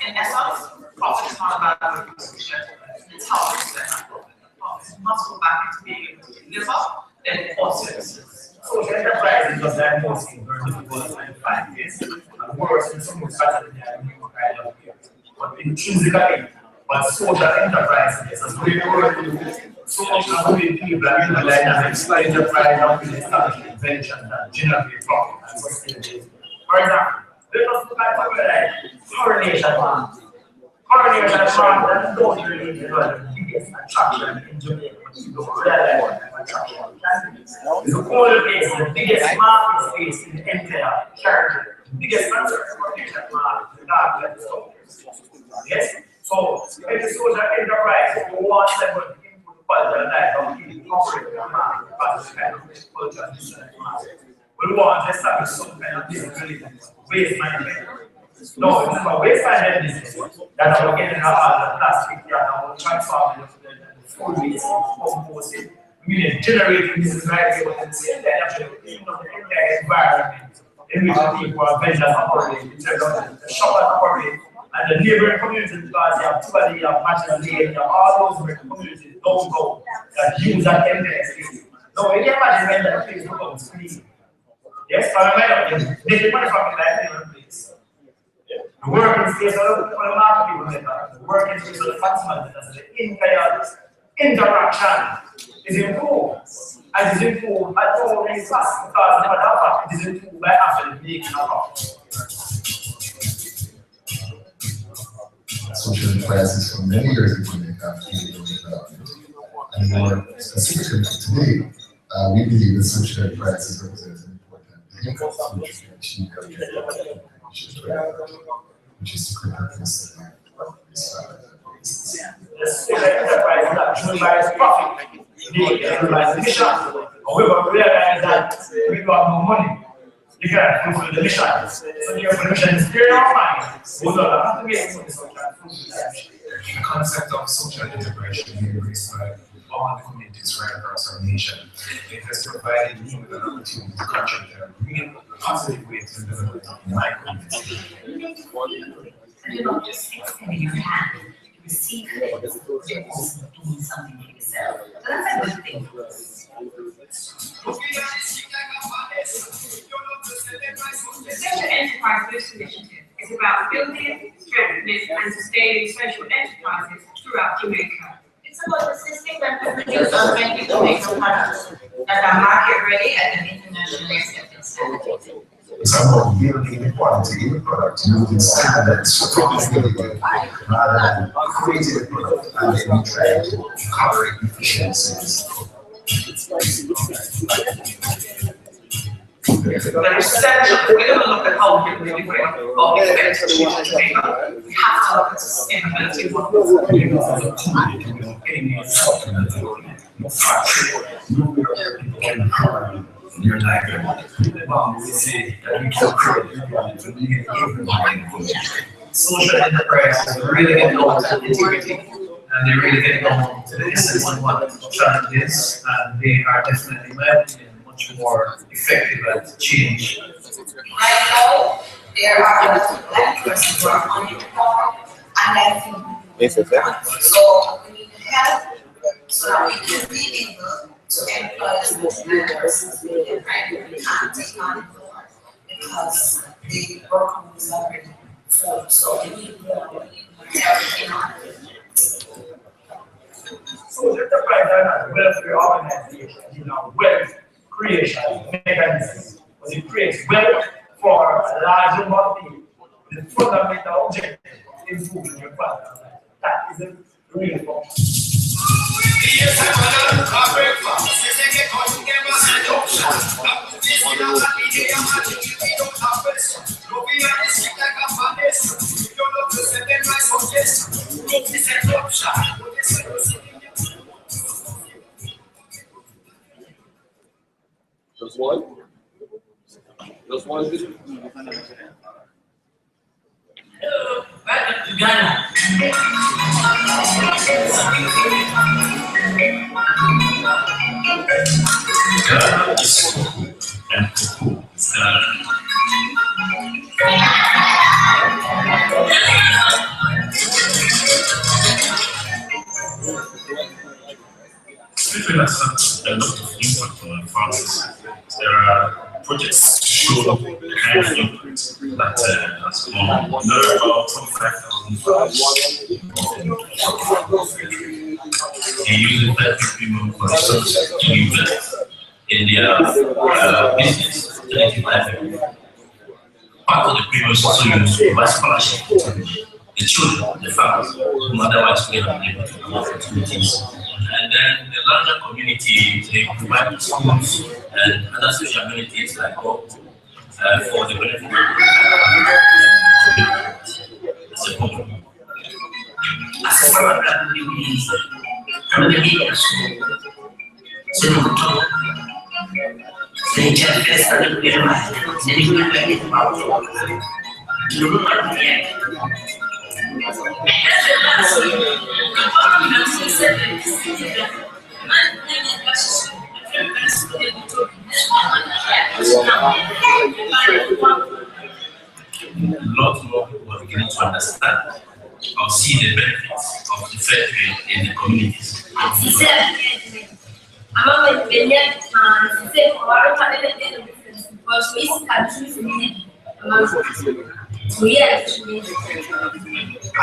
In essence, profit is not about acquisition, it's how it's done. Profit must go back into being able to deliver, then core services. Social enterprises are that most very difficult to find this, and worse in some better than the new kind of field. But intrinsically, but social enterprises is a great word. So much of the people are in the dynamics, like enterprise, how we establish invention and generate profit and sustainability. For example, let us look at something like Coronation Park. Coronation Park, that's not really the biggest attraction in Jamaica. Attraction. It's the only place, the biggest market space in the entire Caribbean. The biggest transportation market is the dark web stores. Yes? So, if the social enterprise who wants them to input the cultural life of people operating the market, because kind of culture and traditional market, we want to establish some kind of visibility, waste management. No, it's about waste management business that are getting all the plastic that are transforming the food waste, composting, really generating this right here within the environment in which the people are vendors operate, in terms of the shoppers operate, and the neighboring communities, because you have Tubali, you have Marshall Lane, you have all those communities don't go that use that space. No, you can imagine when that place becomes clean. Yes, but I might not make money from the place. The working space of the market people, the working space of the customer, the entire interaction is improved. And it is improved by all these fast because never that it is improved by actually making a profit. Social enterprises for many years in Jamaica have created development. And more specifically today, we believe that social enterprises represent an important link which we achieve which is to create this the social enterprise is not driven by its profit, driven by its mission. However, we realize that we got more money. You can fulfill the mission. So your mission is clear in our mind. We don't have to wait for the social enterprise. The concept of social enterprise should be embraced by all the communities right across our nation. It has provided me with an opportunity to contribute in a real positive way to the development of my community. And you're not just extending your hand to receive things, you're also doing something for yourself. So that's a good thing. The Social Enterprise Boost Initiative is about building, strengthening, and sustaining social enterprises throughout Jamaica. It's about assisting them to produce authentic Jamaican products that are market ready at an internationally accepted standard. It's about building equality in the product, using standards for profitability rather than creating a product and then trying to cover efficiencies. The reception, we're going to look at how we can really bring all the effects to Jamaica. We have to look at sustainability. You're like, we say that we can create everyone. Social enterprise is really getting down to integrity, and they're really getting down to the essence of what challenge is, and they are definitely, in my opinion, much more effective at change. Right now, there are black persons who are unemployed, and I think so we need help so that we can be able to employ those black persons we can can't take on more because the workload is already full, so we need more help in order. So enterprise are not welfare organization, wealth creation mechanism, but it creates wealth for a large number of people. The fundamental objective is improving your quality of life. That is a real function. Just one? Just one video? Back to Ghana. Ghana is cool and cool is Ghana. Especially as such, a lot of impact on farmers. There are projects to show the kind of impact that has come. There are about 25,000 farmers. They use that premium for resources to invest in their business to make it lively. Part of the premium is also used to provide scholarship to the children, the farmers, who otherwise would have been able to have opportunities. And then the larger community, they provide schools and other social amenities like for the benefit of as a whole. As far as the means, and the means, so they just first started to realize that they were very about you look at the end. Lots more people are beginning to understand or see the benefits of the fair trade in the communities. I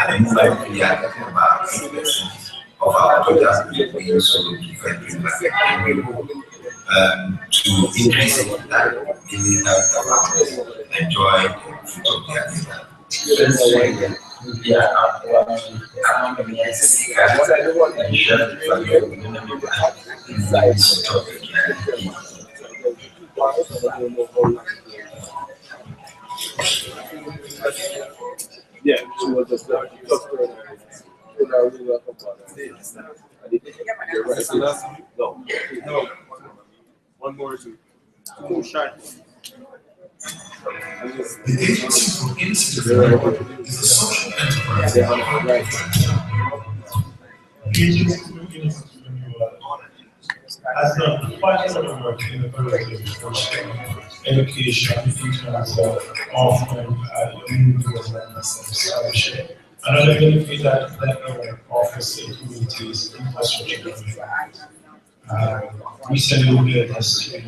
think like we are talking about of our products being sold to federal to increase that they enjoy the fruit of their labor. Yeah, she was just like, no. One more, two more shots. The Agency for Industry Development is a social enterprise. Agency for Industry has done quite a lot of work in the education in terms of offering individuals and scholarship. Another benefit that offers the communities infrastructure development. Recently, we did a study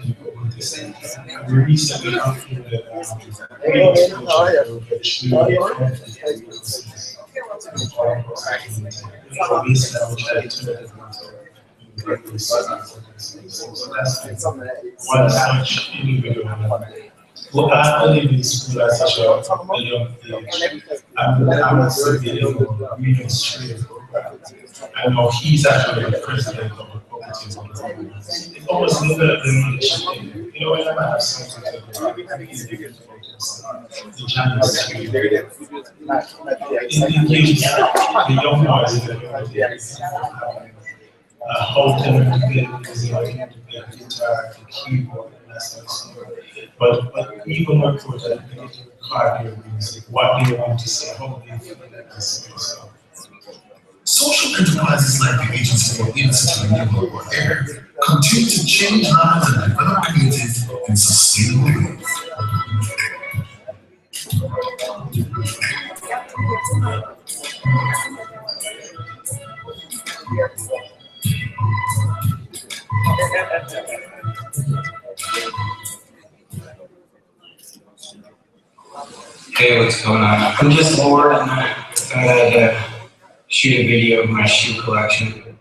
people in this center. We recently included So that's one such individual who are leaving school at such a young age. I would say the administrative program. I know he's actually the president of the cooperative. It almost look at the leadership. You know, when I have something to do, the challenge engage the young boys how to play the guitar, the keyboard, and that sort of stuff. But even more important, they need to record their music, what they want to say, how they feel like this sort of stuff. Social enterprises like the Agency for Innocent Renewable or AIR continue to change lives and develop communities in sustainable ways. Hey, what's going on? I'm just bored and I had to shoot a video of my shoe collection.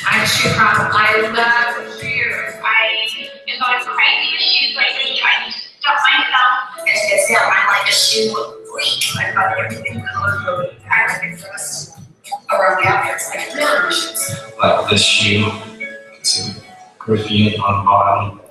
I'm super proud. I love shoes. I am going crazy with shoes lately. I stuff myself. It's I'm like a shoe freak. I thought everything colorful. Everything for us around the outfits. Like really shoes. Like this shoe, it's a graffiti on bottom.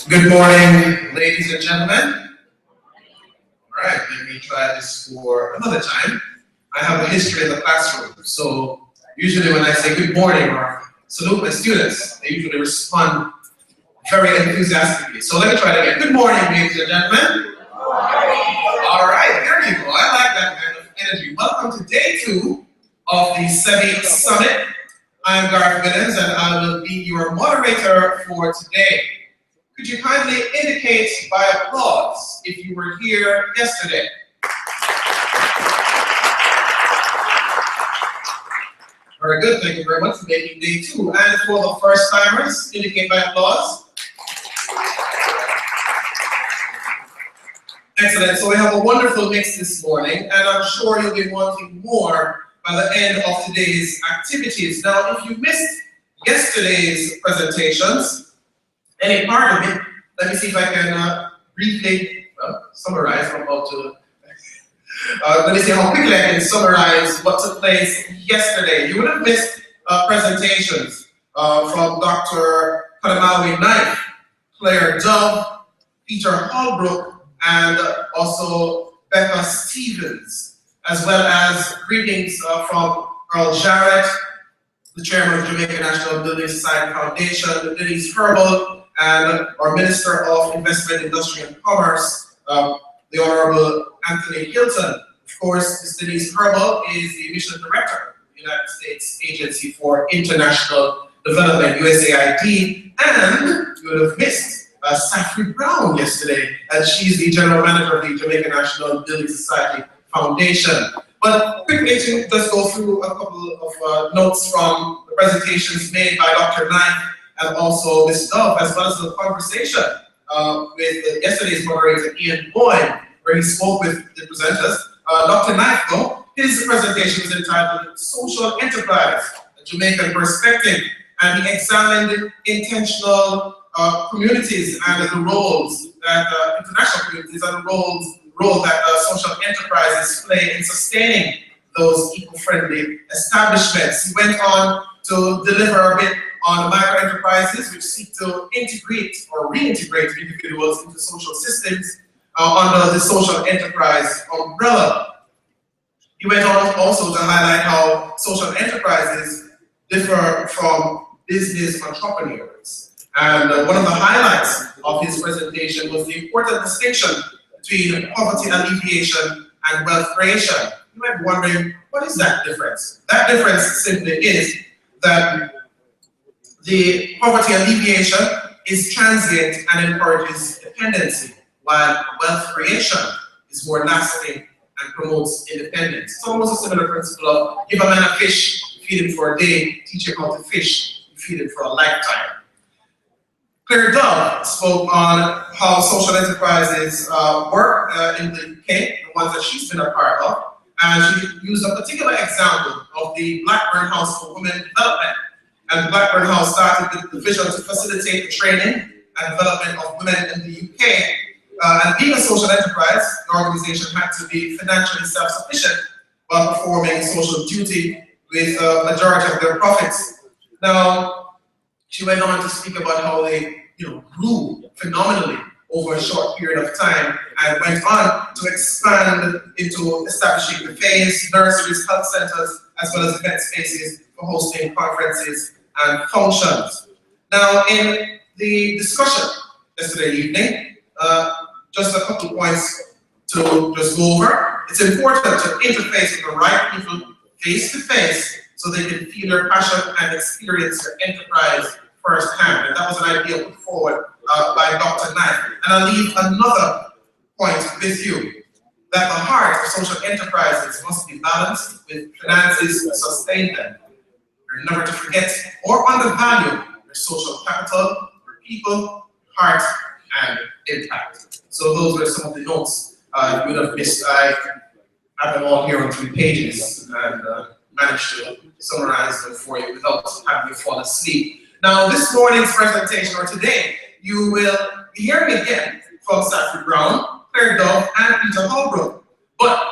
Good morning, ladies and gentlemen. All right, let me try this for another time. I have a history in the classroom, so usually when I say good morning or salute my students, they usually respond very enthusiastically. So let me try it again. Good morning, ladies and gentlemen. All right, there you go. I like that kind of energy. Welcome to day 2 of the SEBI Summit. I'm Garth Williams, and I will be your moderator for today. Could you kindly indicate by applause if you were here yesterday? Very good, thank you very much for making day 2. And for the first timers, indicate by applause. Excellent, so we have a wonderful mix this morning, and I'm sure you'll be wanting more by the end of today's activities. Now, if you missed yesterday's presentations, any part of it, let me see if I can briefly summarize. I'm about to. Let me see how quickly I can summarize what took place yesterday. You would have missed presentations from Dr. Kanamawi Knife, Claire Dove, Peter Holbrook, and also Becca Stevens, as well as greetings from Earl Jarrett, the chairman of Jamaica National Building Society Foundation, Denise Herbal, and our Minister of Investment, Industry and Commerce, the Honorable Anthony Hilton. Of course, Ms. Denise Herbal is the Mission Director of the United States Agency for International Development, USAID, and you would have missed Safri Brown yesterday, and she's the General Manager of the Jamaica National Building Society Foundation. But quickly to just go through a couple of notes from the presentations made by Dr. Knife and also Ms. Dove, as well as the conversation with yesterday's moderator, Ian Boyne, where he spoke with the presenters. Dr. Knife, though, his presentation was entitled Social Enterprise, a Jamaican Perspective, and he examined intentional communities and the roles that international communities and the role that social enterprises play in sustaining those eco-friendly establishments. He went on to deliver a bit on micro enterprises which seek to integrate or reintegrate individuals into social systems under the social enterprise umbrella. He went on also to highlight how social enterprises differ from business entrepreneurs. And one of the highlights of his presentation was the important distinction between poverty alleviation and wealth creation. You might be wondering, what is that difference? That difference simply is that the poverty alleviation is transient and encourages dependency, while wealth creation is more lasting and promotes independence. It's almost a similar principle of give a man a fish, you feed him for a day, teach him how to fish, you feed him for a lifetime. Claire Dove spoke on how social enterprises work in the UK, the ones that she's been a part of, and she used a particular example of the Blackburn House for Women Development. And Blackburn House started with the vision to facilitate the training and development of women in the UK. And being a social enterprise, the organization had to be financially self-sufficient while performing social duty with a majority of their profits. Now, she went on to speak about how they grew phenomenally over a short period of time and went on to expand into establishing cafes, nurseries, health centers, as well as event spaces for hosting conferences and functions. Now, in the discussion yesterday evening, just a couple of points to just go over. It's important to interface with the right people face to face so they can feel their passion and experience their enterprise firsthand. And that was an idea put forward by Dr. Knife. And I'll leave another point with you, that the heart of social enterprises must be balanced with finances to sustain them. We're never to forget or undervalue their social capital, their people, heart, and impact. So those were some of the notes you would have missed. I have them all here on 3 pages and managed to summarize them for you without having you fall asleep. Now, this morning's presentation, or today, you will be hearing again from Safri Brown, Claire Dove, and Peter Holbrook. But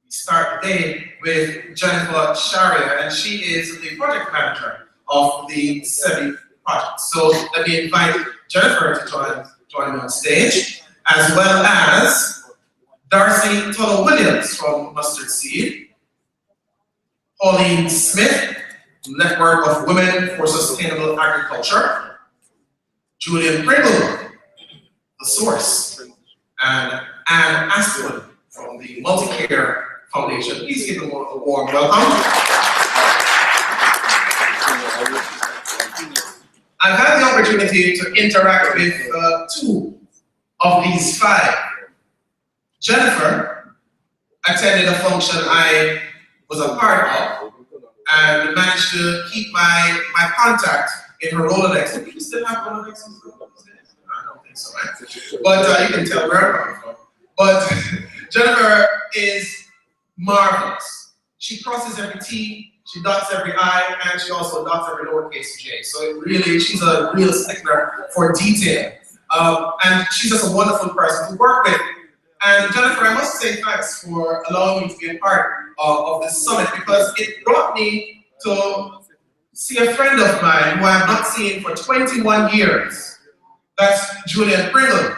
we start the day with Jennifer Sharia, and she is the project manager of the SEBI project. So let me invite Jennifer to join me on stage, as well as Darcy Toller-Williams from Mustard Seed, Pauline Smith, Network of Women for Sustainable Agriculture, Julian Pringle, The Source, and Anne Aston from the Multicare Foundation. Please give them a warm welcome. I've had the opportunity to interact with 2 of these 5. Jennifer attended a function I was a part of and managed to keep my contact in her Rolodex. Do you still have Rolodex? I don't think so, right? But you can tell where I'm coming from. But Jennifer is marvelous. She crosses every T, she dots every I, and she also dots every lowercase j. So it really, she's a real stickler for detail. And she's just a wonderful person to work with. And Jennifer, I must say thanks for allowing me to be a part of this summit, because it brought me to see a friend of mine who I have not seen for 21 years. That's Julian Pringle.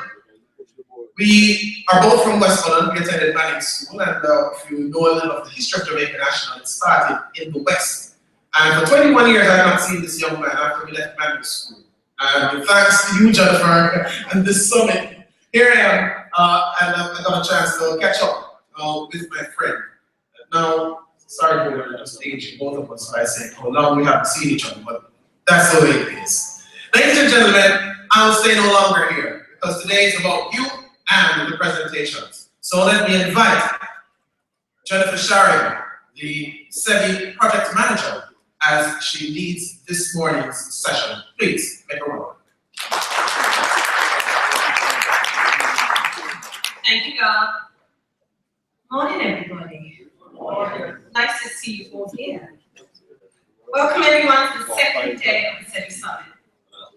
We are both from West Holland. We attended Manning School, and if you know a little of the history of Jamaica National, it started in the West. And for 21 years, I have not seen this young man after we left Manning School. And thanks to you, Jennifer, and this summit, here I am, and I got a chance to catch up with my friend. Now, sorry for when I just aging both of us by saying how long we haven't seen each other, but that's the way it is. Ladies and gentlemen, I will stay no longer here because today is about you and the presentations. So let me invite Jennifer Sharian, the SEBI project manager, as she leads this morning's session. Please make her welcome. Thank you, God. Morning, everybody. Nice to see you all here. Welcome, everyone, to the second day of the SEBI Summit.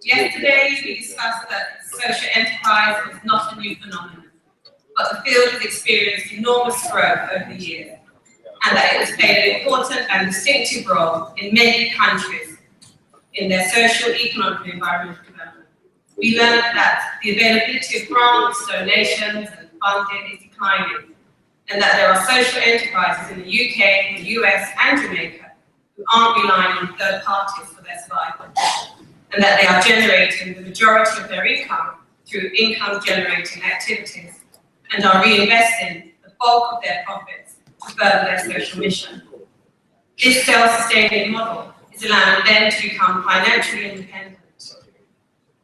Yesterday, we discussed that social enterprise is not a new phenomenon, but the field has experienced enormous growth over the years, and that it has played an important and distinctive role in many countries in their social, economic, and environmental development. We learned that the availability of grants, donations, and funding is declining, and that there are social enterprises in the UK, the US, and Jamaica who aren't relying on third parties for their survival, and that they are generating the majority of their income through income-generating activities, and are reinvesting the bulk of their profits to further their social mission. This self-sustaining model is allowing them to become financially independent.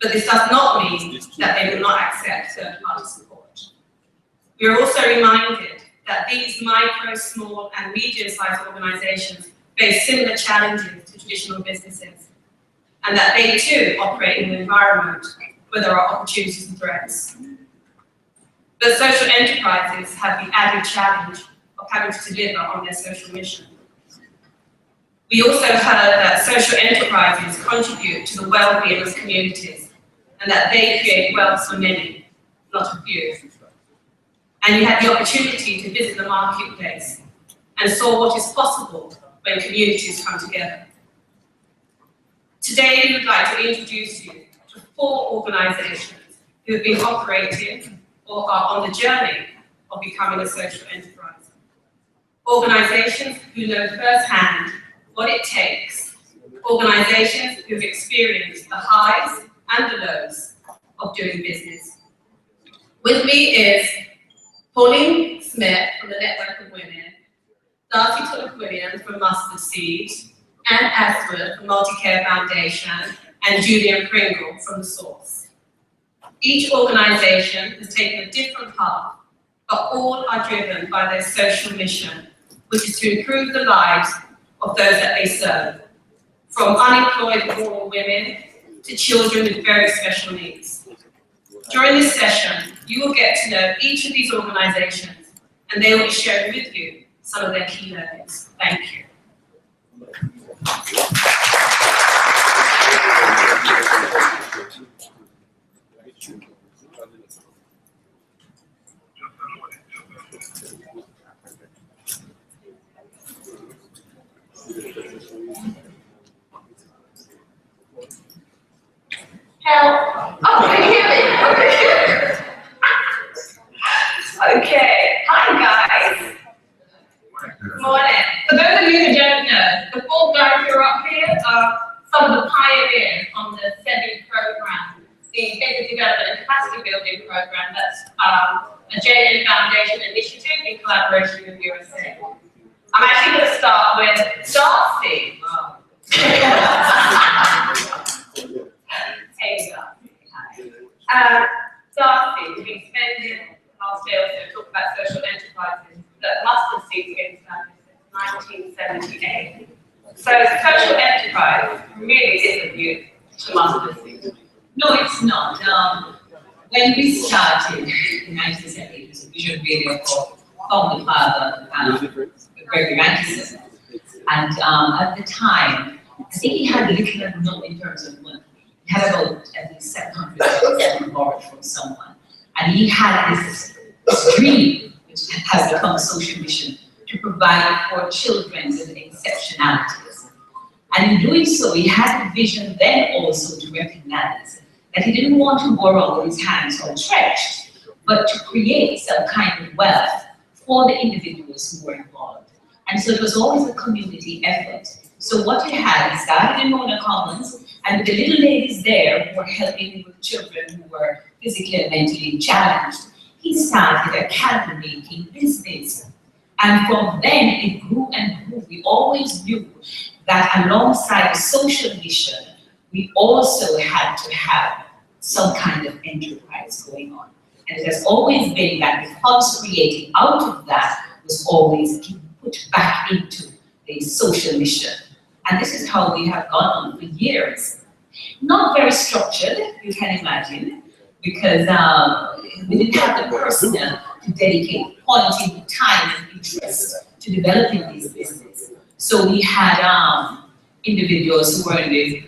But this does not mean that they will not accept third-party support. We are also reminded that these micro, small, and medium-sized organizations face similar challenges to traditional businesses, and that they too operate in an environment where there are opportunities and threats. But social enterprises have the added challenge of having to deliver on their social mission. We also heard that social enterprises contribute to the well-being of communities, and that they create wealth for many, not a few. And you had the opportunity to visit the marketplace and saw what is possible when communities come together. Today, we would like to introduce you to 4 organizations who have been operating or are on the journey of becoming a social enterprise. Organizations who know firsthand what it takes. Organizations who have experienced the highs and the lows of doing business. With me is Pauline Smith from the Network of Women, Darcy Tulloch-Williams from Mustard Seed, Anne Aswood from Multicare Foundation, and Julian Pringle from The Source. Each organization has taken a different path, but all are driven by their social mission, which is to improve the lives of those that they serve, from unemployed rural women to children with very special needs. During this session, you will get to know each of these organizations, and they will be sharing with you some of their key learnings. Thank you. Help. Oh, can you hear me? Okay. Hi, guys. Morning. For those of you who don't know, the 4 guys who are up here are some of the pioneers on the SEBI program, the Business Development and Capacity Building program that's a JN Foundation initiative in collaboration with USA. I'm actually going to start with Darcy. Hey, Darcy. Darcy, we've been spending last day or so talking about social enterprises that Mustard Seed has been established since 1978. So social enterprise really isn't new to Mustard Seed. No, it's not. When we started in 1970, it was a vision video for founding father, Gregory Rankinson. And at the time, I think he had little enough in terms of money. He had about at least $700 borrowed from someone. And he had this dream, which has become a social mission, to provide for children with exceptionalities. And in doing so, he had the vision then also to recognize that he didn't want to go around with his hands outstretched, but to create some kind of wealth for the individuals who were involved. And so it was always a community effort. So what he had, he started in Mona Commons, and the little ladies there who were helping with children who were physically and mentally challenged, he started a candle making business. And from then it grew and grew. We always knew that alongside the social mission, we also had to have some kind of enterprise going on. And it has always been that the funds created out of that was always put back into the social mission. And this is how we have gone on for years. Not very structured, you can imagine, because we didn't have the personnel to dedicate quality, time, and interest to developing these businesses. So we had individuals who were in the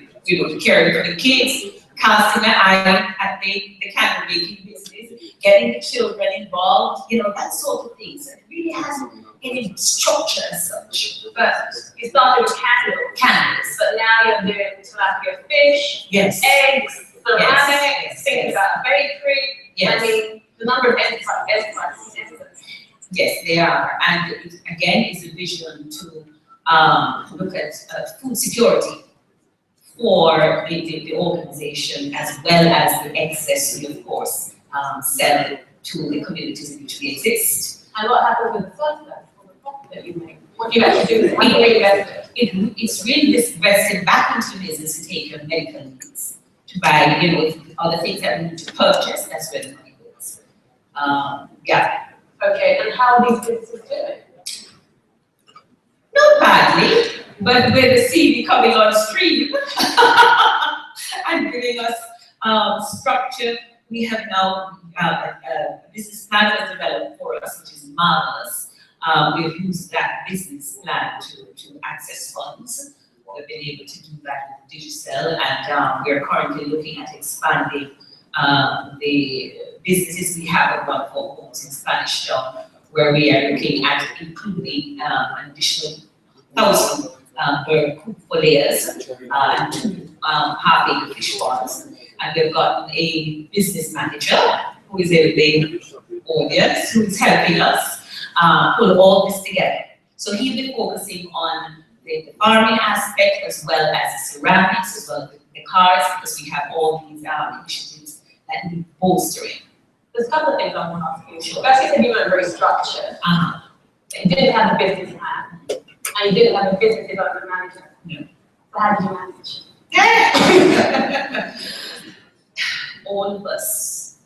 caring for the kids, casting an eye at the candle making business, getting the children involved, that sort of thing. So it really hasn't any structure as such. But you started with candles, but now you're doing tilapia fish, yes, eggs, ceramics, yes, thinking about bakery. Yes. I mean, the number of enterprises. Yes, they are. And it, again, it's a vision to look at food security for the organization, as well as the excess we, of course, sell to the communities in which we exist. And what happens with the surplus or the profit that you make? What do you actually do with it? How do you reinvest it? It's really invested back into the business to take care of medical needs, to buy, other things that we need to purchase. That's where the money goes. Yeah. Okay, and how are these businesses doing? Not badly, but with the CV coming on stream and giving us structure, we have now a business plan that's developed for us, which is marvelous. We've used that business plan to access funds. We've been able to do that with Digicel, and we're currently looking at expanding the businesses we have at One for Homes in Spanish Town, where we are looking at including an additional 1,000 bird coop for layers and 2 half-acre fish ponds. And we've got a business manager who is in the audience, who is helping us pull all this together. So he'll be focusing on the farming aspect, as well as the ceramics, as well as the cars, because we have all these initiatives that need bolstering. There's a couple of things I want to ask you. Sure. First, you said you weren't very structured. You didn't have a business plan, and you didn't have a business development manager. No. So how did you manage? All of us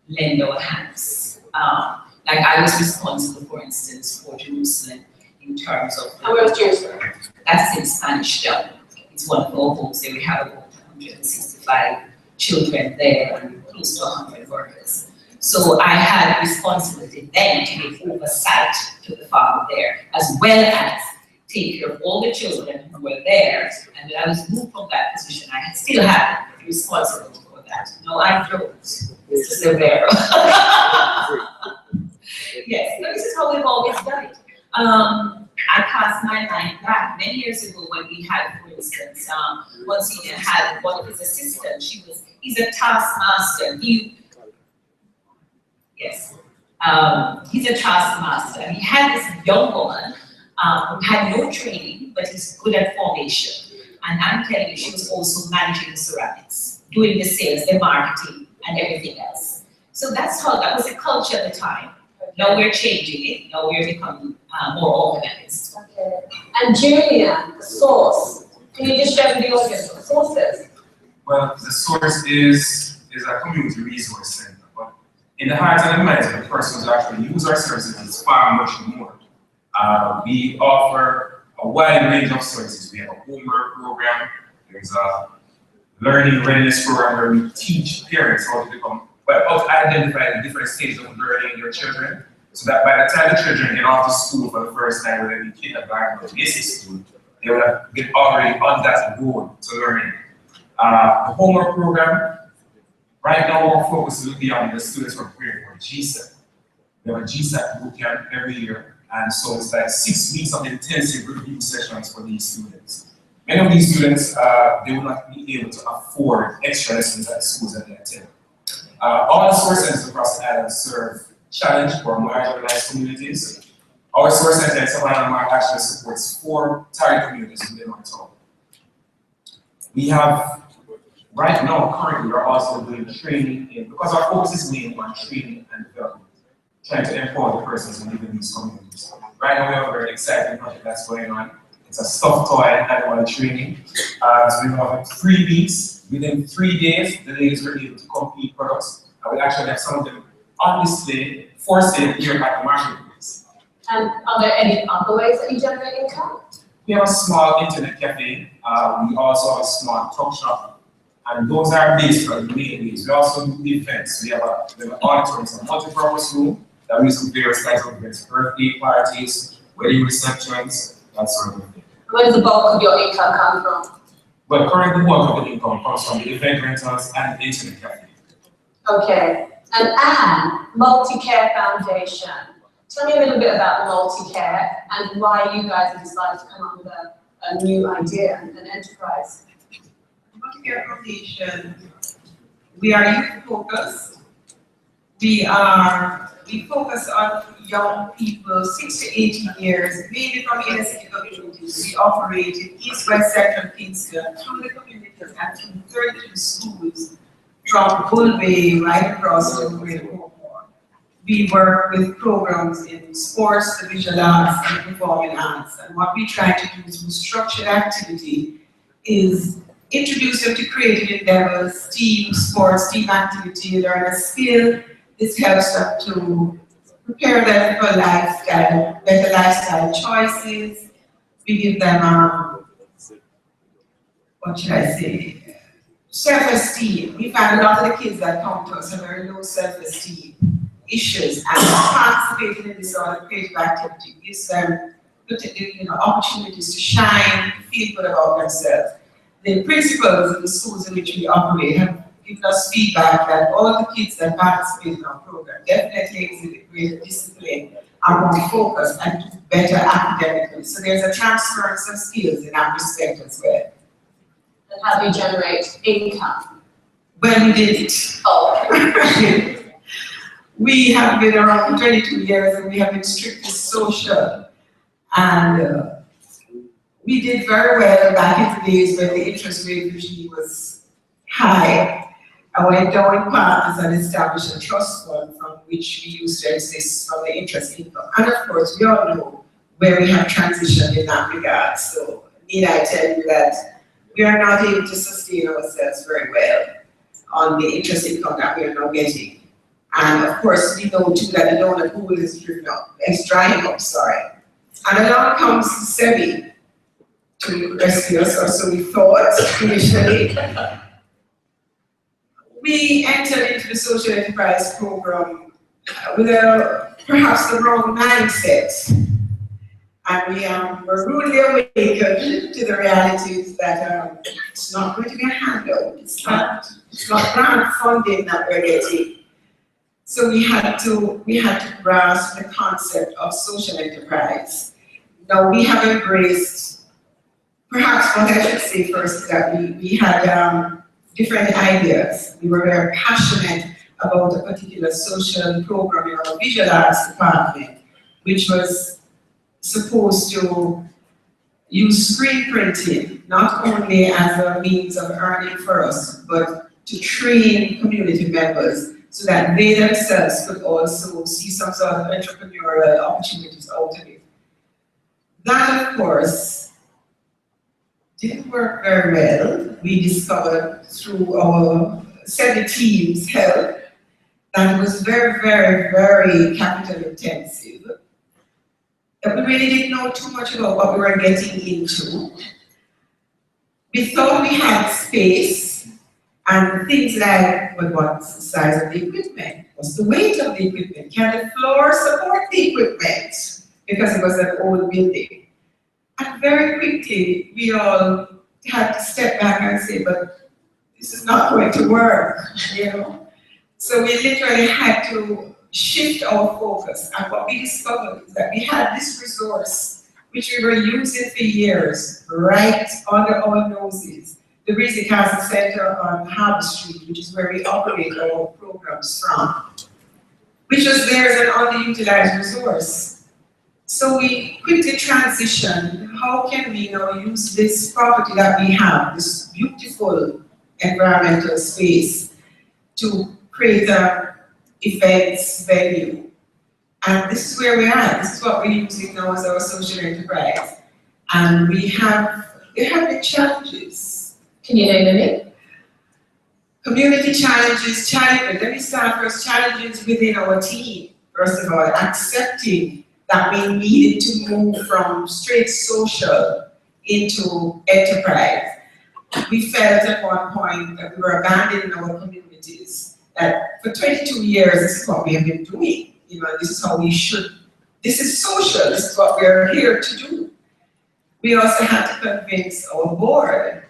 lend our hands. Like I was responsible, for instance, for Jerusalem in terms of. And where was Jerusalem? That's in Spanish Town. It's one of our homes there. We have about 165 children there and close to 100 workers. So I had responsibility then to give oversight to the farm there, as well as take care of all the children who were there. And when I was moved from that position, I still had responsibility for that. No, I don't. This is aware. Yes, so this is how we've always done it. I cast my mind back many years ago when we had, for instance, one senior had one of his assistants. He's a taskmaster. He's a taskmaster. And he had this young woman who had no training, but is good at formation. And I'm telling you, she was also managing the ceramics, doing the sales, the marketing, and everything else. So that was the culture at the time. Now we're changing it. Now we're becoming more organized. Okay. And Julian, the source. Can you just share with the audience what the source is? Well, the source is a community resource center. But in the heart and the minds of the person who actually use our services is far much more. We offer a wide range of services. We have a homework program. There's a learning readiness program where we teach parents how to identify the different stages of learning in your children, so that by the time the children get off to school for the first time, whether they be kindergarten or basic school, they will have been already on that road to learning. The homework program, right now our focus will be on the students who are preparing for GSAT. We have a GSAT boot camp every year, and so it's like 6 weeks of intensive review sessions for these students. Many of these students, they will not be able to afford extra lessons at the schools that they attend. All the source centers across the island serve challenged or marginalized communities. Our source center in Savannah Mark actually supports 4 target communities within our town. We have, right now, currently, we're also doing training because our focus is mainly on training and development, trying to empower the persons who live in these communities. Right now, we have a very exciting project that's going on. It's a stuffed toy animal training. So we have 3 weeks. Within 3 days, the ladies were able to complete products. I will actually have some of them on display for sale here at the marketplace. And are there any other ways that you generate income? We have a small internet cafe. We also have a small talk shop. And those are based on the main ways. We also do events. We have an auditorium, a multi-purpose room that we use for various types of events, birthday parties, wedding receptions, that sort of thing. Where does the bulk of your income come from? Well, currently the bulk of the income comes from the event rentals and the internet cafe. Okay. And Anne, Multicare Foundation. Tell me a little bit about Multicare and why you guys have decided to come up with a new idea and an enterprise. Multicare Foundation, we are youth focused. We focus on young people 6 to 18 years, mainly from inner city communities. We operate in East, West, Central Kingston, through the communities and through 32 schools from Bull Bay right across to Greater Portmore. We work with programs in sports, the visual arts, and performing arts. And what we try to do through structured activity is introduce them to creative endeavors, team sports, team activity, learn a skill. This helps them to prepare them for lifestyle, better lifestyle choices. We give them, what should I say, self-esteem. We find a lot of the kids that come to us have very low self-esteem issues, and participating in this sort of creative activity gives them opportunities to shine, feel good about themselves. The principals in the schools in which we operate have given us feedback that all the kids that participate in our program definitely exhibit greater discipline, are more focused, and do better academically. So there's a transference of skills in that respect as well. And how do you generate income? Well, we did it. Oh. We have been around for 22 years and we have been strictly social. And we did very well back in the days when the interest rate regime was high. I went down in partners and established a trust fund from which we used to exist from the interest income. And of course, we all know where we have transitioned in that regard. So need I tell you that we are not able to sustain ourselves very well on the interest income that we are now getting. And of course, we know too that the donor pool is drying up, And along comes SEBI to rescue us, or so we thought initially. We entered into the social enterprise program with perhaps the wrong mindset. And we were rudely awakened to the realities that it's not going to be a handout. It's not grant funding that we're getting. So we had to grasp the concept of social enterprise. Now we have embraced, perhaps what I should say first is that we had different ideas. We were very passionate about a particular social program in our visual arts department, which was supposed to use screen printing, not only as a means of earning for us, but to train community members so that they themselves could also see some sort of entrepreneurial opportunities out of it. That, of course, didn't work very well. We discovered through our SEBI team's help that it was very, very, very capital intensive. That we really didn't know too much about what we were getting into. We thought we had space and things like, well, what's the size of the equipment? What's the weight of the equipment? Can the floor support the equipment? Because it was an old building. And very quickly, we all had to step back and say, but this is not going to work, So we literally had to shift our focus. And what we discovered is that we had this resource which we were using for years, right under our noses. The Breezy Castle Center on Harbour Street, which is where we operate our programs from, which was there as an underutilized resource. So we quickly transitioned. How can we now use this property that we have, this beautiful environmental space, to create an events venue? And this is where we are. This is what we're using now as our social enterprise. And there have been challenges. Can you name any? Community challenges, let me start first, challenges within our team. First of all, accepting that we needed to move from straight social into enterprise. We felt at one point that we were abandoning our communities, that for 22 years, this is what we have been doing. You know, this is how we should, this is social, this is what we're here to do. We also had to convince our board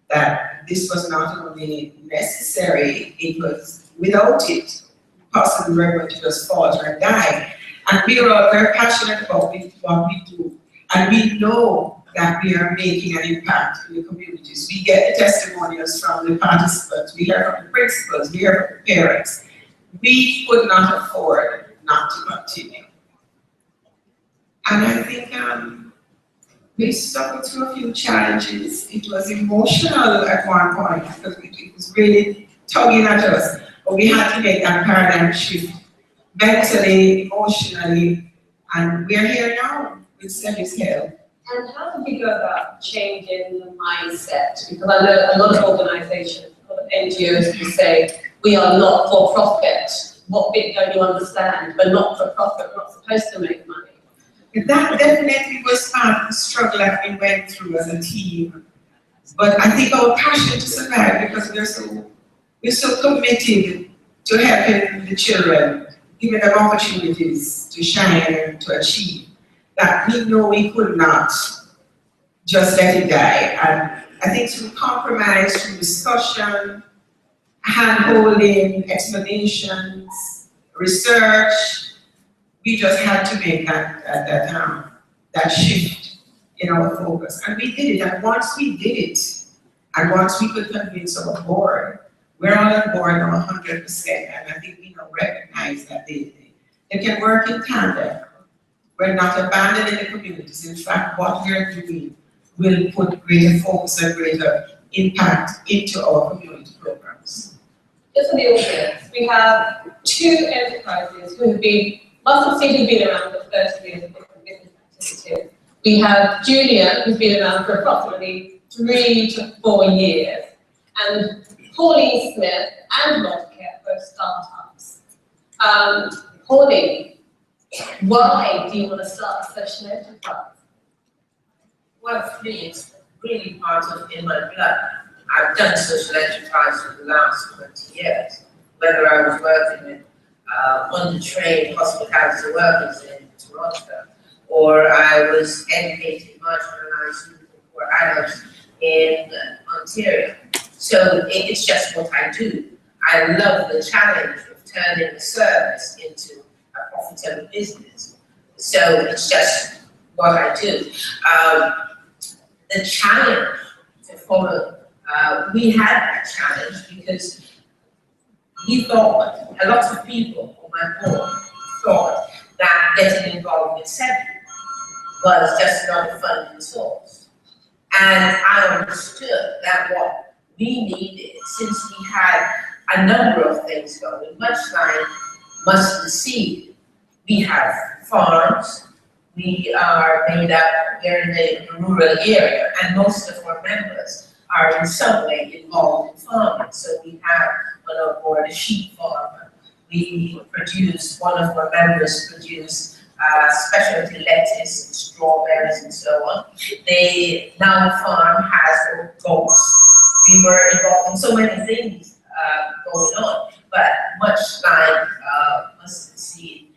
that this was not only necessary, it was without it, possibly we're going to just falter and die. And we are all very passionate about what we do. And we know that we are making an impact in the communities. We get the testimonials from the participants, we hear from the principals, we hear from the parents. We could not afford not to continue. And I think we suffered through a few challenges. It was emotional at one point because it was really tugging at us. But we had to make that paradigm shift mentally, emotionally, and we're here now with Sevi's help. And how did you go about changing the mindset? Because I know a lot of organizations, a lot of NGOs who say, we are not for profit. What bit don't you understand? We're not for profit, we're not supposed to make money. That definitely was part of the struggle that we went through as a team. But I think our passion to survive, because we're so committed to helping the children, giving them opportunities to shine and to achieve, that we know we could not just let it die. And I think through compromise, through discussion, hand-holding, explanations, research, we just had to make that shift in our focus. And we did it. And once we did it, and once we could convince our board, we're all on board now 100%. And I think we now recognize that they can work in tandem. We're not abandoning the communities. In fact, what we're doing will put greater focus and greater impact into our community programs. Just for the audience, we have two enterprises who have been, must have seen who've been around for 30 years of different business activities. We have Julia, who's been around for approximately 3 to 4 years, and Pauline Smith and Multicare, both startups. Pauline, why do you want to start a social enterprise? Well, for me, it's really part of in my blood. I've done social enterprise for the last 20 years, whether I was working with undertrained hospitality workers in Toronto, or I was educating marginalized youth and poor adults in Ontario. So it's just what I do. I love the challenge of turning a service into a profitable business. So it's just what I do. The challenge to follow, we had that challenge because we thought, a lot of people on my board thought that getting involved with SEBI was just another funding source. And I understood that what we needed, since we had a number of things going, much like Mustard Seed, we have farms, we are made up, we're in the rural area, and most of our members are in some way involved in farming. So we have on our board a sheep farmer. We produce, one of our members produce specialty lettuce, and strawberries, and so on. They now farm has goats. We were involved in so many things going on, but much like Mustard Seed,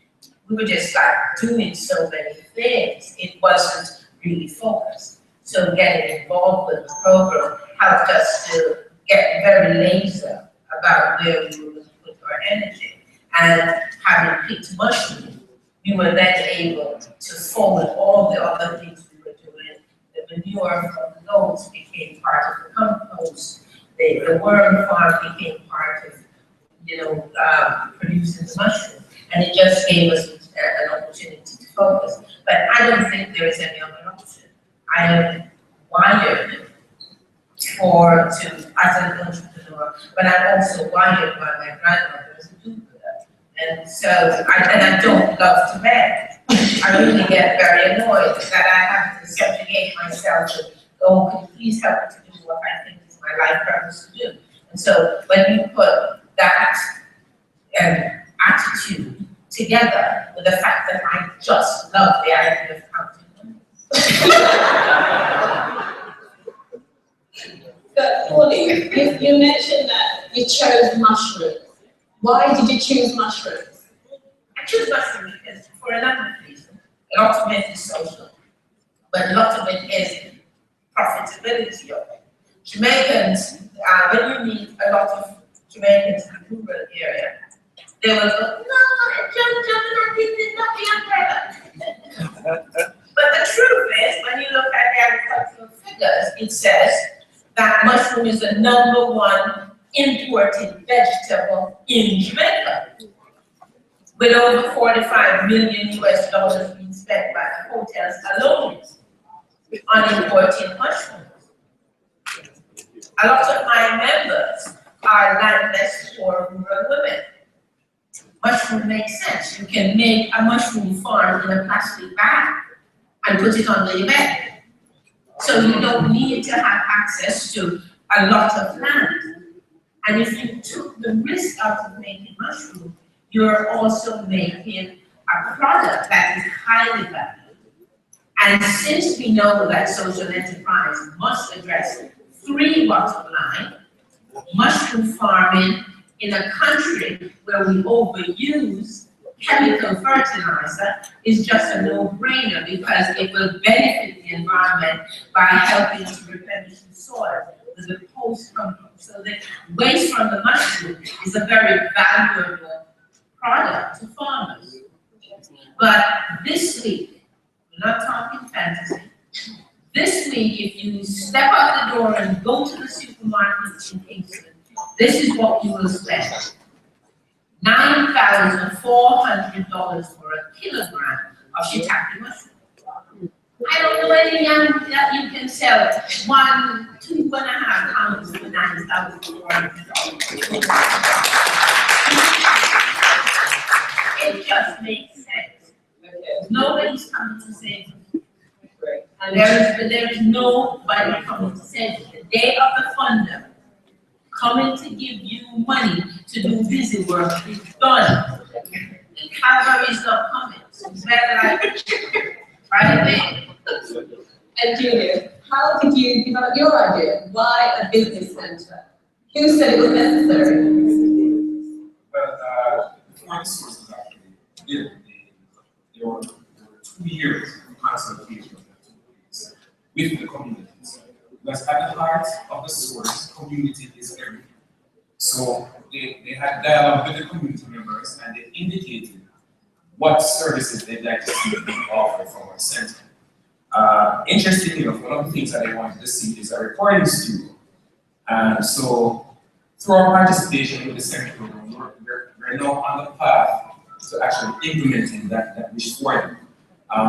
we were just like doing so many things. It wasn't really focused. So getting involved with the program helped us to get very laser about where we were going to put our energy. And having picked mushroom, we were then able to forward all the other things we the manure from the goats became part of the compost. The worm farm became part of, producing the mushroom. And it just gave us an opportunity to focus. But I don't think there is any other option. I am wired as an entrepreneur, but I'm also wired by my grandmother as a doer. And so, I don't love to beg. I really get very annoyed that I have to subjugate myself to, oh, could you please help me to do what I think is my life purpose to do. And so when you put that attitude together with the fact that I just love the idea of counting But Pauline, you mentioned that you chose mushrooms. Why did you choose mushrooms? I choose mushrooms because for a number of reasons. A lot of it is social, but a lot of it is profitability of it. Jamaicans, when you meet a lot of Jamaicans in the rural area, they will go, no, but the truth is, when you look at the agricultural figures, it says that mushroom is the #1 imported vegetable in Jamaica, with over $45 million being spent by the hotels alone on importing mushrooms. A lot of my members are landless poor rural women. Mushroom makes sense. You can make a mushroom farm in a plastic bag and put it under your bed. So you don't need to have access to a lot of land. And if you took the risk out of making mushroom, you're also making a product that is highly valued. And since we know that social enterprise must address 3 bottom line, mushroom farming in a country where we overuse chemical fertilizer is just a no-brainer because it will benefit the environment by helping to replenish the soil with the post-compost. So the waste from the mushroom is a very valuable product to farmers. But this week, we're not talking fantasy. This week, if you step out the door and go to the supermarket in Kingston, this is what you will spend. $9,400 for a kilogram of shiitake mushroom. I don't know any yam that you can sell 2.5 pounds for $9,400. It just makes sense. Nobody's coming to save you. And there is nobody coming to save you. The day of the funder, coming to give you money to do busy work is done. The cavalry is not coming. So it's better like right there. And Julia, how did you develop your idea? Why a business center? Who said it was necessary? Well, before the source was actually built, there were 2 years of consultation with the communities. Because at the heart of the source, community is everything. So they had dialogue with the community members and they indicated what services they'd like to see being offered from our center. Interestingly enough, one of the things that they wanted to see is a recording studio. And so through our participation with the center program, we're now on the path to actually implementing that wish for them.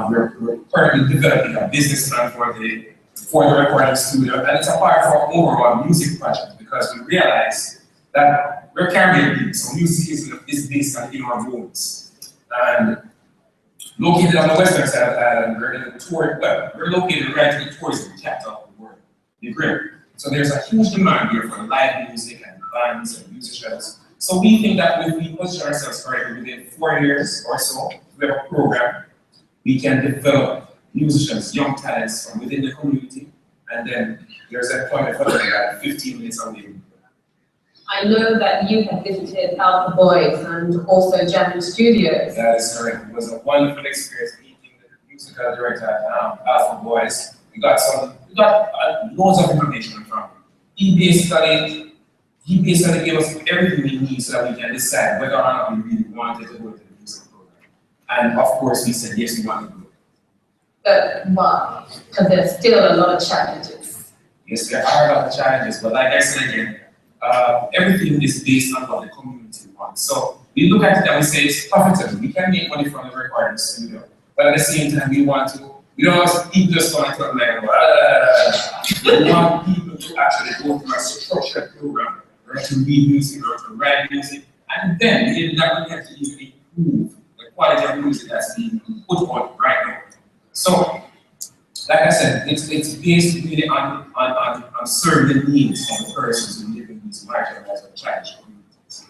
We're currently developing a business plan for the recording studio, and it's a part of our overall music project because we realize that we're Caribbean people, so music is based on our roots. And located on the western side of the island, we're located right in the tourism capital of the world, the Great. So there's a huge demand here for live music and bands and musicians. So we think that if we position ourselves correctly within 4 years or so, we have a program, we can develop musicians, young talents from within the community, and then there's a point of that 15 minutes away. I know that you have visited Alpha Boys and also Jamming Studios. That is correct. It was a wonderful experience meeting the musical director at Alpha Boys. We got loads of information from him. He basically gave us everything we need so that we can decide whether or not we really wanted to go to the music program. And of course, we said yes, we want to do it. But why? Because there's still a lot of challenges. Yes, there are a lot of challenges, but like I said again, everything is based on what the community wants. So we look at it and we say it's profitable. We can make money from the recording studio, but at the same time, we don't want people just going to like, we want people to actually go through a structured program, or to read music, or to write music, and then we have to even improve the quality of music that's being put out right now. So, like I said, it's based really on serving the needs of the persons who live in these marginalized or challenged communities.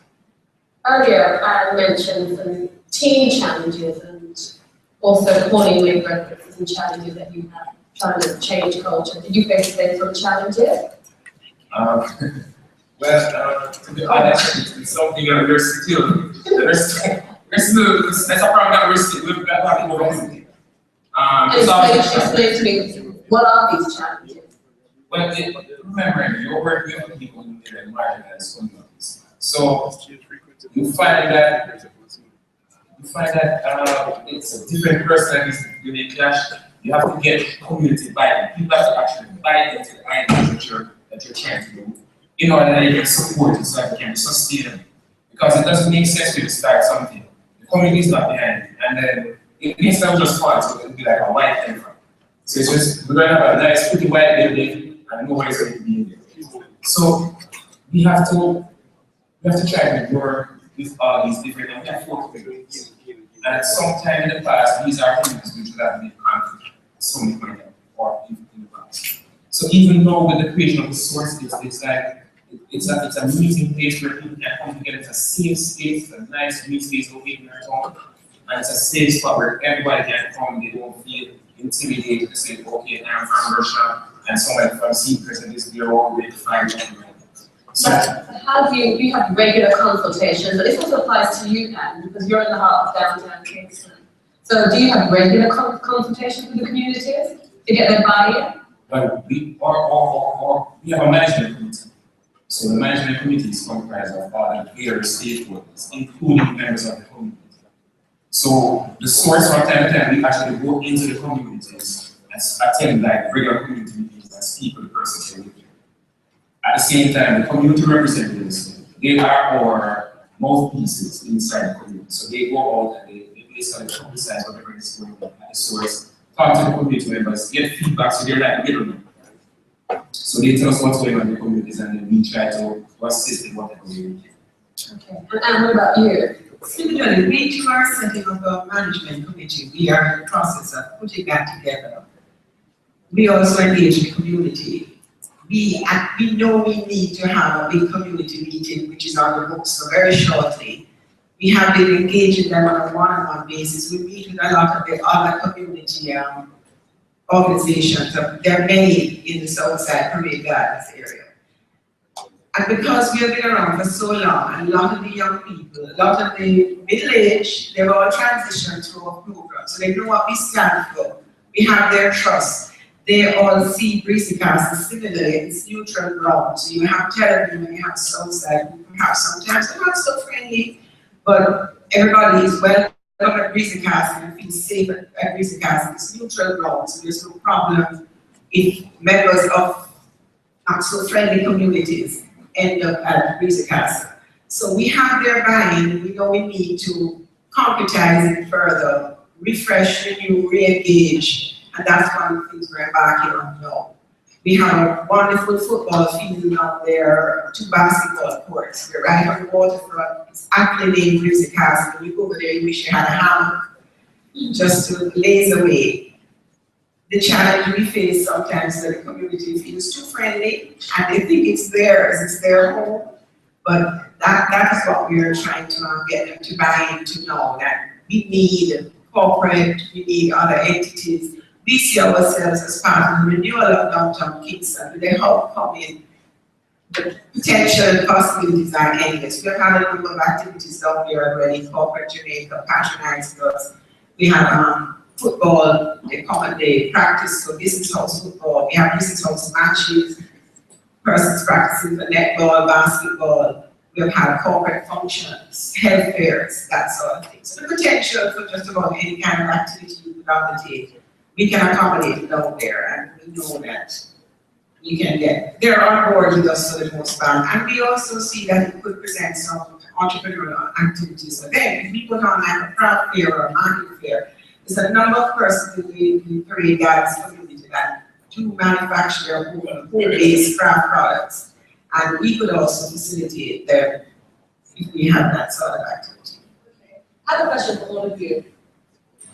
Earlier, I mentioned some team challenges and also calling with references and challenges that you have trying to change culture. Did you face those sort of challenges? Well, to be honest, it's something that we're still, that's a problem that we're still, we've got to overcome. Explain to me, what are these challenges? Well, remember, you're working with people who live in marginalized communities. So you find that it's a different personality when they clash. You have to get community buy-in. People have to actually buy into the ideas that you're trying to do in order that you can support it so that you can sustain it. Because it doesn't make sense for you to start something. The community is not behind it, and then it needs to just fun, so it'll be like a white elephant. So it's just, we're going to have a nice, pretty white building, and nobody's going to be in there. So we have to try to ignore with all these different and we have four communities. And at some time in the past, these are communities which would have been conflict so many times or in the past. So even though with the creation of the source, it's like it's a meeting place where people can come together. It's a safe space, a nice meeting space located in our town. And it's a safe spot where everybody can come and they don't feel intimidated to say, okay, I'm from Russia and someone from Cyprus and this we're all ready to find something. So how do you have regular consultations? But this also applies to you then, because you're in the heart of downtown Kingston. So do you have regular consultations with the communities to get their buy-in? Well, we have a management committee. So the management committee is comprised of all the various stakeholders, including members of the community. So the source from time to time, we actually go into the communities and attend like regular community meetings and speak with the person here. At the same time, the community representatives, they are our mouthpieces inside the community. So they go out and they basically publicize whatever is going on at the source, talk to the community members, get feedback, so they're like middlemen. So they tell us what's going on in the communities and then we try to assist in whatever we can. Okay, and what about you? Similarly, we too are setting up a management committee. We are in the process of putting that together. We also engage the community. We know we need to have a big community meeting, which is on the books so very shortly. We have been engaging them on a one-on-one basis. We meet with a lot of the other community organizations. There are many in the Southside Parade Gardens area. And because we have been around for so long, and a lot of the young people, a lot of the middle-aged, they've all transitioned through our program, so they know what we stand for. We have their trust. They all see Breezy Castle similarly, it's neutral ground. So you have television and you have Southside, perhaps sometimes they're not so friendly, but everybody is welcome at Breezy Castle and feels safe at Breezy Castle. It's neutral ground, so there's no problem if members of not so friendly communities end up at Breezy Castle. So we have their buy-in, we know we need to concretize it further, refresh, renew, re-engage. And that's one of the things we're embarking on now. We have a wonderful football field out there, 2 basketball courts. We're right on the waterfront. It's aptly named Breezy Castle. When you go over there, you wish you had a hammock just to laze away. The challenge we face sometimes is that the community feels too friendly and they think it's theirs, it's their home. But that is what we're trying to get them to buy into now, that we need corporate, we need other entities. We see ourselves as part of the renewal of downtown Kingston, with the homecoming, the potential and possibilities are endless. We've had a number of activities down there already, Corporate Jamaica patronized us. We have football, they come and they practice for business house football. We have business house matches, persons practicing for netball, basketball. We've had corporate functions, health fairs, that sort of thing. So the potential for just about any kind of activity you could undertake we can accommodate it out there, and we know that you can get, they're on board with us for the most part. And we also see that it could present some entrepreneurial activities for them. If we put on like a craft fair or a market fair, there's a number of persons in the Parade Gardens community that do manufacture their home-based craft products. And we could also facilitate them if we have that sort of activity. I have a question for all of you.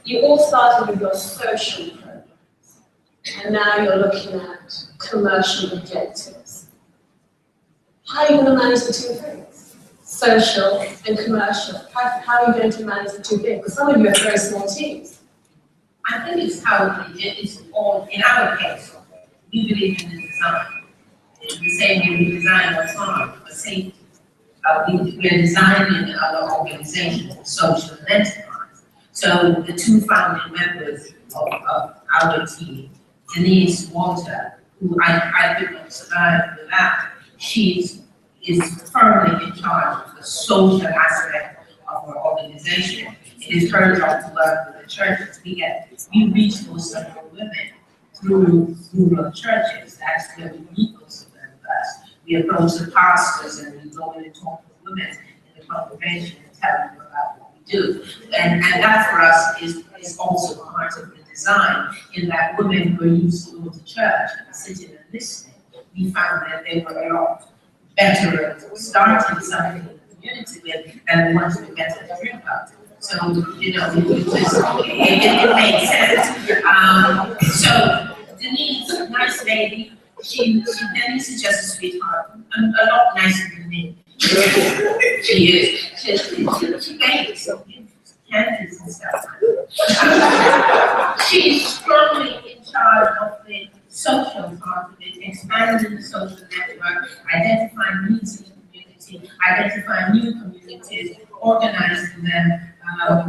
You all started with your social programs, and now you're looking at commercial objectives. How are you going to manage the two things? Social and commercial. How are you going to manage the two things? Because some of you have very small teams. I think it's how it's all, in our case, we believe in the design. In the same way we design our farm for safety. We are designing our organization for social enterprise. So the two founding members of our team, Denise Walter, who I could not survive without, she is firmly in charge of the social aspect of our organization. It is her job to work with the churches. We reach most of our women through rural churches. That's where we meet most of them first. We approach the pastors and we go in and talk with women in the congregation and tell them about what we do. And that for us is also part of the design, in that women who are used to go to church and sitting and listening, we found that they were a lot better at starting something in the community with than the ones who met at the drink out. So, you know, it made sense. So Denise, nice lady, Denise is just a sweetheart, a lot nicer than me. She is. She bakes candies and stuff. She's firmly in charge of the social part of it, expanding the social network, identifying needs in the community, identifying new communities, organizing them.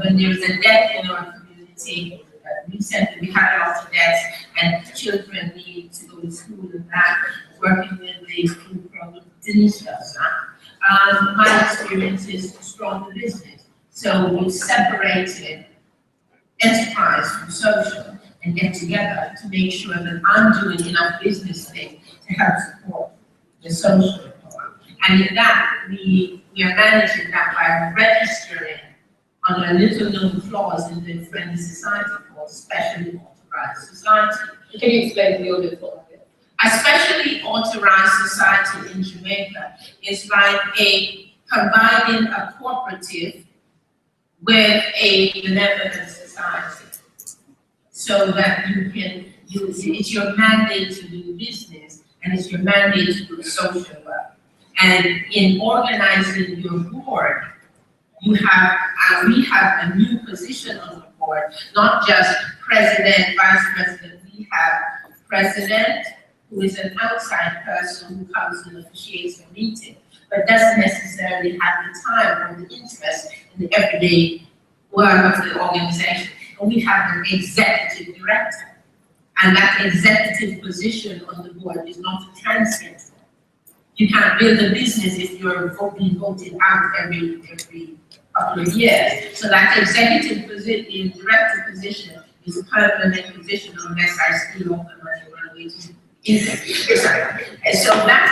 When there's a death in our community, recently we had a lot of deaths, and children need to go to school and that, working with the food program, Denise does that. My experience is to strong the business. So we separated enterprise from social and get together to make sure that I'm doing enough business things to help support the social part. And in that, we are managing that by registering on a little known clause in the Friendly Society called Specially Authorized Society. Can you explain the audience what that is? A specially authorized society in Jamaica is like combining a cooperative with a benevolent society, so that you can use it's your mandate to do business and it's your mandate to do social work. And in organizing your board, we have a new position on the board, not just president, vice president. We have president, who is an outside person who comes and officiates the meeting, but doesn't necessarily have the time or the interest in the everyday work of the organization. And we have an executive director, and that executive position on the board is not a transient one. You can't build a business if you're being voted out every couple of years. So that executive position, director position, is a permanent position unless I steal off the money run away to and so that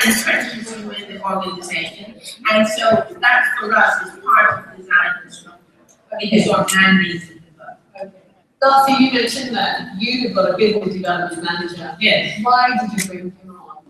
entrenches you in the organization. And so that for us is part of design construction. It is your mandate. Darcy, you mentioned that you've got a business development manager. Yes. Why did you bring him on?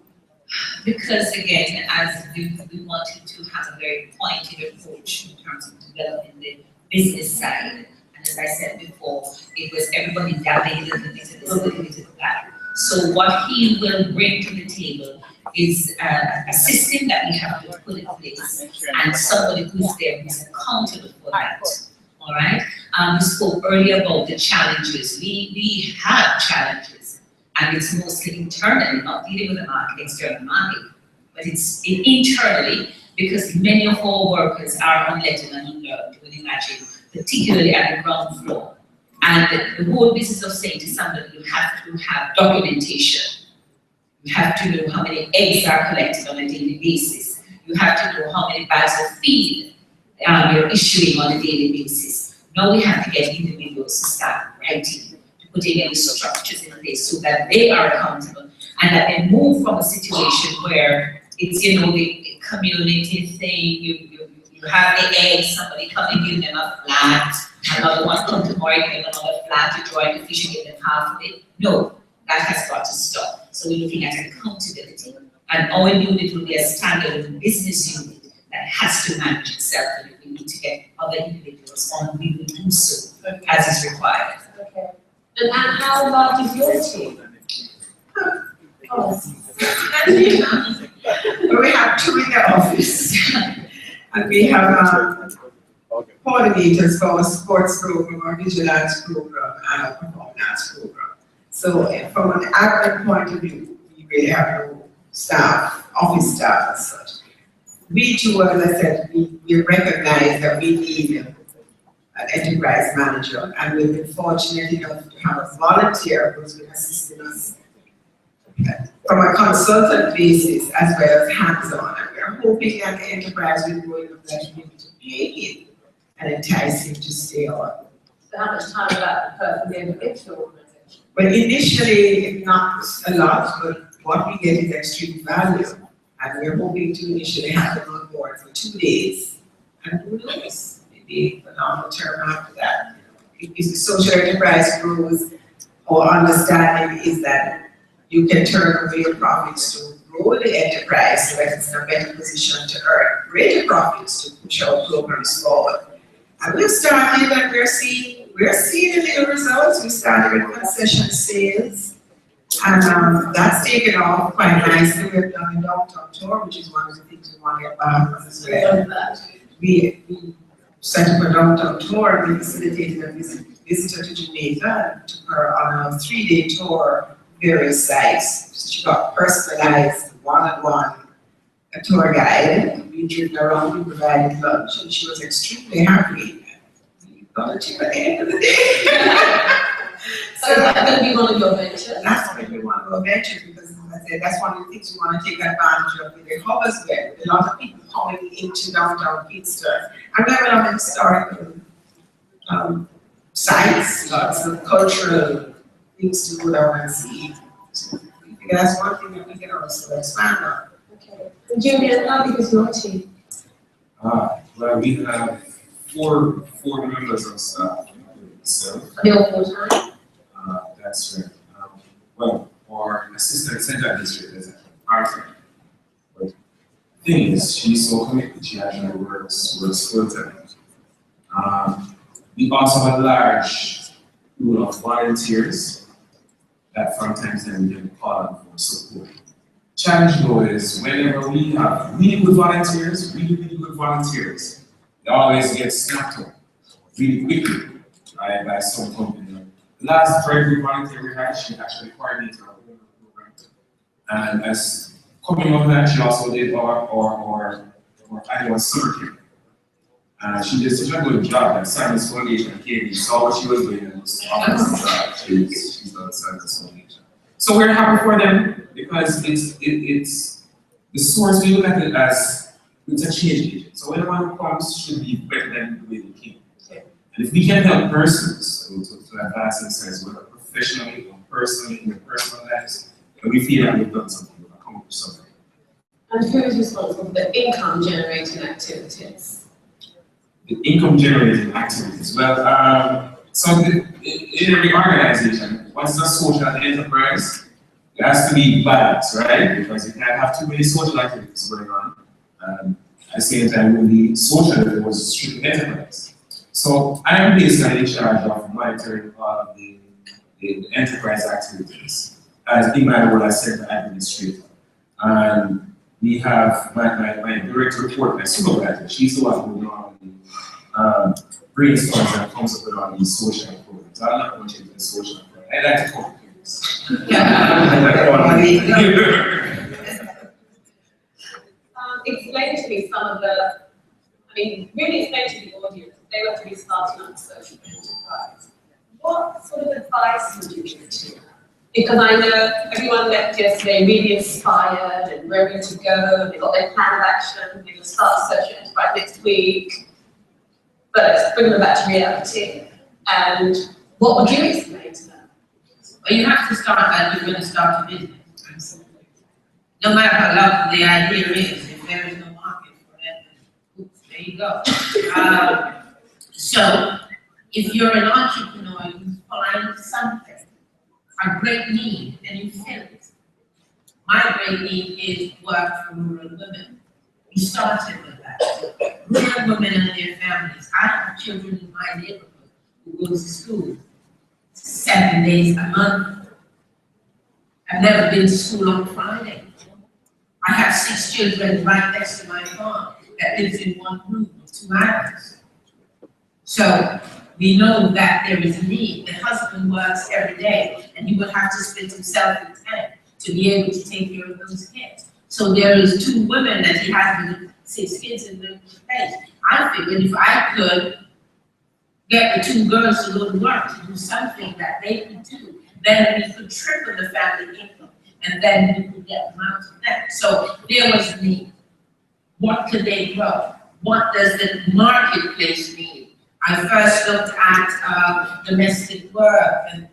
Because again, as we wanted to have a very pointed approach in terms of developing the business side. And as I said before, it was everybody dabbling a little bit of this, a little bit of that. So what he will bring to the table is a system that we have to put in place, and somebody who's there who's accountable for that. All right. We spoke earlier about the challenges. We have challenges, and it's mostly internally, not dealing with the market, external market, but it's internally, because many of our workers are unlettered and unlearned, you would imagine, particularly at the ground floor. And the whole business of saying to somebody, you have to have documentation. You have to know how many eggs are collected on a daily basis. You have to know how many bags of feed you're issuing on a daily basis. Now we have to get individuals to start writing, to putting any structures in place so that they are accountable and that they move from a situation where it's, you know, the community thing, you have the egg, somebody come and give them a flat, another one come tomorrow, give them another flat, you join the fish and give them half of it. No, that has got to stop. So we're looking at accountability. And our unit will be a standalone business unit that has to manage itself, and we need to get other individuals on, we will do so as is required. Okay. And how large is your team? Oh. We have 2 in the office. And we have coordinators for our sports program, our visual arts program, and our performing arts program. So from an admin point of view, we really have no staff, office staff as such. We too, as I said, we recognize that we need an enterprise manager, and we've been fortunate enough to have a volunteer who's been assisting us from a consultant basis as well as hands-on. And we're hoping that the enterprise will go enough that we need to pay him and entice him to stay on. So how much time will that person be able to give to your organization? Well, initially, not a lot, but what we get is extreme value. And we're hoping to initially have them on board for 2 days. And who knows, maybe a longer term after that. If the social enterprise grows, our understanding is that you can turn over your profits to grow the enterprise so that it's in a better position to earn greater profits to push our programs forward. And we've started and we're seeing the results. We started with concession sales. And that's taken off quite nicely. We've done a downtown tour, which is one of the things we want to get back on as well. We set up a downtown tour and we facilitated a visitor to Jamaica and took her on a 3-day tour, various sites. So she got personalized, one-on-one, a tour guide. We driven around, we provided lunch, and she was extremely happy. We got a tip at the end of the day. So that's going to be one of your ventures? That's going to be one of our ventures because, as I said, that's one of the things we want to take advantage of with the hub as well. With a lot of people coming into downtown Kingston. And we have a lot of historical sites, lots of cultural things to go down and see. So that's one thing that we can also expand on. Okay. And Julian, how big is your team? Well, we have four members of staff. So, Are they all full-time? That's right. Well, our assistant center administrator is part-time. But the thing is, she's so committed, she actually works full-time. We also have a large pool of volunteers that from time to time we can call on for support. Challenge though is whenever we have really good volunteers, they always get snapped up really quickly by some company. The last very good volunteer we had, she actually coordinated our program. And as coming up that, she also did our annual summer camp. And she did such a good job at Science Foundation came, saw what she was doing and was awesome job. She's done Science Foundation. So we're happy for them because it's the source, we look at it as it's a change agent. So anyone who comes should be better than the way they came. And if we can help persons to advance themselves, whether professionally or personally, in their personal lives, then we feel that we've done something, we've accomplished something. And who is responsible for the income generating activities? The income generating activities. Well, so in every organization, once it's a social enterprise, there has to be balance, right? Because you can't have too many social activities going on. At the same time, when the social was strictly enterprise. So I am basically in charge of monitoring all of the enterprise activities as in my role as center administrator. And we have my direct report, my supervisor, she's the one who normally brainstorms and comes up with all these social programs. I'm not going to into the social programs. I like to cover things. Explain to me some of the, really explain to the audience, they were to be starting on a social enterprise. What sort of advice would you give to them? Because I know everyone left yesterday really inspired and ready to go, and they got their plan of action, they're going to start a social enterprise next week. But let's bring them back to reality. And what would you explain to them? But you have to start that you're gonna start a business. No matter how lovely the idea is, if there is no market for that, then oops, there you go. So if you're an entrepreneur, you find something, a great need, and you fill it. My great need is work for rural women. We started with that. Rural women and their families. I have children in my neighborhood who go to school 7 days a month. I've never been to school on Friday. I have 6 children right next to my farm that lives in one room with 2 adults. So we know that there is a need. The husband works every day and he would have to split himself in time to be able to take care of those kids. So there is 2 women that he has with 6 kids in the place. I figured if I could get the 2 girls to go to work to do something that they could do, then we could triple the family income and then we could get them out of that. So there was a need. What could they grow? What does the marketplace need? I first looked at domestic work, and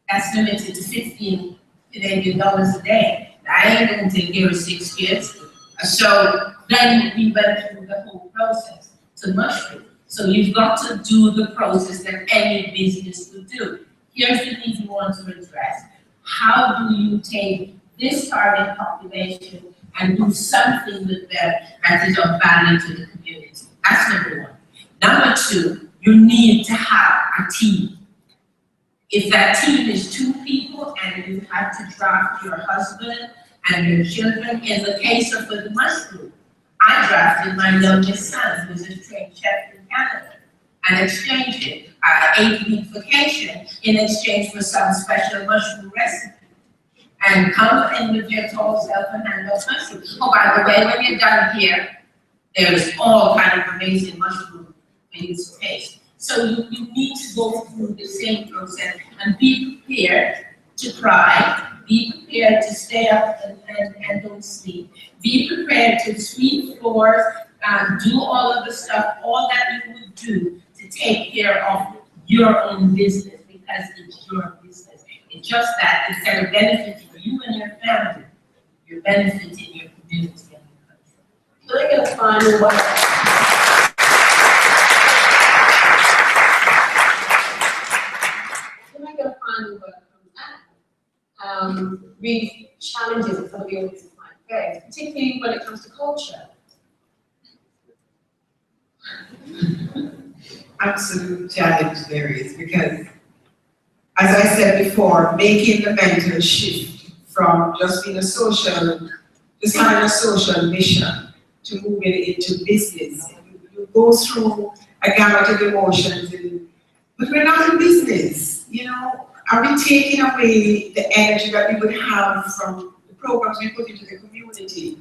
that's limited to $15 Canadian a day. I ain't gonna take care of 6 kids. So then we went through the whole process to mushroom. So you've got to do the process that any business would do. Here's the things you want to address. How do you take this target population and do something with them that is of value to the community? That's number 1. Number 2, you need to have a team. If that team is 2 people and you have to draft your husband and your children, in the case of the mushroom, I drafted my youngest son, who's a trained chef in Canada, and exchanged it, 8-week vacation, in exchange for some special mushroom recipe. And come and with your tall self and hand out mushroom. Oh, by the way, when you're done here, there's all kind of amazing mushroom for you to taste. So you need to go through the same process and be prepared to cry, be prepared to stay up and don't sleep, be prepared to sweep floors, do all of the stuff, all that you would do to take care of your own business, because it's your business. It's just that instead of benefiting you and your family, you're benefiting your community and your country. Can I get a final word? Can I get a final word from Anne? Really challenges that some of the audiences might face, particularly when it comes to culture. Absolute challenge there is, because as I said before, making the mental shift from just being just having a social mission to moving into business. You go through a gamut of emotions, but we're not in business, you know. Are we taking away the energy that we would have from the programs we put into the community?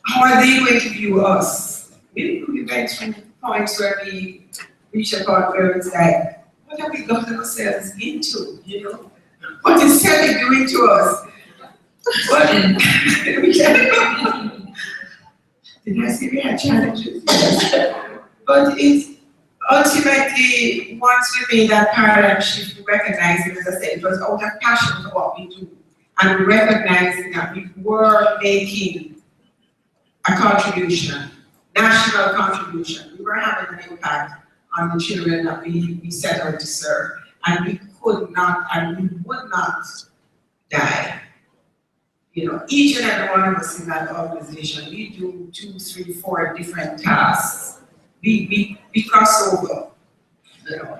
How are they going to view us? We went through points where we reach a point where it's like, what have we gotten ourselves into, you know? What is Sally doing to us? Did I say we had challenges? Yes. But it's ultimately, once we made that paradigm shift, we recognized it, as I said, it was out of passion for what we do. And we recognized that we were making a contribution, national contribution. We were having an impact on the children that we set out to serve. And we could not, and we would not die. You know, each and every one of us in that organization, we do 2, 3, 4 different tasks. We cross over. You know.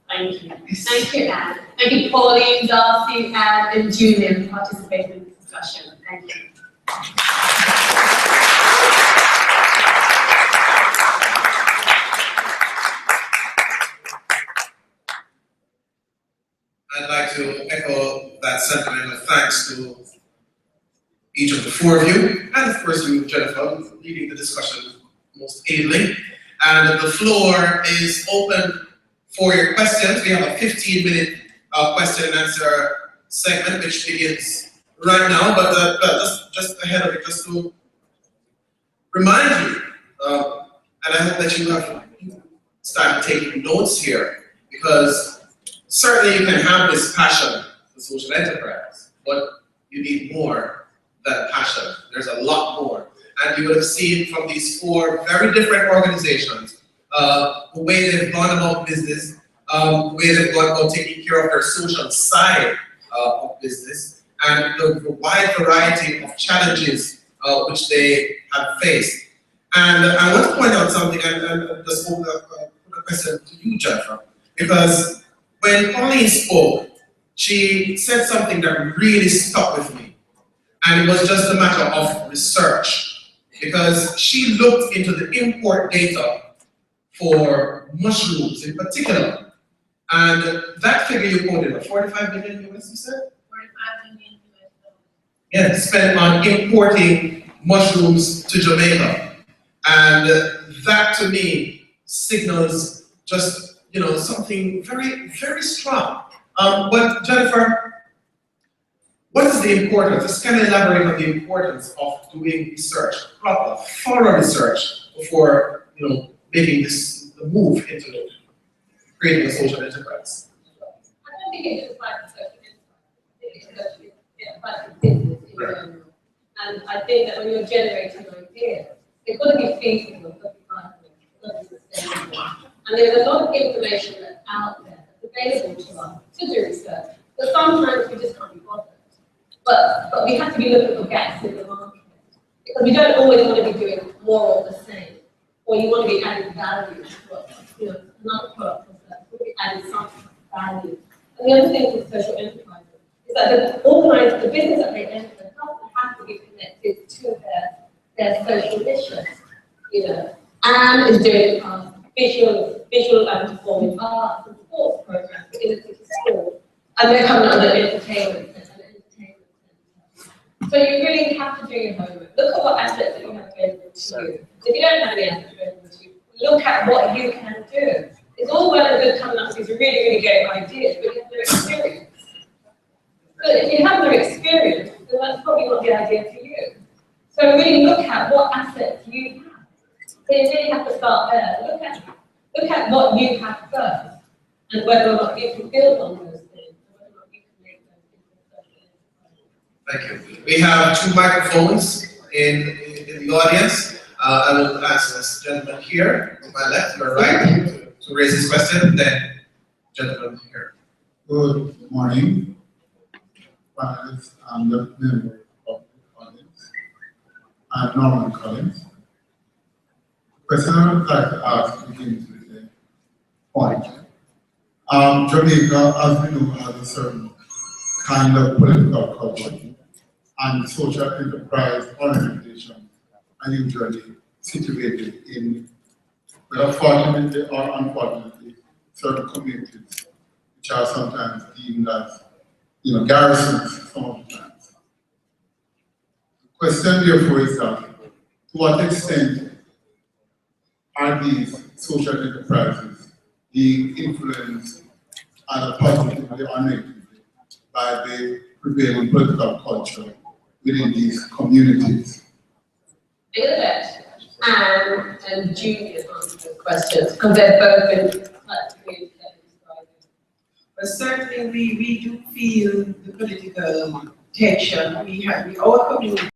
Thank you. Thank you, Anne. Thank you, Pauline, Darcy, Anne, and Julian for participating in the discussion. Thank you. I'd like to echo that sentiment of thanks to each of the 4 of you, and of course you, Jennifer, leading the discussion most ably. And the floor is open for your questions. We have a 15-minute question and answer segment which begins right now, but just ahead of it, just to remind you, and I hope that you have started taking notes here, because certainly you can have this passion for social enterprise, but you need more than passion. There's a lot more. And you would have seen from these 4 very different organizations, the way they've gone about business, the way they've gone about taking care of their social side of business, and the wide variety of challenges which they have faced. And I want to point out something, and just put a question to you, Jennifer, because when Pauline spoke, she said something that really stuck with me. And it was just a matter of research, because she looked into the import data for mushrooms in particular. And that figure you quoted, 45 million US, you said? 45 million US. Yeah, spent on importing mushrooms to Jamaica. And that to me signals just, you know, something very, very strong. But Jennifer, what is the importance? Just kind of elaborate on the importance of doing research, proper, thorough research before, you know, making this the move into creating a social enterprise. I don't think it's just like a social enterprise. It's like a business in general. And I think that when you're generating ideas, it's got to be feasible, it's got to be viable, it's got to be sustainable. And there's a lot of information that's out there that's available to us to do research. But sometimes we just can't be bothered. But we have to be looking for gaps in the market. Because we don't always want to be doing more of the same. Or you want to be adding value to what, you know, another product or service, you want to be adding some value. And the other thing with social enterprises is that the business that they enter doesn't have to be connected to their social mission. You know, Anne is doing visual and performing arts and sports programs in the city school, and they're coming under entertainment. So you really have to do your homework. Look at what assets that you have available to you. If you don't have any assets available to you, look at what you can do. It's all well and good coming up with these really, really great ideas, but you have no experience. So if you have no experience, then that's probably not the idea for you. So really look at what assets you have. So you really have to start there. Look at what you have first, and whether or not you can build on those things, and whether or not you can make those things. Thank you. We have 2 microphones in the audience. I will ask this gentleman here to my left, your right, to raise his question, then gentleman here. Good morning, panelists and the member of the audience. I'm Norman Collins. The question I would like to ask begins with a point. Jamaica, as we know, has a certain kind of political culture, and social enterprise organizations are usually situated in, whether fortunately or unfortunately, certain communities which are sometimes deemed as, you know, garrisons some of the times. The question therefore is that, to what extent are these social enterprises being influenced either positively or negatively by the prevailing political culture within these communities? Elizabeth and Julie answer those questions, because they've both been practically described. But certainly we do feel the political tension. Our communities,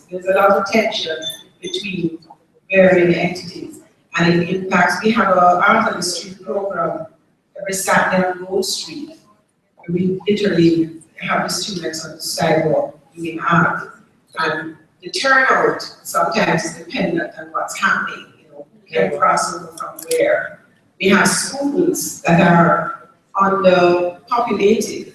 there's a lot of tension between varying entities, and it impacts. We have a Art on the Street program every Saturday on Gold Street. We literally have the students on the sidewalk doing art, and the turnout sometimes is dependent on what's happening. You know, who can cross over from where. We have schools that are underpopulated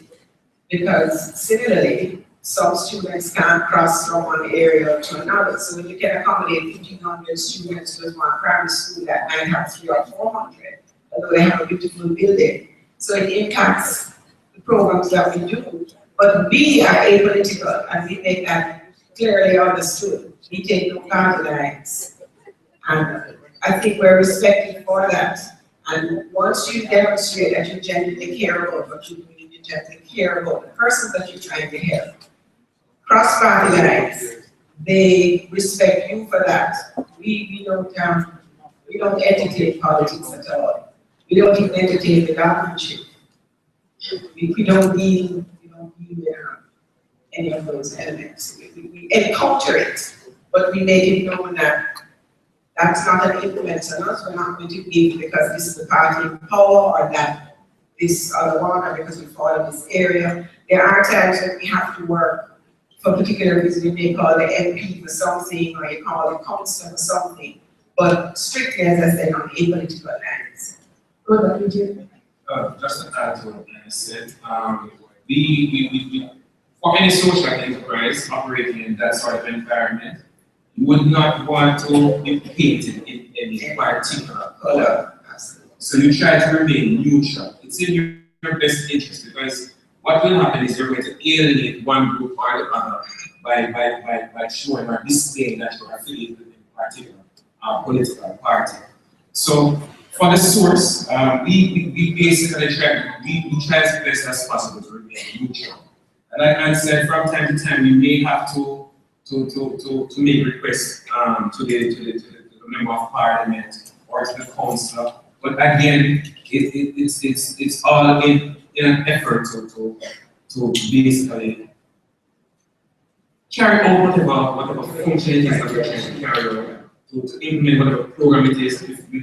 because similarly, some students can't cross from one area to another. So when you can accommodate 1,500 students with one primary school that might have 300 or 400, although they have a beautiful building. So it impacts the programs that we do. But we are apolitical, and we make that clearly understood. We take no party lines. And I think we're respected for that. And once you demonstrate that you genuinely care about what you do, you genuinely care about the person that you're trying to help, cross party lines, they respect you for that. We don't entertain politics at all. We don't even entertain the governmentship. We don't deal with any of those elements. We encounter it, but we make it known that that's not an influence on us. We're not going to give because this is the party in power or that this other one or because we fall in this area. There are times when we have to work for particular reasons. You may call the MP for something or you call the council for something. But strictly, as I said, on apolitical lines. What about you, Jim? Just to add to what Anna said, we for any social enterprise operating in that sort of environment, you would not want to be painted in any particular color. So you try to remain neutral. It's in your best interest because what will happen is you're going to alienate one group or the other by showing or displaying that you're affiliated with a particular political party. So for the source, we basically try as best as possible to remain neutral. And like I said, from time to time, we may have to make requests to the member of parliament or to the council. But again, it's all in an effort to basically carry out whatever function it is that we're trying to carry out, to implement whatever program it is. If we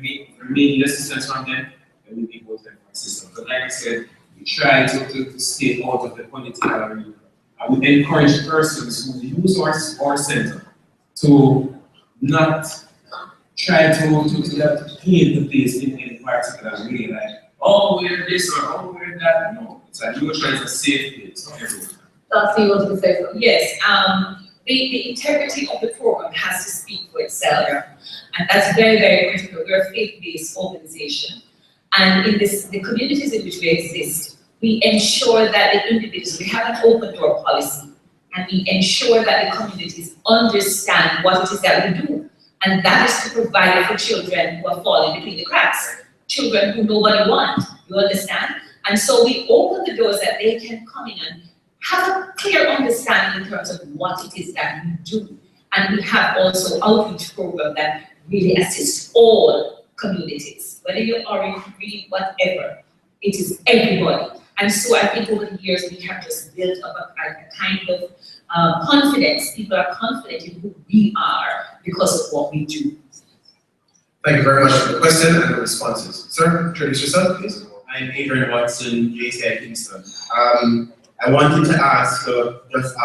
need assistance from them, then we need both them for assistance. But like I said, we try to stay out of the political arena. We encourage persons who use our center to not try to paint the place in any particular way, like, oh, we're this or oh, we're that. No, it's a neutral, it's a safe place for everyone. Darcy, you wanted to say something? Yes, the integrity of the program has to speak for itself, and that's very, very critical. We're a faith-based organization, and in the communities in which we exist, we ensure that the individuals, we have an open door policy, and we ensure that the communities understand what it is that we do, and that is to provide for children who are falling between the cracks, children who nobody wants, you understand? And so we open the doors that they can come in and have a clear understanding in terms of what it is that we do. And we have also outreach program that really assists all communities, whether you're orange, green, whatever, it is everybody. And so I think over the years we have just built up a kind of confidence. People are confident in who we are because of what we do. Thank you very much for the question and the responses. Sir, introduce yourself, please. I'm Adrian Watson, JCI Kingston. I wanted to ask just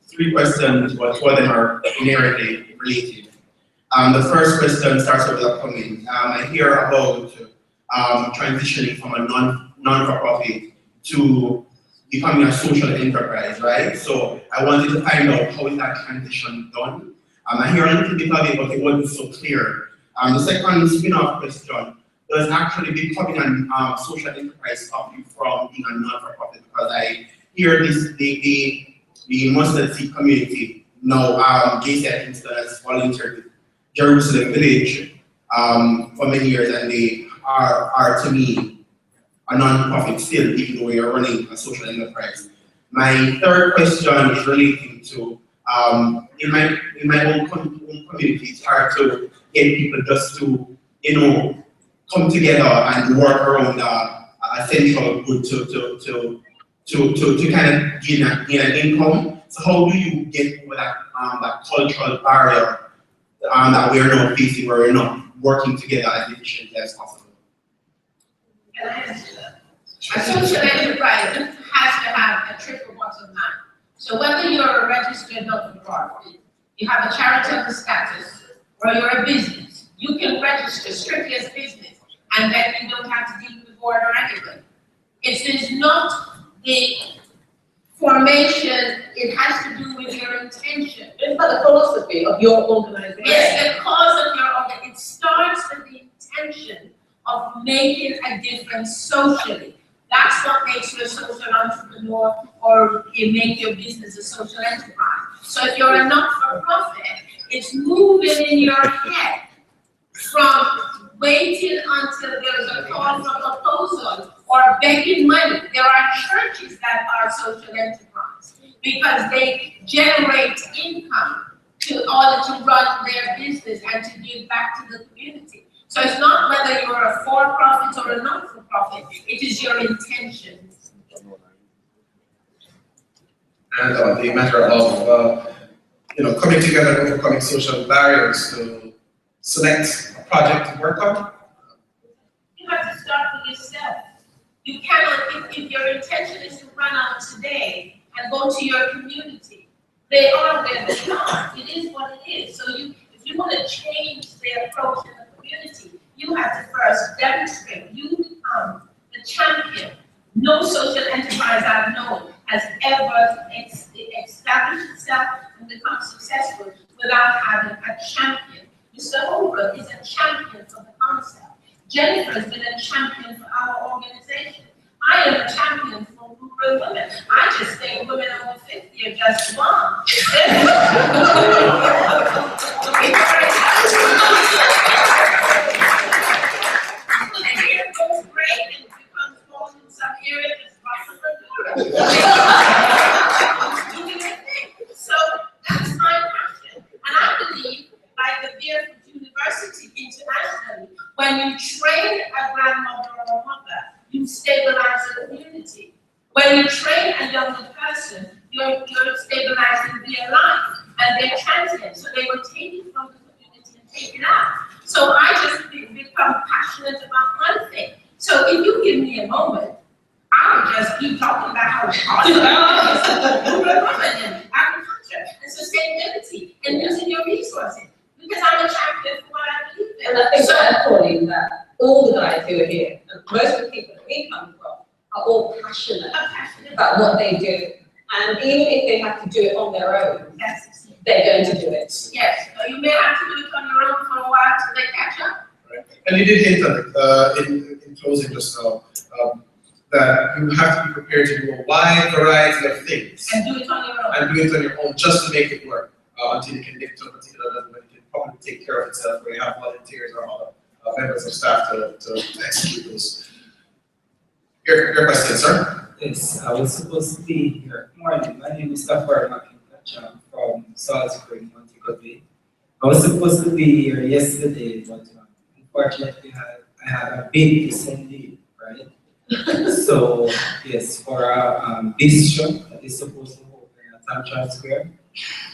3 questions, but 2 of them are inherently related. The first question starts with upcoming. I hear about transitioning from a non-for-profit to becoming a social enterprise, right? So I wanted to find out how is that transition done. I hear a little bit of it, but it wasn't so clear. The second spin-off question, does actually becoming a social enterprise stop you from being a non-for-profit? Because I hear this, the Mustard Seed community now, JCI Kingston has volunteered with Jerusalem Village for many years, and they are to me a non-profit still, even though we are running a social enterprise. My third question is relating to in my own community, it's hard to get people just to, come together and work around a central good to kind of gain an income. So how do you get over that cultural barrier that we're now facing, where we're not working together as efficiently as possible? Can I answer that? A social enterprise has to have a triple bottom line. So whether you're a registered not-for-profit, you have a charitable status, or you're a business, you can register strictly as business, and then you don't have to deal with the board or anything. It is not the formation, it has to do with your intention. It's not the philosophy of your organization. Yes, the cause of your organization. It starts with the intention of making a difference socially. That's what makes you a social entrepreneur, or you make your business a social enterprise. So if you're a not-for-profit, it's moving in your head from waiting until there's a call for proposal or begging money. There are churches that are social enterprise because they generate income in order to run their business and to give back to the community. So it's not whether you're a for-profit or a not-for-profit, it is your intention and the matter of coming together and overcoming social barriers to select a project to work on. You have to start with yourself. You cannot, if your intention is to run out today and go to your community, they are where they are. It is what it is. So if you want to change the approach in the community, you have to first demonstrate. You become the champion. No social enterprise I've known has ever established itself and become successful without having a champion. Mr. Holbrook is a champion for the concept. Jennifer has been a champion for our organization. I am a champion for rural women. I just think women over 50 are just wrong. The hair goes great and becomes bald in some areas, it's possible. So that's my passion. And I believe, like the Deerfield University internationally, when you train a grandmother or a mother, you stabilize the community. When you train a younger person, you're stabilizing their life and their transient. So they will take it from the community and take it out. So I just become passionate about one thing. So if you give me a moment, I would just keep talking about how awesome and agriculture and sustainability and using your resources. Because I'm a champion for what I believe in. And I think that's calling that all the guys who are here, and most of the people that we come from, are all passionate about what they do. And even if they have to do it on their own, they're going to do it. Yes, you may have to do it on your own for a while till they catch up. Right. And you did hint at it in closing just now, that you have to be prepared to do a wide variety of things. And do it on your own. And do it on your own just to make it work until you can get to a particular level when you can probably take care of itself, where you have volunteers or other members of staff to execute those. Your question, sir? Yes, I was supposed to be here. Morning, my name is Stafford McIntyre from Salt Spring, Montego Bay. I was supposed to be here yesterday, but unfortunately I had a big descending, right? So, yes, for a bistro that is supposed to open at Central Square.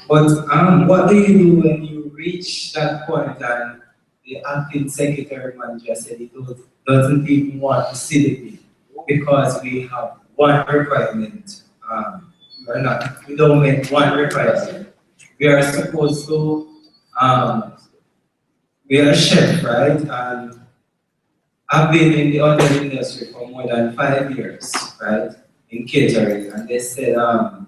But what do you do when you reach that point and the acting secretary manager said he doesn't even want to see the bill because we have one requirement. We don't make one requirement. We are supposed to, we are a chef, right? And I've been in the hotel industry for more than 5 years, right? In catering, and they said our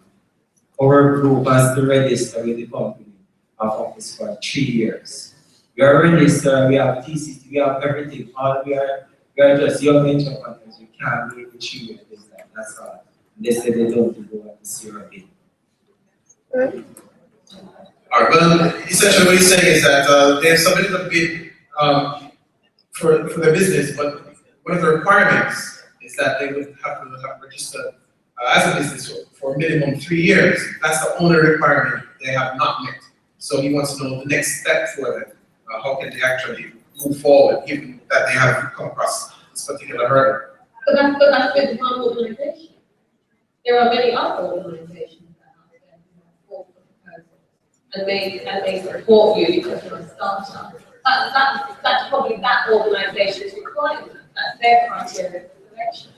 group has to register with the company of office for 3 years. We are registered, we have TCC, we have everything. All we are just young entrepreneurs. We can't wait for 3 years. That's all. And they said they don't go at the CRB. All right, well, essentially what he's saying is that they have submitted a bid for their business, but one of the requirements is that they would have to have registered as a business for a minimum 3 years. That's the only requirement they have not met. So he wants to know the next step for them. How can they actually move forward, given that they have come across this particular hurdle? But that's with one organization. There are many other organizations that are there who have fought for proposals and they support you because you're a startup. That's probably that organization's requirement. That's their criteria for selection.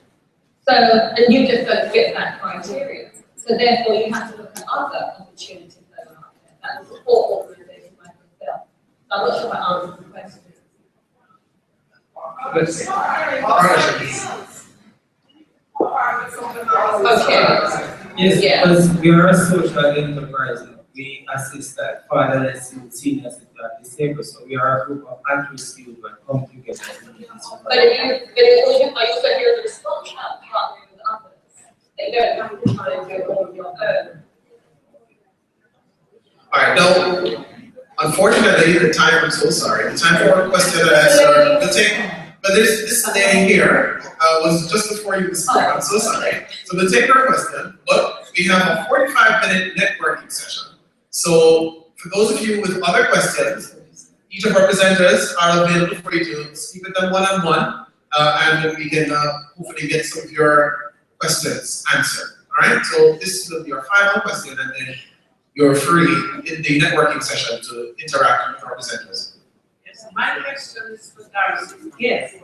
So, and you just don't fit that criteria. So therefore you have to look at other opportunities that are out there that will support organizations like yourself. So I'm not sure if I answered the question. Okay. Yes, because we are a social enterprise. We assist that fatherless and seniors that are disabled. So we are a group of at-risk youth that come together. But are you also here as a response partner with others? They don't have to try and do it all on your own. All right, now, unfortunately, the time, I'm so sorry, the time for question and answer, but this day here was just before you spoke, I'm so sorry. So we'll take our question, but we have a 45-minute networking session. So for those of you with other questions, each of our presenters are available for you to speak with them one-on-one, and then we can hopefully get some of your questions answered. Alright, so this will be your final question, and then you're free in the networking session to interact with our presenters. Yes, my question is for Darcy. Yes,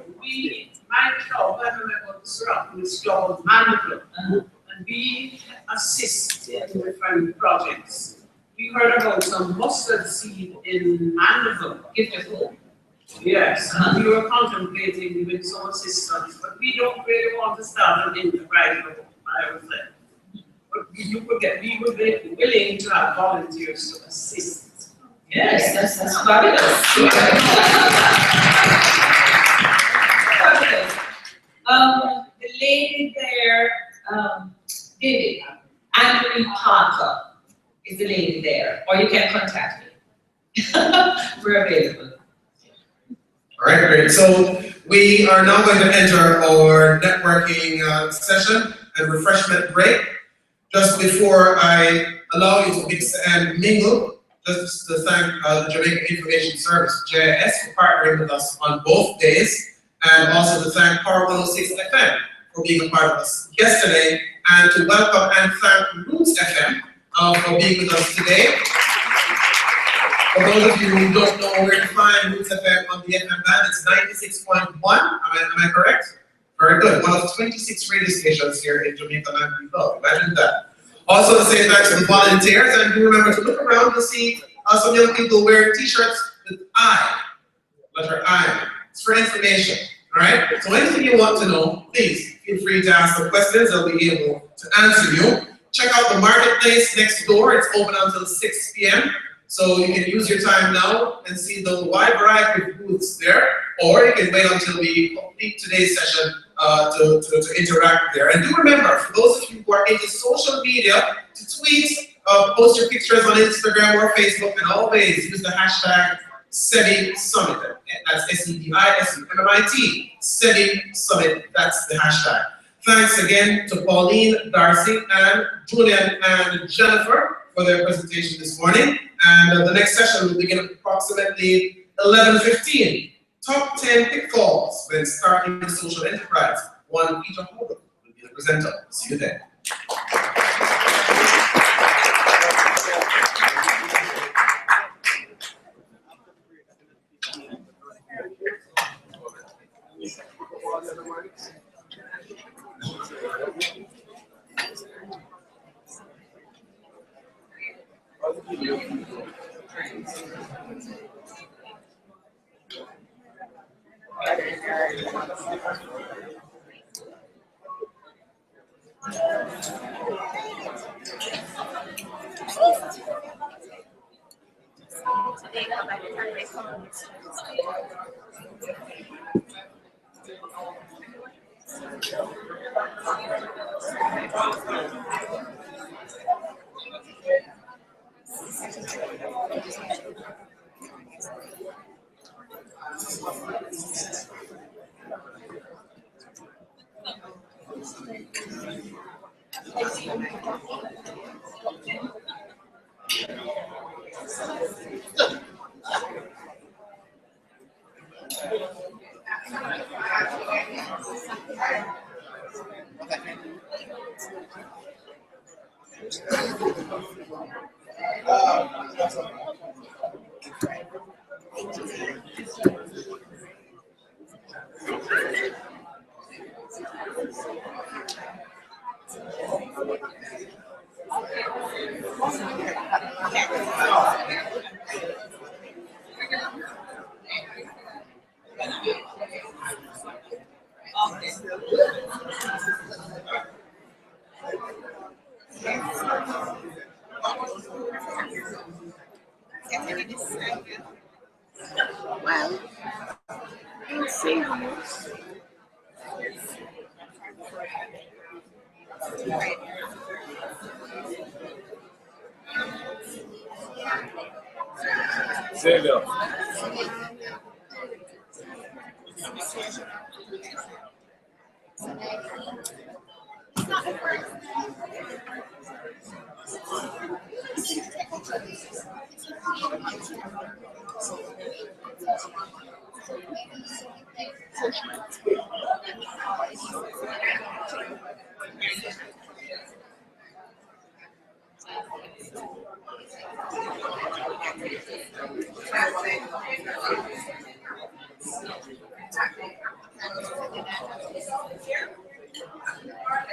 my club, I remember this club of Mandeville, and we assist in different projects. We heard about some mustard seed in Mandeville. Yes, and we were contemplating giving some assistance, but we don't really want to start an enterprise, I would say. But we would be willing to have volunteers to assist. Yes, that's fabulous. The lady there, Vivian, Anne-Marie Parker is the lady there, or you can contact me. We're available. All right, great. So we are now going to enter our networking session and refreshment break. Just before I allow you to mix and mingle, just to thank the Jamaica Information Service, JIS, for partnering with us on both days, and also to thank Power 106 FM for being a part of us yesterday, and to welcome and thank Roots FM for being with us today. For those of you who don't know where to find Roots FM on the FM band, it's 96.1, am I correct? Very good, one of 26 radio stations here in Jamaica land we love, imagine that. Also to say thanks to the volunteers, and do remember to look around to see some young people wearing t-shirts with I, letter I. It's for information, all right? So anything you want to know, please feel free to ask some questions. I'll be able to answer you. Check out the marketplace next door. It's open until 6 p.m. So you can use your time now and see the wide variety of booths there, or you can wait until we complete today's session to interact there. And do remember, for those of you who are into social media, to tweet, post your pictures on Instagram or Facebook, and always use the hashtag SEBI Summit. That's SEBISUMMIT, SEBI Summit, that's the hashtag. Thanks again to Pauline, Darcy, and Julian, and Jennifer for their presentation this morning. And the next session will begin at approximately 11:15. Top 10 pitfalls when starting a social enterprise. One Peter Holder will be the presenter. See you then. Well, we'll see. Xavier.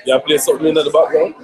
Yeah, play something in the background.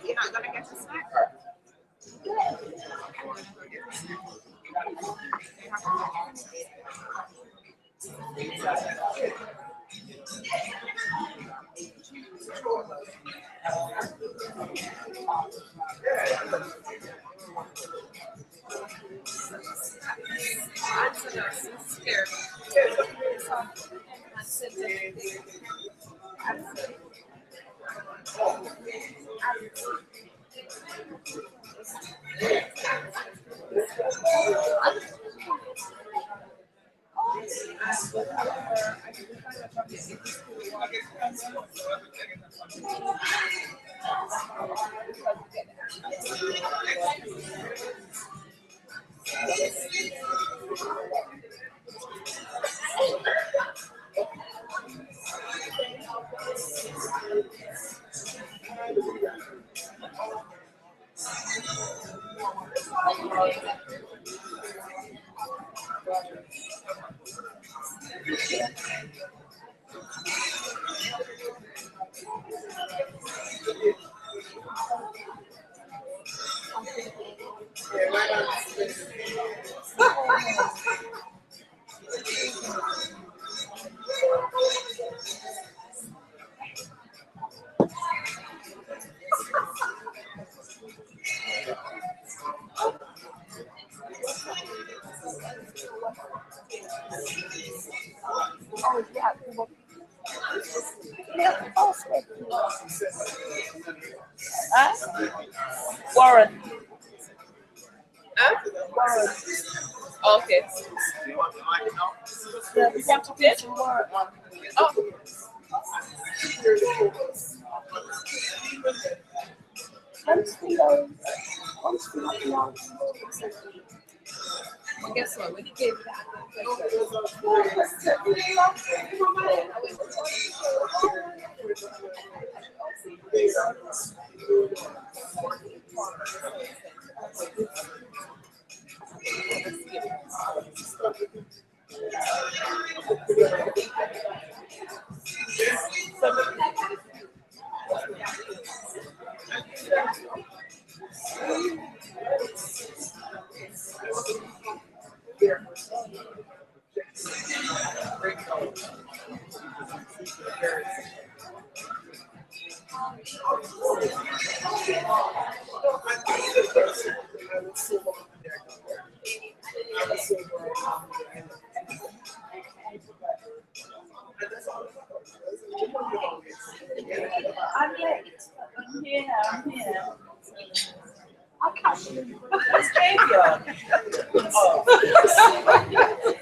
You're not gonna get the snack. Warren. Huh? Warren. Okay. Do you want the mic now? Yeah, we want to get Warren. Oh. Well, guess what? When he gave it back, I'm late. I'm here. I can't believe it. What's Davion? Oh.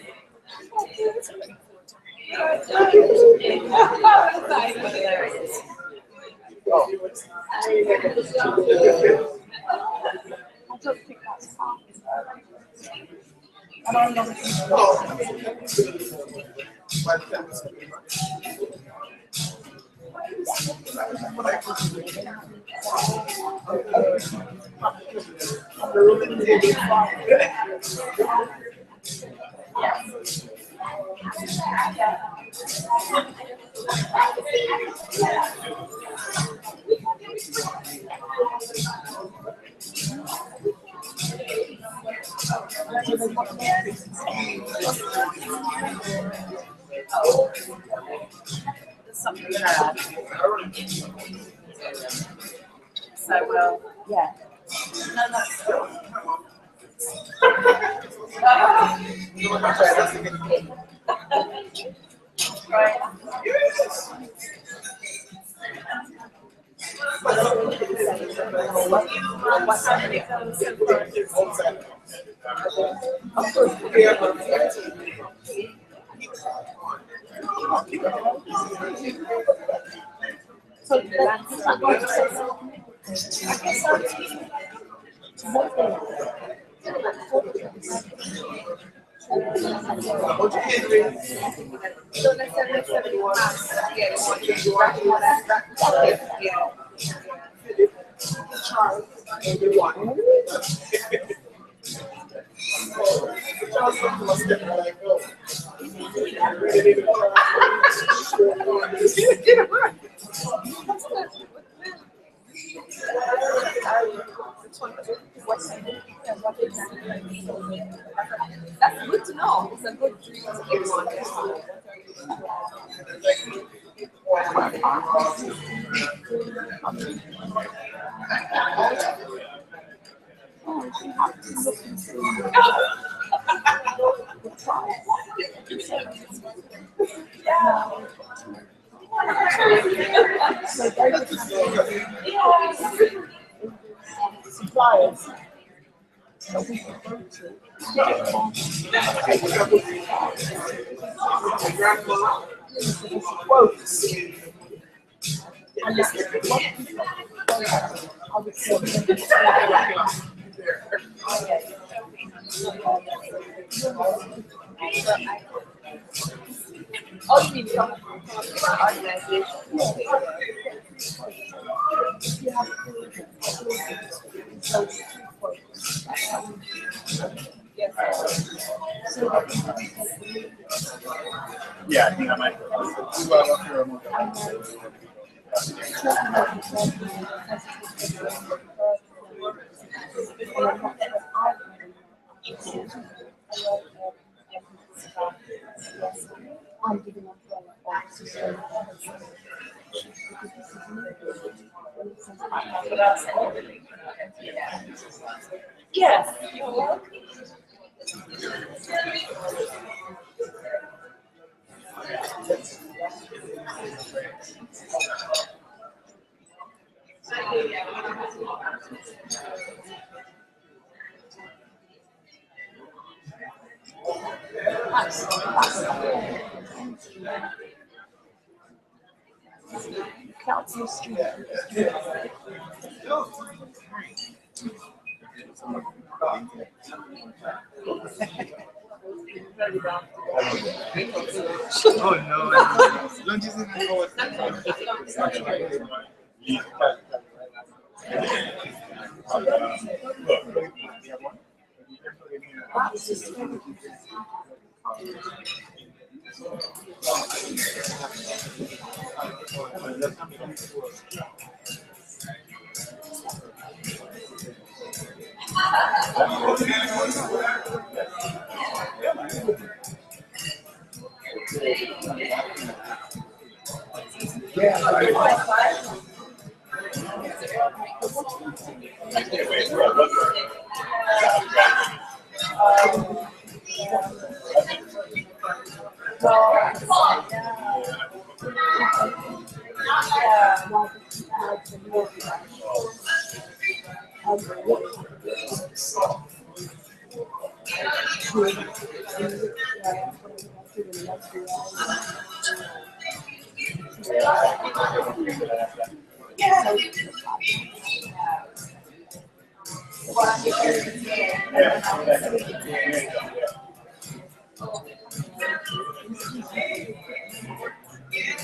Something bad. So, well, yeah. No, that's good. Right. That's good to know. It's a good dream to give one. Suppliers. Yeah, I think I might. Yes, you're welcome. Council Street. Oh no, don't you think I know what's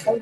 You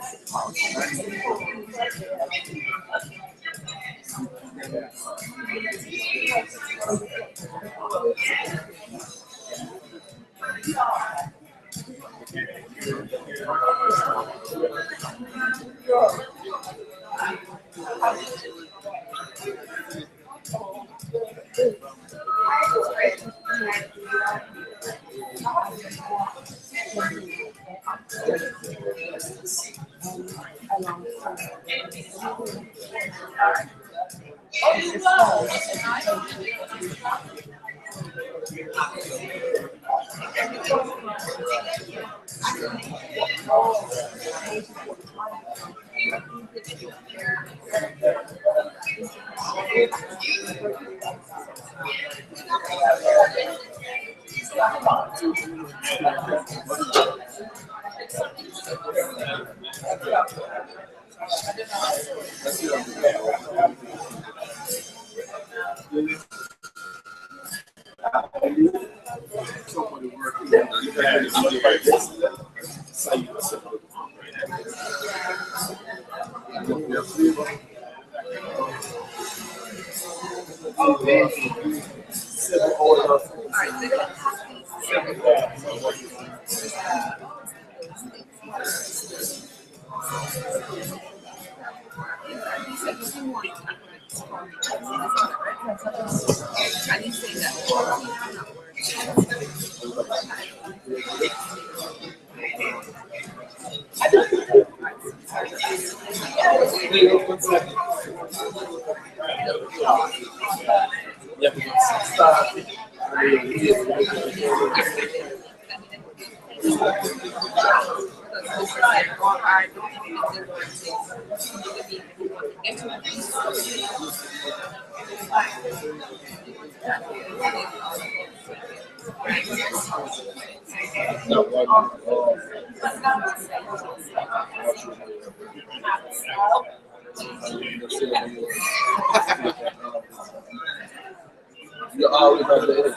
always have the energy.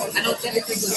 I don't think it's a good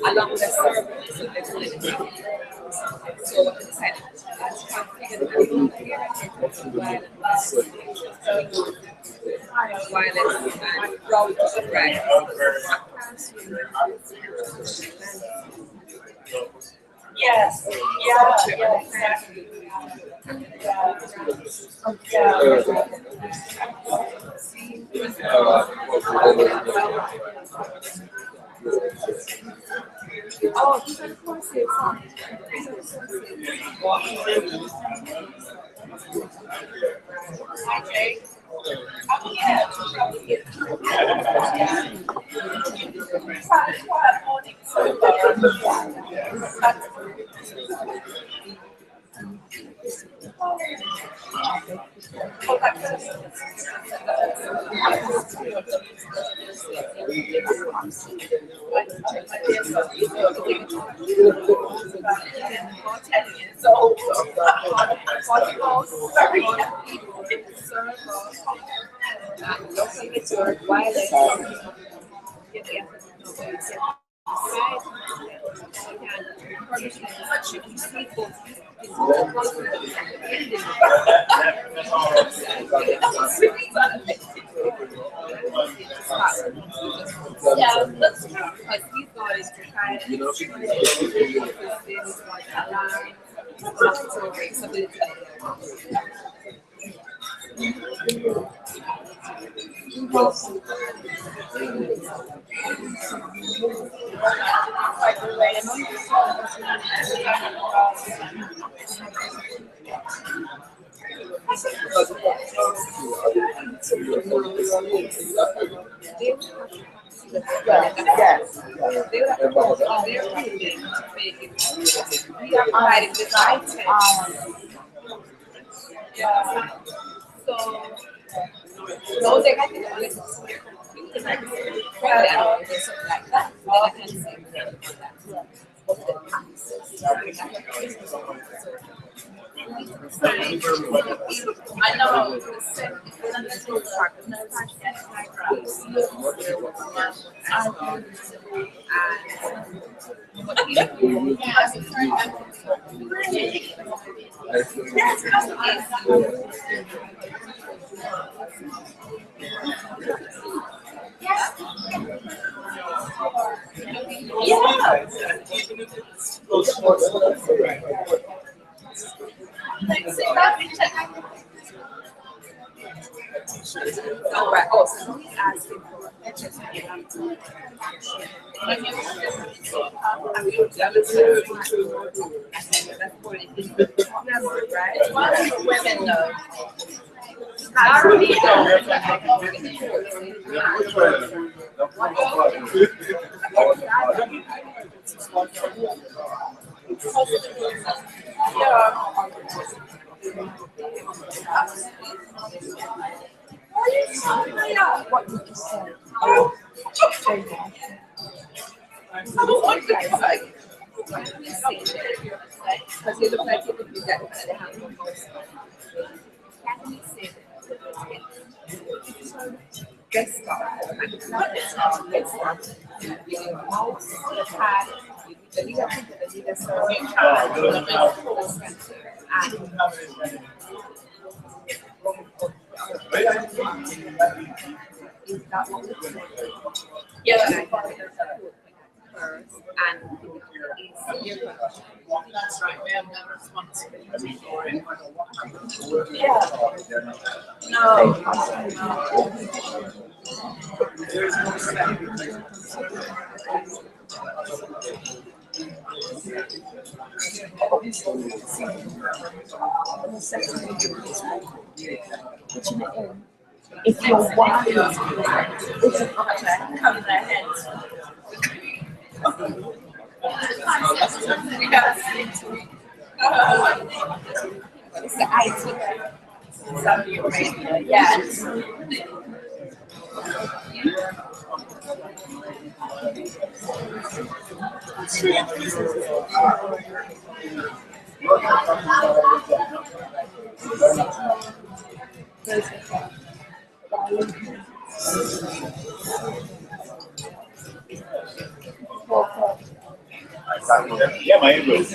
along with the service, so they're doing it. So I decided to configure the violence and route to right. Yes, yeah, exactly. Oh, these are courses. Okay. Oh, yeah. Yeah, that's true. Because he thought it's kind of, so they got to only like that. I know. Oh, right. Oh, so he's asking for right? One of the women, though. I already what you just said. Because you look like you could do that because they have no voice. Can you say that? Get started. Get started. You mouse, the pad, the leader, That's right, we have no responsibility for it. There's no if you're wild, it's an object, cover their heads. It's the IT. Saudi Arabia, yes. Yeah, my English.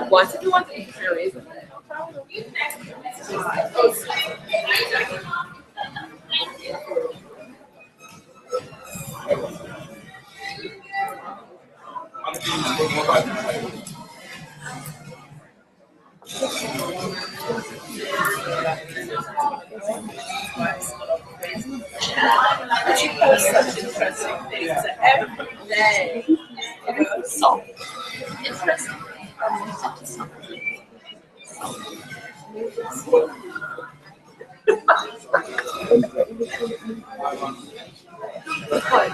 Once if you want to eat cherries. But you post such interesting things every day. You know, so interesting. Just right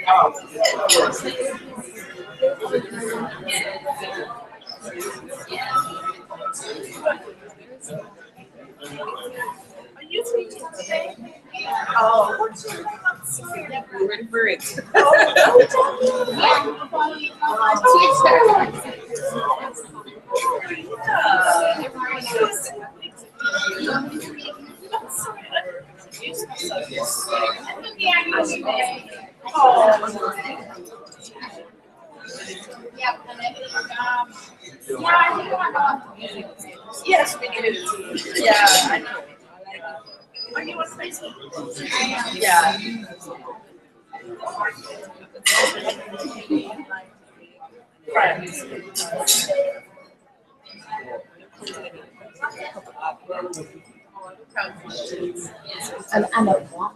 now. Are you teaching today? Oh, what's your We're ready for it. Yes, we do. Yeah, I know. Are you on Facebook? Yeah. And I know.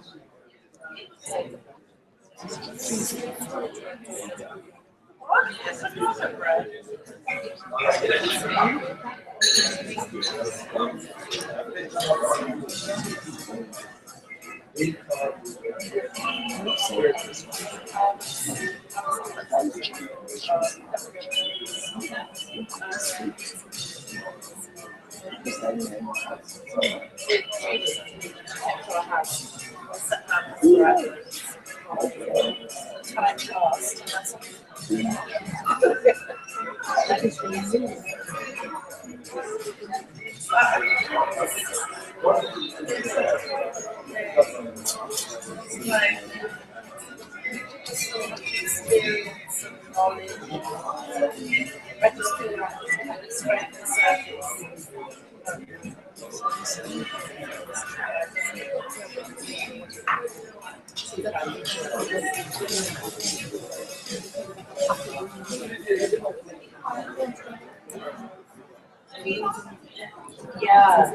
Yeah.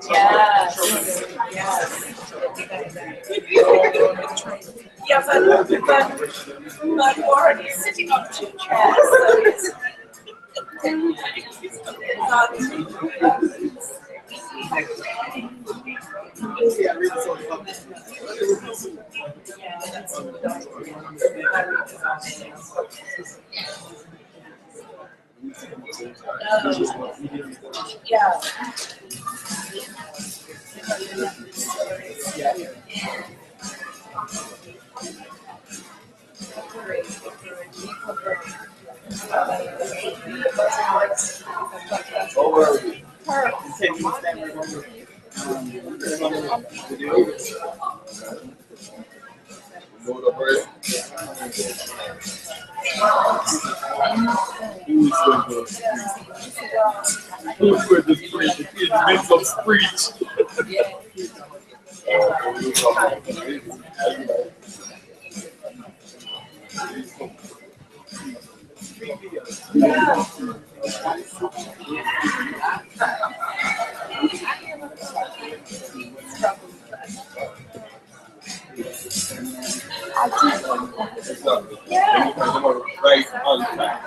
Yes. Yes. Yeah, but Warren is sitting on 2 chairs, so it's yeah. Who's going to preach? The kids make up preach. Right on time.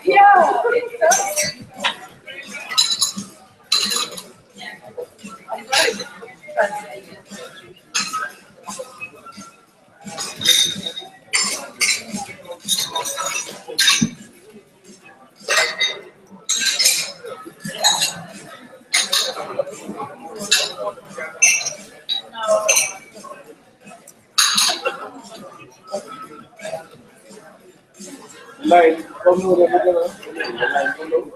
Yeah, it does. Line, come over there. Line, come over.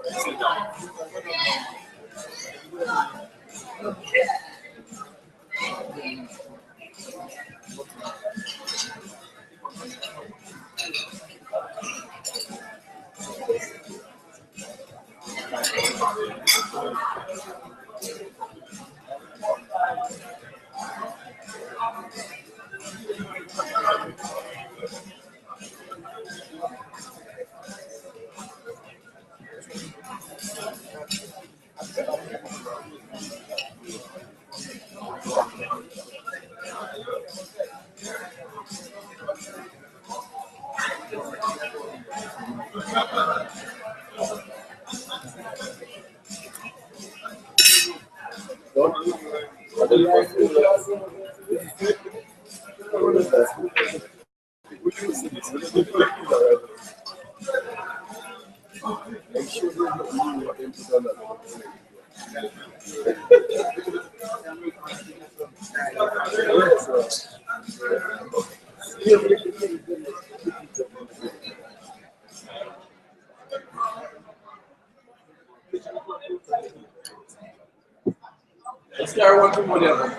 carry one to one level.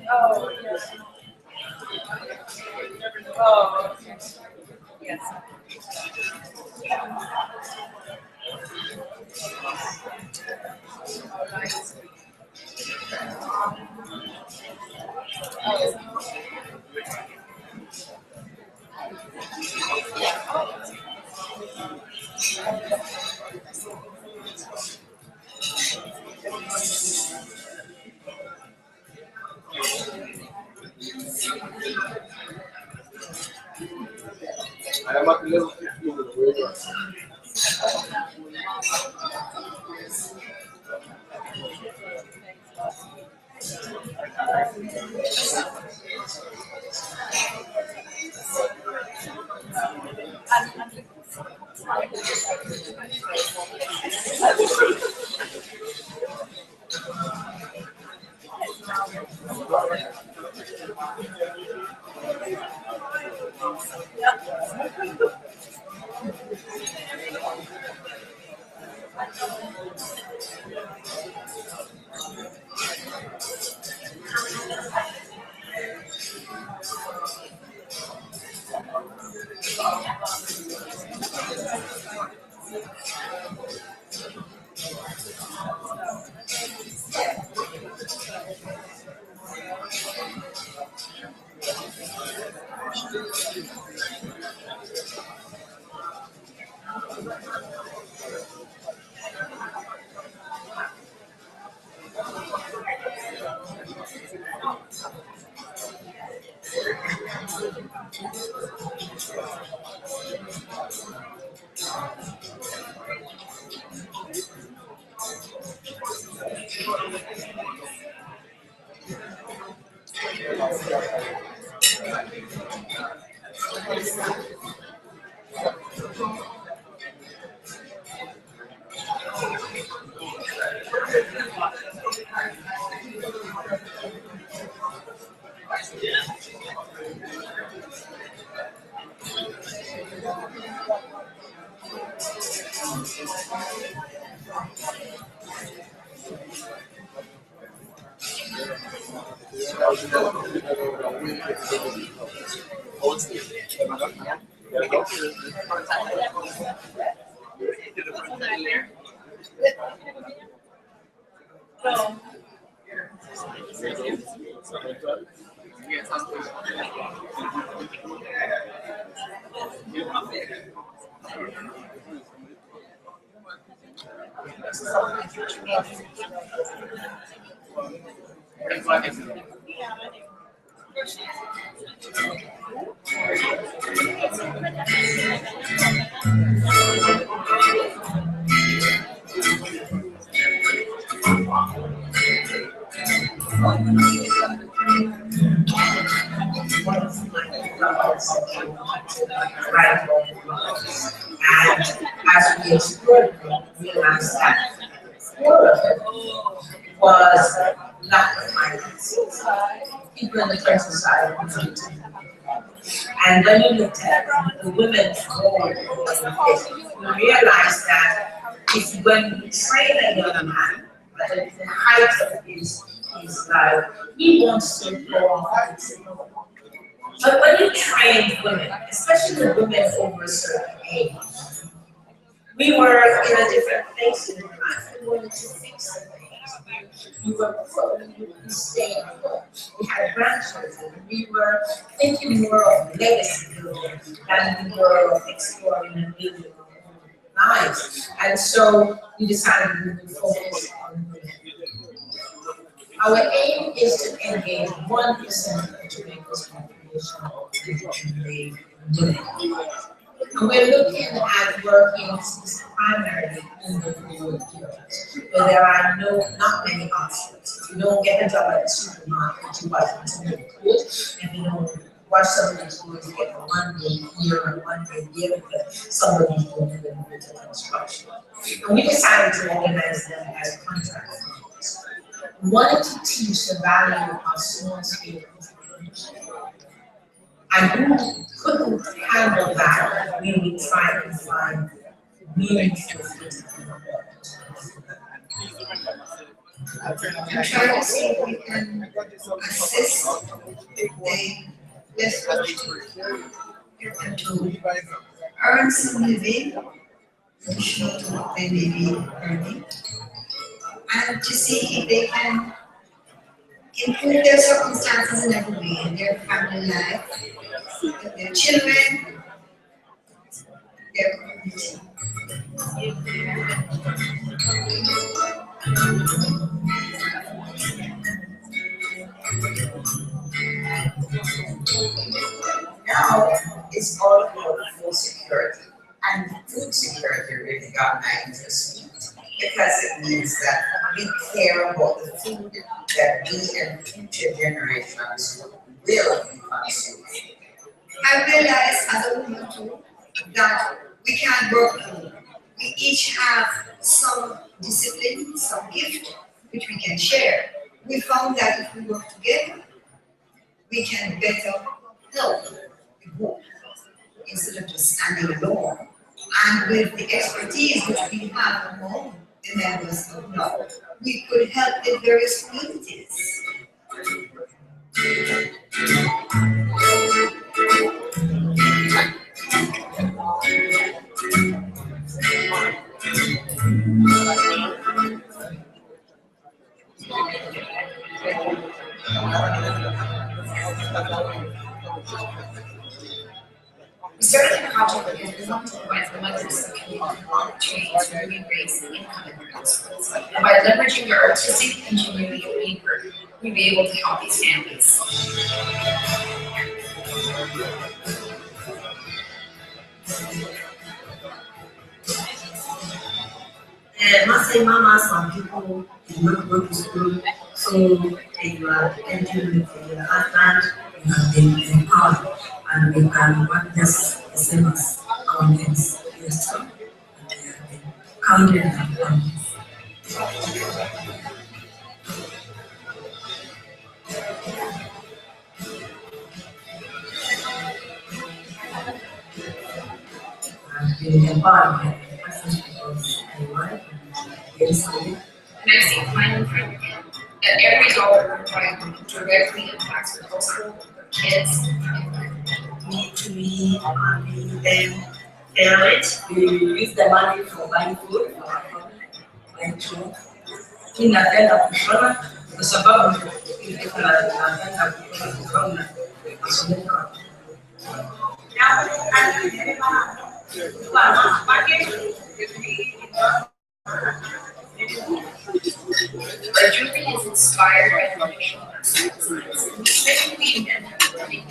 Oh, yes. Oh, okay. Yes. I am at level 15 with the way. Right. And as we explored them, we realized that more of it was lack of finances. People in the French society wanted to. And when you looked at the women's role in this, we realized that it's when you train a young man, at the height of his life, he wants to go off. But when you train women, especially the women over a certain age, we were in a different place in life. We wanted to fix things. We were staying home. We had grandchildren. We were thinking more of legacy building than we were of exploring and building our own lives. And so we decided we would focus on women. Our aim is to engage 1% of Jamaica's population in women. And we're looking at working primarily in the rural areas, where there are not many options. You don't get a job at the supermarket, you buy something clothes, and you don't watch somebody's going to get 1 day here and 1 day there because somebody's doing a little bit of construction. And we decided to organize them as contract farmers. We wanted to teach the value of small scale entrepreneurship. And who couldn't handle that, we would try to find meaningful things in the world. I'm trying to see if we can assist the listeners to earn some living, what they may be earning, and to see if they can improve their circumstances in every way, in their family life, with their children, their community. Now it's all about food security, and food security really got my interest because it means that we care about the food that we and future generations will be consuming. I realize as a woman too that we can't work alone. We each have some discipline, some gift, which we can share. We found that if we work together, we can better help the group instead of just standing alone. And with the expertise which we have among the members of NOW, we could help the various communities. We started a project because we want to provide the mothers community opportunities to really raise income in their households. And by leveraging their artistic ingenuity and paper, we'll be able to help these families. Masai Mama, some people did not go to school, so they were entering with their husband, they empowered, and they can work just the same as our men's restaurant. They have been counted and counted. And they empowered by the person because they work and they study. And I see finally that every dollar provided directly impacts the household, kids, need to be them parents. We use the money for buying food for our family, buying clothes. Tunatenda kushona kwa sababu tunatenda kushona kusomeka. Our jewelry is inspired by traditional arts. We specifically invent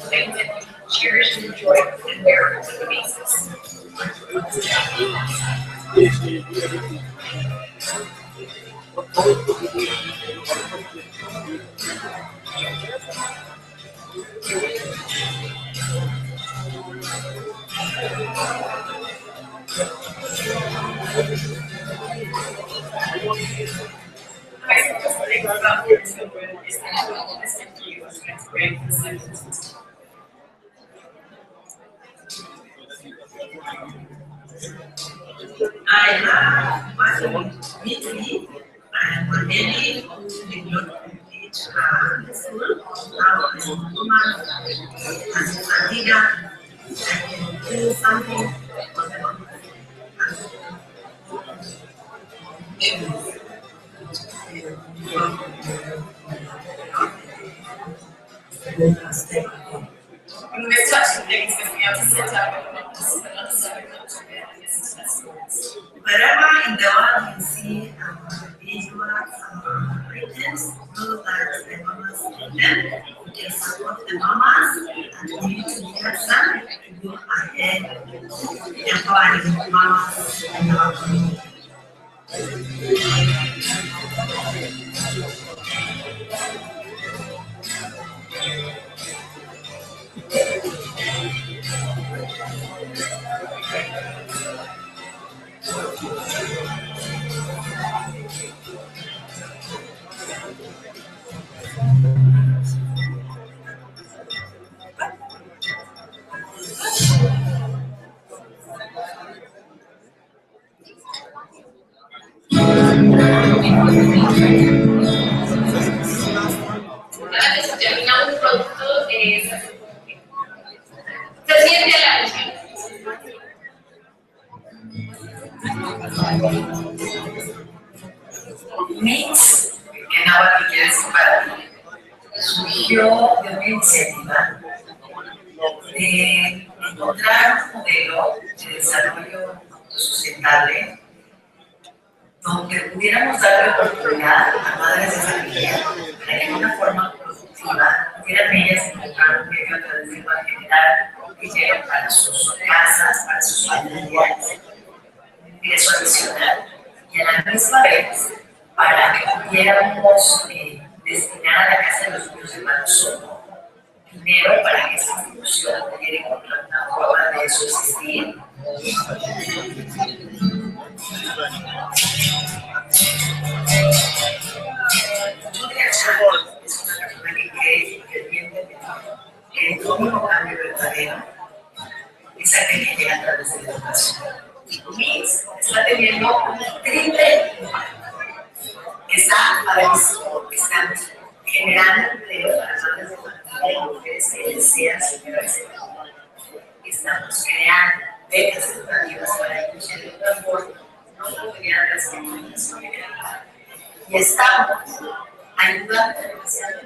things that we cherish and enjoy and wear on a daily basis. I have one meeting and one lady who did not complete her school. Now I'm a woman as a leader. I can do something for them. When we're touching things, we have to sit up Wherever in the world you see beeswax or items, know that the mamas do them. You can support the mamas and you need to get them to go ahead Giovanni, Mama. Una vez terminado un producto, se siente la emoción. Mix, que nada que quieres compartir, surgió de una iniciativa de encontrar un modelo de desarrollo sustentable donde pudiéramos darle oportunidad a madres de familia para que de una forma productiva pudieran ellas encontrar un medio a través del cual generar dinero para sus casas, para sus familias, un ingreso adicional y a la misma vez para que pudiéramos destinar a la Casa de los Niños de Manosotro dinero para que esta institución pudiera encontrar una forma de subsistir. Es una persona que cree fervientemente que el único cambio verdadero es aquel que llega a través de la educación. MIX está teniendo un triple impacto. Está padrísimo, estamos generando empleo para madres de familia y mujeres que desean seguir al sector. Estamos creando becas educativas para ellos que de otra forma no podrían recibir la solidaridad. Y estamos ayudando demasiado.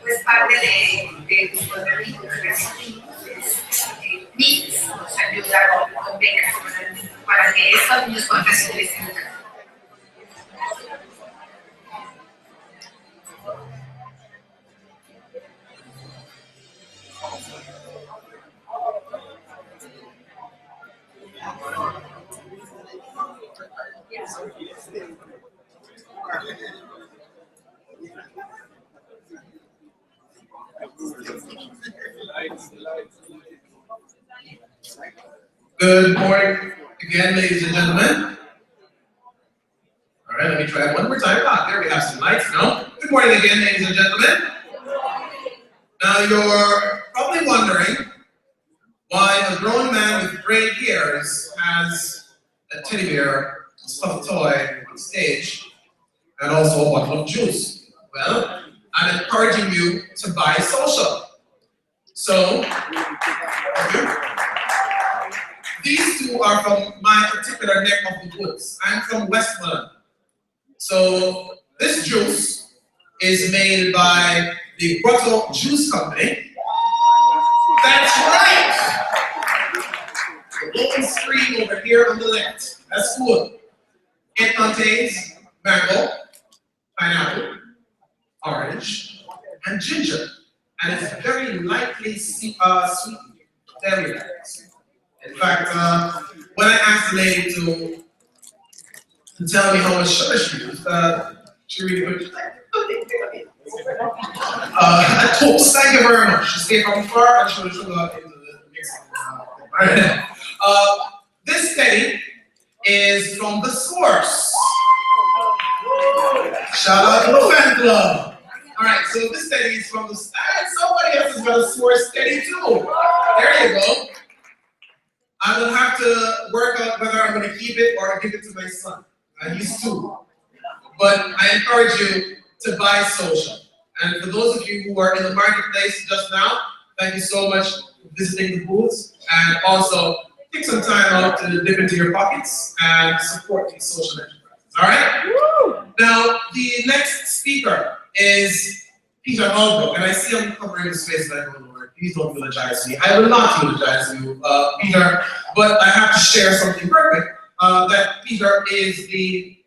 Pues parte de Puerto Rico, MIX nos ayuda con becas para que estos niños puedan recibir esta educación. Good morning again, ladies and gentlemen. All right, let me try it one more time. Ah, there we have some lights now. Good morning again, ladies and gentlemen. Now you're probably wondering why a grown man with gray hairs has a teddy bear, a stuffed toy on stage, and also a bottle of juice. Well, I'm encouraging you to buy social. So, these two are from my particular neck of the woods. I'm from Westmoreland. So this juice is made by the Grotto Juice Company. That's right! The little screen over here on the left. That's good. It contains mango, pineapple, orange, and ginger. And it's very lightly sweet, very light. In fact, when I asked the lady to tell me how much sugar she used, she really put a toast. Thank you very much. She stayed from far and she was sugar into the mix. This steady is from the source. Shout out to the fan club. All right, so this steady is from the start. Somebody else has got a source steady too. There you go. I will have to work out whether I'm going to keep it or give it to my son. He's 2. But I encourage you to buy social. And for those of you who are in the marketplace just now, thank you so much for visiting the booths. And also, take some time out to dip into your pockets and support these social enterprises. All right? Woo! Now, the next speaker is Peter Holbrook. And I see him covering his face like, oh Lord, please don't eulogize me. I will not eulogize you, Peter. But I have to share something very quick. That Peter is the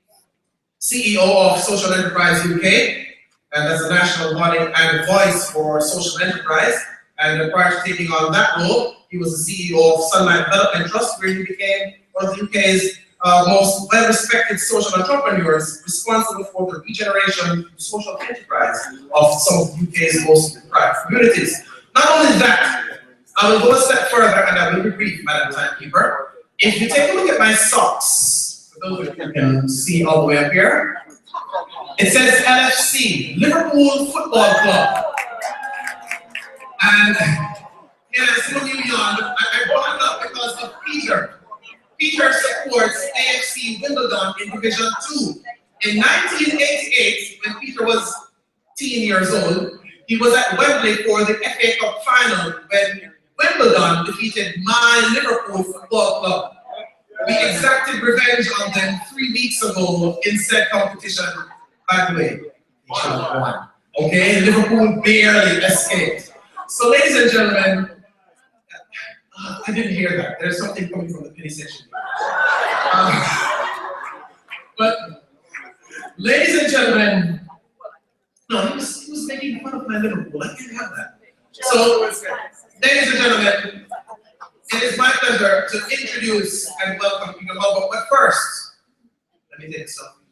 CEO of Social Enterprise UK, and that's a national body and voice for social enterprise. And prior to taking on that role, he was the CEO of Sunlight Development Trust, where he became one of the UK's most well-respected social entrepreneurs, responsible for the regeneration and social enterprise of some of the UK's most deprived communities. Not only that, I will go a step further, and I will be brief, Madam Timekeeper. If you take a look at my socks, for those of you who can see all the way up here, it says LFC, Liverpool Football Club. And yes, some of you young, I brought it up because of Peter. Peter supports AFC Wimbledon in Division 2. In 1988, when Peter was 10 years old, he was at Wembley for the FA Cup final when Wimbledon defeated my Liverpool Football Club. We exacted revenge on them 3 weeks ago in said competition. By the way, they should have won. Okay, Liverpool barely escaped. So, ladies and gentlemen, I didn't hear that. There's something coming from the penny section. But, ladies and gentlemen, no, he was making fun of my Liverpool. I can't have that. So, ladies and gentlemen, it is my pleasure to introduce and welcome Peter Mulber. But first, let me take a selfie.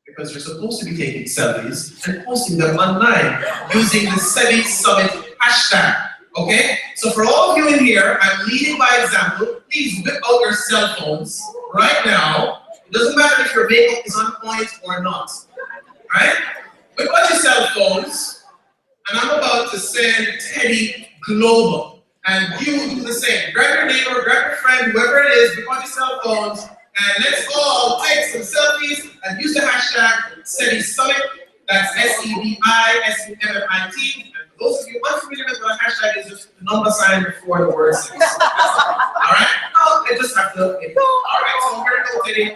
Because you're supposed to be taking selfies and posting them online using the SEBI Summit hashtag. Okay? So for all of you in here, I'm leading by example. Please whip out your cell phones right now. It doesn't matter if your makeup is on point or not. Right? Whip out your cell phones, and I'm about to send Teddy global. And you will do the same. Grab your neighbor, grab your friend, whoever it is, whip out your cell phones, and let's all take some selfies and use the hashtag SEBI Summit. That's SEBISUMMIT. And for those of you unfamiliar with what a hashtag is, just the number sign before the word SEBI. Alright? No, I just have to. Alright, so here we go, Teddy.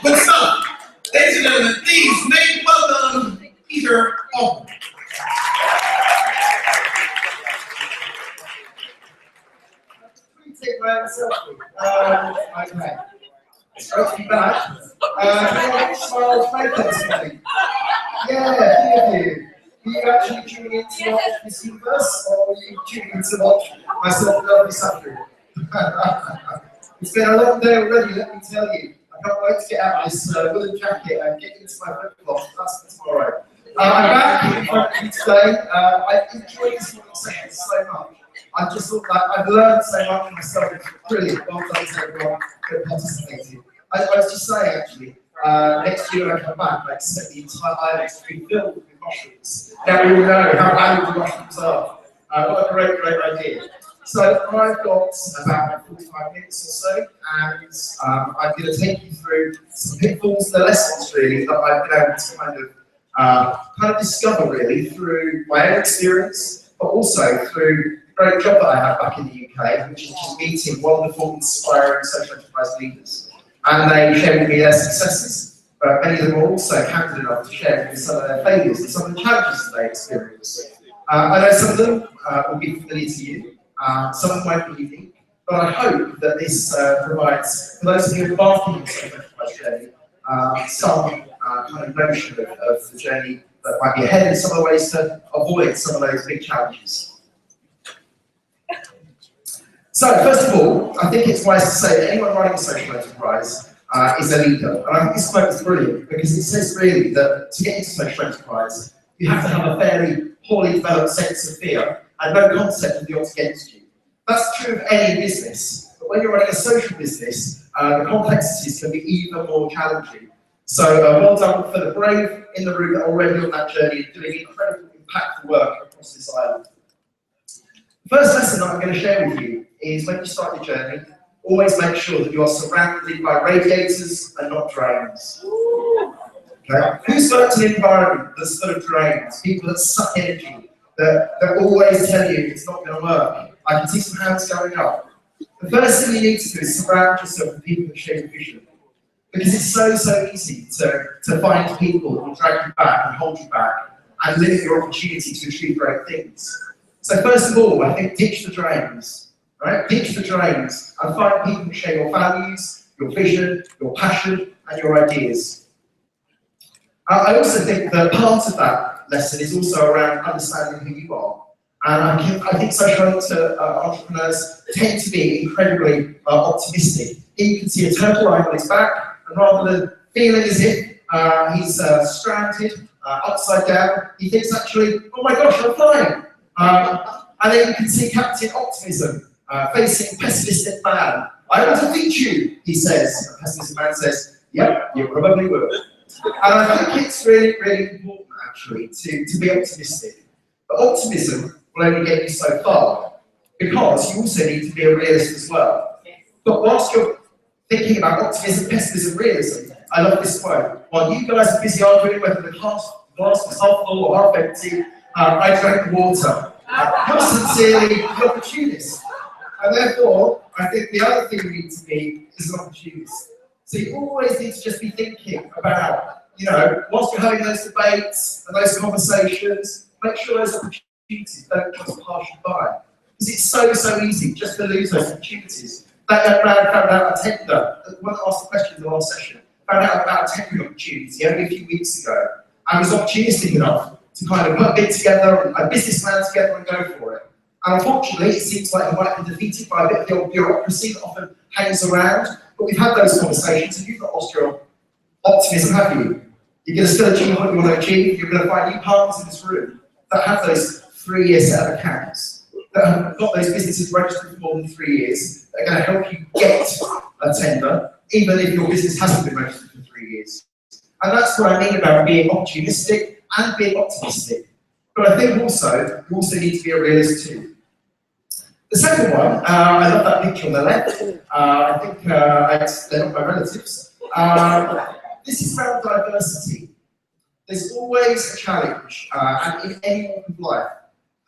Good stuff. Ladies and gentlemen, please make welcome Peter Mulber. Take my selfie. Okay. It's great to be back. Smiles making something. Yeah, thank you. Are you actually tuning in to watch this universe, or are you tuning in to watch myself lovely suffering? It's been a long day already, let me tell you. I can't wait to get out of this woolen jacket and get into my flip-flops. That's for tomorrow. I'm back in front of you today. I enjoyed this morning's session so much. I just thought that I've learned so much myself. It's brilliant. Well done to everyone who participated. I was just saying, actually, next year when I come back, I expect the entire island to be filled with mushrooms. Now we all know how valuable mushrooms are. What a great, great idea. So I've got about 45 minutes or so, and I'm going to take you through some pitfalls, the lessons really that I've been able to kind of discover really through my own experience, but also through the great job that I have back in the UK, which is just meeting wonderful, inspiring social enterprise leaders. And they share with me their successes, but many of them are also candid enough to share with me some of their failures and some of the challenges that they experience. I know some of them will be familiar to you, some of them won't be unique, but I hope that this provides, for those of you embarking on the social enterprise journey, some kind of notion of the journey that might be ahead and some of the ways to avoid some of those big challenges. So, first of all, I think it's wise to say that anyone running a social enterprise is a leader. And I think this quote is brilliant because it says really that to get into social enterprise, you have to have a fairly poorly developed sense of fear and no concept of the odds against you. That's true of any business, but when you're running a social business, the complexities can be even more challenging. So, well done for the brave in the room that are already on that journey and doing incredible, impactful work across this island. The first lesson that I'm going to share with you is when you start your journey, always make sure that you are surrounded by radiators and not drains. Okay? Who's worked in an environment that's full of drains, people that suck energy, that always tell you it's not going to work? I can see some hands going up. The first thing you need to do is surround yourself with people that share your vision. Because it's so easy to find people that will drag you back and hold you back and limit your opportunity to achieve great things. So first of all, I think ditch the drains, right? Ditch the drains and find people who share your values, your vision, your passion, and your ideas. I also think that part of that lesson is also around understanding who you are. And I think social entrepreneurs tend to be incredibly optimistic. Here you can see a turtle lying on his back, and rather than feeling as if he's stranded, upside down, he thinks actually, oh my gosh, I'm flying. And then you can see Captain Optimism facing pessimistic man. I will defeat you, he says. The pessimistic man says, yep, you probably will. And I think it's really, really important actually to be optimistic. But optimism will only get you so far, because you also need to be a realist as well. But whilst you're thinking about optimism, pessimism, realism, I love this quote. While you guys are busy arguing whether the glass was half full or half empty, I drank water. You're sincerely an opportunist. And therefore, I think the other thing you need to be is an opportunist. So you always need to just be thinking about, whilst you're having those debates and those conversations, make sure those opportunities don't just pass you by. Because it's so easy just to lose those opportunities. That young man found out a tender, one that asked the question in the last session, found out about a tendering opportunity only a few weeks ago, and was opportunistic enough to kind of put it together, a business plan together and go for it. And unfortunately, it seems like he might be defeated by a bit of the old bureaucracy that often hangs around, but we've had those conversations, and you've not lost your optimism, have you? You're going to still achieve what you want to achieve. You're going to find new partners in this room that have those 3-year set of accounts, that have got those businesses registered for more than 3 years, that are going to help you get a tender, even if your business hasn't been registered for 3 years. And that's what I mean about being opportunistic and being optimistic. But I think also, you also need to be a realist too. The second one, I love that picture on the left. I think they're not my relatives. This is around diversity. There's always a challenge, and in any walk of life,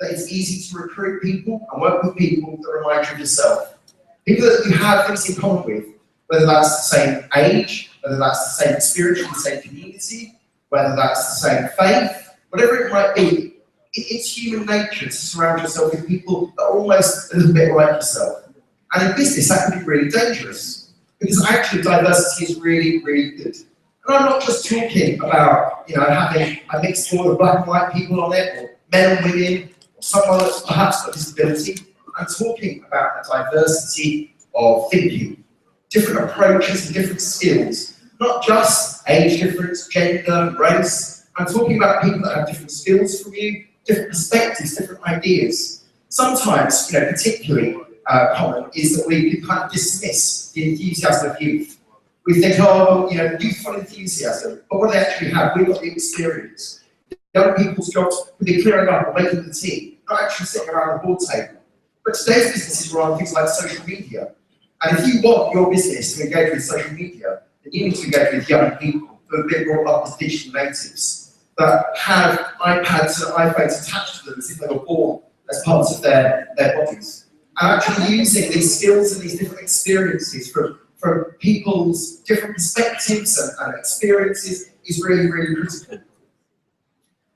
that it's easy to recruit people and work with people that remind you of yourself. People that you have things in common with, whether that's the same age, whether that's the same experience from the same community, whether that's the same faith, whatever it might be. It's human nature to surround yourself with people that are almost a little bit like yourself. And in business, that can be really dangerous, because actually diversity is really, really good. And I'm not just talking about, having a mixed board of black and white people on it, or men and women, or someone that's perhaps got a disability. I'm talking about a diversity of thinking, different approaches and different skills, not just age difference, gender, race. I'm talking about people that have different skills from you, different perspectives, different ideas. Sometimes, particularly common is that we can kind of dismiss the enthusiasm of youth. We think, youthful enthusiasm, but what they actually have, we've got the experience. Young people's jobs could be clearing up or making the tea, not actually sitting around the board table. But today's businesses are on things like social media. And if you want your business to engage with social media, then you need to engage with young people who have been brought up as digital natives, that have iPads and iPhones attached to them as if they were born as parts of their bodies. And actually using these skills and these different experiences from people's different perspectives and experiences is really, really critical.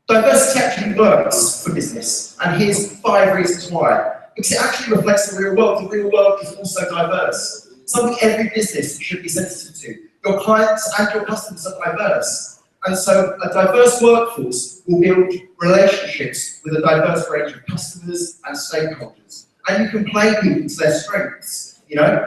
Diversity actually works for business, and here's 5 reasons why. Because it actually reflects the real world. The real world is also diverse. Something every business should be sensitive to. Your clients and your customers are diverse. And so a diverse workforce will build relationships with a diverse range of customers and stakeholders. And you can play people to their strengths.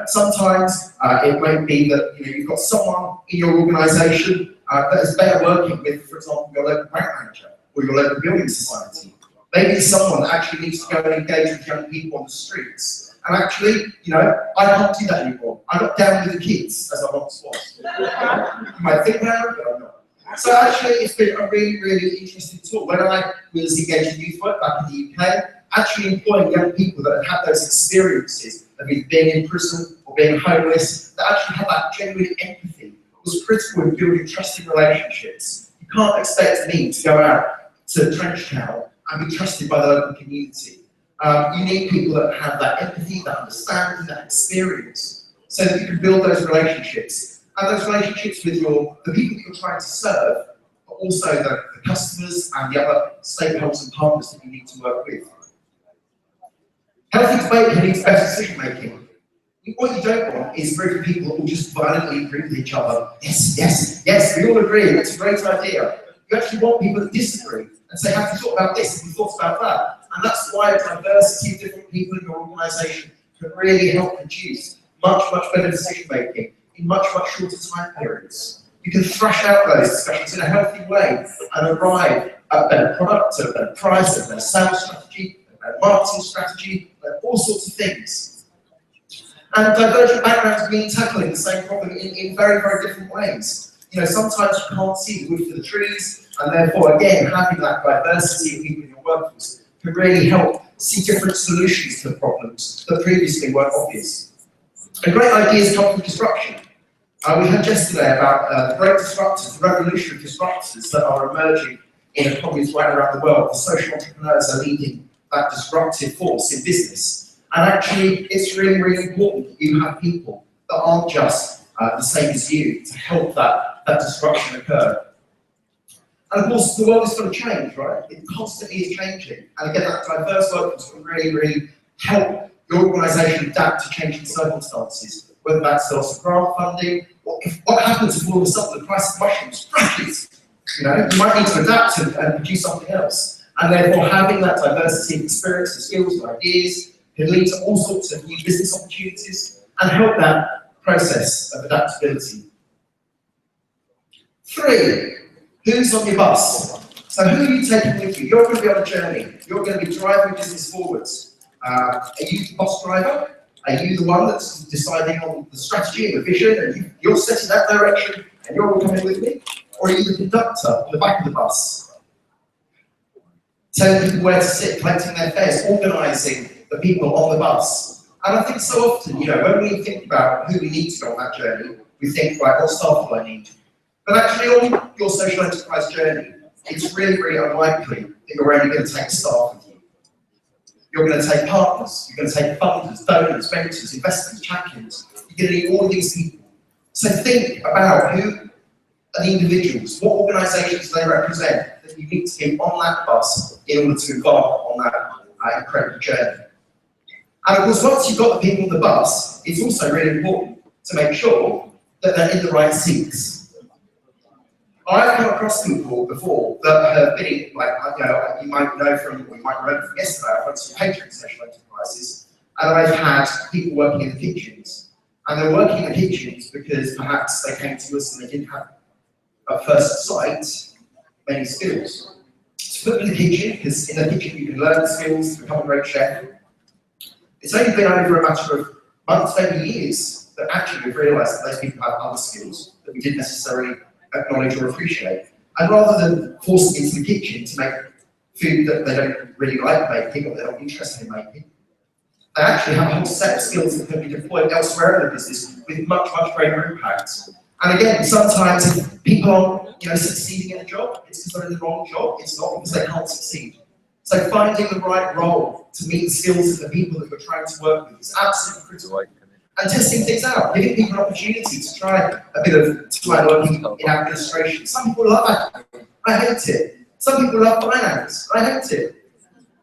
Sometimes it might be that you've got someone in your organisation that is better working with, for example, your local bank manager or your local building society. Maybe it's someone that actually needs to go and engage with young people on the streets. And actually, I can't do that anymore. I'm not down with the kids, as I once was. You might think that, but I'm not. So actually, it's been a really, really interesting tool. When I was engaged in youth work back in the UK, actually employing young people that had had those experiences of either being in prison or being homeless, that actually had that genuine empathy, was critical in building trusting relationships. You can't expect me to go out to Trenchtown and be trusted by the local community. You need people that have that empathy, that understanding, that experience, so that you can build those relationships. And those relationships with the people that you're trying to serve, but also the customers and the other stakeholders and partners that you need to work with. Healthy debate leads to better decision making. What you don't want is a group of people that will just violently agree with each other. Yes, yes, yes, we all agree, that's a great idea. You actually want people that disagree and and say, have you thought about this? Have you thought about that? And that's why diversity of different people in your organisation can really help produce much, much better decision making in much, much shorter time periods. You can thrash out those discussions in a healthy way and arrive at a better product, at a better price, at a better sales strategy, a better marketing strategy, all sorts of things. And divergent backgrounds mean tackling the same problem in very, very different ways. You know, sometimes you can't see the wood for the trees, and therefore, again, having that diversity of people in your workforce can really help see different solutions to problems that previously weren't obvious. And great ideas come from disruption. We heard yesterday about the great disruptors, the revolutionary disruptors that are emerging in economies right around the world. The social entrepreneurs are leading that disruptive force in business. And actually, it's really, really important that you have people that aren't just the same as you to help that disruption occur. And of course, the world is full of change, right? It constantly is changing. And again, that diverse workforce can really, really help your organisation adapt to changing circumstances, whether that's loss of grant funding, or what happens if all of a sudden the price of mushrooms crashes? You know, you might need to adapt and produce something else. And therefore, having that diversity of experience and skills and ideas can lead to all sorts of new business opportunities and help that process of adaptability. 3, who's on your bus? So who are you taking with you? You're going to be on a journey. You're going to be driving business forwards. Are you the bus driver? Are you the one that's deciding on the strategy and the vision, and you're setting that direction, and you're all coming with me? Or are you the conductor on the back of the bus? Telling people where to sit, collecting their fares, organising the people on the bus. And I think so often, you know, when we think about who we need to go on that journey, we think, right, what staff do I need? But actually, on your social enterprise journey, it's really, really unlikely that you're only going to take staff with you. You're going to take partners, you're going to take funders, donors, mentors, investors, champions. You're going to need all of these people. So think about who are the individuals, what organisations they represent that you need to get on that bus in order to embark on that incredible journey. And of course, once you've got the people on the bus, it's also really important to make sure that they're in the right seats. I've come across people before that have been, like, you know, you might know from, or you might remember from yesterday, I've run some catering social enterprises, and I've had people working in the kitchens. And they're working in the kitchens because perhaps they came to us and they didn't have, at first sight, many skills. To put them in the kitchen, because in the kitchen you can learn the skills to become a great chef. It's only been over a matter of months, maybe years, that actually we've realised that those people have other skills that we didn't necessarily acknowledge or appreciate. And rather than forcing into the kitchen to make food that they don't really like making or they're not interested in making, they actually have a whole set of skills that can be deployed elsewhere in the business with much, much greater impact. And again, sometimes if people aren't, you know, succeeding in a job, it's because they're in the wrong job. It's not because they can't succeed. So finding the right role to meet the skills of the people that you're trying to work with is absolutely critical. And testing things out, giving people an opportunity to try a bit of time working in administration. Some people love that. I hate it. Some people love finance. I hate it.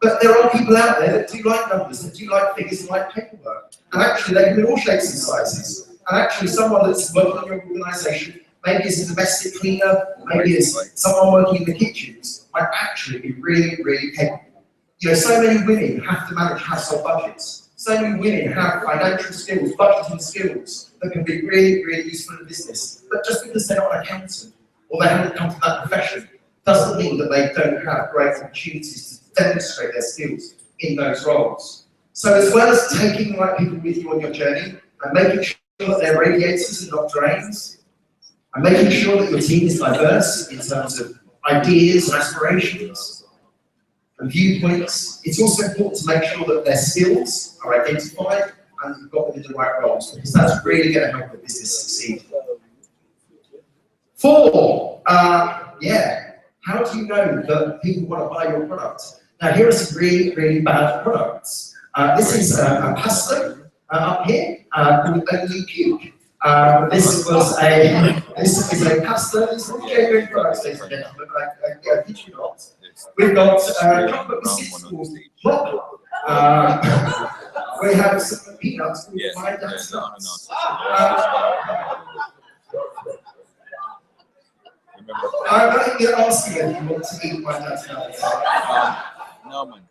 But there are people out there that do like numbers, that do like figures and like paperwork. And actually, they can be all shapes and sizes. And actually, someone that's working in your organisation, maybe as a domestic cleaner, maybe as someone working in the kitchens, might actually be really, really capable. You know, so many women have to manage household budgets. So many women have financial skills, budgeting skills that can be really, really useful in business. But just because they're not an accountant or they haven't come from that profession doesn't mean that they don't have great opportunities to demonstrate their skills in those roles. So as well as taking the right people with you on your journey and making sure that they're radiators and not drains, and making sure that your team is diverse in terms of ideas and aspirations and viewpoints, it's also important to make sure that their skills are identified and you've got them in the right roles, because that's really going to help the business succeed. 4, how do you know that people want to buy your product? Now, here are some really, really bad products. This is a pasta up here called Only Puke. This is a pasta. These are genuine products, ladies and gentlemen. I kid you not. We've got chocolate biscuits called Plop. We have some peanuts called My Dad's Nuts. I'm not even going to ask you if you want to eat my dad's nuggets. No, man.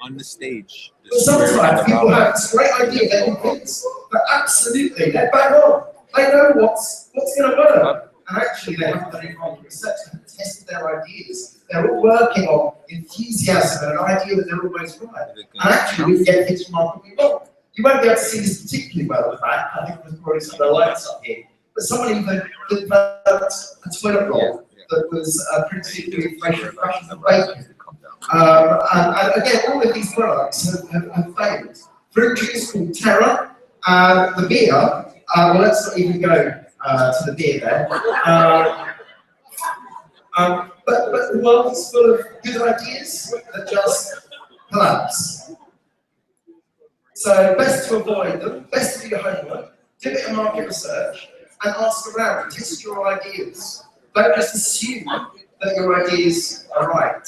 On the stage. But sometimes people have this great idea, they're convinced that absolutely, they're bang on. They know what's going to work. And actually, they haven't done any market research, they haven't tested their ideas. They're all working on enthusiasm and an idea that they're always right. And actually, we can get things remarkably wrong. You won't be able to see this particularly well at the back. I think there's probably some of the lights up here. But someone even developed a toilet roll that was printed with information and bacon. And again, all of these products have failed. Fruit juice called Terra, the beer, well, let's not even go to the beer there. But the world is full of good ideas that just collapse. So best to avoid them, best to do your homework, do a bit of market research, and ask around, test your ideas. Don't just assume that your ideas are right.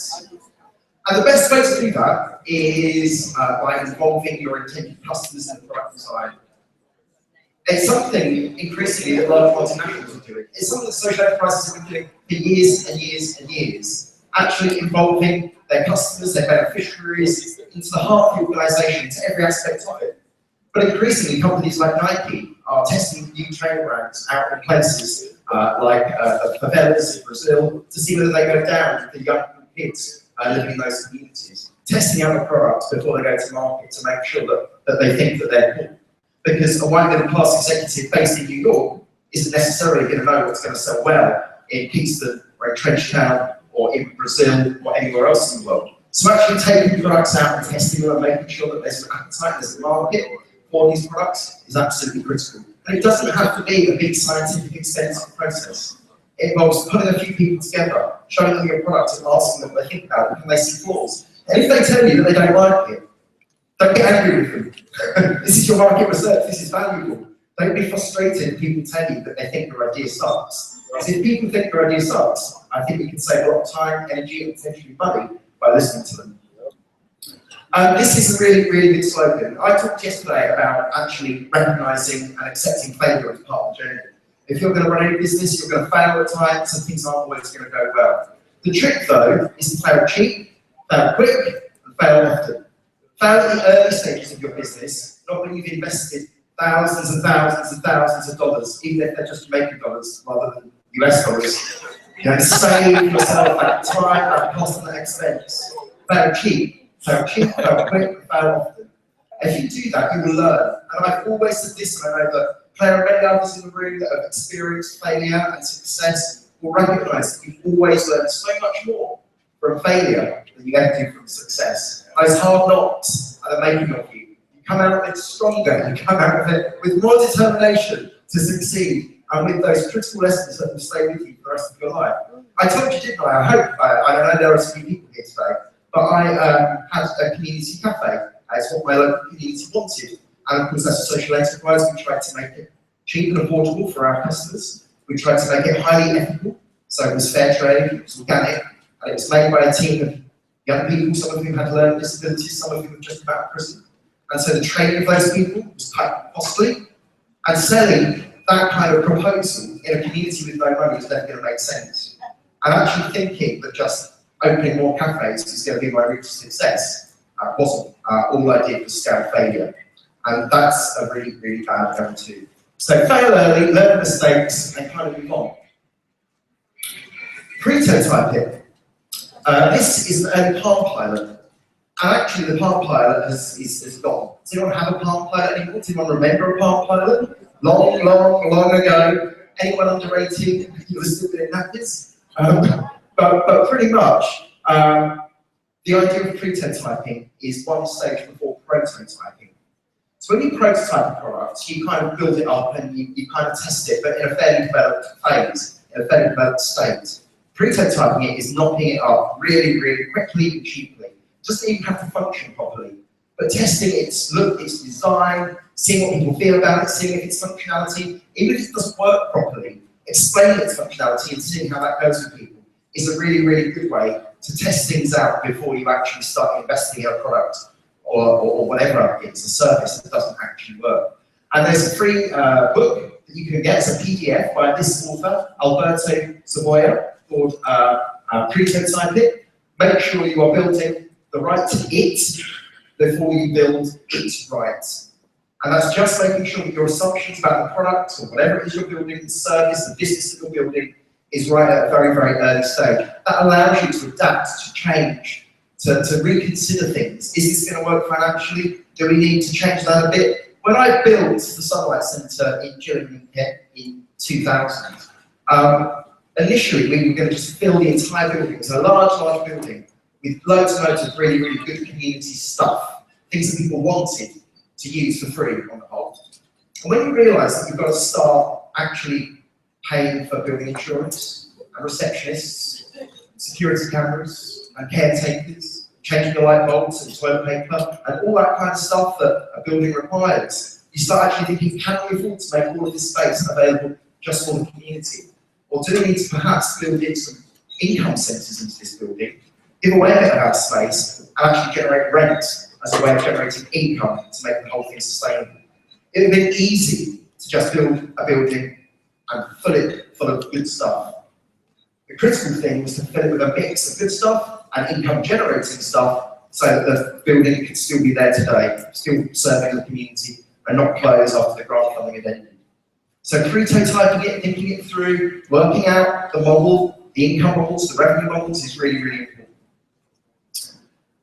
And the best way to do that is by involving your intended customers in the product design. It's something increasingly that large multinationals are doing. It's something that social enterprises have been doing for years and years and years. Actually involving their customers, their beneficiaries, into the heart of the organisation, into every aspect of it. But increasingly, companies like Nike are testing new trade brands out in places like the favelas in Brazil to see whether they go down with the young kids living in those communities. Testing out the products before they go to market to make sure that they think that they're cool. Because a white middle class executive based in New York isn't necessarily going to know what's going to sell well in Kingston or in Trenchtown or in Brazil or anywhere else in the world. So actually taking products out and testing them and making sure that there's an appetite, there's a market for these products is absolutely critical. And it doesn't have to be a big scientific expensive process. It involves putting a few people together, showing them your product and asking them what they think about it, and they see flaws. And if they tell you that they don't like it, don't get angry with them. This is your market research, this is valuable. Don't be frustrated if people tell you that they think your idea sucks. Because if people think your idea sucks, I think you can save a lot of time, energy, and potentially money by listening to them. This is a really, really good slogan. I talked yesterday about actually recognising and accepting failure as part of the journey. If you're going to run any business, you're going to fail at times, and things aren't always going to go well. The trick, though, is to fail cheap, fail quick, and fail often. Fail at the early stages of your business, not when you've invested thousands and thousands and thousands of dollars, even if they're just Jamaican dollars rather than US dollars. You know, save yourself that time, that cost, and that expense. Fail cheap, fail quick, and fail often. If you do that, you will learn. And I've always said this, and I know that Claire and many others in the room that have experienced failure and success will recognise that you've always learned so much more from failure than you ever do from success. Those hard knocks are the making of you. You come out of it stronger, you come out of it with more determination to succeed, and with those critical lessons that will stay with you for the rest of your life. I told you, didn't I? I hope, I don't know there are so many people here today, but I had a community cafe. It's what my local community wanted. And of course, as a social enterprise, we tried to make it cheap and affordable for our customers. We tried to make it highly ethical, so it was fair trade, it was organic, and it was made by a team of young people, some of whom had learning disabilities, some of whom were just about prison. And so the training of those people was quite costly, and selling that kind of proposal in a community with no money is never going to make sense. I'm actually thinking that just opening more cafes is going to be my route to success. Wasn't. All I did was scale failure. And that's a really, really bad going too. So fail early, learn mistakes, and kind of move on. Prototyping. This is an early Palm Pilot. And actually the Palm Pilot is gone. Does anyone have a Palm Pilot anymore? Does anyone remember a Palm Pilot? Long ago. Anyone under 18? You were still doing nappies? But pretty much, the idea of prototyping is one stage before prototyping. So when you prototype a product, you kind of build it up and you kind of test it, but in a fairly developed phase, in a fairly developed state. Prototyping it is knocking it up really, really quickly and cheaply. It doesn't even have to function properly. But testing its look, its design, seeing what people feel about it, seeing if its functionality, even if it doesn't work properly, explaining its functionality and seeing how that goes with people is a really, really good way to test things out before you actually start investing in a product or whatever it's a service that doesn't actually work. And there's a free book that you can get. It's a PDF by this author, Alberto Savoia, called pre-prototype it. Make sure you are building the right it before you build it right. And that's just making sure that your assumptions about the product or whatever it is you're building, the service, the business that you're building, is right at a very, very early stage. That allows you to adapt, to change, to reconsider things. Is this going to work financially? Do we need to change that a bit? When I built the Sunlight Centre in Gillingham in 2000, initially we were going to just fill the entire building. It was a large building with loads and loads of really, really good community stuff, things that people wanted to use for free on the whole. And when you realise that you've got to start actually paying for building insurance, and receptionists, security cameras, and caretakers, changing the light bulbs and toilet paper, and all that kind of stuff that a building requires, you start actually thinking, can we afford to make all of this space available just for the community? Or do we need to perhaps build in some income centres into this building, give away a bit of our space, and actually generate rent as a way of generating income to make the whole thing sustainable? It would have been easy to just build a building and fill it full of good stuff. The critical thing was to fill it with a mix of good stuff and income generating stuff so that the building could still be there today, still serving the community and not close after the grant funding had ended. So pre-prototyping it, thinking it through, working out the model, the income models, the revenue models is really, really important.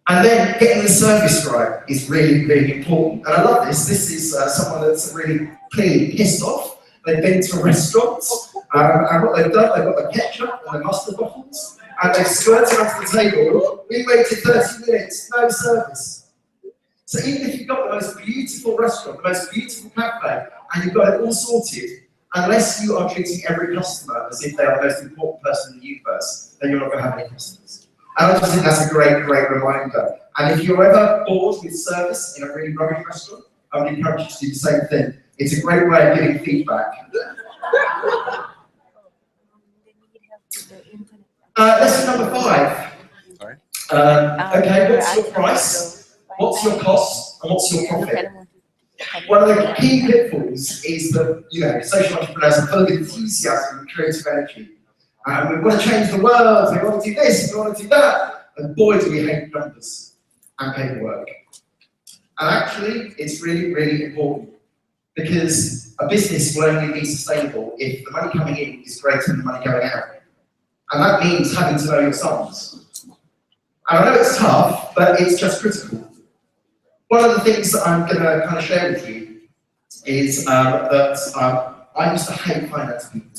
And then getting the service right is really, really important. And I love this. This is someone that's really clearly pissed off. They've been to restaurants, and what they've done, they've got the ketchup and the mustard bottles, and they've squirted onto the table. We waited 30 minutes, no service. So even if you've got the most beautiful restaurant, the most beautiful cafe, and you've got it all sorted, unless you are treating every customer as if they are the most important person in the universe, then you're not going to have any customers. And I just think that's a great, great reminder. And if you're ever bored with service in a really rubbish restaurant, I would encourage you to do the same thing. It's a great way of giving feedback. Lesson number 5. Okay, what's your price? What's your cost? And what's your profit? One of the key pitfalls is that, social entrepreneurs are full of enthusiasm and creative energy. We want to change the world, we want to do this, we want to do that. And boy, do we hate numbers and paperwork. And actually, it's really, really important. Because a business will only be sustainable if the money coming in is greater than the money going out. And that means having to know your sums. And I know it's tough, but it's just critical. One of the things that I'm going to kind of share with you is that I used to hate finance people.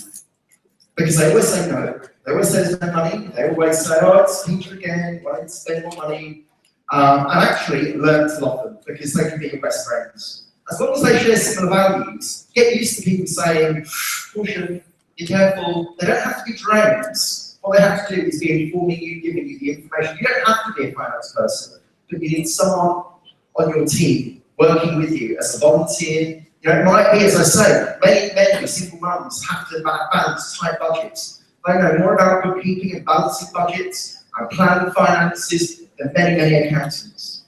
Because they always say no. They always say there's no money. They always say, oh, it's Peter again, why don't you spend more money? And actually learn to love them because they can be your best friends. As long as they share similar values, get used to people saying, caution, be careful. They don't have to be drones. What they have to do is be informing you, giving you the information. You don't have to be a finance person, but you need someone on your team working with you as a volunteer. It might be, as I say, many single mums have to balance tight budgets. They know more about bookkeeping and balancing budgets and planning finances than many accountants.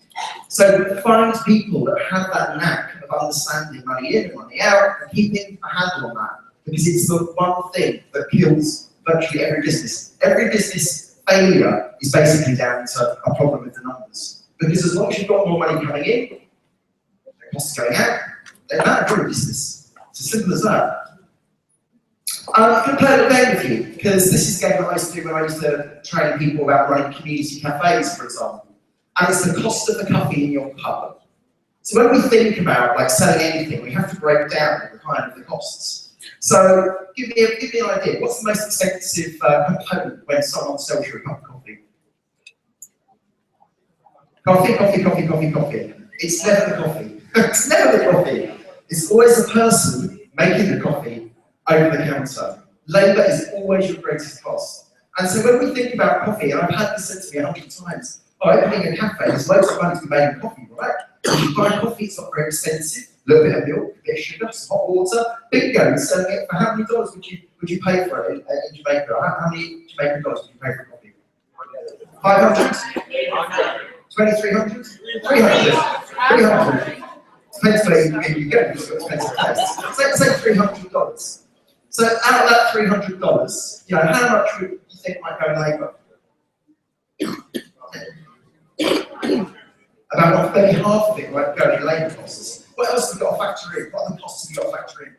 So find people that have that knack of understanding money in and money out and keeping a handle on that, because it's the one thing that kills virtually every business. Every business failure is basically down to a problem with the numbers. Because as long as you've got more money coming in, the costs going out, then that's a business. It's as simple as that. I'm going to play a little game with you, because this is a game that I used to do when I used to train people about running community cafes, for example. And it's the cost of the coffee in your pub. So when we think about selling anything, we have to break down the costs. So give me an idea. What's the most expensive component when someone sells you a cup of coffee? Coffee. It's never the coffee. It's never the coffee. It's always the person making the coffee over the counter. Labour is always your greatest cost. And so when we think about coffee, and I've had this said to me 100 times, by opening a cafe, there's loads of money to be made in coffee, right? If you buy coffee, it's not very expensive. A little bit of milk, a bit of sugar, some hot water. Bingo, selling it for how many dollars would you pay for it in Jamaica? How many Jamaican dollars would you pay for coffee? 500? 2,300? 300? Depends where you go, it's expensive place. Say $300. So out of that $300, you know, how much would you think might go in labour? About maybe half of it might go in labour costs. What else have we got to factor in? What other costs have we got to factor in?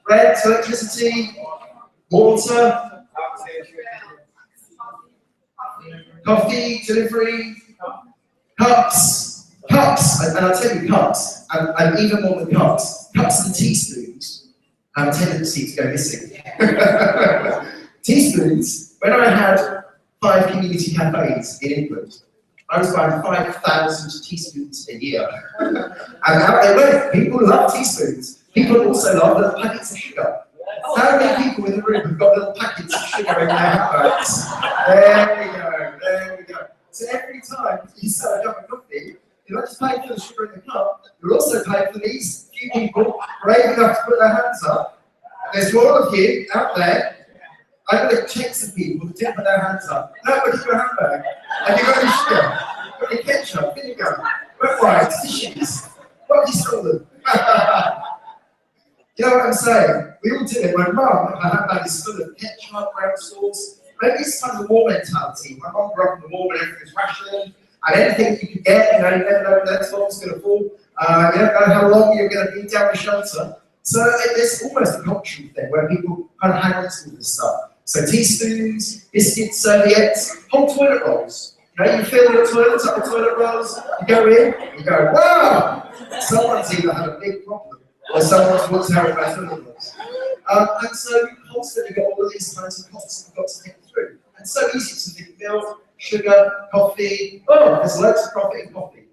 Rent, electricity, water, coffee, delivery, cups, and I'll tell you cups, and even more than cups and teaspoons have a tendency to go missing. Teaspoons, when I had 5 community cafes in England, I was buying 5,000 teaspoons a year. And out they went. People love teaspoons. People also love little packets of sugar. How many people in the room have got little packets of sugar in their handbags? There we go. So every time you sell a cup of coffee, you're not just paying for the sugar in the cup, you're also paying for these few people brave enough to put their hands up. There's more of you out there. I'm going to check some people who didn't put their hands up. No, but your handbag. And you got any sugar, got any ketchup, vinegar, wet wipes, tissues. What have you stolen? You know what I'm saying? We all do it. My mum, her handbag is full of ketchup, brown sauce. Maybe it's kind of the war mentality. My mum grew up in the war when everything was rationing, and anything you could get, you know, you never know when the next bomb's going to fall. You don't know how long you're going to be down the shelter. So it's almost a cultural thing where people kind of hang on to all this stuff. So teaspoons, biscuits, serviettes, whole toilet rolls. You know, you fill your toilets up with toilet rolls, you go in, you go, wow! Someone's either had a big problem or someone's looked how about toilet rolls. And so you constantly got all of these kinds of costs you've got to think through. And so easy to think milk, sugar, coffee. Oh, there's loads of profit in coffee.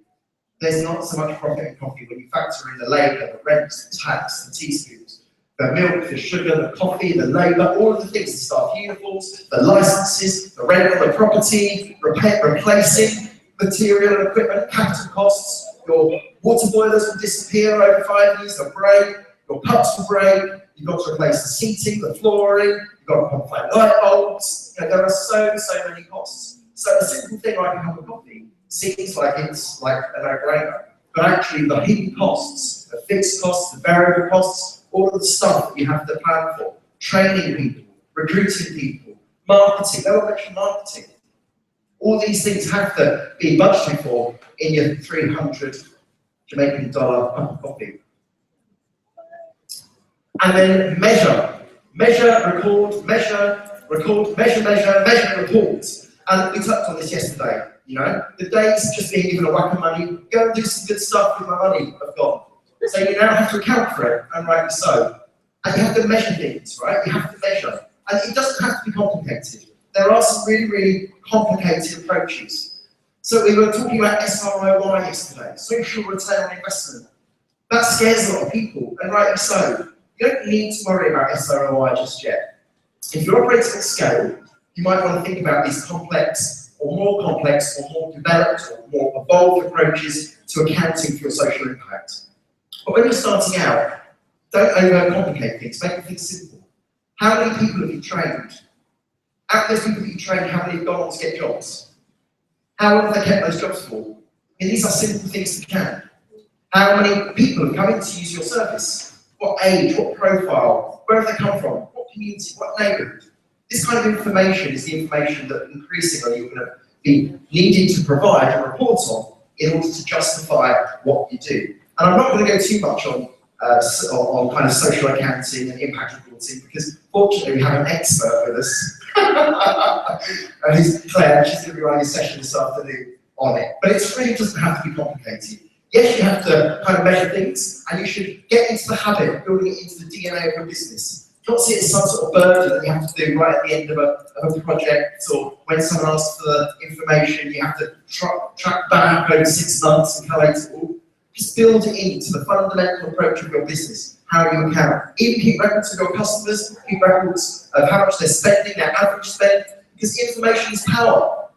There's not so much profit in coffee when you factor in the labour, the rent, the tax, the teaspoons, the milk, the sugar, the coffee, the labour, all of the things, the staff uniforms, the licences, the rent on the property, replacing material and equipment, capital costs, your water boilers will disappear over 5 years, they'll break, your pumps will break, you've got to replace the seating, the flooring, you've got to pump light bulbs, you know, there are so many costs. So a simple thing like a cup of coffee seems like it's like a no-brainer, but actually the hidden costs, the fixed costs, the variable costs, all of the stuff that you have to plan for, training people, recruiting people, marketing, no one mentioned marketing. All these things have to be budgeted for in your 300 Jamaican dollar cup of coffee. And then measure, record, measure, report. And we touched on this yesterday, you know, the days of just being given a whack of money, go and do some good stuff with my money I've got. So you now have to account for it, and rightly so. And you have to measure things, right? You have to measure. And it doesn't have to be complicated. There are some really complicated approaches. So we were talking about SROI yesterday, social return on investment. That scares a lot of people, and rightly so. You don't need to worry about SROI just yet. If you're operating at scale, you might want to think about these complex, or more developed, or more evolved approaches to accounting for your social impact. But when you're starting out, don't overcomplicate things, make things simple. How many people have you trained? Out of those people that you trained, how many have gone on to get jobs? How long have they kept those jobs for? I mean, these are simple things to count. How many people have come in to use your service? What age, what profile, where have they come from, what community, what neighbourhood? This kind of information is the information that increasingly you're going to be needing to provide a report on in order to justify what you do. And I'm not going to go too much on kind of social accounting and impact reporting because fortunately we have an expert with us. And who's Claire, she's going to be running a session this afternoon on it. But it really doesn't have to be complicated. Yes, you have to kind of measure things, and you should get into the habit of building it into the DNA of your business. Not see it as some sort of burden that you have to do right at the end of a project, or when someone asks for information, you have to track back over 6 months and collate it all. Just build it into the fundamental approach of your business, how you account. Even keep records of your customers, keep records of how much they're spending, their average spend, because information is power.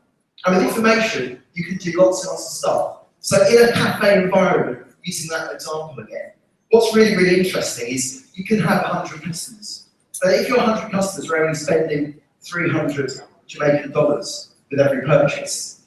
And with information, you can do lots and lots of stuff. So in a cafe environment, using that example again, what's really, really interesting is you can have 100 customers. But if your 100 customers are only spending 300 Jamaican dollars with every purchase,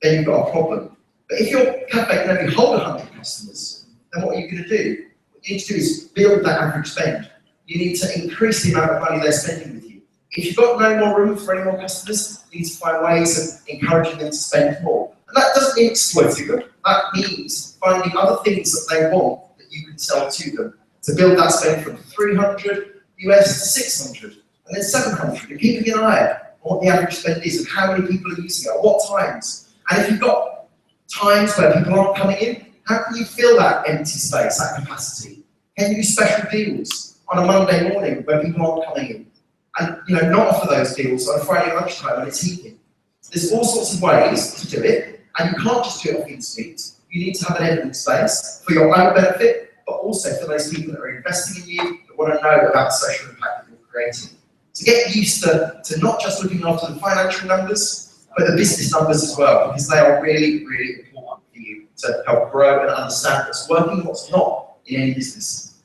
then you've got a problem. But if your cafe can only hold 100 customers, then what are you going to do? you need to do is build that average spend. You need to increase the amount of money they're spending with you. If you've got no more room for any more customers, you need to find ways of encouraging them to spend more. And that doesn't mean exploiting them. That means finding other things that they want that you can sell to them to build that spend from 300 US to 600 and then 700, and keeping an eye on what the average spend is and how many people are using it, at what times. And if you've got times where people aren't coming in, how can you fill that empty space, that capacity? Can you do special deals on a Monday morning where people aren't coming in? And not offer those deals on a Friday lunchtime when it's heating. There's all sorts of ways to do it, and you can't just do it off instinct. You need to have an evidence base for your own benefit, but also for those people that are investing in you, that want to know about the social impact that you're creating. So get used to not just looking after the financial numbers, but the business numbers as well, because they are really, really important for you to help grow and understand what's working and what's not in any business.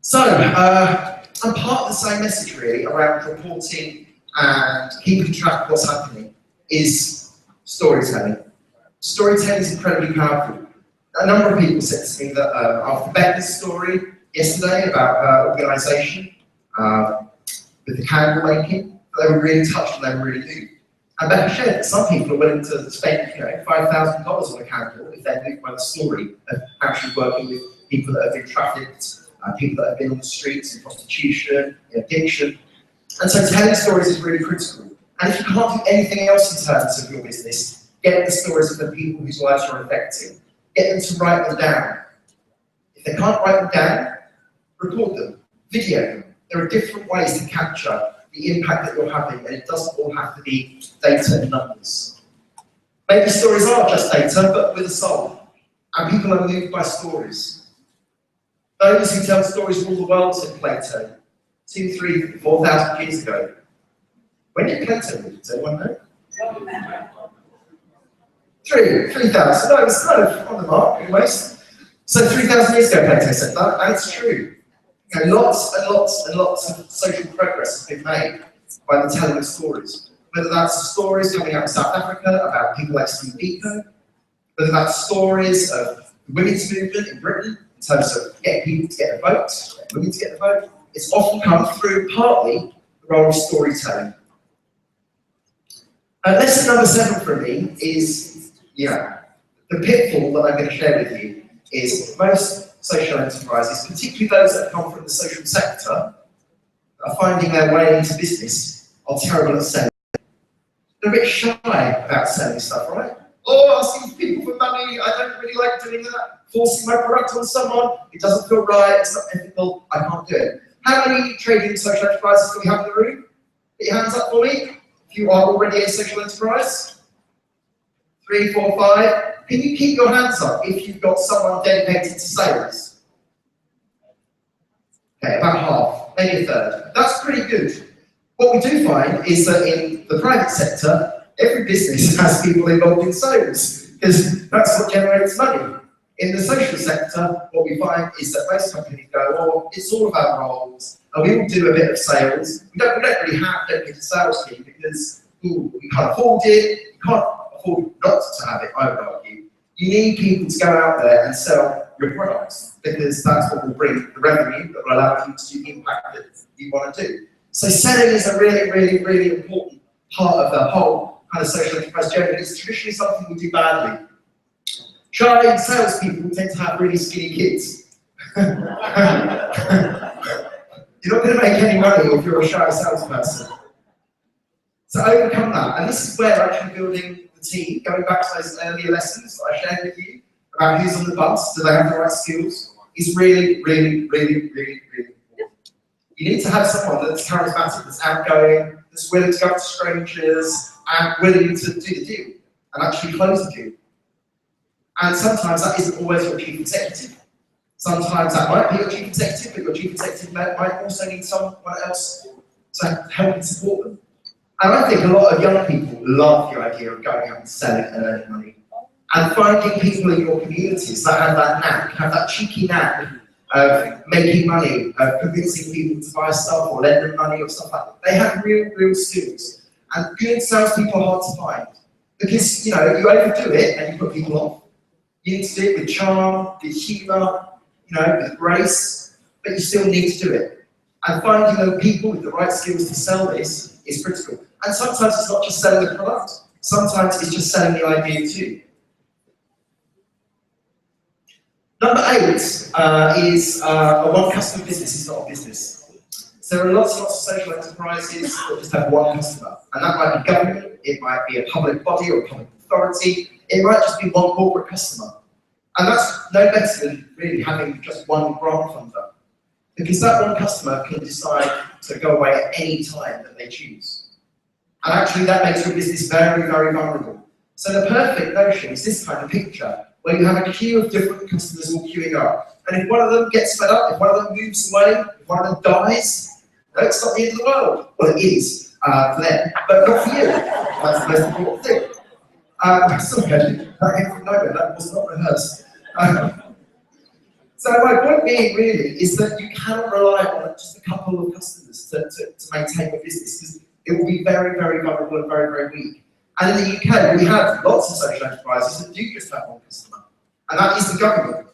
So, and part of the same message really around reporting and keeping track of what's happening is storytelling. Storytelling is incredibly powerful. A number of people said to me that after Becca's story yesterday about her organisation with the candle making, they were really touched and they were really moved. And Becca shared that some people are willing to spend $5,000 on a candle if they're moved by the story of actually working with people that have been trafficked, people that have been on the streets in prostitution, in addiction. And so telling stories is really critical. And if you can't do anything else in terms of your business, get the stories of the people whose lives you're affecting. Get them to write them down. If they can't write them down, record them, video them. There are different ways to capture the impact that you're having, and it doesn't all have to be data and numbers. Maybe stories are just data, but with a soul. And people are moved by stories. Those who tell stories rule the world, said Plato, 2,000, 3,000, 4,000 years ago. When did Plato live? Does anyone know? 3,000. No, it's kind of on the mark, anyways. So 3,000 years ago, Plato said that, and it's true. Lots and lots and lots of social progress has been made by the telling of stories. Whether that's stories coming out of South Africa about people like Steve Biko, whether that's stories of the women's movement in Britain in terms of getting people to get a vote, getting women to get a vote, it's often come through partly the role of storytelling. Lesson number 7 for me is, the pitfall that I'm going to share with you is most social enterprises, particularly those that come from the social sector, are finding their way into business, are terrible at selling. They're a bit shy about selling stuff, right? Oh, asking people for money, I don't really like doing that. Forcing my product on someone, it doesn't feel right, it's not ethical, I can't do it. How many trading social enterprises do we have in the room? Put your hands up for me. If you are already a social enterprise. 3, 4, 5. Can you keep your hands up if you've got someone dedicated to sales? Okay, about half, maybe a third. That's pretty good. What we do find is that in the private sector, every business has people involved in sales, because that's what generates money. In the social sector, what we find is that most companies go, oh, it's all about roles, and we all do a bit of sales. We don't really have a sales team because we can't afford it, you can't afford not to have it, I would argue. You need people to go out there and sell your products, because that's what will bring the revenue that will allow you to do the impact that you want to do. So selling is a really, really, really important part of the whole kind of social enterprise journey. It's traditionally something we do badly. Shy salespeople tend to have really skinny kids. You're not going to make any money if you're a shy salesperson. So overcome that, and this is where actually building the team, going back to those earlier lessons that I shared with you about who's on the bus, do they have the right skills, is really, really, really, really, really important. You need to have someone that's charismatic, that's outgoing, that's willing to go up to strangers, and willing to do the deal, and actually close the deal. And sometimes that isn't always your chief executive. Sometimes that might be your chief executive, but your chief executive might also need someone else to help and support them. And I think a lot of young people love the idea of going out and selling and earning money. And finding people in your communities that have that knack, have that cheeky knack of making money, of convincing people to buy stuff or lend them money or stuff like that. They have real skills. And good salespeople are hard to find. Because, you overdo it and you put people off. You need to do it with charm, with humour, with grace, but you still need to do it. And finding the people with the right skills to sell this is critical. And sometimes it's not just selling the product, sometimes it's just selling the idea too. Number 8 is a one customer business is not a business. So there are lots and lots of social enterprises that just have one customer. And that might be government, it might be a public body or a public authority, it might just be one corporate customer. And that's no better than really having just one grant funder. Because that one customer can decide to go away at any time that they choose. And actually that makes your business very, very vulnerable. So the perfect notion is this kind of picture, where you have a queue of different customers all queuing up. And if one of them gets fed up, if one of them moves away, if one of them dies, no, it's not the end of the world. Well, it is for them, but not for you. That's the most important thing. Sorry, that came from nowhere, that was not rehearsed. So my point being really is that you cannot rely on just a couple of customers to maintain your business, because it will be very, very vulnerable and very, very weak. And in the UK, we have lots of social enterprises that do just have one customer, and that is the government.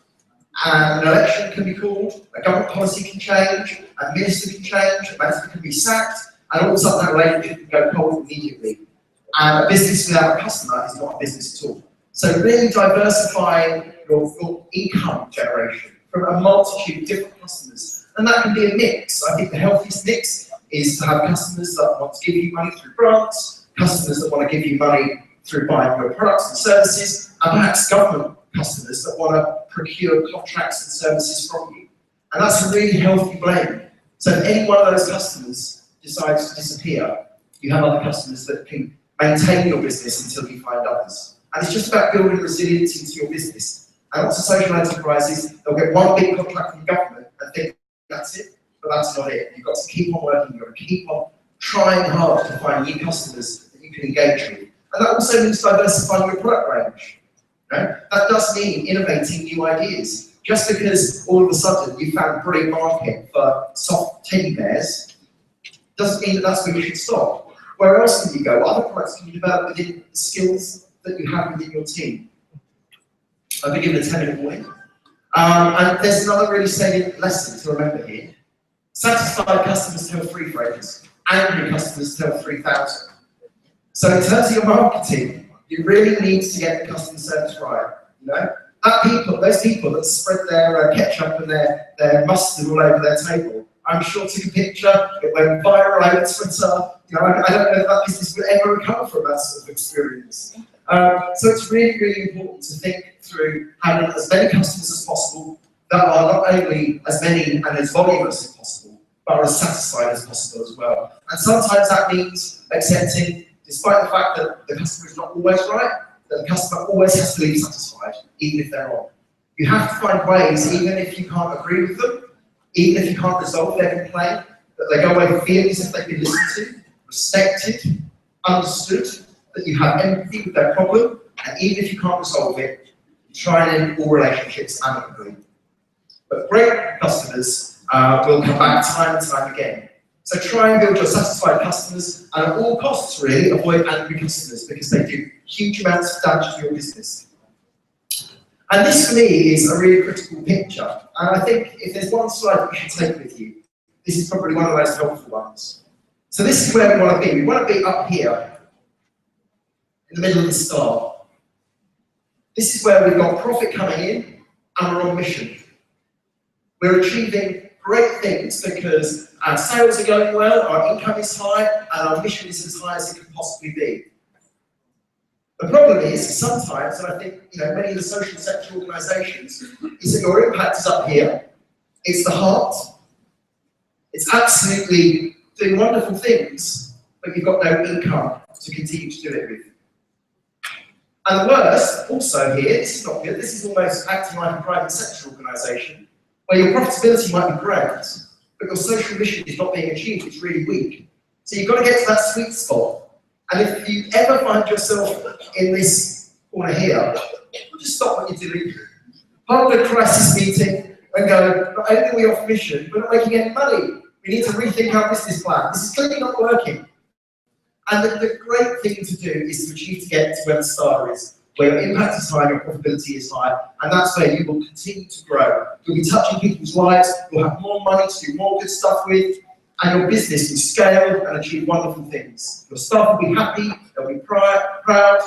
And an election can be called, a government policy can change, a minister can change, a minister can be sacked, and all of a sudden that relationship can go cold immediately. And a business without a customer is not a business at all. So really diversifying your income generation from a multitude of different customers. And that can be a mix. I think the healthiest mix is to have customers that want to give you money through grants, customers that want to give you money through buying your products and services, and perhaps government customers that want to procure contracts and services from you. And that's a really healthy blend. So if any one of those customers decides to disappear, you have other customers that can maintain your business until you find others. And it's just about building resilience into your business. And lots of social enterprises, they'll get one big contract from the government and think that's it, but that's not it. You've got to keep on working, you've got to keep on trying hard to find new customers that you can engage with. And that also means diversifying your product range. That does mean innovating new ideas. Just because all of a sudden you found a brilliant market for soft teddy bears, doesn't mean that that's where you should stop. Where else can you go? What other products can you develop within the skills that you have within your team? I've been given a 10-minute warning. And there's another really salient lesson to remember here. Satisfied customers tell 3 phrases. Angry customers tell 3,000. So in terms of your marketing, you really need to get the customer service right. Those people that spread their ketchup and their mustard all over their table, I'm sure took a picture, it went viral over Twitter. I don't know if that business would ever recover from that sort of experience. So it's really, really important to think through having as many customers as possible that are not only as many and as voluminous as possible, but are as satisfied as possible as well. And sometimes that means accepting, despite the fact that the customer is not always right, that the customer always has to leave satisfied, even if they're wrong. You have to find ways, even if you can't agree with them, even if you can't resolve their complaint, that they go away feeling as if they've been listened to, respected, understood, that you have empathy with their problem, and even if you can't resolve it, you try and end all relationships amicably. But great customers will come back time and time again. So try and build your satisfied customers, and at all costs really, avoid angry customers, because they do huge amounts of damage to your business. And this for me is a really critical picture. And I think if there's one slide that you should take with you, this is probably one of the most helpful ones. So this is where we want to be. We want to be up here, in the middle of the star. This is where we've got profit coming in, and we're on mission. We're achieving great things because our sales are going well, our income is high, and our mission is as high as it can possibly be. The problem is, sometimes, and I think many of the social sector organisations, is that your impact is up here. It's the heart. It's absolutely doing wonderful things, but you've got no income to continue to do it with. And the worst, also here, this is not good, this is almost acting like a private sector organisation, where your profitability might be great, but your social mission is not being achieved, it's really weak. So you've got to get to that sweet spot. And if you ever find yourself in this corner here, just stop what you're doing, hold a crisis meeting and go, not only are we off mission, we're not making any money. We need to rethink our business plan. This is clearly not working. And the great thing to do is to achieve to get to where the star is. where your impact is high, your profitability is high, and that's where you will continue to grow. You'll be touching people's lives, you'll have more money to do more good stuff with, and your business will scale and achieve wonderful things. Your staff will be happy, they'll be proud.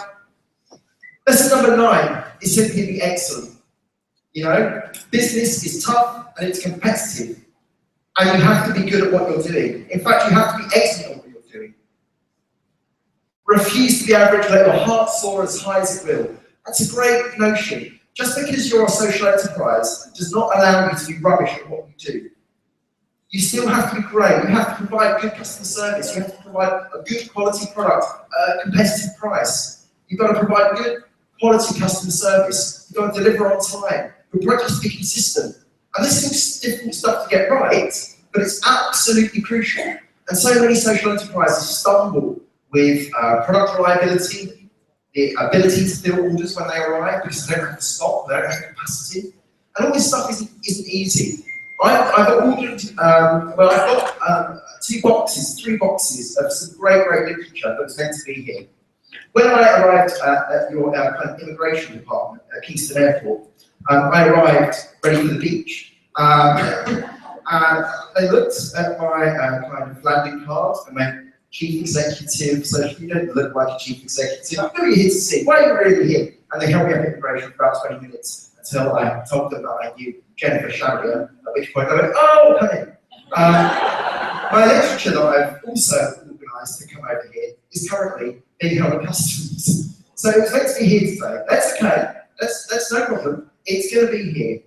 Lesson number 9 is simply be excellent. You know, business is tough and it's competitive, and you have to be good at what you're doing. In fact, you have to be excellent at what you're doing. Refuse to be average, let your heart soar as high as it will. That's a great notion. Just because you're a social enterprise does not allow you to be rubbish at what you do. You still have to be great. You have to provide good customer service. You have to provide a good quality product at a competitive price. You've got to provide good quality customer service. You've got to deliver on time. Your product has to be consistent. And this is difficult stuff to get right, but it's absolutely crucial. And so many social enterprises stumble with product reliability, the ability to fill orders when they arrive because they don't have the stock, they don't have the capacity. And all this stuff isn't easy. I've ordered, I've got 3 boxes of some great literature that was meant to be here. When I arrived at your kind of immigration department at Kingston Airport, I arrived ready for the beach. And they looked at my kind of landing card and went, Chief Executive, so you don't look like a Chief Executive. Who are you here to see? Why are you really here? And they held me up immigration for about 20 minutes until I told them that I knew Jennifer Shagger, at which point I went, oh, come in. My literature that I've also organised to come over here is currently being held at customs. So it was meant to be here today. That's okay. That's no problem. It's going to be here.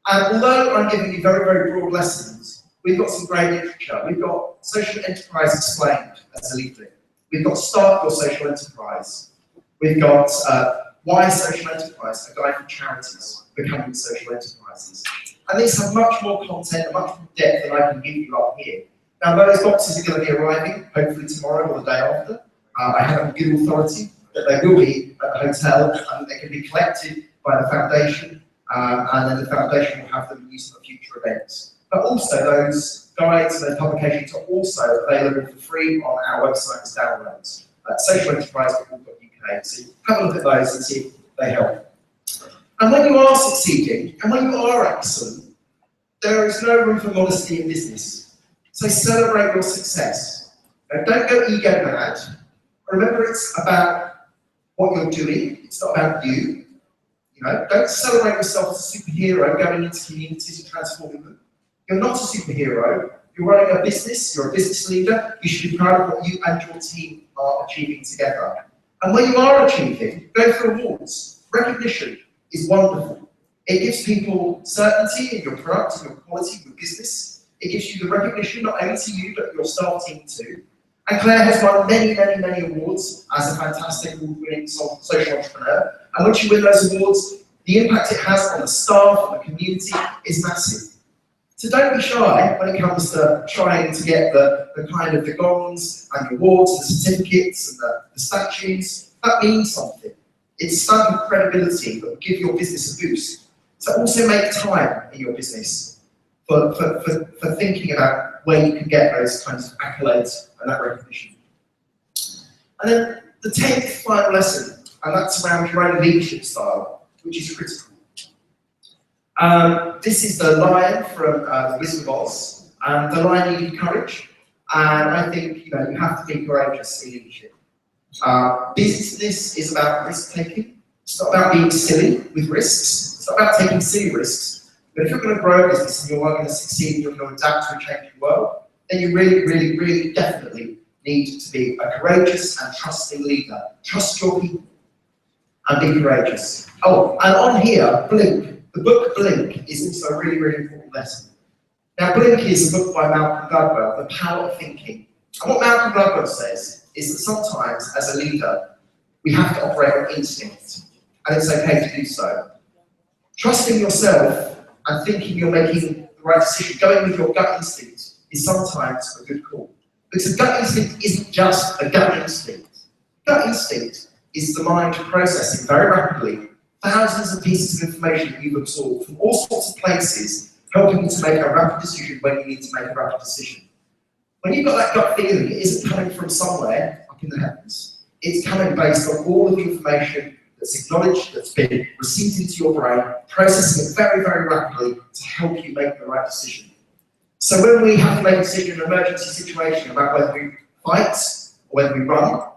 And although I'm giving you very broad lessons, we've got some great literature. We've got Social Enterprise Explained as a leaflet. We've got Start Your Social Enterprise. We've got Why Social Enterprise, a guide for charities becoming social enterprises. And these have much more content, much more depth than I can give you up here. Now those boxes are going to be arriving, hopefully tomorrow or the day after. I have a good authority that they will be at the hotel and they can be collected by the foundation and then the foundation will have them used for future events. But also those guides and publications are also available for free on our website as downloads at socialenterprise.org.uk. So have a look at those and see if they help. And when you are succeeding, and when you are excellent, there is no room for modesty in business. So celebrate your success. Now, don't go ego mad. Remember, it's about what you're doing. It's not about you. You know, don't celebrate yourself as a superhero going into communities and transforming them. You're not a superhero. You're running a business. You're a business leader. You should be proud of what you and your team are achieving together. And when you are achieving, go for awards. Recognition is wonderful. It gives people certainty in your product, in your quality, in your business. It gives you the recognition not only to you, but your staff team too. And Claire has won many awards as a fantastic award-winning social entrepreneur. And once you win those awards, the impact it has on the staff, on the community, is massive. So don't be shy when it comes to trying to get the kind of the gongs and the awards, the certificates and the statues. That means something. It's some credibility that will give your business a boost. So also make time in your business for thinking about where you can get those kinds of accolades and that recognition. And then the 10th final lesson, and that's around your own leadership style, which is critical. This is the lion from The Wizard of Oz, and the lion needed courage, and I think you have to be courageous in leadership. Business is about risk-taking. It's not about being silly with risks. It's not about taking silly risks. But if you're going to grow a business and you are going to succeed and you're going to adapt to a changing world, then you really definitely need to be a courageous and trusting leader. Trust your people and be courageous. Oh, and on here, Blink. The book Blink is also a really important lesson. Now, Blink is a book by Malcolm Gladwell, The Power of Thinking. And what Malcolm Gladwell says is that sometimes, as a leader, we have to operate on instinct, and it's okay to do so. Trusting yourself and thinking you're making the right decision, going with your gut instinct, is sometimes a good call. Because a gut instinct isn't just a gut instinct. Gut instinct is the mind processing very rapidly thousands of pieces of information that you've absorbed from all sorts of places, helping you to make a rapid decision when you need to make a rapid decision. When you've got that gut feeling, it isn't coming from somewhere up in the heavens. It's coming based on all of the information that's acknowledged, that's been received into your brain, processing it very, very rapidly to help you make the right decision. So when we have to make a decision in an emergency situation about whether we fight or whether we run,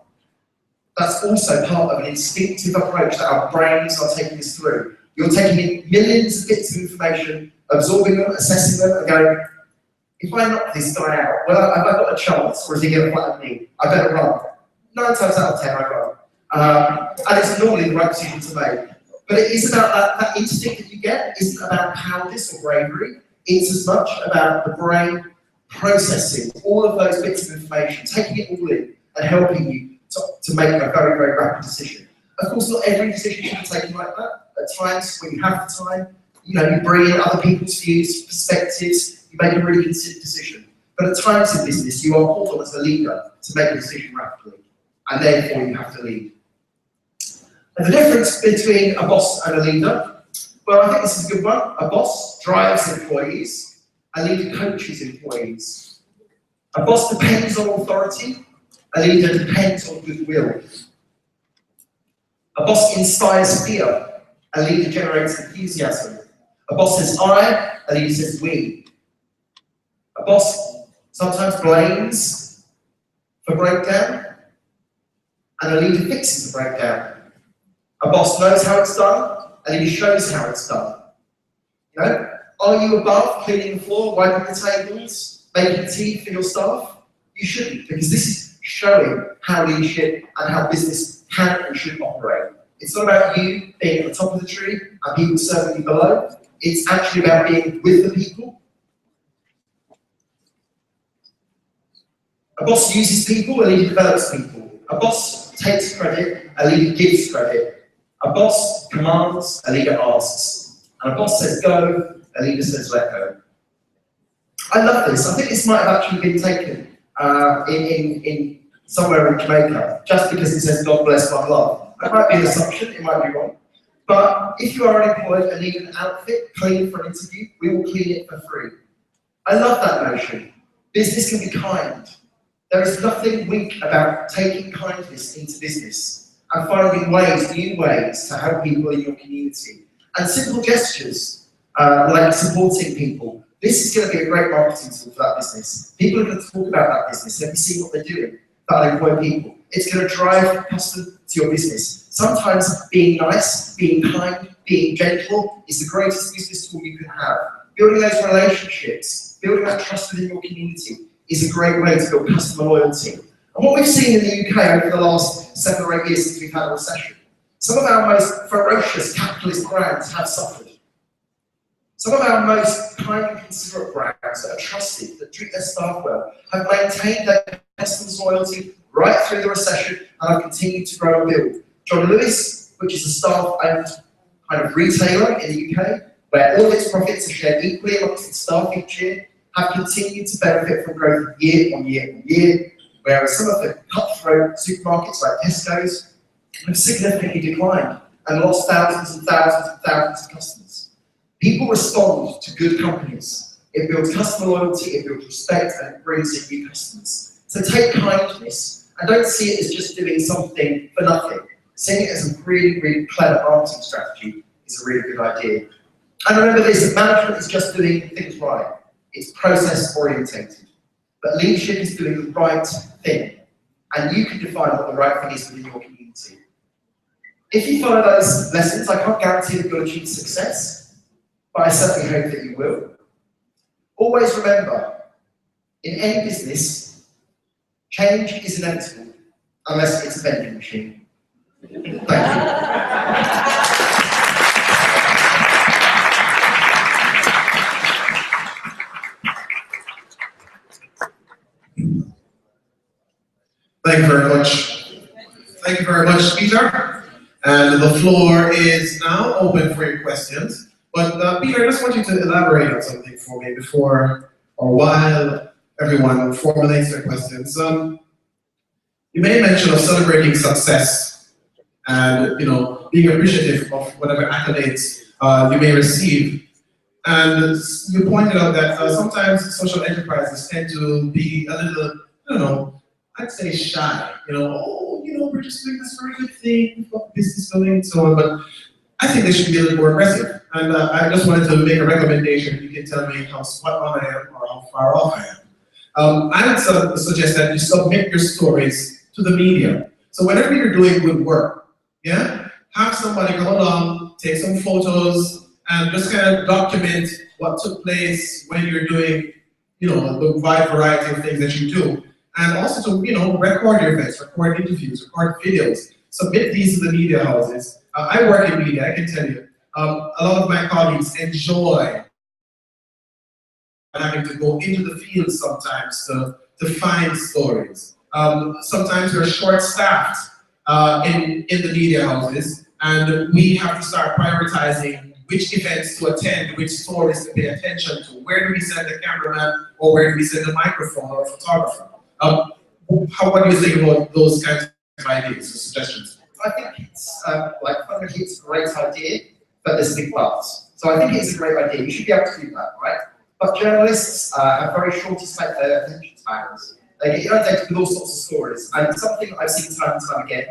that's also part of an instinctive approach that our brains are taking us through. You're taking in millions of bits of information, absorbing them, assessing them, and going, if I knock this guy out, well, have I got a chance, or is he going to flatten me? I better run. 9 times out of 10, I run. And it's normally the right decision to make. But it is about that instinct that you get. It isn't about cowardice or bravery. It's as much about the brain processing all of those bits of information, taking it all in, and helping you to make a very, very rapid decision. Of course, not every decision should be taken like that. At times, when you have the time, you bring in other people's views, perspectives, you make a really considered decision. But at times in business, you are called on as a leader to make a decision rapidly, and therefore you have to lead. And the difference between a boss and a leader, well, I think this is a good one. A boss drives employees, a leader coaches employees. A boss depends on authority, a leader depends on goodwill. A boss inspires fear, a leader generates enthusiasm. A boss says I, a leader says we. A boss sometimes blames for breakdown, and a leader fixes the breakdown. A boss knows how it's done, a leader shows how it's done. Are you above cleaning the floor, wiping the tables, making tea for your staff? You shouldn't, because this is showing how leadership and how business can and should operate. It's not about you being at the top of the tree and people serving you below. It's actually about being with the people. A boss uses people, a leader develops people. A boss takes credit, a leader gives credit. A boss commands, a leader asks. And a boss says go, a leader says let go. I love this. I think this might have actually been taken in somewhere in Jamaica, just because it says God bless my love. That might be an assumption, it might be wrong. But if you are unemployed and need an outfit clean for an interview, we will clean it for free. I love that notion. Business can be kind. There is nothing weak about taking kindness into business and finding ways, new ways, to help people in your community. And simple gestures, like supporting people. This is going to be a great marketing tool for that business. People are going to talk about that business. Let me see what they're doing, that employ people. It's going to drive custom to your business. Sometimes being nice, being kind, being gentle is the greatest business tool you can have. Building those relationships, building that trust within your community is a great way to build customer loyalty. And what we've seen in the UK over the last 7 or 8 years since we've had a recession, some of our most ferocious capitalist brands have suffered. Some of our most kind and considerate brands that are trusted, that treat their staff well, have maintained their customers' loyalty right through the recession and have continued to grow and build. John Lewis, which is a staff-owned kind of retailer in the UK, where all of its profits are shared equally amongst its staff each year, have continued to benefit from growth year on year on year, whereas some of the cutthroat supermarkets like Tesco's have significantly declined and lost thousands and thousands and thousands of customers. People respond to good companies. It builds customer loyalty, it builds respect, and it brings in new customers. So take kindness and don't see it as just doing something for nothing. Seeing it as a really, really clever marketing strategy is a really good idea. And remember this, that management is just doing things right. It's process orientated. But leadership is doing the right thing. And you can define what the right thing is within your community. If you follow those lessons, I can't guarantee that you'll achieve success, but I certainly hope that you will. Always remember, in any business, change is inevitable, unless it's a vending machine. Thank you. Thank you very much. Thank you very much, Peter. And the floor is now open for your questions. But Peter, I just want you to elaborate on something for me before or while everyone formulates their questions. You made mention of celebrating success and being appreciative of whatever accolades you may receive. And you pointed out that sometimes social enterprises tend to be a little, I'd say shy. we're just doing this very good thing, we've got business going and so on, but I think they should be a little more aggressive. And I just wanted to make a recommendation. You can tell me how spot on I am or how far off I am. I would suggest that you submit your stories to the media. So whenever you're doing good work, yeah, have somebody come along, take some photos, and just kind of document what took place when you're doing, you know, the wide variety of things that you do. And also to, you know, record your events, record interviews, record videos, submit these to the media houses. I work in media, I can tell you. A lot of my colleagues enjoy having to go into the field sometimes to find stories. Sometimes we're short-staffed in the media houses, and we have to start prioritizing which events to attend, which stories to pay attention to. Where do we send the cameraman, or where do we send the microphone or photographer? What do you think about those kinds of ideas or suggestions? I think it's, fundamentally it's a great idea, but there's big buts. So I think it's a great idea. You should be able to do that, right? But journalists have very short attention spans. They get inundated with all sorts of stories. And something I've seen time and time again,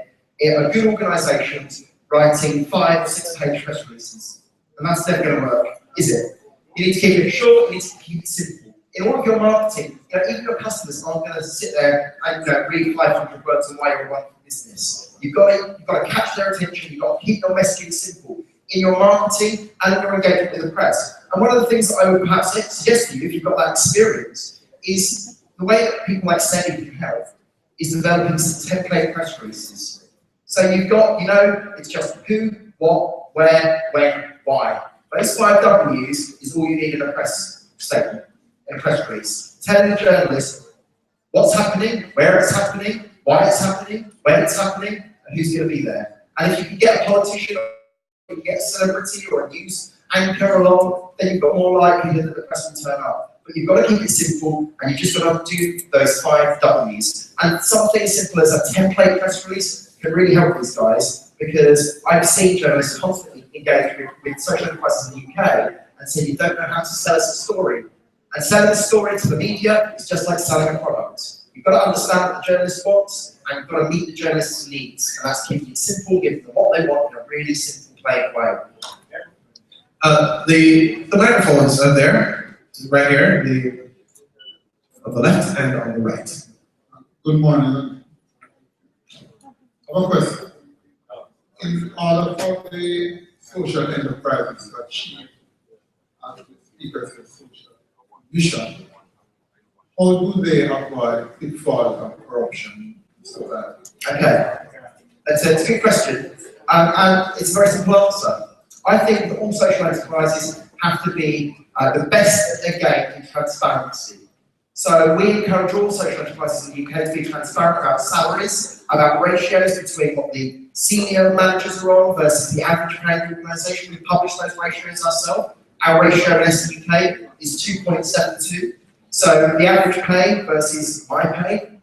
are good organisations writing 5 or 6 page press releases. And that's never going to work, is it? You need to keep it short, you need to keep it simple. In all of your marketing, you know, even your customers aren't going to sit there and read 500 words on why you're running a business. You've got to catch their attention, you've got to keep your messaging simple in your marketing and in your engagement with the press. And one of the things that I would perhaps suggest to you, if you've got that experience, is the way that people like Sally can help is developing some template press releases. So you've got, you know, it's just who, what, where, when, why. Those 5 W's is all you need in a press statement, in a press release. Telling the journalist what's happening, where it's happening, why it's happening, when it's happening, and who's going to be there. And if you can get a politician, or you can get a celebrity or a news anchor along, then you've got more likelihood that the press will turn up. But you've got to keep it simple, and you've just got to do those 5 W's. And something as simple as a template press release can really help these guys, because I've seen journalists constantly engage with social enterprises in the UK and say you don't know how to sell us a story. And selling a story to the media is just like selling a product. You've got to understand what the journalist wants, and you've got to meet the journalist's needs. And that's keeping it simple, giving them what they want in a really simple, plain way. The microphones are there, right here, on the left and on the right. Good morning. I have a question. In order for the social enterprises to achieve, as the speaker said, social vision, how do they avoid pitfalls of corruption so that? Okay, that's a good question, and it's a very simple answer. I think that all social enterprises have to be the best at their game in transparency. So we encourage all social enterprises in the UK to be transparent about salaries, about ratios between what the senior managers are on versus the average paying organisation. We publish those ratios ourselves. Our ratio in SUK is 2.72. So the average pay versus my pay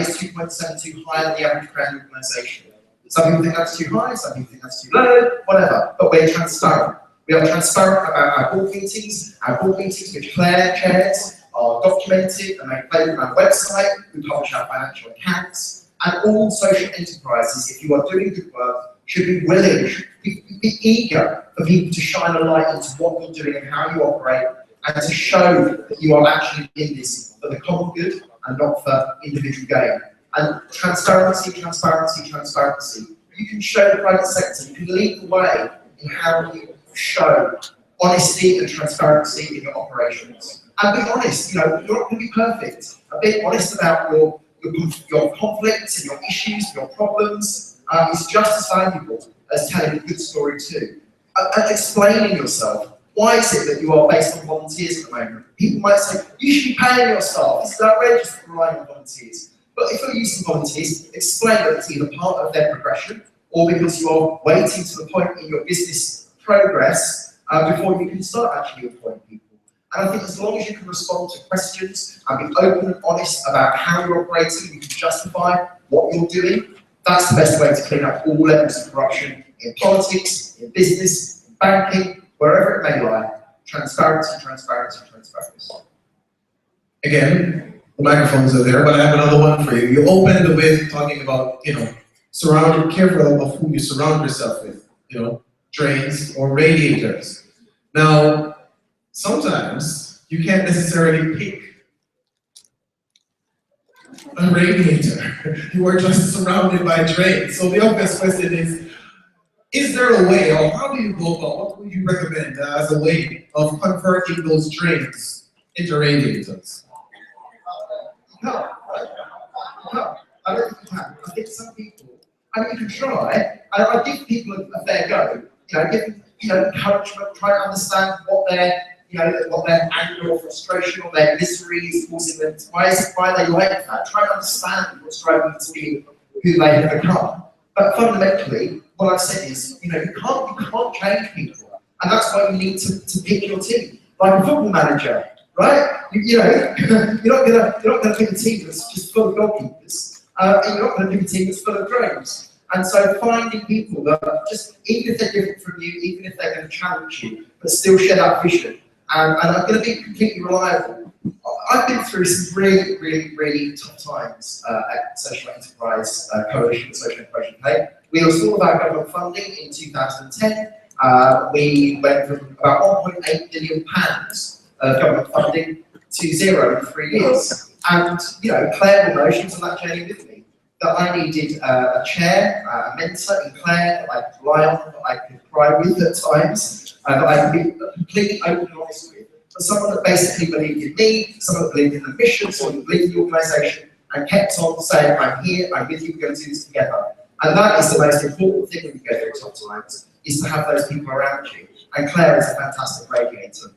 is 2.72 higher than the average paying organisation. Some people think that's too high, some people think that's too low, whatever, but we're transparent. We are transparent about our board meetings. Our board meetings, which Claire chairs, are documented and made available on our website. We publish our financial accounts. And all social enterprises, if you are doing good work, should be willing, should be eager for people to shine a light into what you're doing and how you operate, and to show that you are actually in this for the common good and not for individual gain. And transparency, transparency, transparency. You can show the private sector, you can lead the way in how you show honesty and transparency in your operations. And be honest, you know, you're not going to be perfect. Be honest about your conflicts and your issues, your problems, is just as valuable as telling a good story too. And explaining yourself. Why is it that you are based on volunteers at the moment? People might say, you should be paying your staff. This is outrageous to rely on volunteers. But if you're using volunteers, explain that it's either part of their progression or because you are waiting to the point in your business progress before you can start actually employing people. And I think as long as you can respond to questions and be open and honest about how you're operating, you can justify what you're doing, that's the best way to clean up all levels of corruption in politics, in business, in banking, wherever it may lie. Transparency, transparency, transparency. Again, the microphones are there, but I have another one for you. You opened with talking about, you know, careful of who you surround yourself with, drains or radiators. Now, sometimes you can't necessarily pick a radiator. You are just surrounded by drains. So the obvious question is there a way, or how do you go about, what would you recommend as a way of converting those drains into radiators? No, I don't think you can. I think some people, you can try. I give people a fair go. Give encouragement, try to understand what their anger or frustration or their misery is causing them. Why they like that. Try to understand what's driving them to be who they have become. But fundamentally, what I've said is, you can't change people, and that's why you need to pick your team, like a football manager, right? You're not gonna pick a team that's just full of goalkeepers, and you're not gonna pick a team that's full of drones. And so finding people that are just, even if they're different from you, even if they're going to challenge you, but still share that vision, and are going to be completely reliable. I've been through some really, really, really tough times at Social Enterprise Coalition, Social Enterprise UK. We lost all of our government funding in 2010. We went from about £1.8 million of government funding to zero in 3 years. And, Claire will know, she was on that journey with me, that I needed a chair, a mentor in Claire that I could rely on, that I could cry with at times, that I could be completely open and honest with. But someone that basically believed in me, someone that believed in the mission, someone that believed in the organisation, and kept on saying, I'm here, I'm with you, we're going to do this together. And that is the most important thing when you go through tough times, is to have those people around you. And Claire is a fantastic radiator.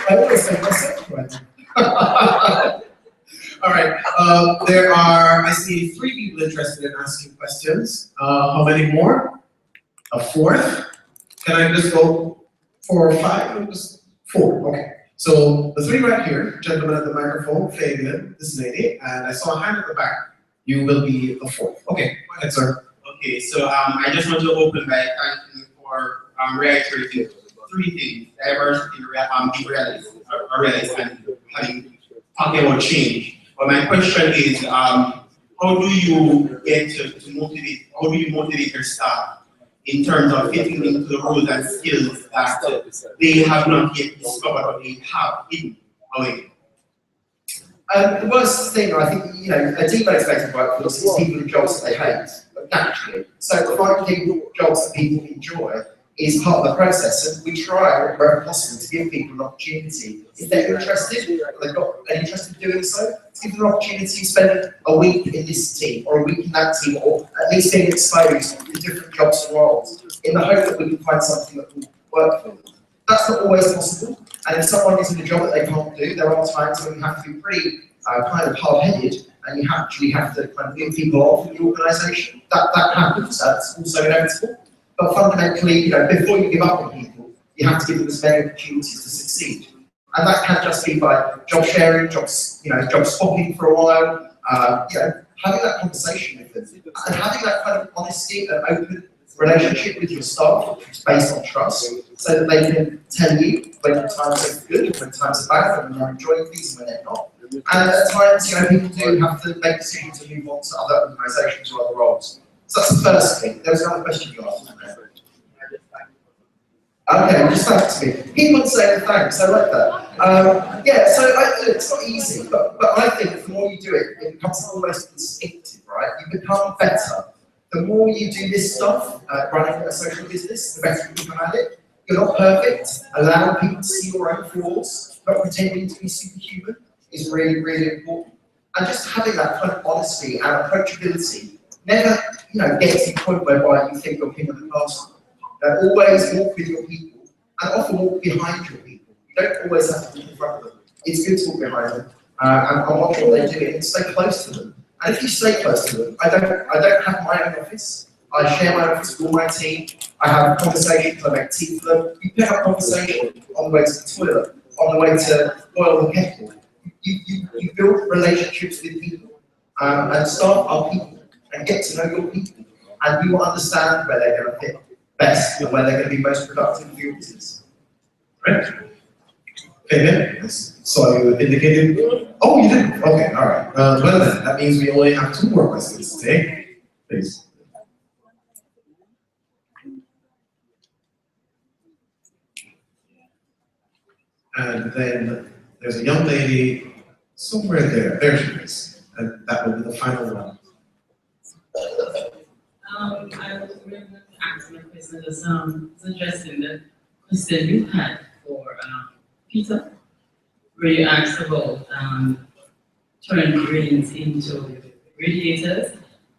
I always say myself right. All right, I see 3 people interested in asking questions. How many more? A 4th? Can I just go 4 or 5? Or just 4, okay. So the 3 right here, gentleman at the microphone, Fabian, this lady, and I saw a hand at the back. You will be the 4th. Okay, go ahead, sir. Okay, so I just want to open by thanking you for reiterating 3 things: diversity, reality, and talking about change. But my question is, how do you get to motivate? How do you motivate your staff in terms of fitting into the roles and skills that they have not yet discovered or they have hidden away? The worst thing, I think, a demotivated workforce is people in jobs that they hate, naturally. So finding jobs that people enjoy is part of the process, and we try wherever possible to give people an opportunity. If they're interested, or they've got an interest in doing so, to give them an opportunity to spend a week in this team, or a week in that team, or at least being exposed to different jobs and roles, in the hope that we can find something that will work for them. That's not always possible, and if someone is in a job that they can't do, there are times when you have to be pretty kind of hard-headed, and you actually have to kind of move people off in the organisation. That happens, that's also inevitable. But fundamentally, before you give up on people, you have to give them as many opportunities to succeed. And that can just be by job sharing, job swapping for a while, having that conversation with them, and having that kind of honesty and open relationship with your staff, which is based on trust, so that they can tell you when times are good, when times are bad, when they're enjoying things and when they're not. And at times, people do have to make decisions to move on to other organisations or other roles. So that's the first thing. There was another question you asked. Okay, just thanks to me. People say thanks, I like that. It's not easy, but I think the more you do it, it becomes almost instinctive, right? You become better. The more you do this stuff, running a social business, the better you become at it. You're not perfect. Allowing people to see your own flaws, not pretending to be superhuman, is really, really important. And just having that kind of honesty and approachability. Never, get to the point whereby you think you're king of the castle. Always walk with your people, and often walk behind your people. You don't always have to walk in front of them. It's good to walk behind them and watch what they do and stay close to them. And if you stay close to them, I don't have my own office. I share my office with all my team. I have conversations. I make tea for them. You pick up conversation on the way to the toilet, on the way to boil the kettle. You build relationships with people, and staff are people. And get to know your people, and you will understand where they're going to fit best and where they're going to be most productive for your business. Right. Okay, yes. So you indicated, oh, you didn't, okay, all right. Well then, that means we only have 2 more questions today. Please. And then there's a young lady somewhere there. There she is. And that will be the final one. I was really going to ask my question. It's interesting the question you had for Peter, where you asked about turning drains into radiators.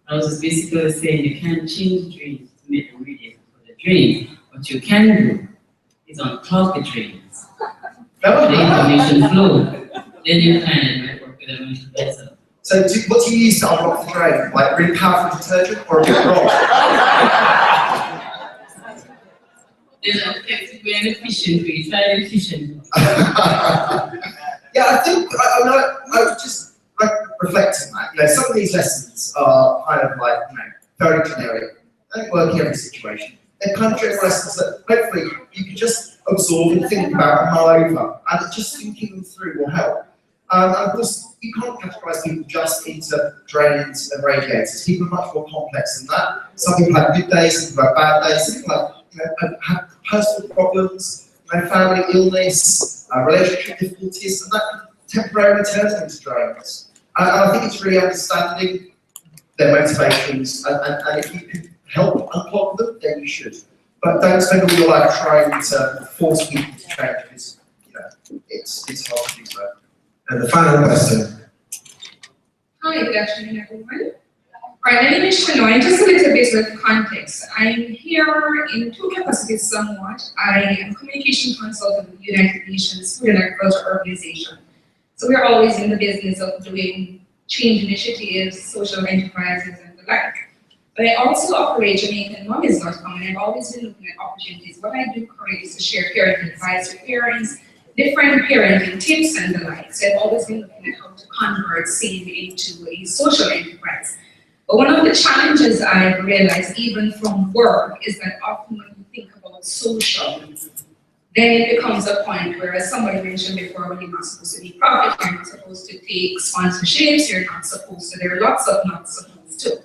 I was just basically saying you can't change drains to make a radiator for the drain. What you can do is unclog the drains. The information flow. Then you can work with them better. So what do you use to unlock the drain? Like really powerful detergent or a big rock? There's an effective way and efficient way. Try the efficient way. Yeah, I think I was just like reflecting that. You know, some of these lessons are kind of like, you know, very generic. They don't work in every situation. They're kind of general lessons that hopefully you can just absorb and think about and mull over. And just thinking them through will help. And of course, you can't categorize people just into drains and radiators. People are much more complex than that. Some people have good days, some people have bad days, some people have personal problems, family illness, relationship difficulties, and that can temporarily turn them into drains. And I think it's really understanding their motivations, and if you can help unclog them, then you should. But don't spend all your life trying to force people to change, because it's hard to do so. And the final question. Hi, good afternoon, everyone. Right, my name is Shanoy. Just a little bit of context. I'm here in 2 capacities somewhat. I am communication consultant with the United Nations Food and Agriculture Organization. So we're always in the business of doing change initiatives, social enterprises, and the like. But I also operate JamaicanMummies.com, and I've always been looking at opportunities. What I do currently is to share parenting advice with parents, different parenting tips and the like. So I've always been looking at how to convert SAME into a social enterprise. But one of the challenges I've realized, even from work, is that often when you think about social, then it becomes a point where, as somebody mentioned before, when you're not supposed to be profit, you're not supposed to take sponsorships, you're not supposed to, there are lots of not supposed to.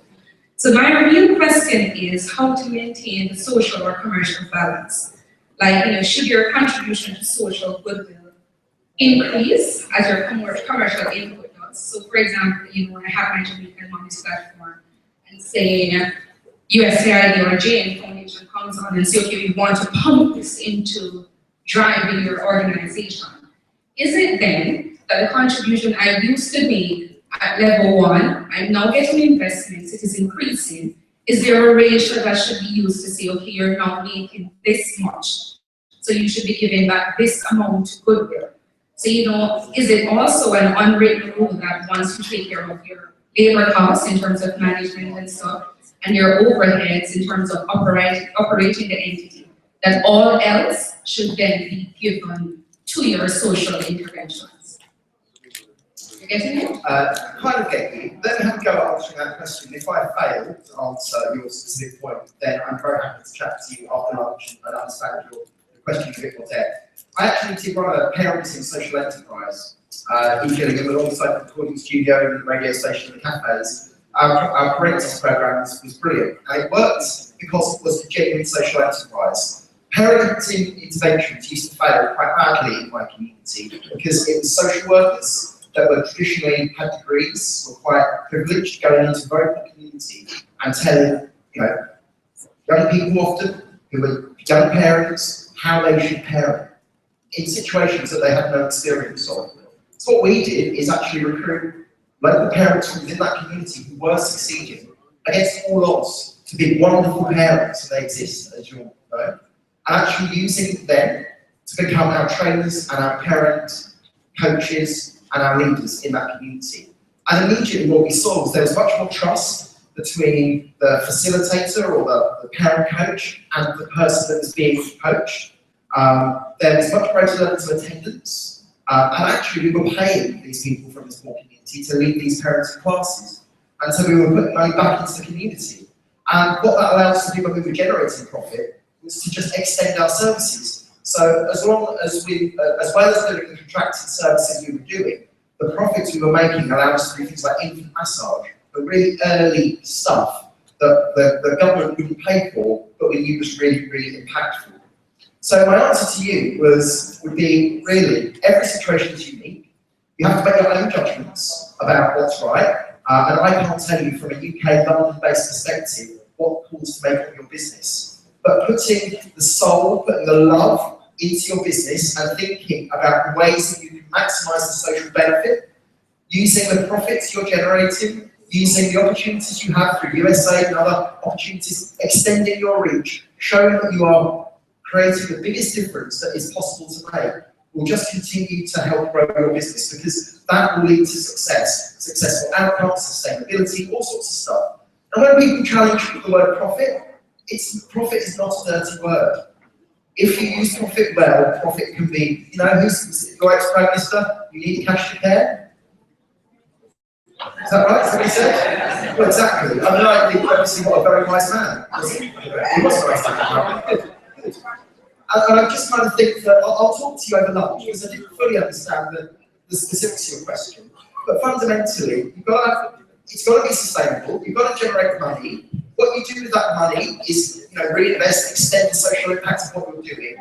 So my real question is how to maintain the social or commercial balance. Like, you know, should your contribution to social goodwill increase as your commercial input does? So, for example, you know, when I have my Jamaican Mummies platform and say USAID or JN Foundation comes on and say, okay, we want to pump this into driving your organization. Is it then that the contribution I used to make at level 1, I'm now getting investments, it is increasing? Is there a ratio that should be used to say, okay, you're now making this much, so you should be giving back this amount to goodwill? So, you know, is it also an unwritten rule that once you take care of your labor costs in terms of management and stuff, and your overheads in terms of operating the entity, that all else should then be given to your social interventions? You getting it? Kind of get you. Let me have a go at answering that question. If I fail to answer your specific point, then I'm very happy to chat to you after lunch and understand your question a bit more depth. I actually did run a parenting social enterprise in Gillingham alongside the recording studio and the radio station and the cafes. Our parenting program was brilliant, and it worked because it was a genuine social enterprise. Parenting interventions used to fail quite badly in my community because it was social workers that were traditionally had degrees, were quite privileged, going into a very poor community and telling, you know, young people often who were young parents how they should parent in situations that they had no experience of. So what we did is actually recruit local parents from within that community who were succeeding against all odds to be wonderful parents, and they exist, as you all know, and actually using them to become our trainers and our parent coaches and our leaders in that community. And immediately what we saw was there was much more trust between the facilitator or the parent coach and the person that was being coached. There was much greater levels of attendance, and actually we were paying these people from the small community to lead these parenting classes. And so we were putting money back into the community. And what that allowed us to do when we were generating profit was to just extend our services. So as long as we, as well as doing the contracted services we were doing, the profits we were making allowed us to do things like infant massage, the really early stuff that the government wouldn't pay for, but we knew was really, really impactful. So my answer to you would be really, every situation is unique. You have to make your own judgments about what's right, and I can't tell you from a UK London-based perspective what calls to make on your business. But putting the soul, putting the love into your business and thinking about ways that you can maximise the social benefit, using the profits you're generating, using the opportunities you have through USA and other opportunities, extending your reach, showing that you are creating the biggest difference that is possible to make, will just continue to help grow your business, because that will lead to success, successful outcomes, sustainability, all sorts of stuff. And when people challenge the word profit, profit is not a dirty word. If you use profit well, profit can be, you know, who's your ex-Prime Minister? You need cash to care? Is that right? Is that what he said? Well, exactly. I mean, I think obviously what a very wise man. He was a wise man. Good. And I'm just trying to think that I'll talk to you over lunch, because I didn't fully understand the specifics of your question. But fundamentally, it's got to be sustainable. You've got to generate money. What you do with that money is, you know, reinvest, extend the social impact of what you're doing.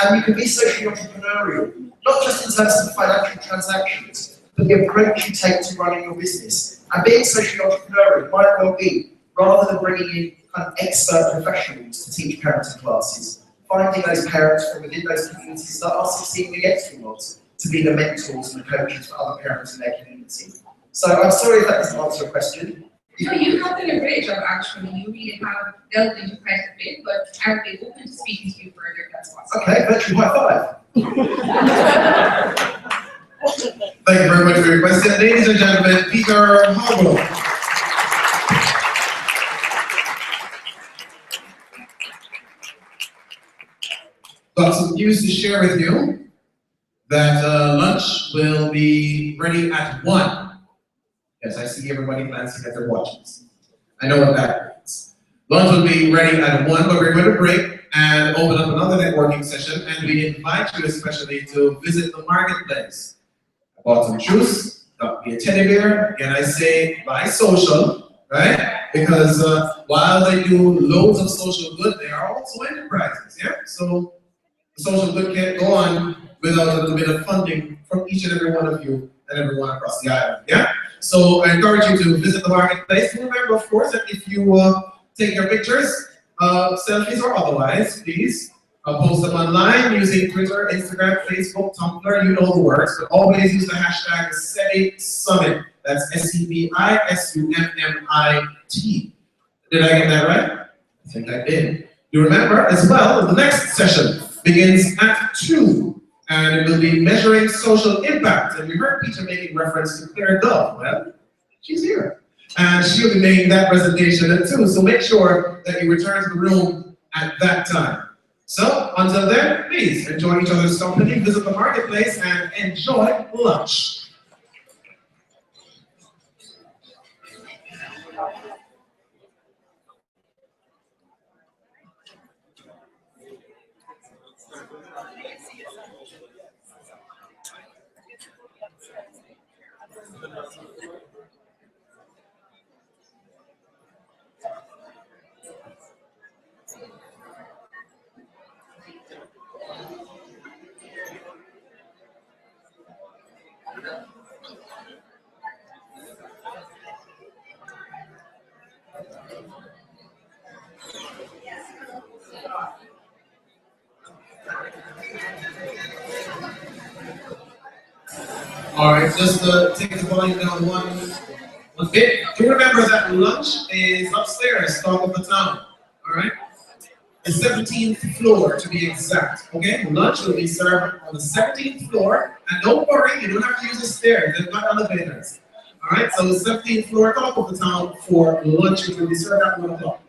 And you can be socially entrepreneurial, not just in terms of financial transactions, but the approach you take to running your business. And being socially entrepreneurial might well be, rather than bringing in kind of expert professionals to teach parenting classes, finding those parents from within those communities that are succeeding against the odds to be the mentors and the coaches for other parents in their community. So I'm sorry if that doesn't answer your question. No, you have done a great job, actually. You really have delved into quite a bit, but I would be open to speaking to you further if that's possible. Okay, virtual high five. Thank you very much for your question. Ladies and gentlemen, Peter Hoggle. Got some news to share with you, that lunch will be ready at 1. Yes, I see everybody glancing at their watches. I know what that means. Lunch will be ready at 1, but we're going to break and open up another networking session, and we invite you especially to visit the marketplace. I bought some juice, got me a teddy bear, and I say buy social, right? Because while they do loads of social good, they are also enterprises, yeah? So the social good can't go on without a little bit of funding from each and every one of you and everyone across the island, yeah? So I encourage you to visit the marketplace. And remember, of course, that if you take your pictures, selfies or otherwise, please post them online using Twitter, Instagram, Facebook, Tumblr, you know the words, but always use the hashtag SEBI Summit. That's SEBISUMMIT. Did I get that right? I think I did. You remember as well, the next session begins at 2. And it will be measuring social impact. And we heard Peter making reference to Claire Dove. Well, she's here. And she'll be making that presentation at 2. So make sure that you return to the room at that time. So until then, please enjoy each other's company, visit the marketplace, and enjoy lunch. All right, just take the volume down one bit. Do remember that lunch is upstairs, top of the town. All right, the 17th floor to be exact. Okay, lunch will be served on the 17th floor, and don't worry, you don't have to use the stairs. They've got elevators. All right, so the 17th floor, top of the town for lunch. It will be served at 1 o'clock.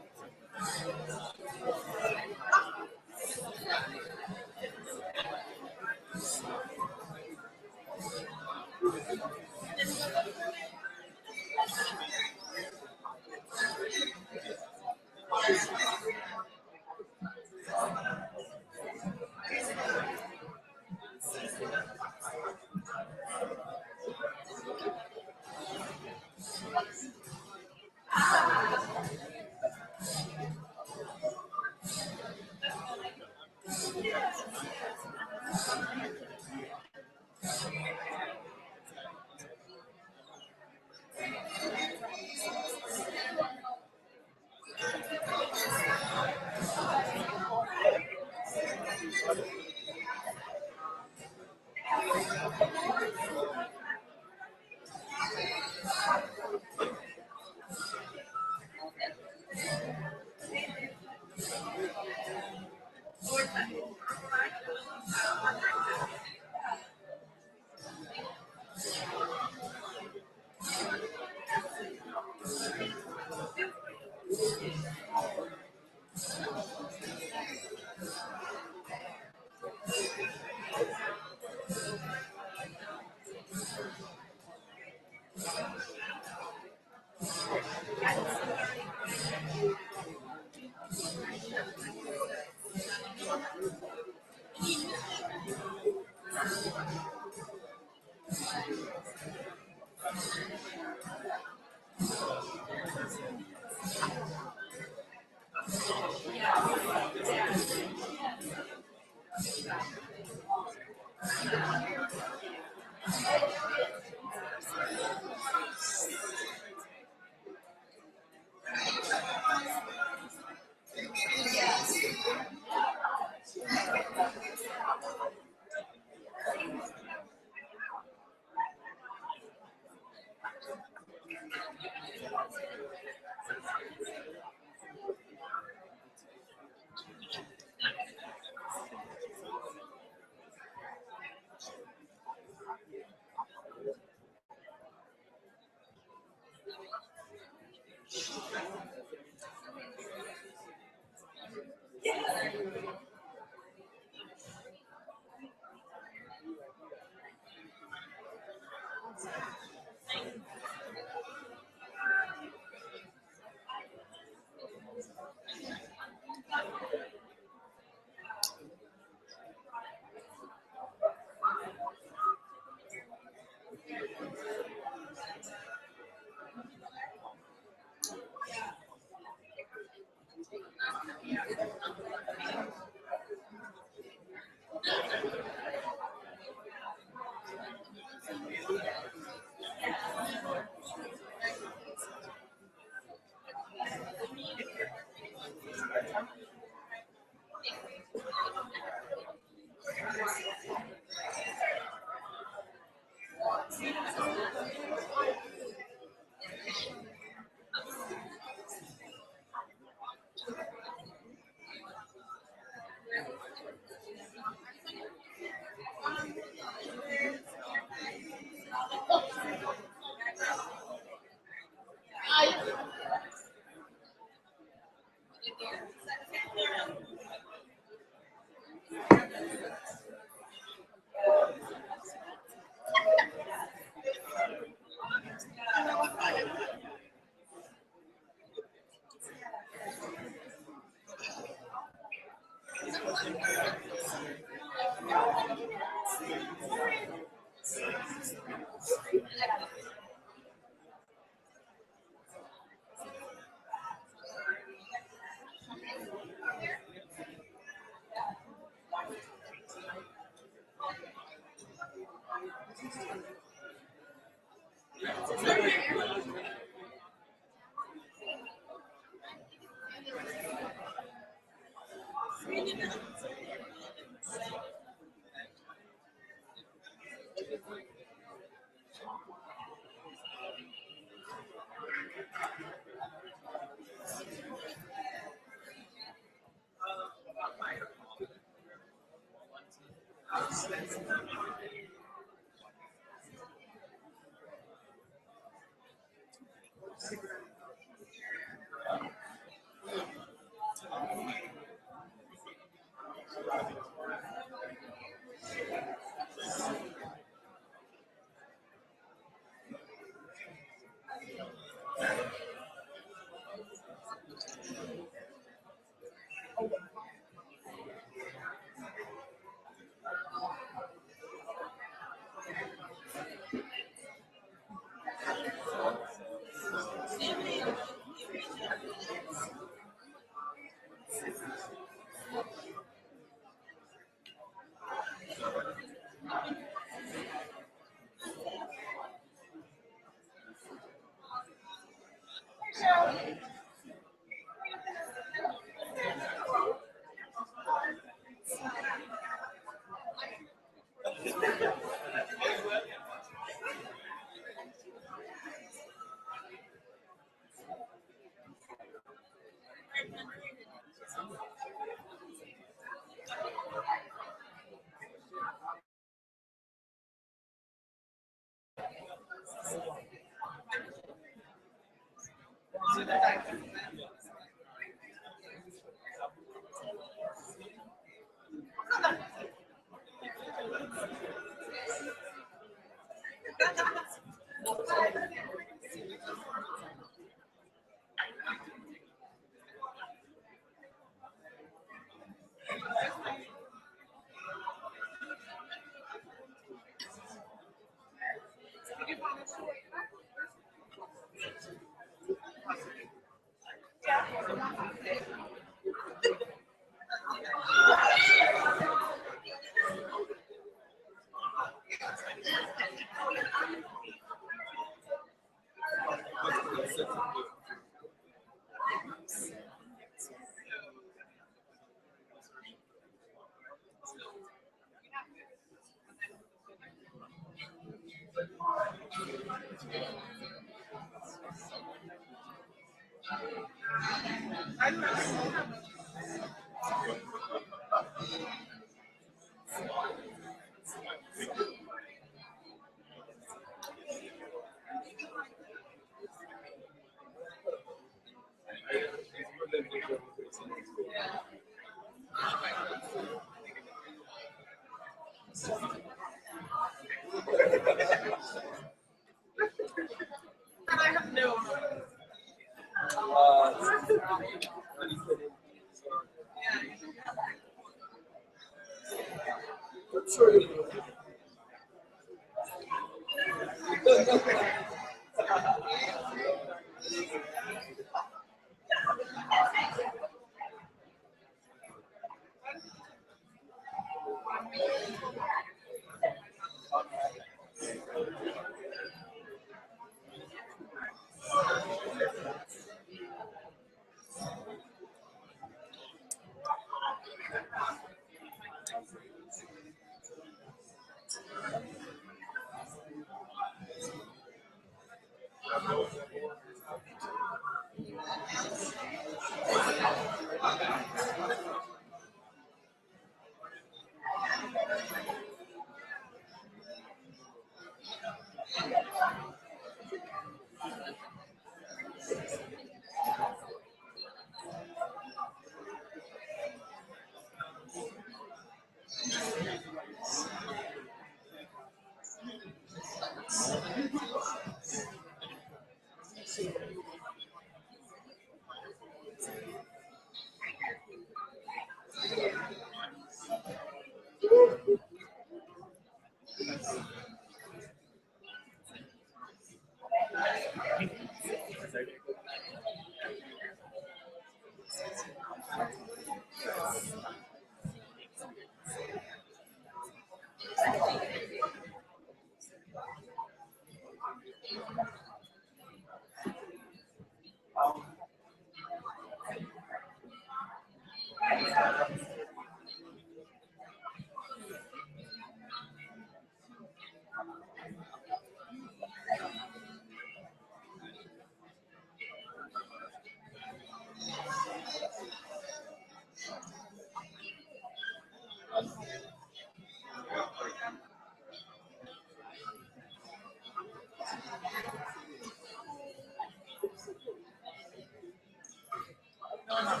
I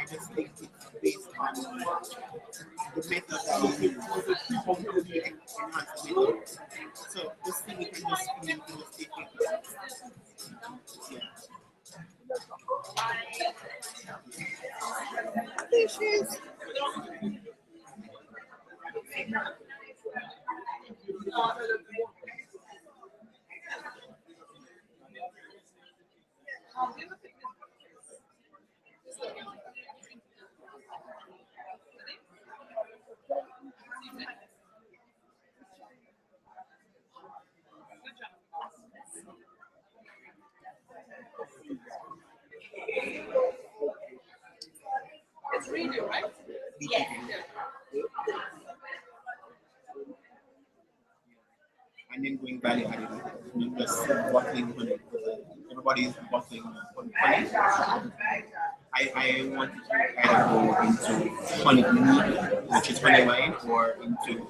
just think it's based on the method that we use. So this thing you can just make a mistake. There she is. It's radio, right? Yes. And then going value added, just bottling honey. Everybody is bottling honey. I wanted to either go into honey mead, which is honey wine, or into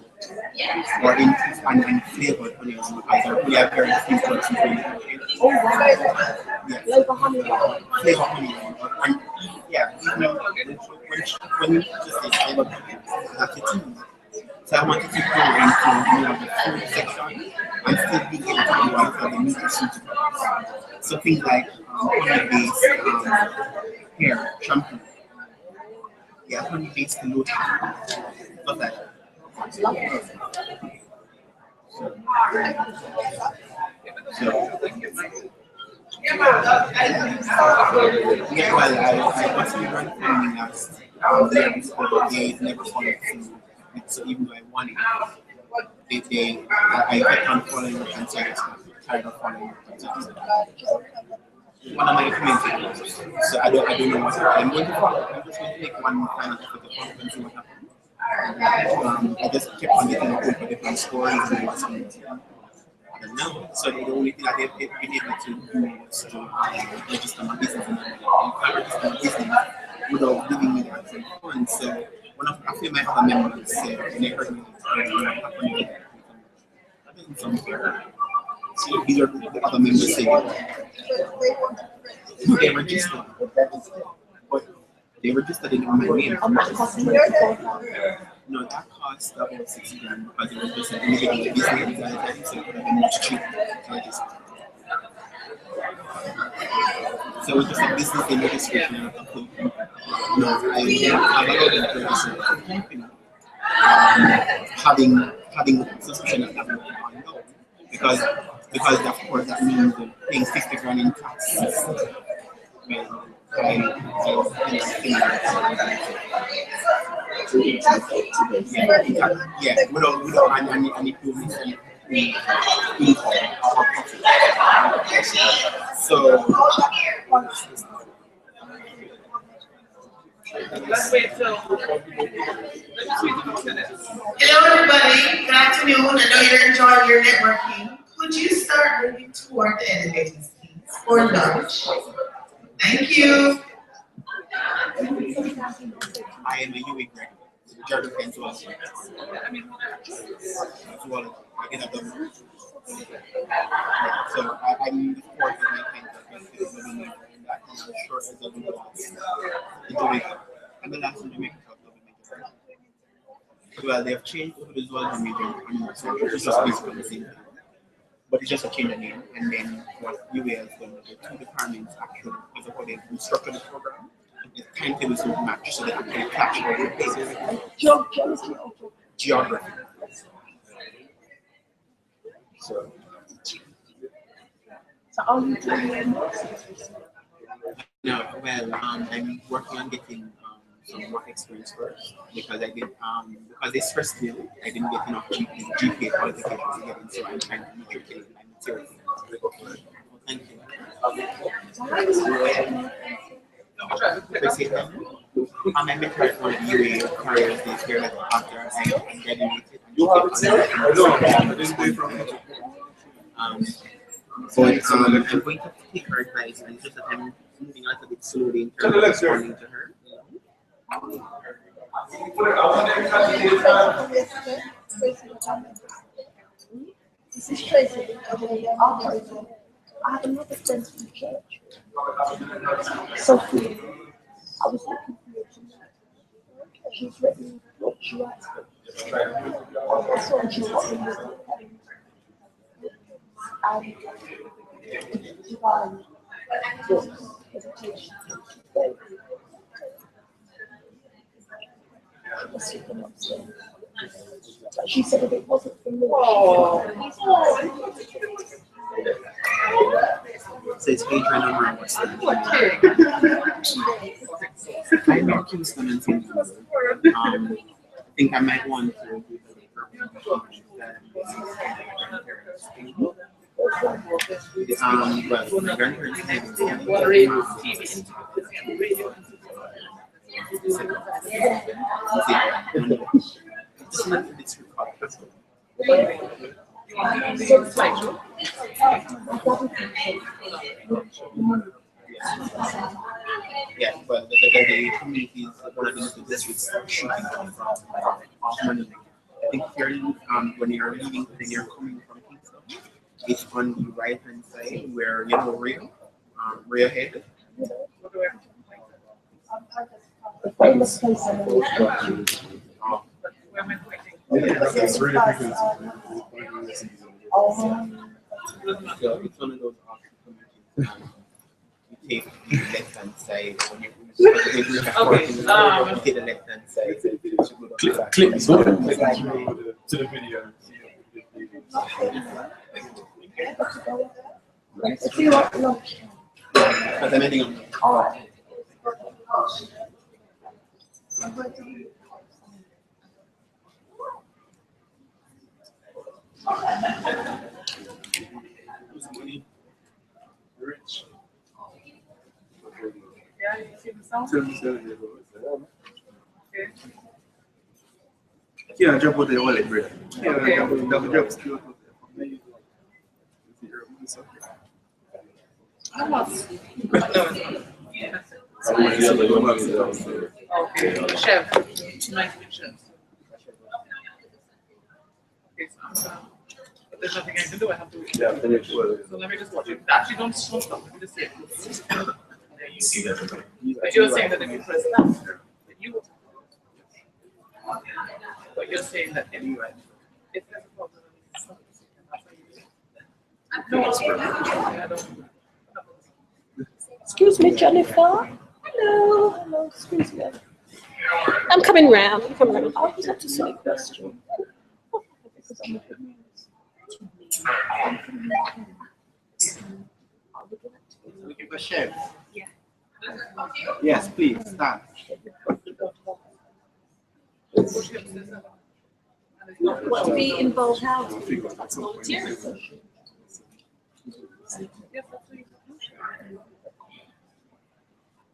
and flavored honey wine, because I really have very few products in honey. Oh, wow. Yeah. Flavor honey wine. Flavor honey wine. And yeah, when you just say flavor honey, that's the tea. So I wanted to go into the food section and still be able to do one for the nutraceuticals. So things like honey-based hair shampoo. Yeah, honey-based lotion. Stuff like that. Yeah, well, I was run filming last year, but they never followed through. So even though I wanted it, I kept on following the content, tired of following the content. one of my community. So I don't know what I'm going to follow. I'm just going to take one final effort to follow and see what happens. I just kept on getting open for different stories and I don't know. So the only thing that they needed me to do was to register my business and register my business without giving me that funds. So one of a few of my other members said, and they heard me happening. So these are the other members saying they registered, but they registered in my name. No, that cost about $60 because it was just an individual business, so it would have been much cheaper to register. So it was just a business in registration and a company. No, I have a lot of registered company. Having suspicion of that ongoing because of course that means paying $60,000 in taxes without any income or profit. So let's wait till. Hello, everybody. Good afternoon. I know you're enjoying your networking. Could you start moving toward the elevators, please, for lunch? Thank you. I am a UA graduate. Jordan Pence was. As well, I get a double. So I'm the fourth of my Pence and that I'm short as double in Jamaica. I'm the last in Jamaica to have double major. Well, they have changed over as well the major, so it's just basically the same thing. But it's just a change of name. And then what UA has done, the two departments actually, because of how they've structured the program, the timetables don't match, so they actually clash over places. Geography. So are you doing no, well, I'm working on getting some work experience first because I did because they stressed me. I didn't get enough GPA qualifications to get in, so I'm trying to matriculate my material. Thank you. I'm a mentor at one of the UA careers this year after I graduated. But I'm going to take her advice and just that I'm moving a little bit slowly in terms of responding to her. This is Tracy. I have another friend from church. Sophie. I was looking for you tonight. She's written what she writes. I saw her, she's got divine presentation. She said if it wasn't for me. So it's Adrian O'Brien. I'm in Kingston and St. I think I might want to do well, my grandparents yeah, but the community is one of the districts should be coming from money. I think here, when you're leaving, when you're coming from Kingston, it's on the right hand side where you know Rail Head. The famous place I know is it's really because so it's one of those options. You take the left hand side when you take the left hand side. Click to the video. If you want lunch. Because I'm ending on. All right. Rich. Yeah, you see the sound? Okay. Yeah, jump out the wallet, bro. Yeah, jump skill. How much? Okay, chef, nice picture. Okay, so but there's nothing I can do. I have to wait. Yeah, finish. So let me just watch it. Actually, don't stop. Let me just see it. You see that? But you're saying that if you press that, but you're saying that anyway. If there's a problem, it's not. No, it's perfect. I don't. Excuse me, Jennifer. Hello. Hello. Excuse me. I'm coming round. I'm coming round. I just have to say a question. Looking for chef. Yeah. Yes, please, start. What, to be involved how? That's volunteering.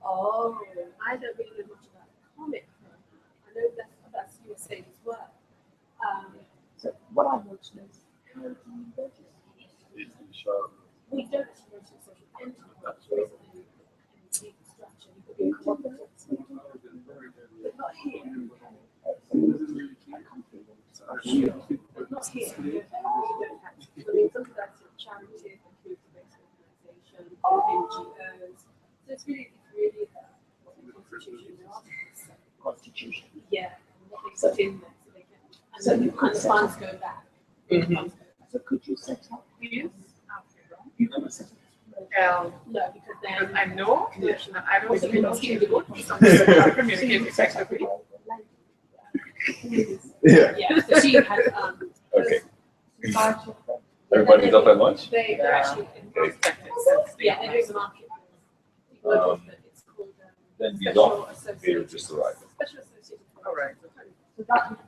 Oh, I don't really know much about comic. I know that's you were saying as well. So what I want to know is how do you register? We don't register social enterprise. There isn't any legal structure. You could be a cooperative, but not here. But not here. I mean, something that's a charity, a community-based organization, NGOs. So it's really constitution. Yeah, what they put in there so they can, and then the funds go back. So could you set up? Yes. You can set up. No, because then I know. I don't communicate effectively. Yeah. So she has Okay. Everybody's up at lunch? They're actually yeah, they're doing the market. It's called Then these off, they're just arrived. Special Associated. All right.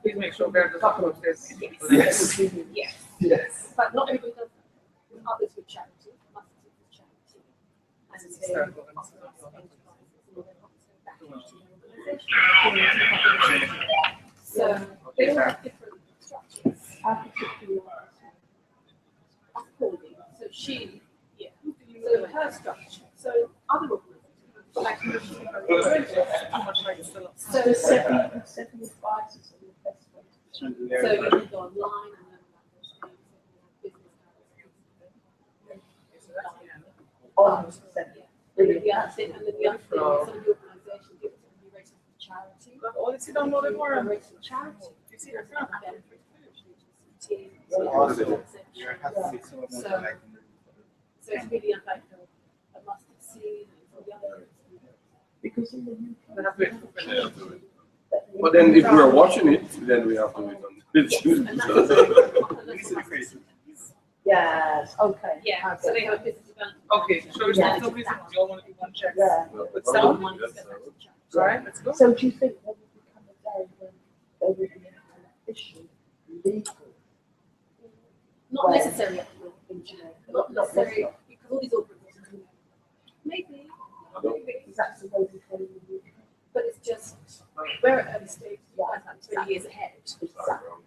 Please make sure there's a couple of this. Yes. Yes. Yes. But not everybody does that. Others with charity, must do with charity. And they so they all have different structures. Our particular according. So she, yeah. So her structure. So other organizations, like so 75 is the best way. So you can go online and learn about those things. Yeah, that's it. And then the other thing is some of the organizations give it to be rated for charity. Oh, they sit down more than more. Rated for charity. You see, that's not benefit so it's really like a mustard seed and all the other. Because in the UK. But then if we're watching it, then we have to wait on the Yes, okay. Yeah, so they have business development. Okay, so it's not business, you all want to do one check. Yeah. But sound, all right, let's go. So do you think there will become a day when there will be an official legal? Not necessarily not necessarily, because all these organizations, maybe, that's the way we call it in the UK. But it's just, we're at early stage, you guys have 20 years ahead.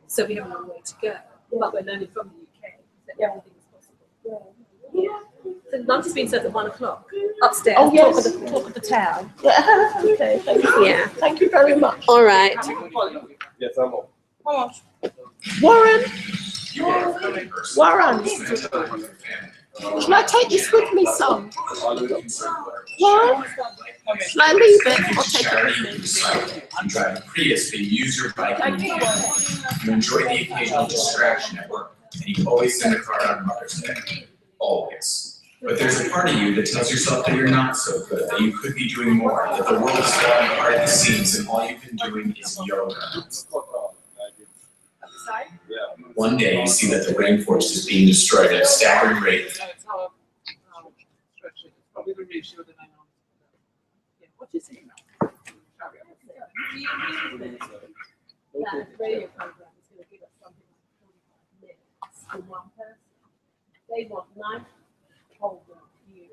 So we have a long way to go. But we're learning from the UK that everything is possible. Yeah. So lunch has been served at 1 o'clock upstairs. Oh, yes. Talk of the town. Okay, thank you. Yeah. Thank you very much. All right. Yes, I'm on. How much? Warren. Warren. Can I take this with me, son? Warren? Shall I leave it or take it with me? I'm driving Prius, but you use your bike. You enjoy the occasional distraction at work, and you always send a card on Mother's Day. Always. But there's a part of you that tells yourself that you're not so good, that you could be doing more, that the world is falling apart at the seams, and all you've been doing is yoga. One day, you see that the rainforest is being destroyed at a staggering rate. Probably the ratio that I know. Yeah, what you saying now? That radio program is going to give us something like 45 minutes for one person. They want 9 whole you and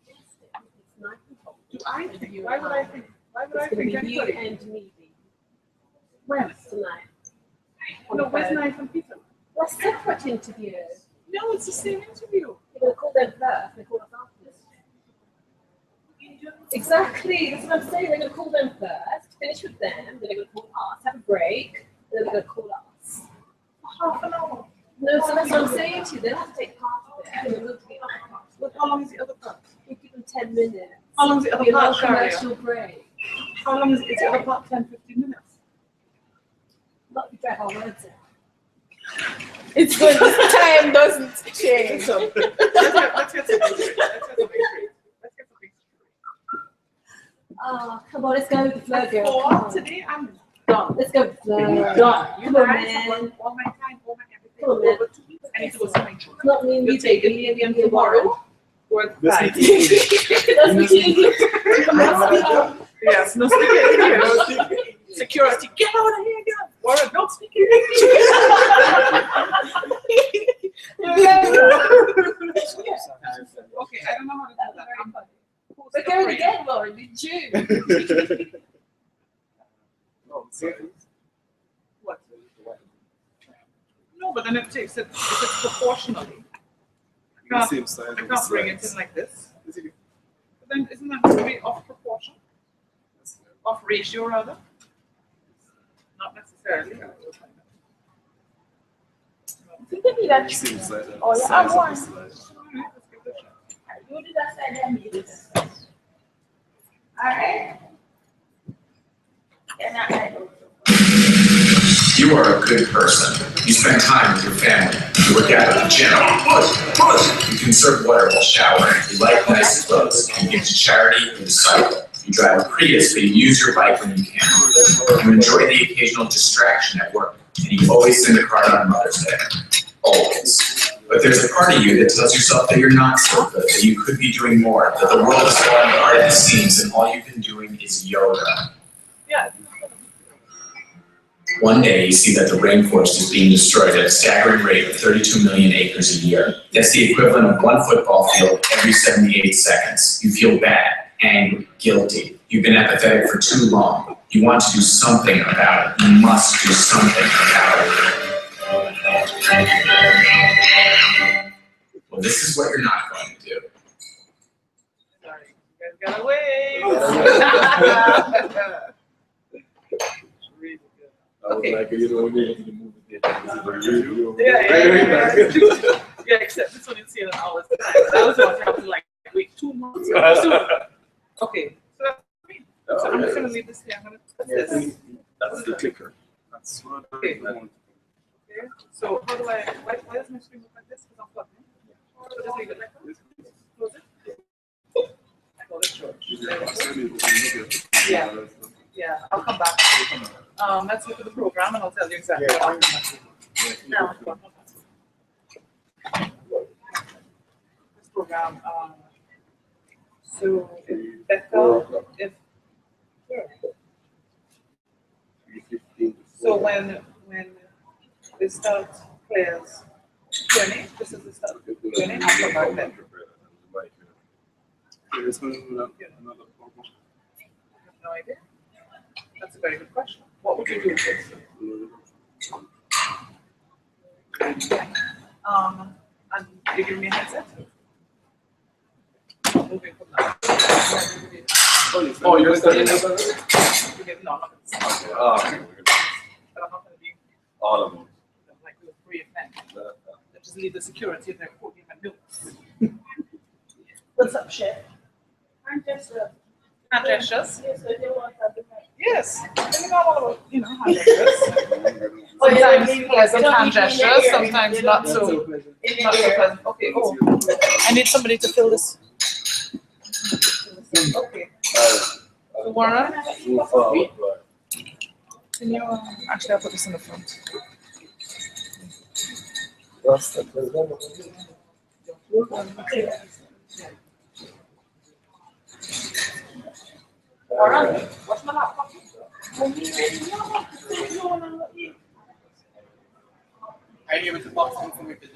I. It's 9 whole. To I think, why would I think It's gonna be you anybody? and me. When? Tonight. No, where's Knife and Peter? Well, separate interviews. No, it's the same interview. You're gonna call them first, they call us afterwards. Exactly, that's what I'm saying. They're gonna call them first, finish with them, then they're gonna call us, have a break, then they're gonna call us. Half an hour. No, so that's what I'm saying to you. They don't have to take part of it. They're gonna move to the other part. Look, how long is the other part? You give them 10 minutes. How long is the other Be a part, long Sharia? commercial break. How long is the other part? 10, 15 minutes. Not if you drag our words in. It's good. Time doesn't change. So, let's get some big break. Oh, come on, let's go with the flow, girl. For Come on. today, I'm done. Let's go with the flow. Done. You Come on, guys man. have worked all my time, all my everything. Come on, man. Over 2 weeks. I need to go see my children. It's not me and You're you taking me again tomorrow. Work 5. That's English. Yes, no speaking English. Security, get out of here, girl. Warren, don't speak English. Okay, I don't know how to do that. We're going again, Lauren, in June. What? No, but then it takes it, if it's proportionally. I can't bring it in like this. But then isn't that going to be off proportion? Off ratio rather? Not necessarily. You give me that. Oh, yeah, I want. You do that side, then me do this. Alright. You are a good person. You spend time with your family. You work out at the gym. You conserve water while showering. You like nice clothes. You give to charity and to cycle. You drive a Prius, but you use your bike when you can. You enjoy the occasional distraction at work. And you always send a card on Mother's Day. Always. But there's a part of you that tells yourself that you're not so good, that you could be doing more, that the world is falling apart at the seams, and all you've been doing is yoga. Yeah. One day, you see that the rainforest is being destroyed at a staggering rate of 32 million acres a year. That's the equivalent of 1 football field every 78 seconds. You feel bad, angry, guilty. You've been apathetic for too long. You want to do something about it. You must do something about it. Well, this is what you're not going to do. Sorry, you guys got away. Okay. Like, you know, when you need to move it. Yeah, except this one is here in hours. That was what happened like wait 2 months. Okay, so that's me. So I'm just gonna leave this here. I'm gonna put this. That's the clicker. That's what Okay. Okay. So how do I? Why does my screen look like this? Because I'm plugged in. So just leave it like that. Close it. Close it short. Yeah. Yeah. I'll come back. Let's look at the program and I'll tell you exactly what I'll come back to. Now, this program. So if Becca, so when they start players Q&A, this is the start of Q&A. I'll come back then. No idea. That's a very good question. What would you do? And you give me a headset? Moving from that. Oh, you're starting No, I'm not going to start. Oh, But I'm not going to be all of them. like the free event. Just leave the security in there quoting my notes. What's up, Chef? And gestures. Yes, I do want to. Yes. You know all about, you know, hand gestures. Oh, yeah, Sometimes pleasant hand gestures, sometimes not so pleasant. Okay, oh, I need somebody to fill this. Okay. So Warren, can you, actually I'll put this in the front. Warren, what's my laptop? Are you able to box them for me, please?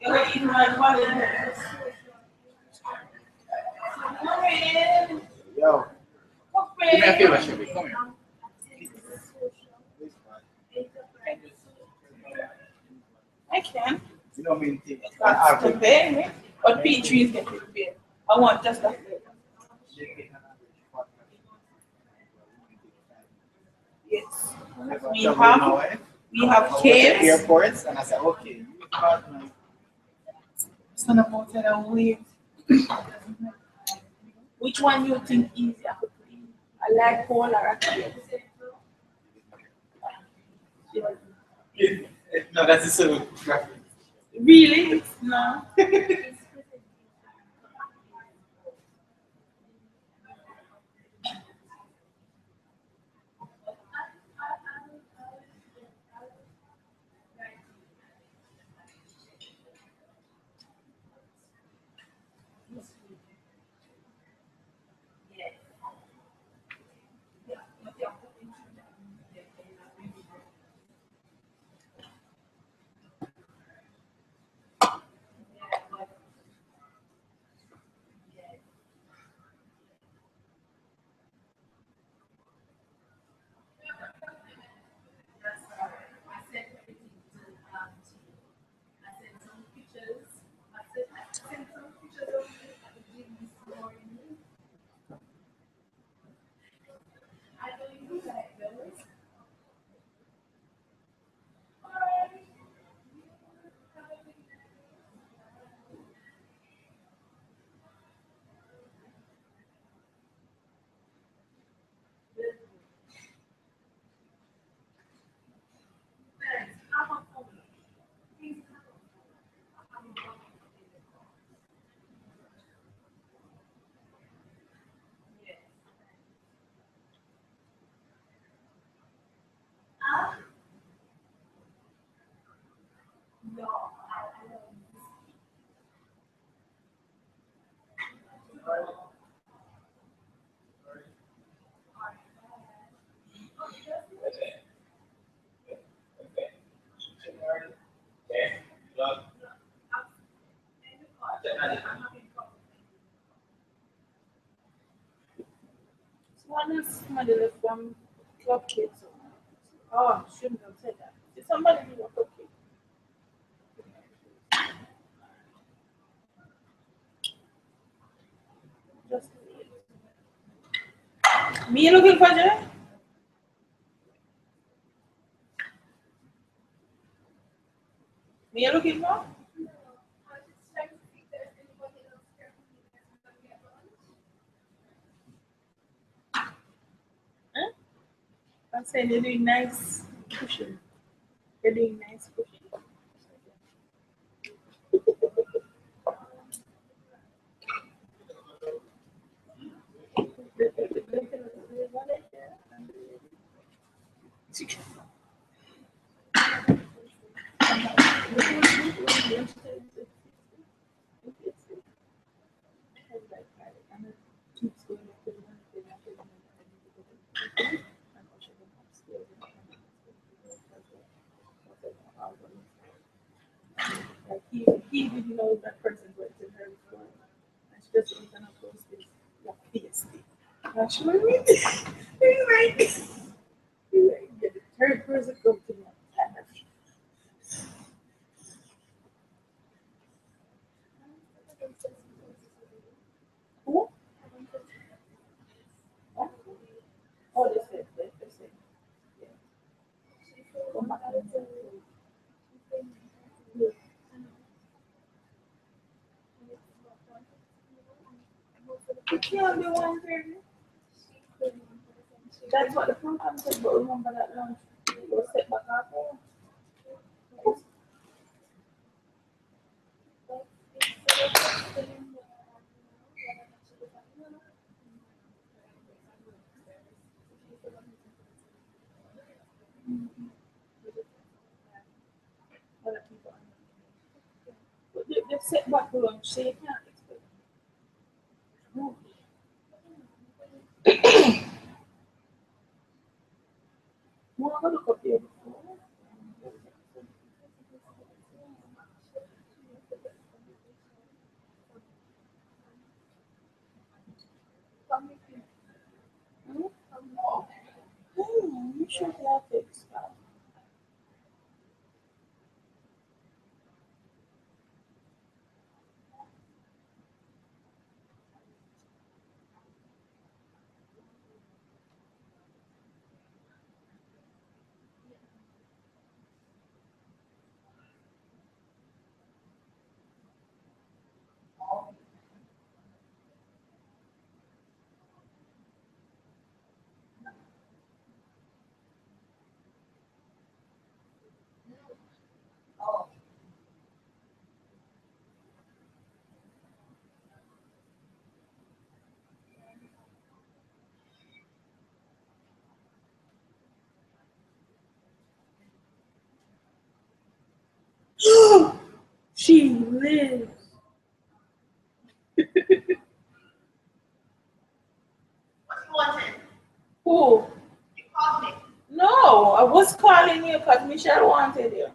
You're eating my holiday. Yo. Give me a favor, Shelby. Come here. I can. You know me. That's to pay me. But P3 is getting paid. I want just that. Yes. We have caves. Airports, and I said, okay. Son of a said, I'm weird. Which one you think easier? I like coal or a cave? No, that's the same. Really? No. Somebody left from club kids. Oh, shouldn't have said that. Did somebody leave a club kid? Just me looking for you? Me looking for? Huh? I'm saying they're doing nice pushing. They're doing nice pushing. Like he didn't know that person went to her before. And she just went and post this like PSD. Actually, he's like, the third person come to me. Who? Oh, they said. Yeah. Come back. It can't be 1:30. That's what the program said, but remember that lunch was set back out there. But they set back the lunch, so you can't expect. No. More gonna look up here before. should have fixed that. She lives. What you wanted? Who? You called me. No, I was calling you because Michelle wanted you.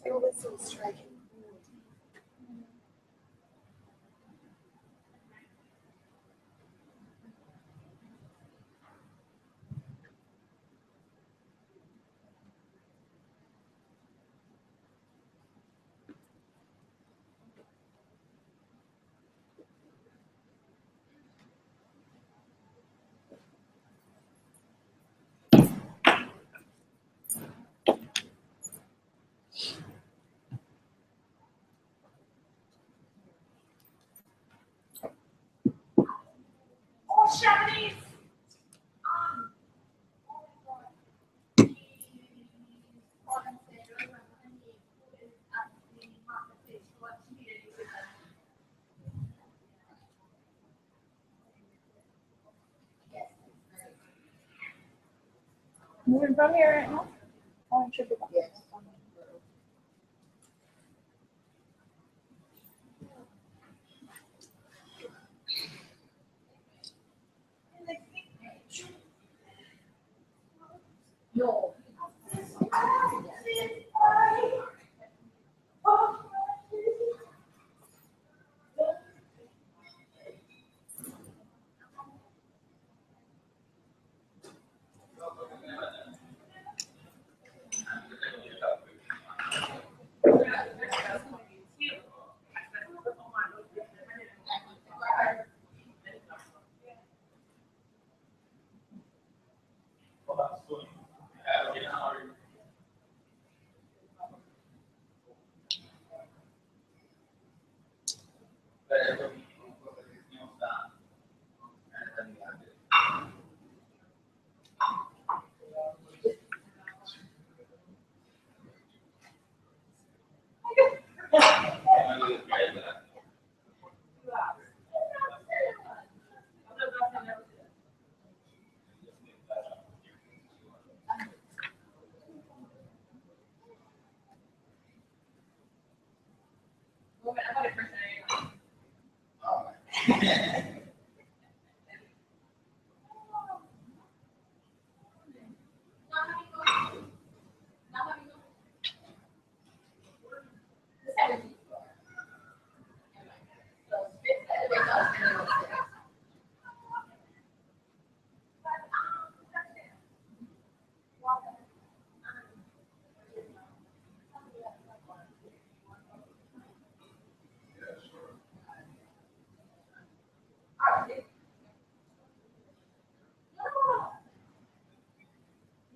It was so striking. Oh, Shanice. Moving from here right now? Oh, it should be back. Yes. No.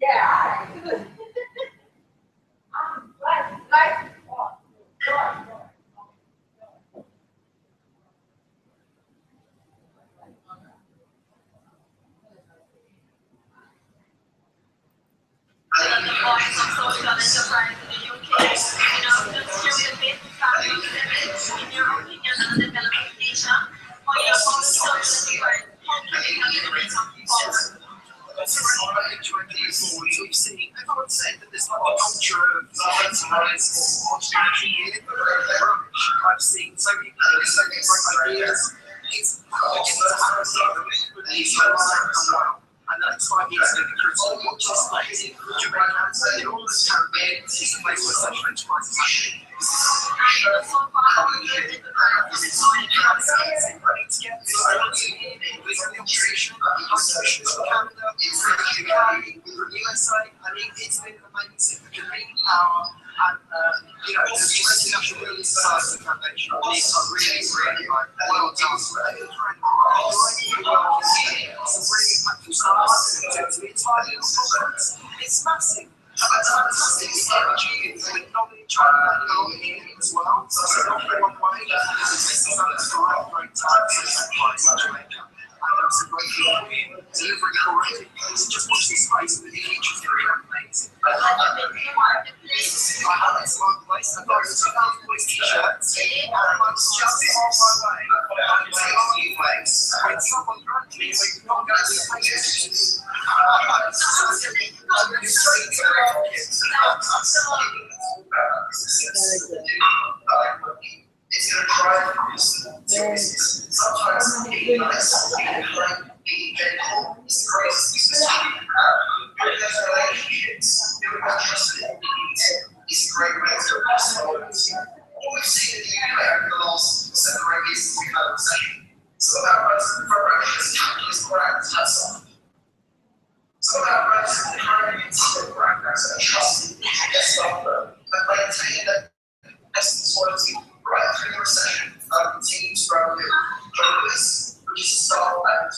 Yeah. Social enterprise in the UK, just share the basic facts in your opinion on the developing nation, or your own social enterprise, how can we help something forward? This is all I enjoyed the results we've seen. I would say that this whole culture of violence and here, I've seen so many ideas. It's and the next 5 years going to be critical, not just like during cancer, in all this Caribbean, it's place where social enterprise is happening. It's been amazing. The green power and the International Building Society Foundation is really well done. Some really impactful stuff to the entire project. It's massive. That's fantastic. It's energy, it's knowledge, and as well. So it's not one way. This is the right great time to Jamaica. It's a great thing. Delivering already. Just watch this space and the image is very amazing. I have this one place. I've got 2,000 boys t-shirts and I'm just on my way. I'm saying on you place. When someone grants me, we can not go to the place. It's going to drive us to business. Sometimes being nice, being kind, being gentle is the greatest business you can have. Building those relationships, building that trust that you need is a great way to pass on. What we've seen in the UK over the last 7 or 8 years since we've had a recession, some of our brands in the front rank has capitalist brands have some. Some of our brands in the current interior brands are trusted to get stuff done and maintain that essence quality right through the recession and continue to grow with Journalists, which is a style and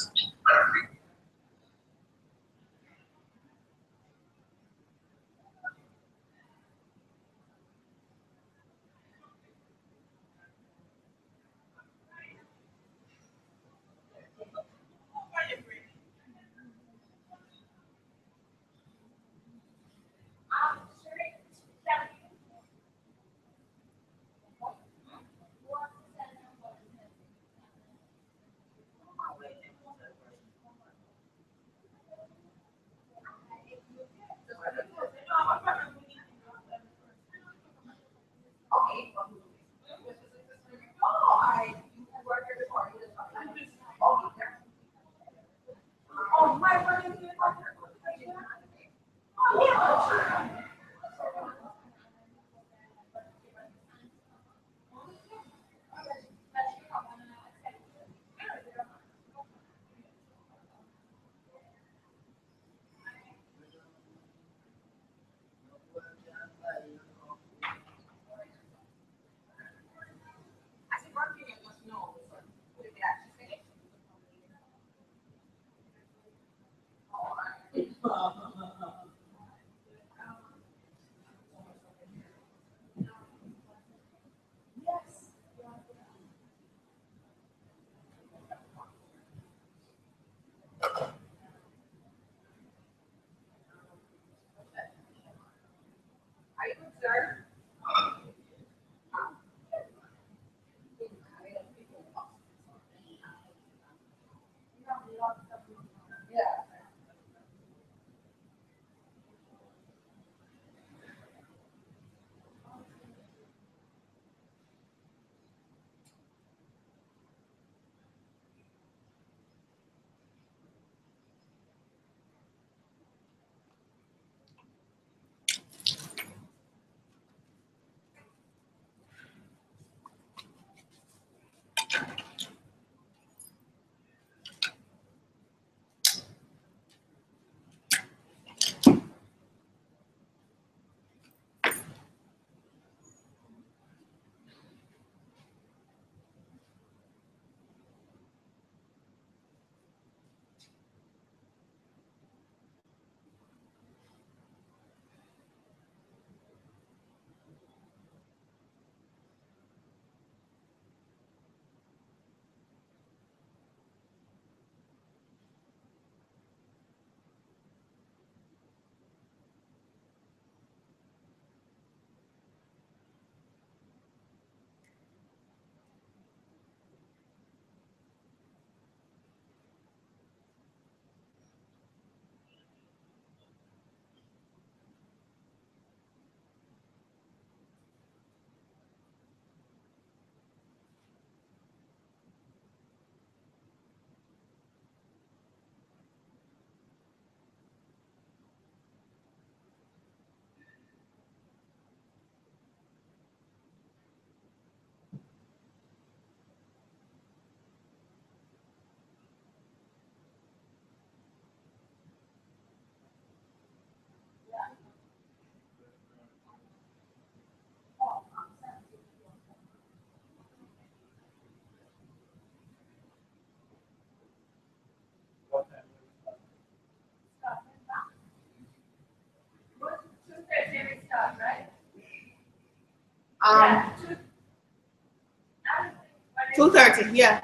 2:30, yeah.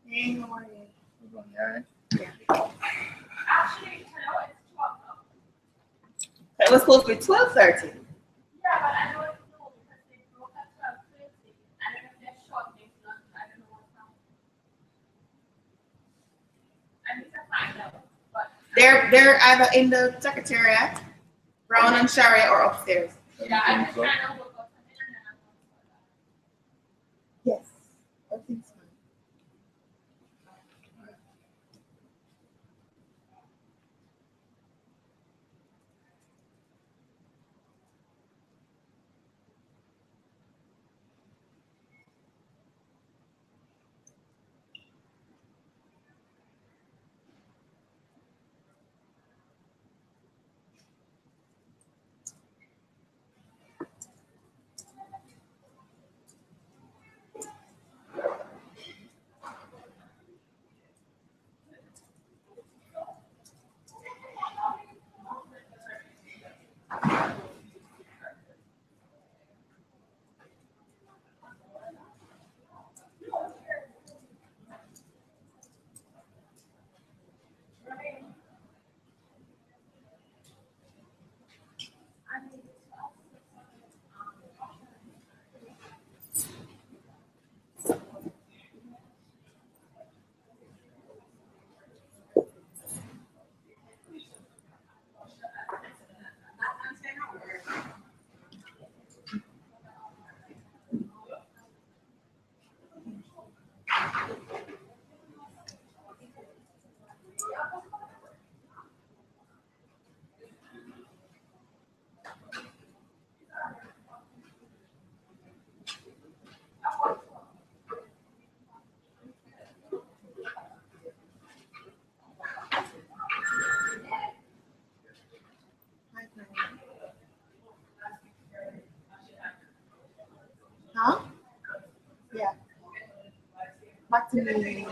Yeah. It was supposed to be 12:30. They're either in the secretariat, Brown and Sharia, or upstairs. Yeah, Yes, I think so. Huh? Yeah. Back to me.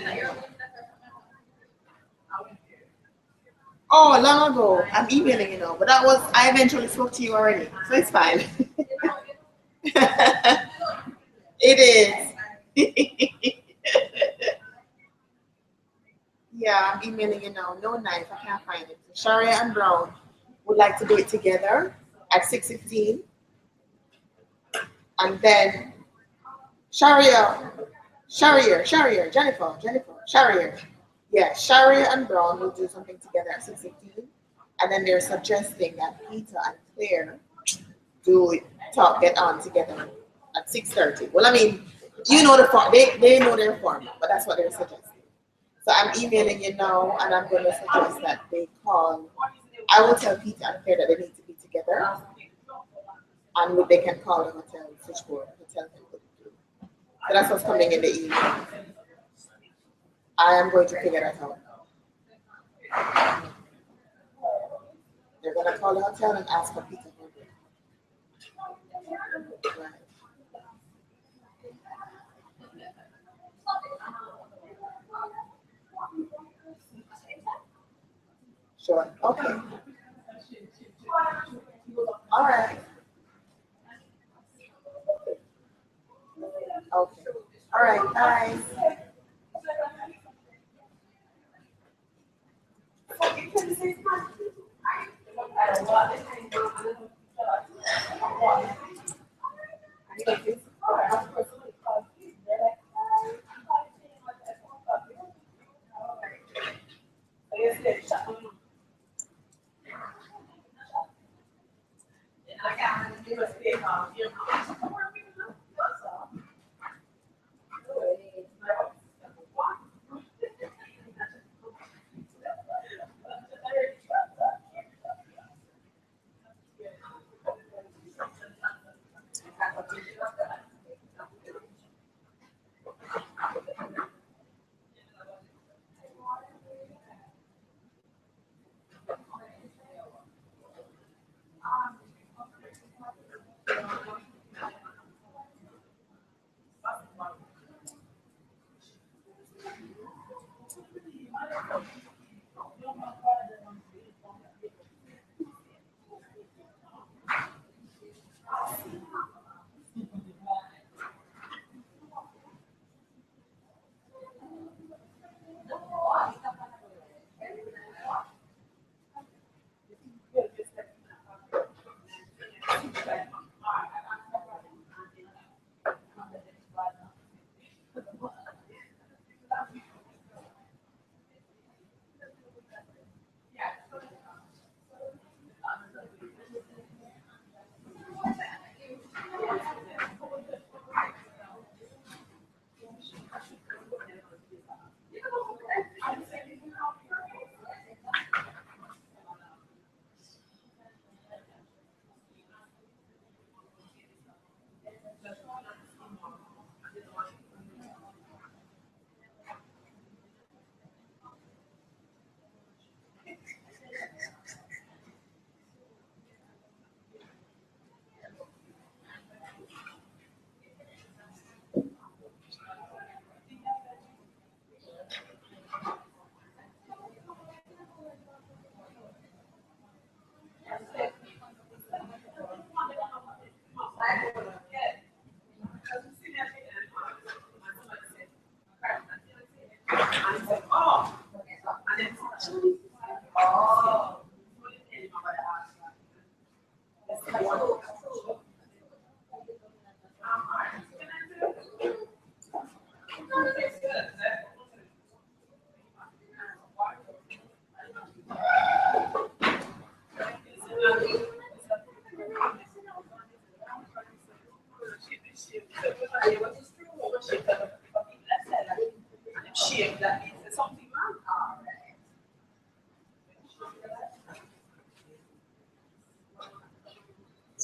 Oh, long ago. I'm emailing you now, but I eventually spoke to you already, so it's fine. It is. Yeah, I'm emailing you now. No knife, I can't find it. Sharia and Brown would like to do it together at 6:15. And then Jennifer, Sharia. Yeah, Sharia and Brown will do something together at 6:15. And then they're suggesting that Peter and Claire get on together at 6:30. Well, I mean, you know the form, they know their format, but that's what they're suggesting. So I'm emailing you now, and I'm going to suggest that they call. I will tell Peter and Claire that they need to be together, and they can call the hotel switchboard. Hotel can put it through. So that's what's coming in the email. I am going to figure that out. They're going to call the hotel and ask for Peter. Right. Sure. Okay. All right. Okay. All right. Bye.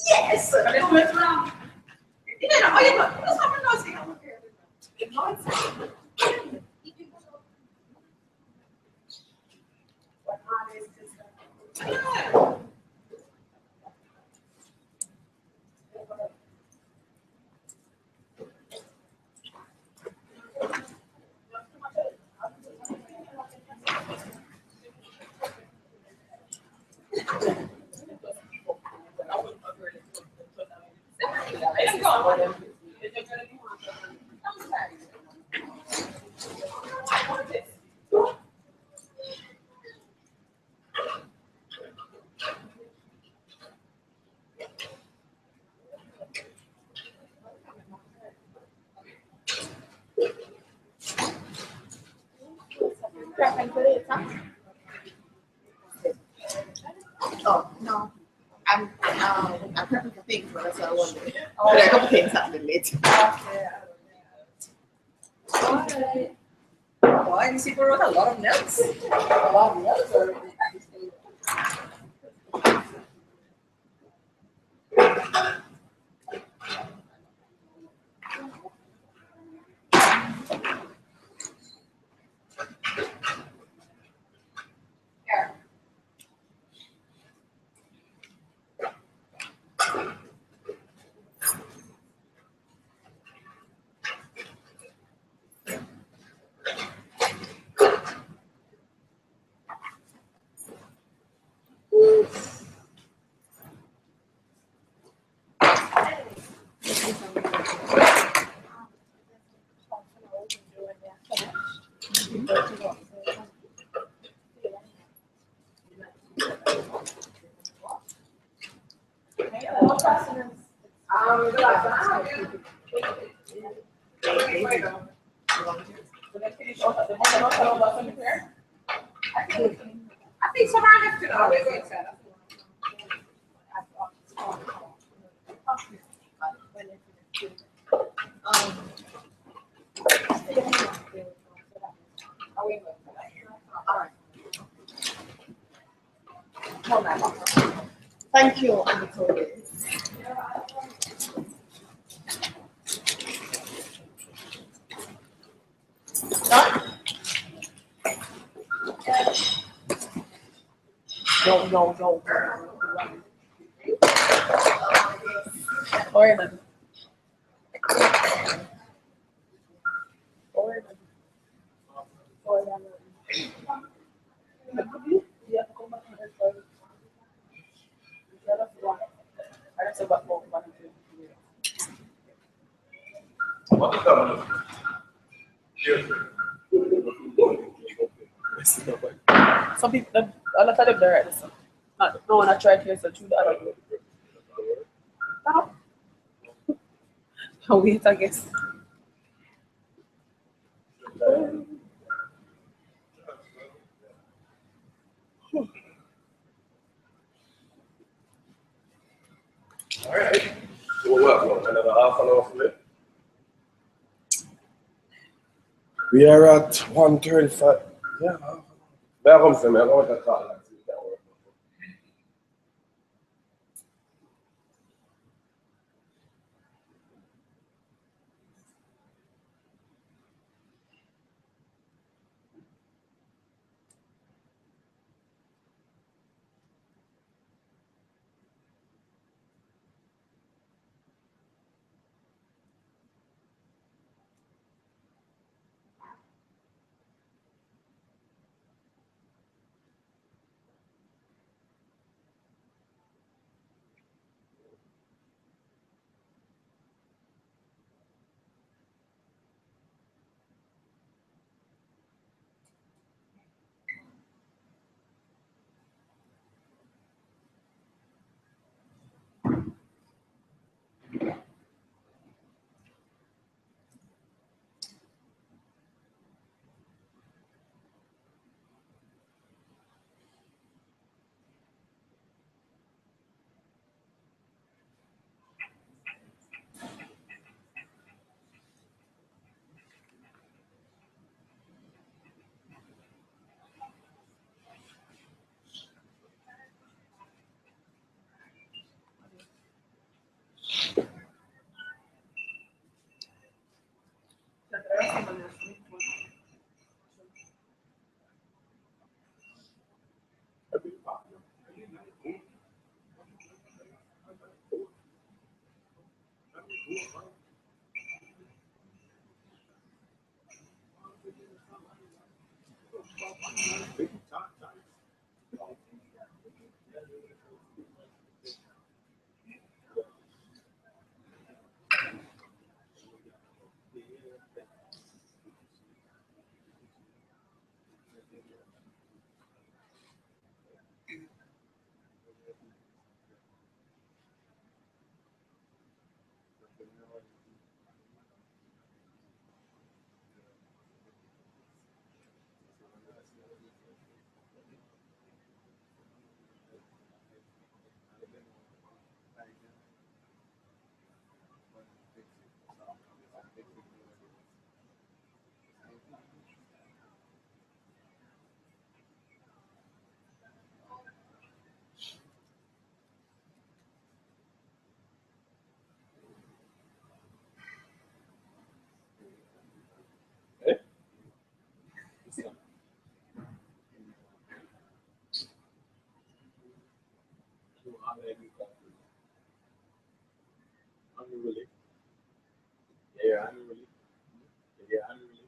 Yes, sir. Let's go around. You know, oh, you know, that's how we're not seeing. Oh, no. I'm prepping for things, but that's what I wanted. But there are a couple things happening later. Boy, these people wrote a lot of notes. A lot of notes are I think somebody has to always say that. Thank you, Anatoly. No. Orman. Some people, a lot of them there, listen. No one I try to listen to the other group. I'll wait, I guess. All right. Well, another half an hour from it. We are at 1:35. Yeah. Where comes the man? I want to call that. Unruly. Yeah, unruly. Yeah, unruly.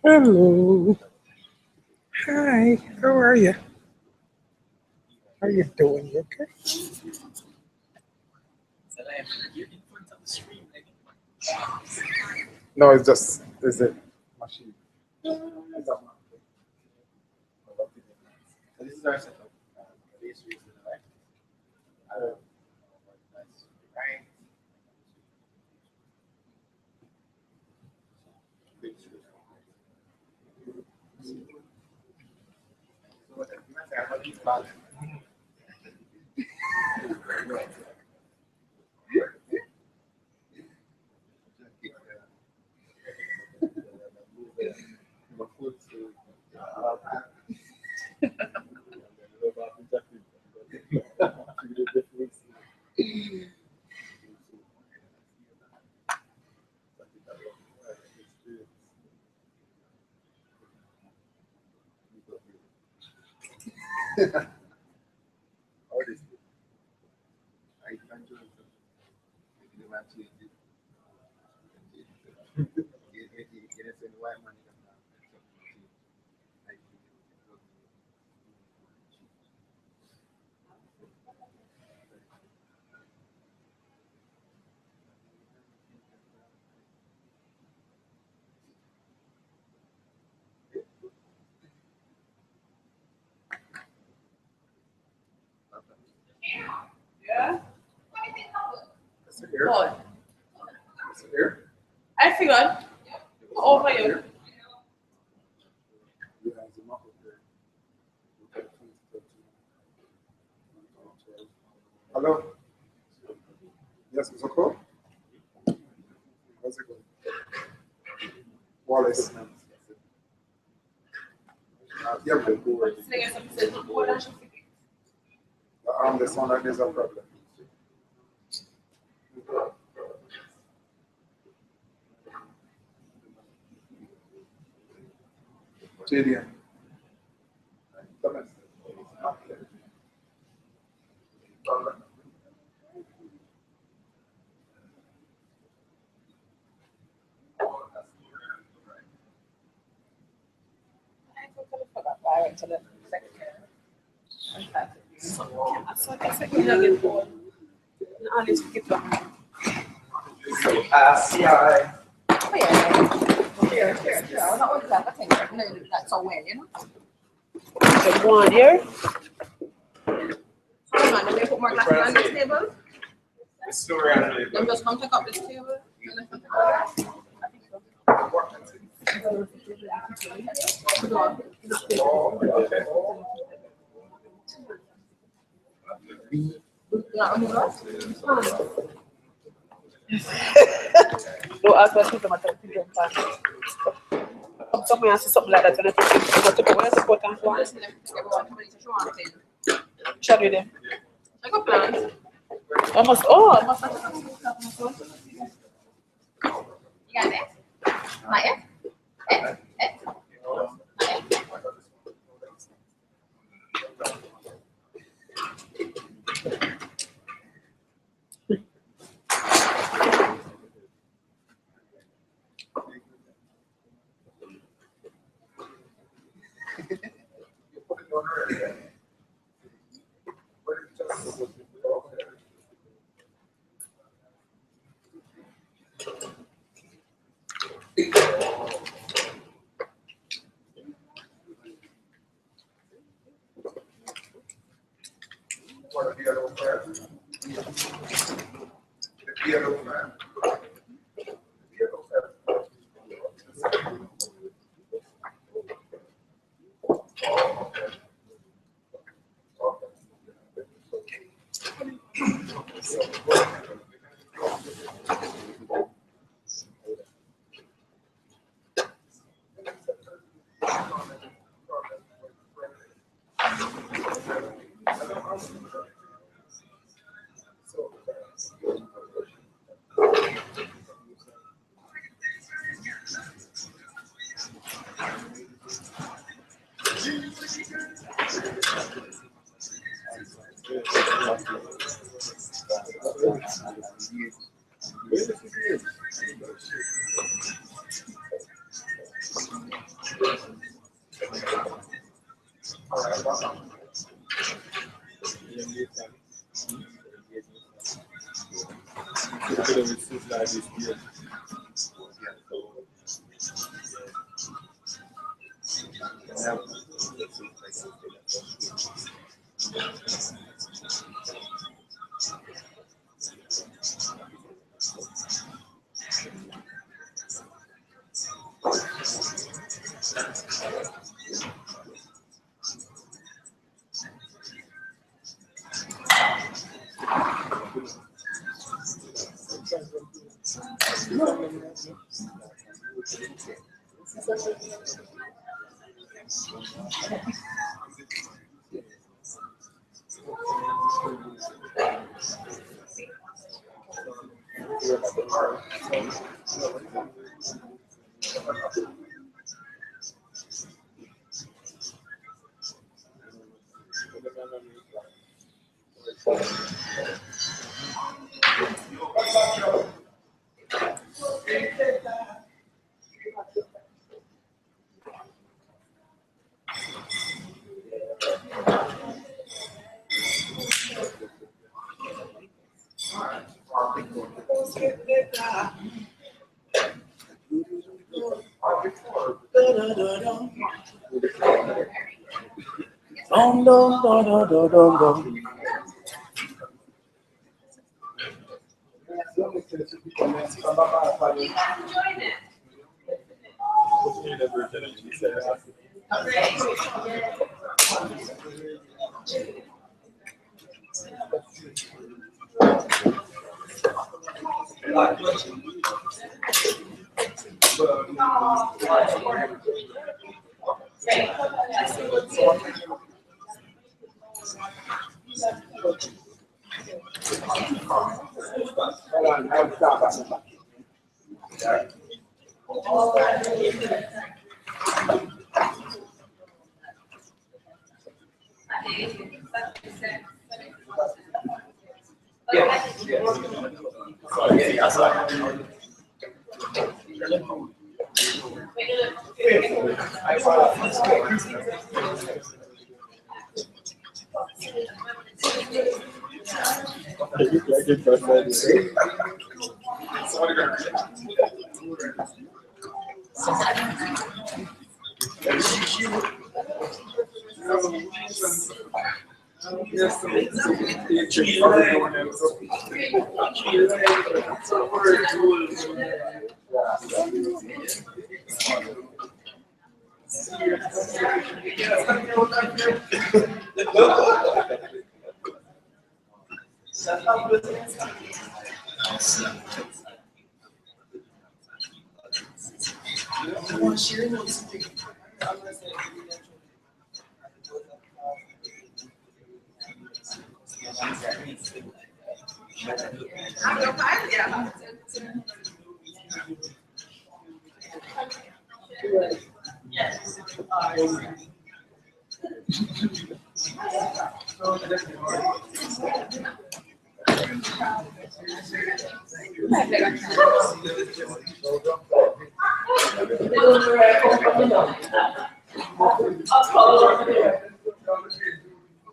Hello. Hi. How are you? How you doing? You okay? No, it's just is it machine. So this is our setup. Base raise to the left. That's right. So what you must have what you call it. Yeah? Here. Good. Here. I figured. Over you. Hello. Yes, Mr. Cole? How's it going? Wallace. Yeah, but go away. This one is a problem. JDM. Good one here. Hold on, let me put more glasses on this table. The story on the Then just come take up this table. Don't ask what people matter to them. Somebody has something like that, and I think where's the important one? Show you them. I got plans. I must have. You got it? Not yet?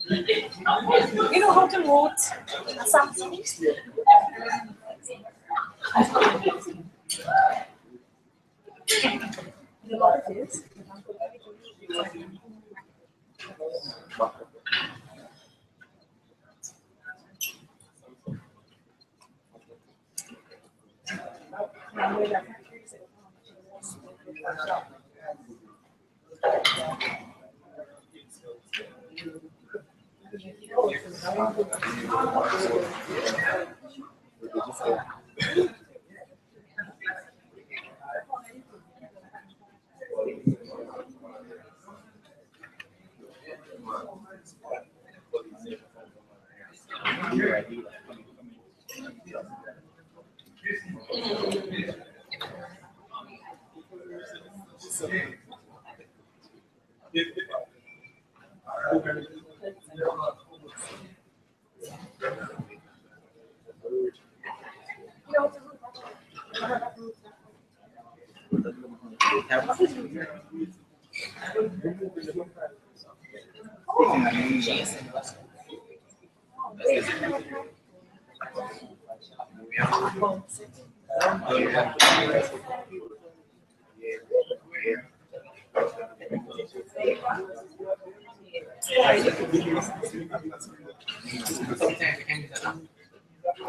You know how to root something?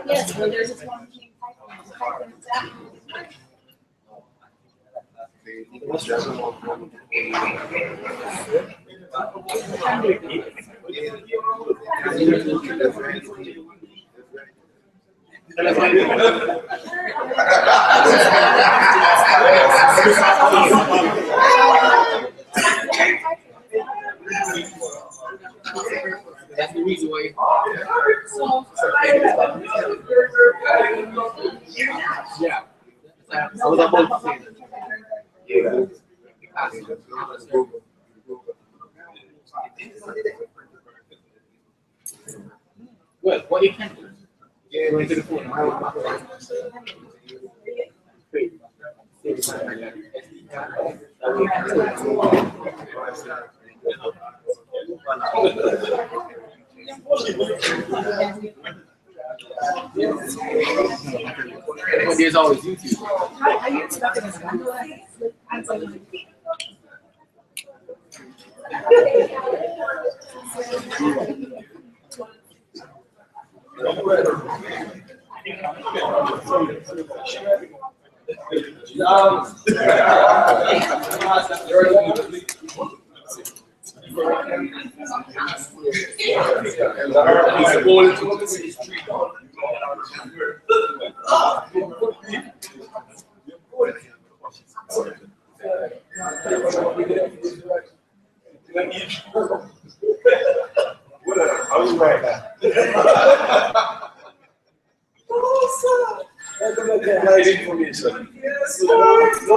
Yes, well, there's this one thing. That's the reason why. Yeah. I was about to say that. Yeah. Well, what you can do? Yeah, go into the phone. There's always YouTube. Are you stuck in this one? Whatever, I'll be right back. Right information. Yes, Lord. No,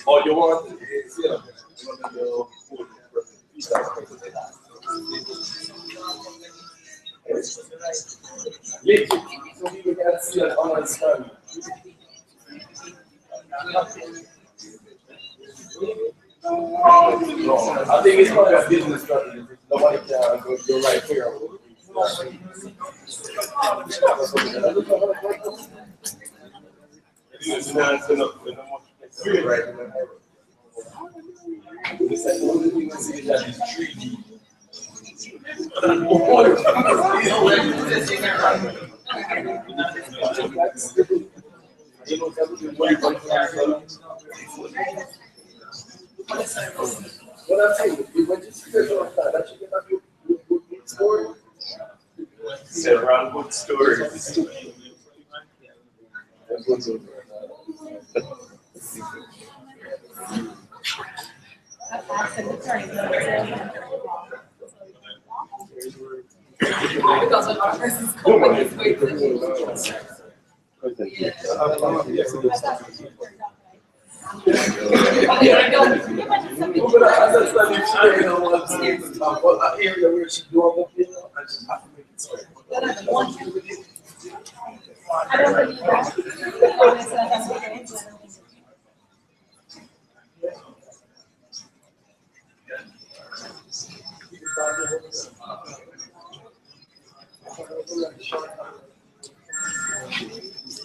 all you want is, so people can see and understand. No, I think it's probably a business strategy. Nobody can go right here. The second only thing I see is that it's 3D. What I'm saying, when you see the like that should get a good story. It's a round good story. Because when our person's going, it's waiting.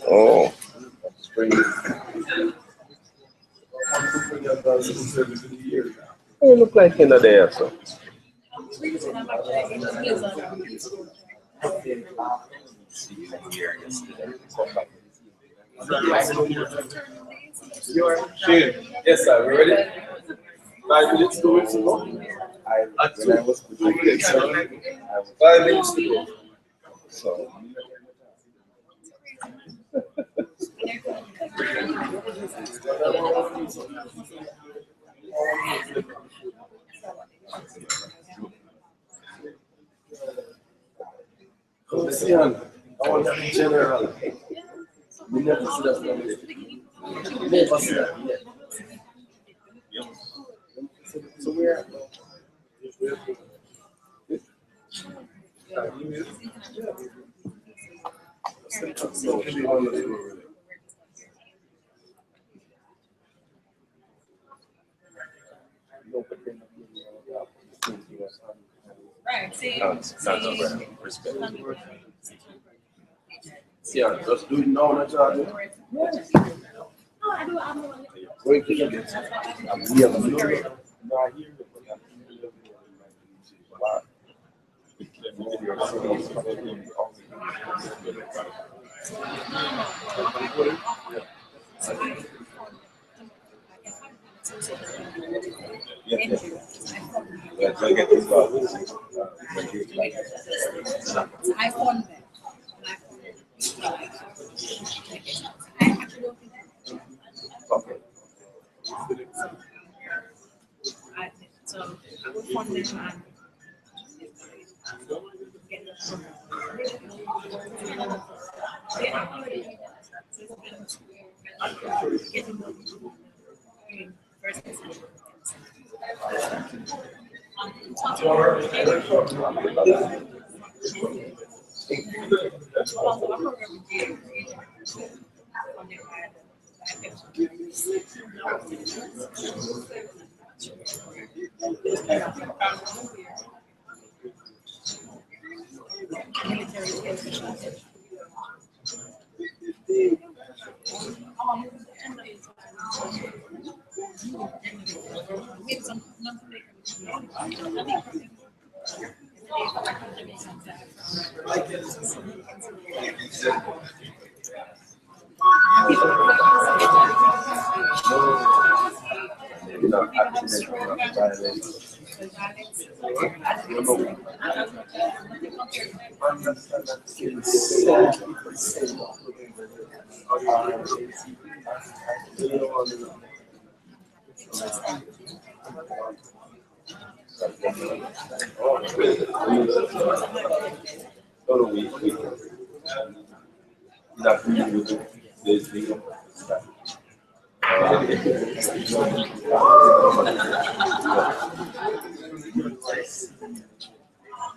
Oh, you look like in the day, so. Yes, sir. We ready? 5 minutes to go. 5 minutes to go. So. Lucian, I want to be general. We never see that. Never see that yet. So where? Right, see. No, respect. See, just do it now, not charge it. No, I do. I'm the one. Wait, I'm here. I'm here. I found that. Okay. So I would fund them and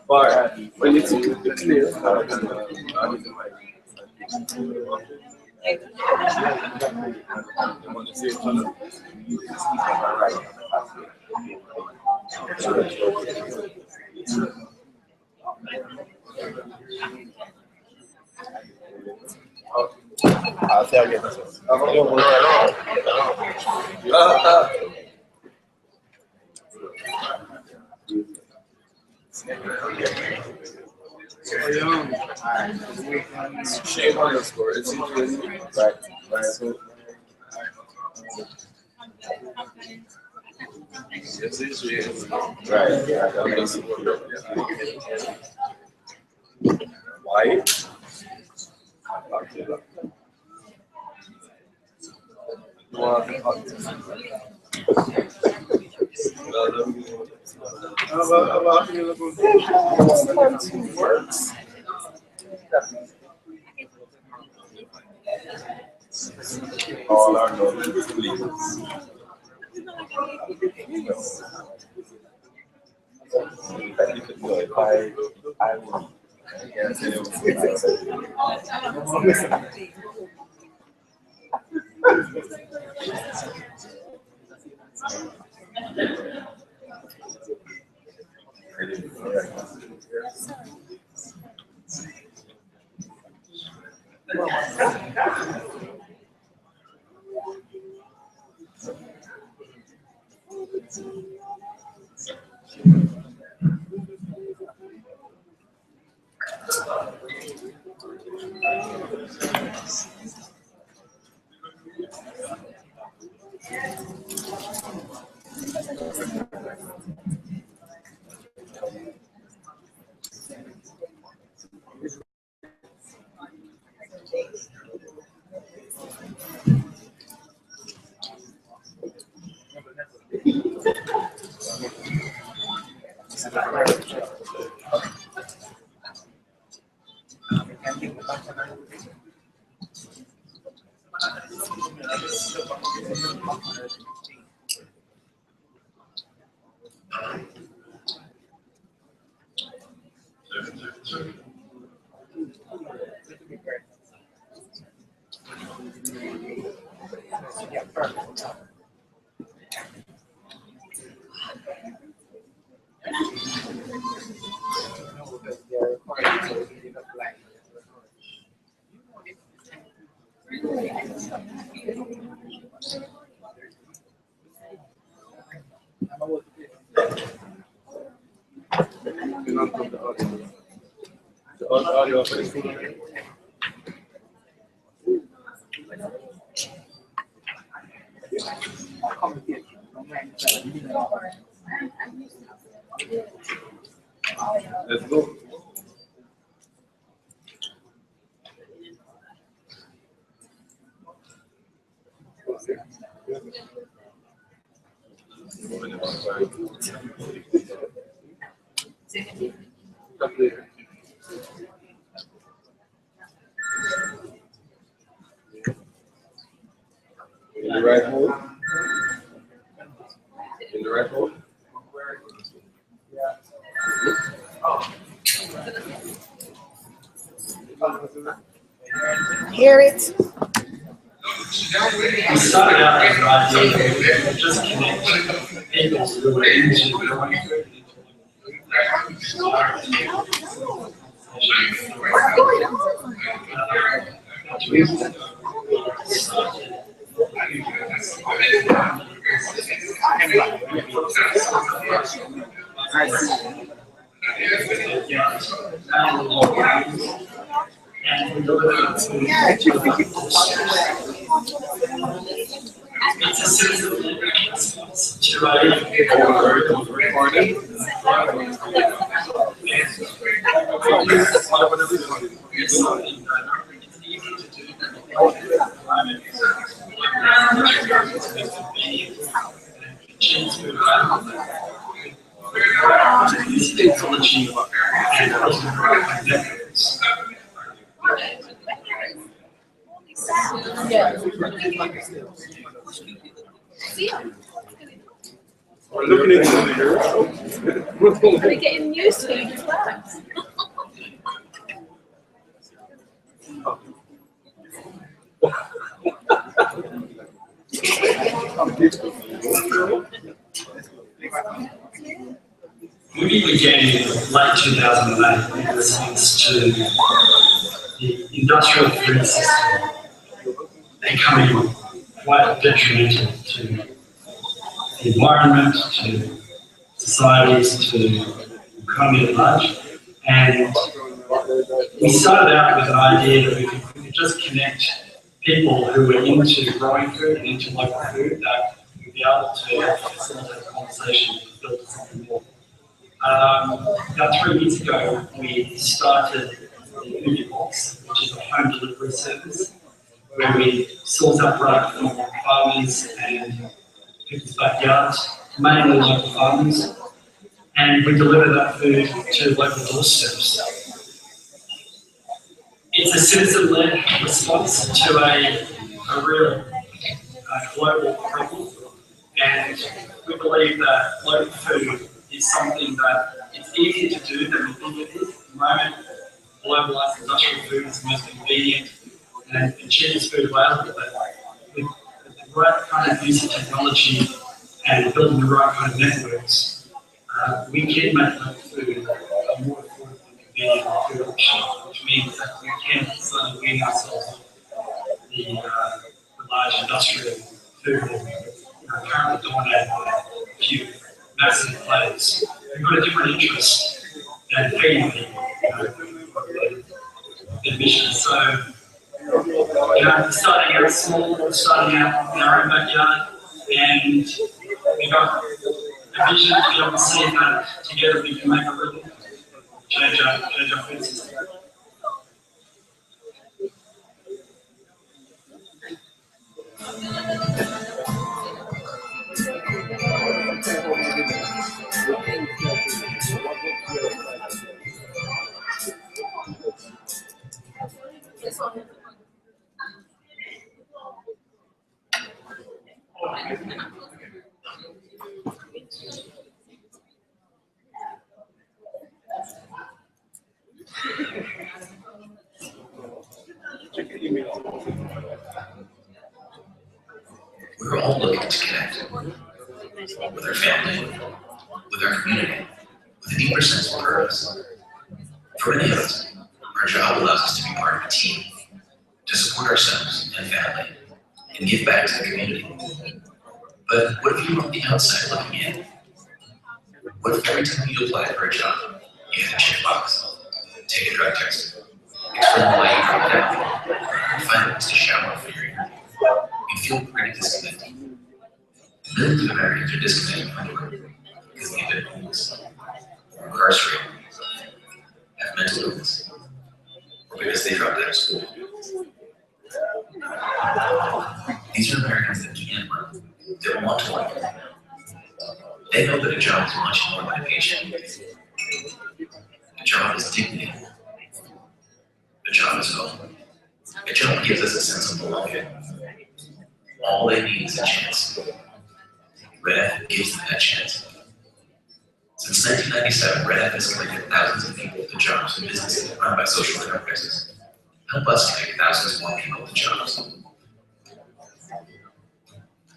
But when it's clear, I'll tell you. Shame underscore. It's interesting. Right. So. Yes, it's right. Why? All our knowledge, please. I will. Let's go. In the right hole. In the right hole. Hear it. We started out as Raji, just connecting people to the range. It's a citizen response to a We're looking into here. They're getting used to it as well. We began in late 2008 in response to the industrial food system becoming quite detrimental to the environment, to societies, to the economy at large. And we started out with an idea that we could just connect people who were into growing food and into local food, that we'd be able to facilitate a conversation and build something more. About 3 years ago, we started the Foodie Box, which is a home delivery service where we source up right from farmers and people's backyards, mainly local farmers, and we deliver that food to local doorsteps. It's a citizen-led response to a real global problem, and we believe that local food is something that it's easier to do than we think it is. At the moment, globalised industrial food is the most convenient and cheapest food available, but with the right kind of use of technology and building the right kind of networks, we can make local food a more affordable and convenient food option, which means that we can slowly wean ourselves the large industrial food that currently dominated by a few massive players. We've got a different interest than feeding the mission. So, starting out small, starting out in our own backyard, and we've got a vision to be able to see that together we can make a real change our food system. We're all looking to connect with our family, with our community, with a deeper sense of purpose. For many of us, our job allows us to be part of a team, to support ourselves and family, and give back to the community. But what if you were on the outside looking in? What if every time you apply for a job, you had a check box, take a drug test, explain why you dropped out, find ways to shower for your ear? You feel pretty disconnected. Millions of Americans are disconnected from the world because they've been homeless, or incarcerated, have mental illness, or because they dropped out of school. These are Americans that can't run, that want to run. They know that a job is much more than a paycheck. A job is dignity. A job is hope. A job gives us a sense of belonging. All they need is a chance. Red Hat gives them that chance. Since 1997, Red Hat has connected thousands of people to jobs and businesses run by social enterprises. Help us connect thousands more people to jobs.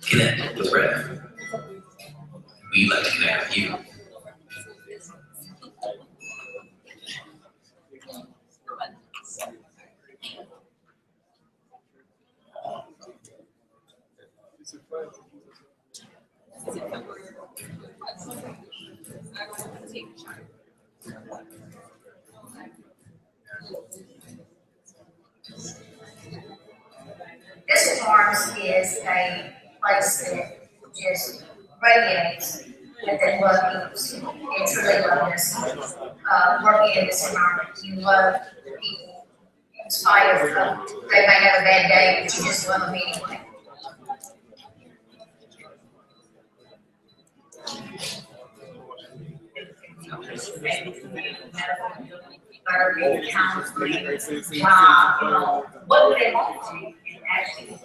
Connect with Red Hat. We'd like to connect with you. This Farms is a place that just radiates and then love moves. It's really love this. Working in this environment, you love people. In spite of they may have a bad day, but you just love them anyway. What would they want to do? And actually,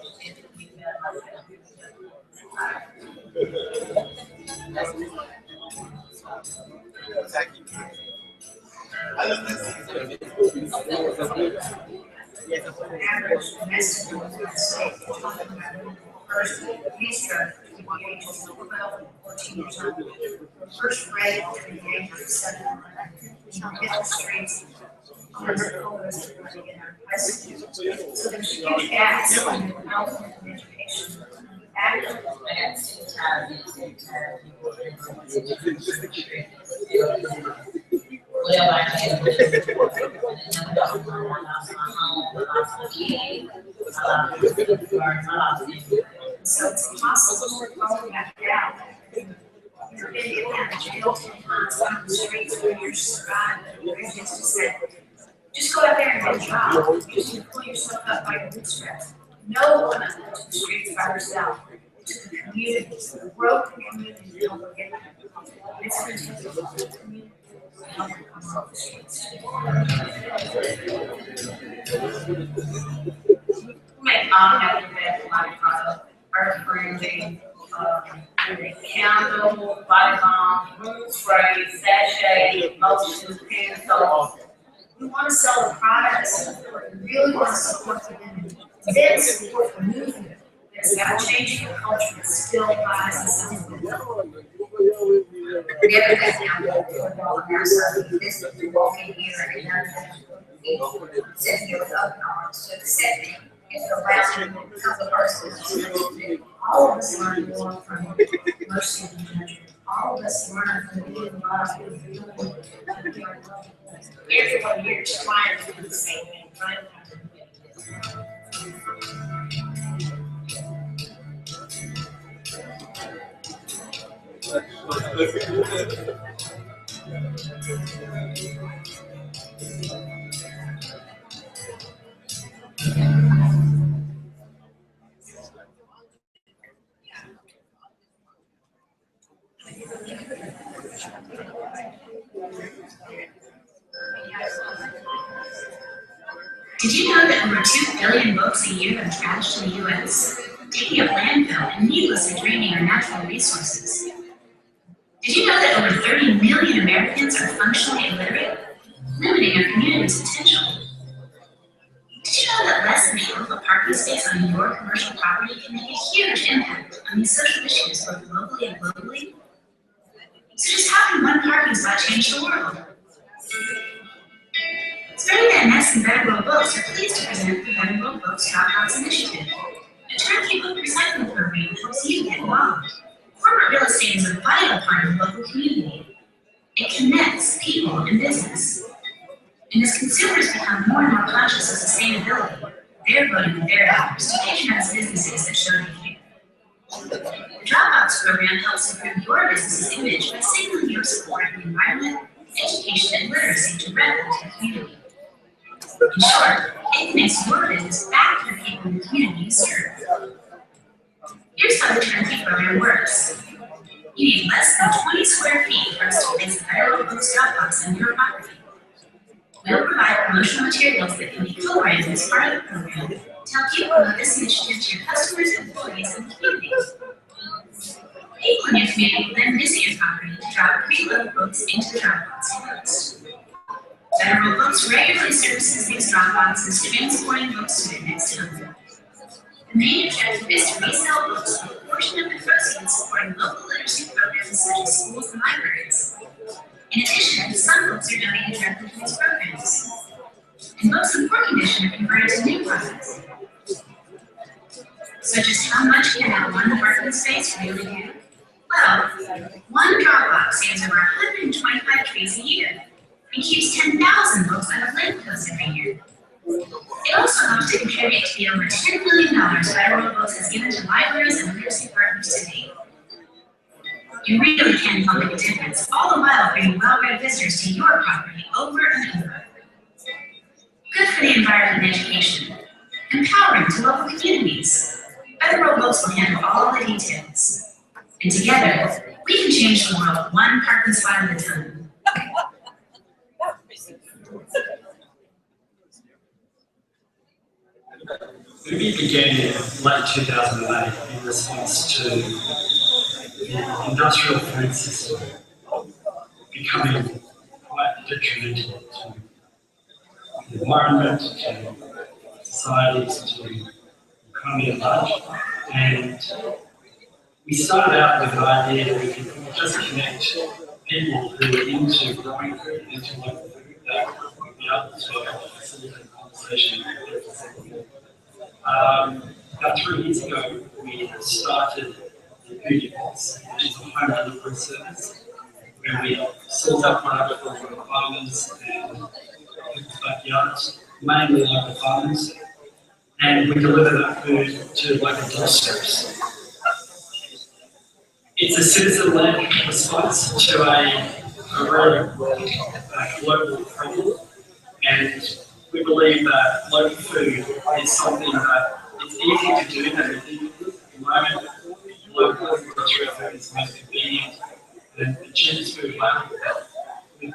first, first grade to the age of 7, streets. So there's huge gaps in health and education. Well, I had so it's possible to go back down. You're in the jail 10 months on the streets where you're surviving. Just go out there and get a job. Just pull yourself up by your bootstraps. No one on the streets by herself. To the communities, the broken communities. It's the community. make have to make like earth branding, candle, body balm, room spray, sachet, lotion, pencil. We want to sell the products. We really want to support the community. Then support the movement. It's about changing the culture that still buys and sells the The other thing now, this walking here and sitting here with other knowledge. So the setting is around a couple of persons. All of us learn more from mercy and judgment. All of us learn from being loved. Everyone here is trying to do the same thing, trying to Did you know that over 2 billion books a year are trashed in the U.S., taking up landfill and needlessly draining our natural resources? Did you know that over 30 million Americans are functionally illiterate, limiting our community's potential? Did you know that less than half of parking space on your commercial property can make a huge impact on these social issues both locally and globally? So just how can one parking spot change the world? Starting at Nest and Better World Books are pleased to present the Better World Books Dropouts Initiative, a turnkey book recycling program that helps you get involved. Corporate real estate is a vital part of the local community. It connects people and business. And as consumers become more and more conscious of sustainability, they're voting with their dollars to patronize businesses that show they care. The Dropouts program helps improve your business's image by signaling your support of the environment, education, and literacy directly to the community. In short, it connects your business back to the people in the community you serve. Here's how the turnkey program works. You need less than 20 square feet for us to place the Better World Books Dropbox on your property. We'll provide promotional materials that can be co-branded as part of the program to help you promote this initiative to your customers, employees, and community. People in your community will then visit your property to drop preloaded books into the Dropbox you host. Better World Books regularly services these Dropboxes, transporting books to their next home. The main objective is to resell books with a portion of the proceeds supporting local literacy programs such as schools and libraries. In addition, some books are donated directly to these programs. And books in poor condition are converted to new products. So just how much can that one parking space really do? Well, one Dropbox saves over 125 trees a year and keeps 10,000 books out of landfills every year. It It also helps to contribute to the over $10 million Vital Road Books has given to libraries and literacy partners today. You really can help make a difference, all the while bringing well-read visitors to your property over and over. Good for the environment and education. Empowering to local communities. Vital Road Books will handle all the details. And together, we can change the world one parking spot at a time. Movie began in late 2008 in response to the industrial food system becoming quite detrimental to the environment, to societies, to the economy at large. And we started out with an idea that we could just connect people who are into growing food, into local food, that would be able to facilitate conversation. About 3 years ago, we started the Foodie Box, which is a home delivery service, where we source our product from farmers and people's backyards, mainly local farmers, and we deliver that food to local doorsteps. It's a citizen-led response to a very global problem, and we believe that local food is something that it's easy to do and easy to do. At the moment, local grocery food is most convenient and the cheapest food available. With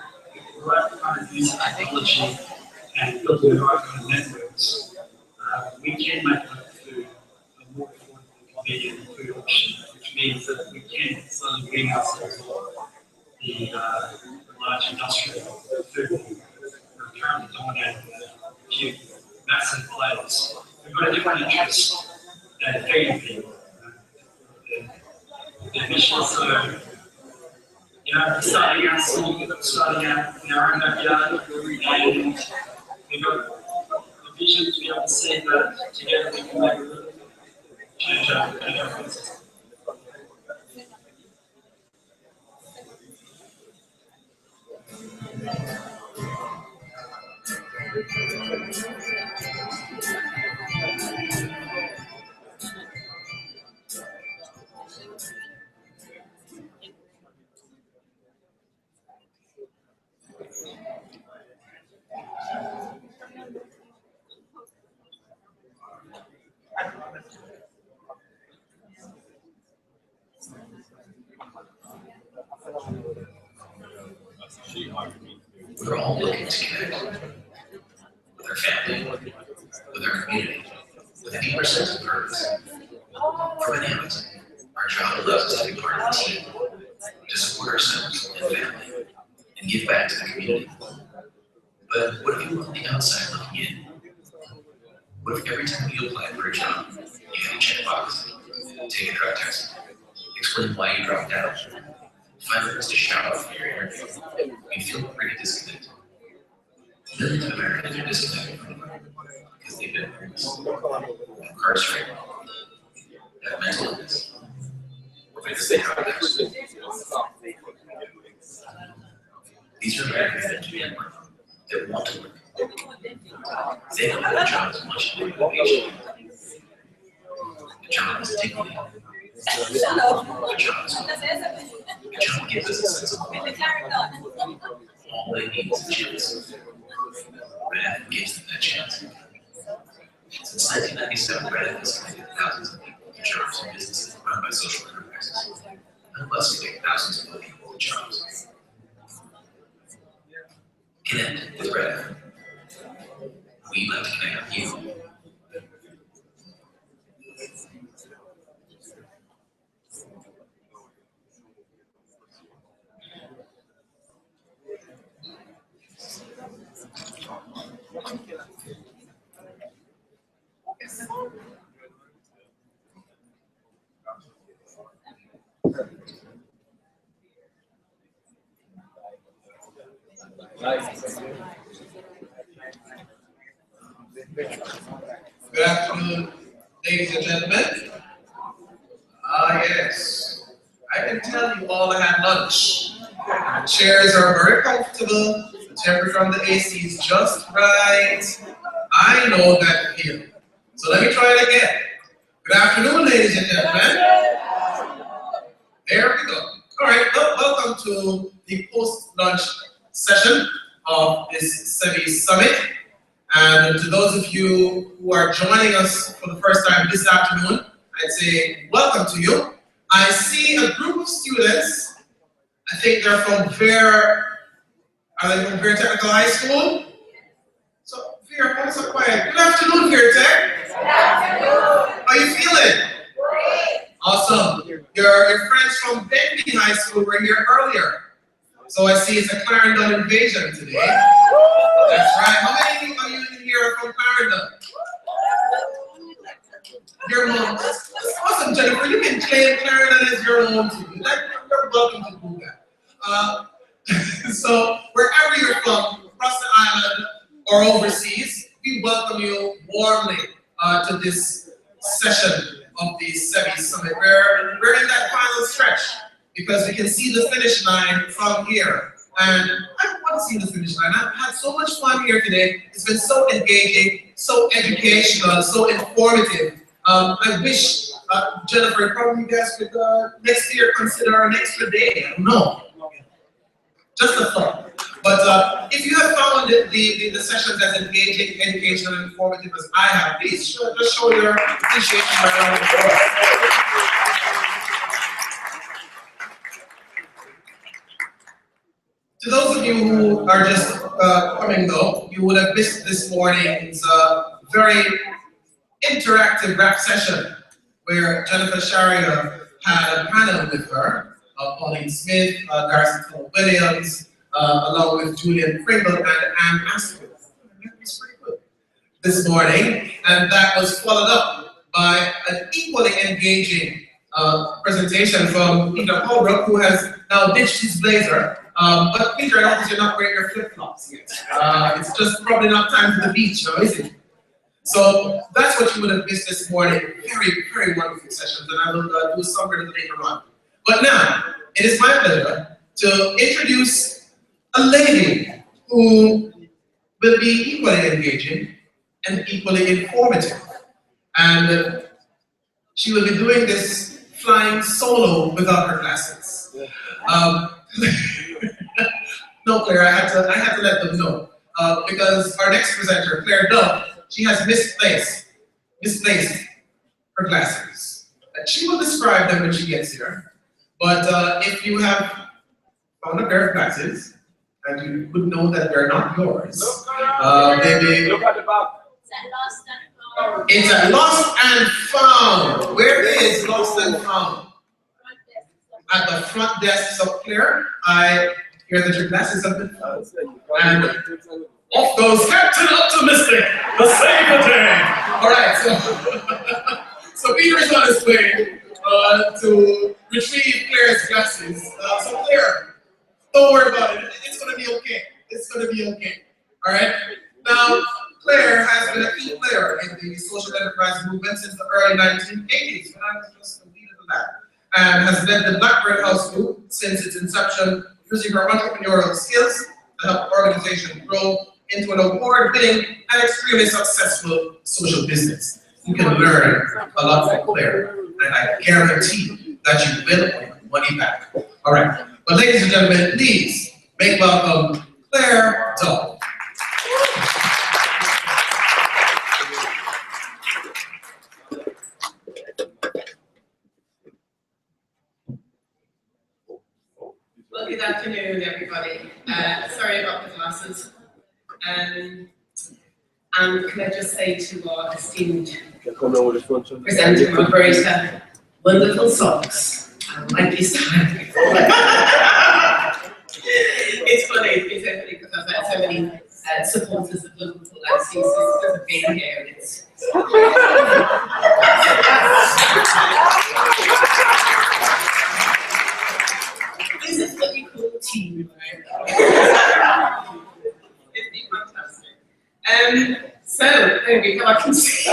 the right kind of use of technology and building the right kind of networks, we can make local food a more affordable, convenient food option, which means that we can slowly bring ourselves off the large industrial food we're currently dominated by a few massive players. We've got a different interest than feeding people. The mission is so, starting out small, starting out in our own backyard, and we've got a vision to be able to see that together we can make a little change our process. We're all looking to connect with our family, with our community, with a deeper sense of purpose. For many of us, our job allows us to be part of a team, to support ourselves and family, and give back to the community. But what if you were on the outside looking in? What if every time you applied for a job, you had a checkbox, take a drug test, explain why you dropped out, find ways to shout out for your interview, you feel pretty disconnected. Millions of Americans are disconnected from work because they've been incarcerated, have mental illness, or because they have accidents. These are Americans that can work, that want to work. They don't have a job as much as motivation. The job is dignity. The job is hope. The job gives us a sense of belonging. All they need is a chance. Red gives them that chance. Since 1997, Red has connected thousands of people to jobs and businesses run by social enterprises. None of us can make thousands of other people with jobs. Connect with Red. We'd like to connect with you. Good afternoon, ladies and gentlemen. Yes, I can tell you all I had lunch. The chairs are very comfortable, the temperature from the AC is just right. I know that feeling. So let me try it again. Good afternoon, ladies and gentlemen. There we go. All right, welcome to the post-lunch session of this SEBI Summit. And to those of you who are joining us for the first time this afternoon, I'd say welcome to you. I see a group of students. I think they're from Are they from Fair Technical High School? So, Fair, why so quiet? Good afternoon, Fair Tech. Good afternoon. How you feeling? Great. Awesome. Your friends from Bentley High School were here earlier. So I see it's a Clarendon invasion today. That's right. How many of you in here are from Clarendon? Your mom. That's awesome, Jennifer. You can claim Clarendon as your home too. You're welcome to do that. So wherever you're from, across the island or overseas, we welcome you warmly to this session of the SEBI Summit. We're in that final stretch because we can see the finish line from here. And I want to see the finish line. I've had so much fun here today. It's been so engaging, so educational, so informative. I wish, Jennifer, probably you guys could next year consider an extra day. I don't know. Just a thought. But if you have found the sessions as engaging, educational, and informative as I have, please just show your appreciation right on the floor. To those of you who are just coming though, you would have missed this morning's very interactive rap session where Jennifer Sharia had a panel with her, Pauline Smith, Darcy Williams, along with Julian Pringle and Anne Asquith. This morning, and that was followed up by an equally engaging presentation from Peter Holbrook, who has now ditched his blazer. But Peter, I notice you're not wearing your flip-flops yet. It's just probably not time for the beach now, is it? So that's what you would have missed this morning. Very, very wonderful sessions, and I will do some of it later on. But now, it is my pleasure to introduce a lady who will be equally engaging and equally informative. And she will be doing this flying solo without her glasses. No, Claire, I had to let them know. Because our next presenter, Claire Dove, she has misplaced her glasses. She will describe them when she gets here. But if you have found a pair of glasses, and you would know that they're not yours, Look at the back. It's a lost and found. Where is lost and found? At the front desk. So Claire, I hear that your glasses have been found. And off goes Captain Optimistic, the save the day. All right, so Peter's on his way to retrieve Claire's glasses. So Claire, don't worry about it. It's gonna be okay. It's gonna be okay. All right. Now, Claire has been a key player in the social enterprise movement since the early 1980s, when I was just completed with that, and has led the Blackbird House Group since its inception, using her entrepreneurial skills to help the organization grow into an award-winning and extremely successful social business. You can learn a lot from Claire, and I guarantee that you will earn money back. All right, but ladies and gentlemen, please make welcome Claire Dove. Well, good afternoon, everybody. Sorry about the glasses. And can I just say to our esteemed presenter, moderator, wonderful socks. I like these times. It's funny because I've had so many supporters of Liverpool and Ceases because of being here. And it's this is what we call a team, right? It'd be fantastic. So, there we go, I can see.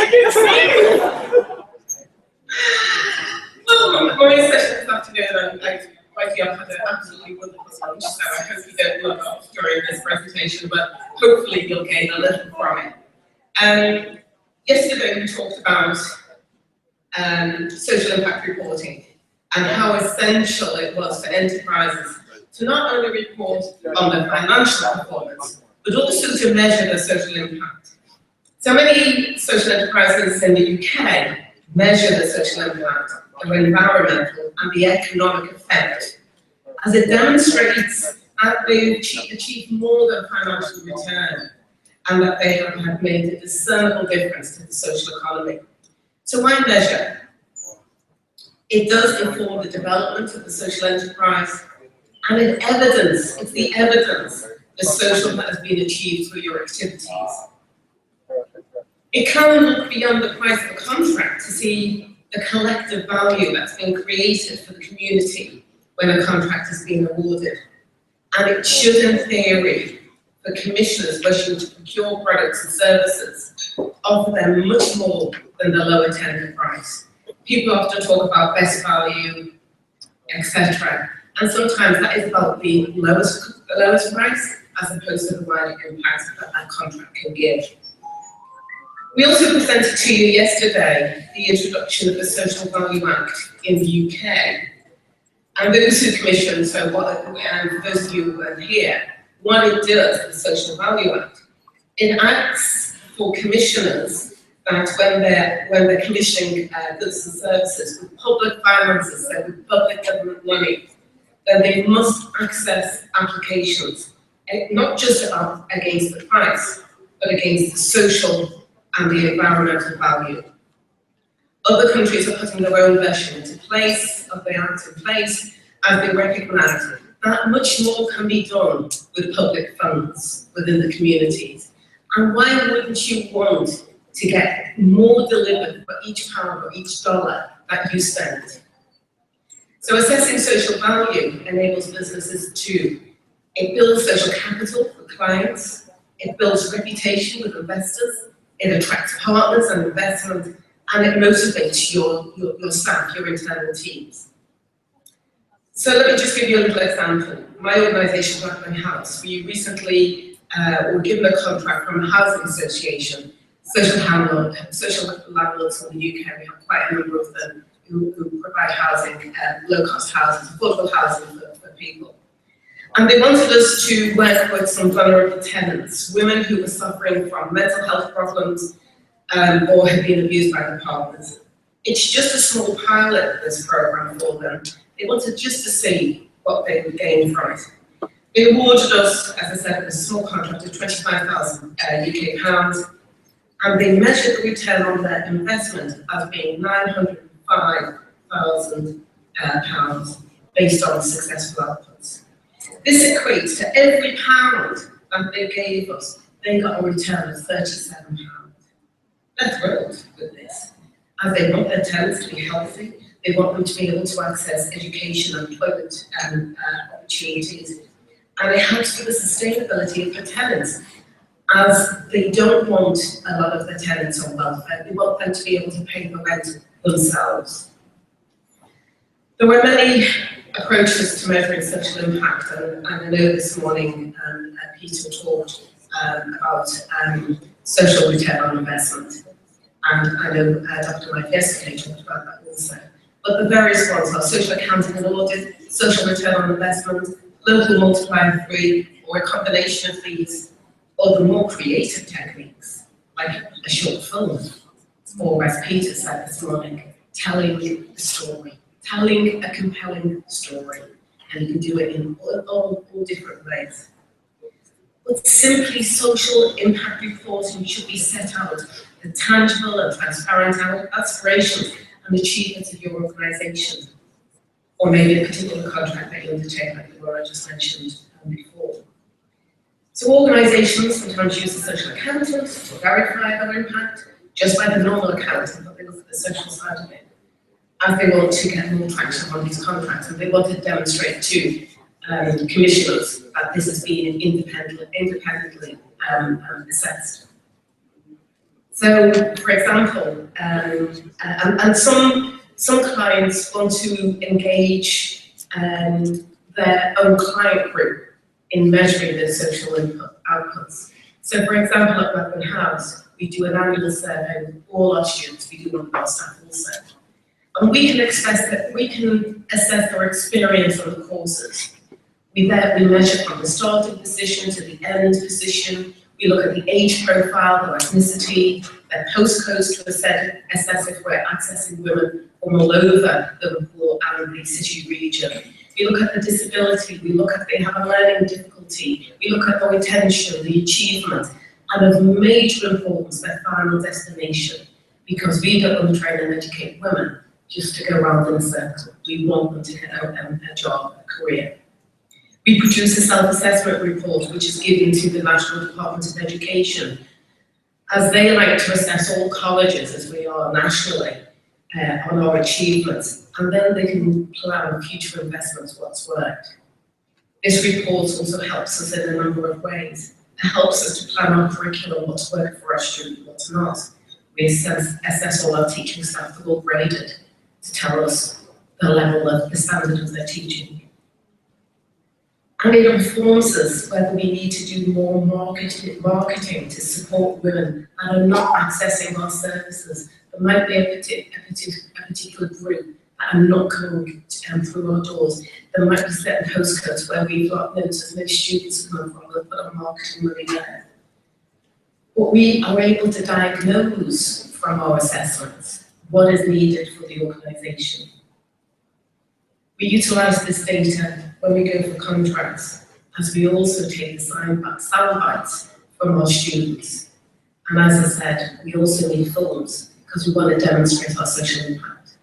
Well, my session this afternoon, I'm quite young, had an absolutely wonderful lunch, so I hope you don't log off during this presentation, but hopefully you'll gain a little from it. Yesterday we talked about social impact reporting and how essential it was for enterprises to not only report on their financial performance, but also to measure their social impact. So many social enterprises in the UK measure the social impact, their environmental and the economic effect, as it demonstrates that they achieve more than financial return and that they have made a discernible difference to the social economy. So why measure? It does inform the development of the social enterprise, and it's the evidence the social has been achieved through your activities. It can look beyond the price of a contract to see the collective value that's been created for the community when a contract has been awarded. And it should, in theory, for commissioners wishing to procure products and services, offer them much more than the lower tender price. People often talk about best value, etc. And sometimes that is about the lowest price as opposed to the wider impact that that contract can give. We also presented to you yesterday the introduction of the Social Value Act in the UK. And those who commissioned, and those of you who weren't here, what it does, the Social Value Act, it acts for commissioners that when they're commissioning goods and services with public finances, so with public government money, then they must access applications, not just against the price, but against the social and the environmental value. Other countries are putting their own version into place, of the act in place, as they recognise that much more can be done with public funds within the communities. And why wouldn't you want to get more delivered for each pound or each dollar that you spend? So assessing social value enables businesses it builds social capital for clients, it builds reputation with investors, it attracts partners and investment, and it motivates your staff, your internal teams. So let me just give you a little example. My organisation, Blackburn House, we recently were given a contract from a housing association, social landlords in the UK. We have quite a number of them who provide housing, low-cost housing, affordable housing for people. And they wanted us to work with some vulnerable tenants, women who were suffering from mental health problems or had been abused by their partners. It's just a small pilot, this program for them. They wanted just to see what they would gain from it. They awarded us, as I said, a small contract of £25,000 UK pounds, and they measured the return on their investment as being £905,000 based on successful outputs. This equates to every pound that they gave us, they got a return of £37. They're thrilled with this, as they want their tenants to be healthy, they want them to be able to access education and employment opportunities, and it helps with the sustainability of the tenants, as they don't want a lot of the tenants on welfare. They want them to be able to pay the rent themselves. There were many approaches to measuring social impact, and I know this morning Peter talked about social return on investment, and I know Dr. Mike yesterday talked about that also. But the various ones are social accounting and audit, social return on investment, local multiplier free, or a combination of these, or the more creative techniques, like a short film, or as Peter said this morning, telling the story, telling a compelling story, and you can do it in all different ways. But simply social impact reporting should be set out the tangible and transparent aspirations and achievements of your organisation, or maybe a particular contract that you undertake, like the one I just mentioned before. So organisations sometimes use a social accountant to verify their impact, just like a normal accountant, but they look at the social side of it, as they want to get more traction on these contracts, and they want to demonstrate to commissioners that this has been independently assessed. So, for example, and some clients want to engage their own client group in measuring their social outputs. So, for example, at Blackburn House, we do an annual survey with all our students, we do one with our staff also. And we can assess their experience on the courses. We measure from the starting position to the end position. We look at the age profile, the ethnicity, their postcodes to assess if we're accessing women from all over the Liverpool and the city region. We look at the disability, we look at they have a learning difficulty, we look at the retention, the achievement, and of major importance, their final destination, because we don't want to train and educate women just to go around in a circle. We want them to get a job, a career. We produce a self-assessment report, which is given to the National Department of Education, as they like to assess all colleges, as we are nationally, on our achievements, and then they can plan future investments, what's worked. This report also helps us in a number of ways. It helps us to plan our curriculum, what's worked for our students, what's not. We assess all our teaching staff, they're all graded to tell us the level of the standard of their teaching. And it informs us whether we need to do more marketing to support women that are not accessing our services. There might be a particular group that are not coming through our doors. There might be certain postcodes where we've got noticed no students come from, we'll put our marketing money there. But we are able to diagnose from our assessments what is needed for the organisation. We utilise this data when we go for contracts, as we also take the sound bites from our students. And as I said, we also need films, because we want to demonstrate our social impact.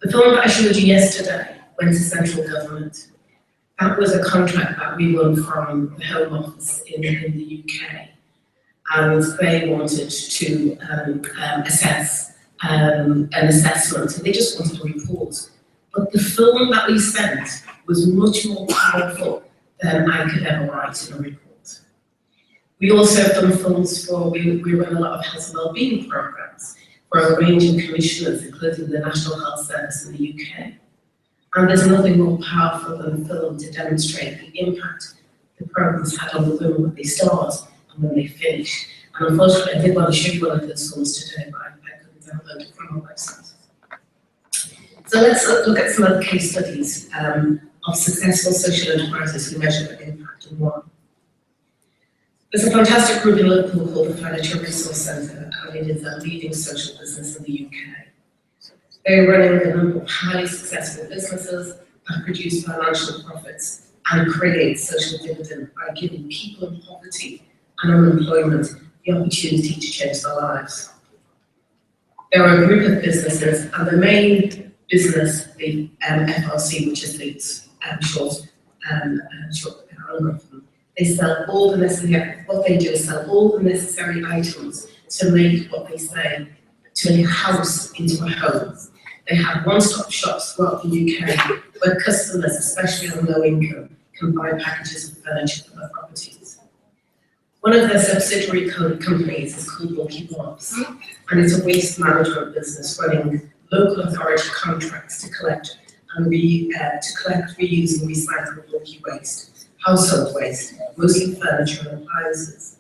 The film that I showed you yesterday went to central government. That was a contract that we won from the Home Office in the UK. And they wanted to assess an assessment, and they just wanted a report. But the film that we sent was much more powerful than I could ever write in a report. We also have done films we run a lot of health and wellbeing programs for a range of commissioners, including the National Health Service in the UK. And there's nothing more powerful than film to demonstrate the impact the programs had on the women when they start and when they finish. And unfortunately, I did want to show you one of those films today, but I couldn't download it from our website. So let's look at some other case studies of successful social enterprises who measure their impact and why. There's a fantastic group in Liverpool called the Furniture Resource Centre, and it is a leading social business in the UK. They're running a number of highly successful businesses that produce financial profits and create social dividend by giving people in poverty and unemployment the opportunity to change their lives. There are a group of businesses, and the main business, the FRC, which is the short algorithm, they sell all the necessary, what they do is sell all the necessary items to make what they say, to make a house into a home. They have one-stop shops throughout the UK where customers, especially on low income, can buy packages of furniture for their properties. One of their subsidiary companies is called Bulky Bobs, and it's a waste management business running local authority contracts to collect, reuse and recycle bulky waste, household waste, mostly furniture and appliances.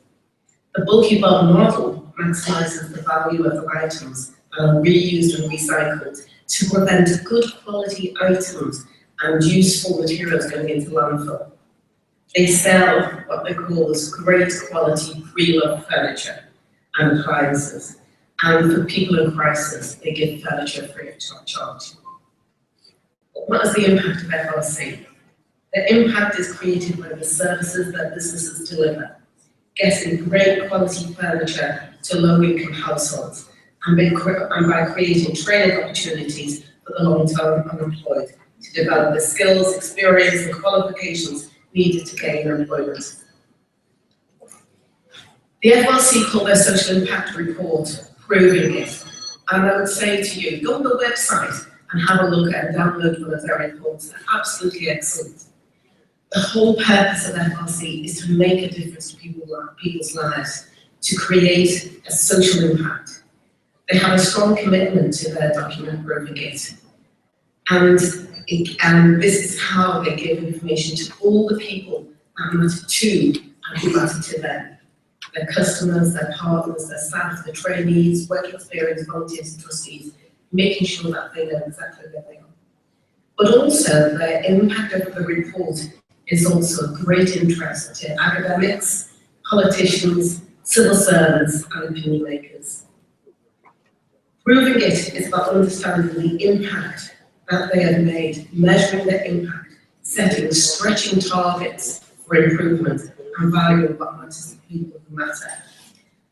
The Bulky Bob model maximises the value of the items that are reused and recycled to prevent good quality items and useful materials going into landfill. They sell what they call as great quality pre-loved furniture and appliances. And for people in crisis, they give furniture free of charge. What is the impact of FRC? The impact is created by the services that businesses deliver, getting great quality furniture to low-income households, and by creating training opportunities for the long-term unemployed to develop the skills, experience, and qualifications needed to gain employment. The FRC called their social impact report proving it, and I would say to you, go on the website and have a look and download one of their reports. They're absolutely excellent. The whole purpose of FRC is to make a difference to people's lives, to create a social impact. They have a strong commitment to their document proving it. And this is how they give information to all the people that matter to and who matter to them. their customers, their partners, their staff, their trainees, work experience, volunteers and trustees, making sure that they know exactly where they are. But also the impact of the report is also of great interest to academics, politicians, civil servants and opinion makers. Proving it is about understanding the impact that they have made, measuring their impact, setting stretching targets for improvement and valuing what matters to people who matter.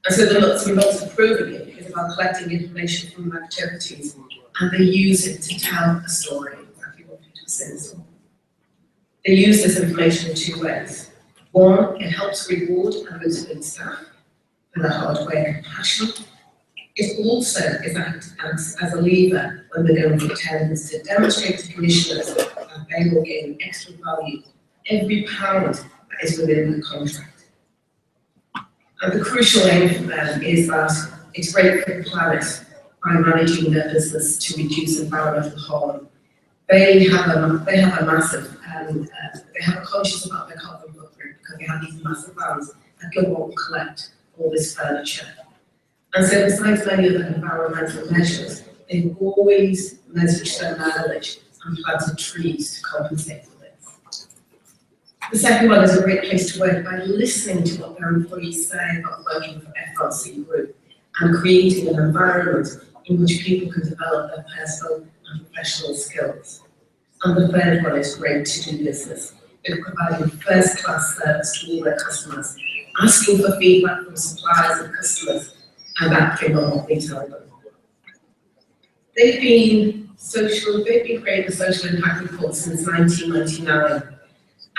And so the nuts and bolts of proving it is about collecting information from the activities and they use it to tell a story, exactly what Peter was saying. So they use this information in two ways. One, it helps reward and motivate staff for their hard work and passion. It also acts as a lever when they're going for tenders to demonstrate to commissioners that they will gain extra value every pound that is within the contract. And the crucial aim for them is that it's great for the planet by managing their business to reduce environmental harm. They have a massive, they have a conscious about their carbon footprint because they have these massive vans that go on and collect all this furniture. And so besides many other environmental measures, they've always measured their mileage and planted trees to compensate for this. The second one is a great place to work by listening to what their employees say about working for FRC Group and creating an environment in which people can develop their personal and professional skills. And the third one is great to do business. They're providing first-class service to all their customers, asking for feedback from suppliers and customers, and acting on what they tell them. They've been creating a social impact report since 1999,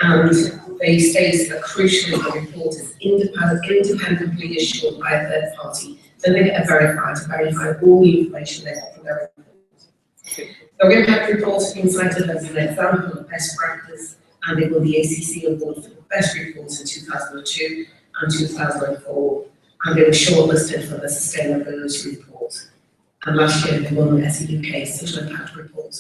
and they state that crucially the report is independently issued by a third party, so they get verified to verify all the information they have from their report. Their impact report has been cited as an example of best practice, and it won the ACC award for the best reports in 2002 and 2004. And they were shortlisted for the Sustainability Report. And last year they won the SEUK Social Impact Report.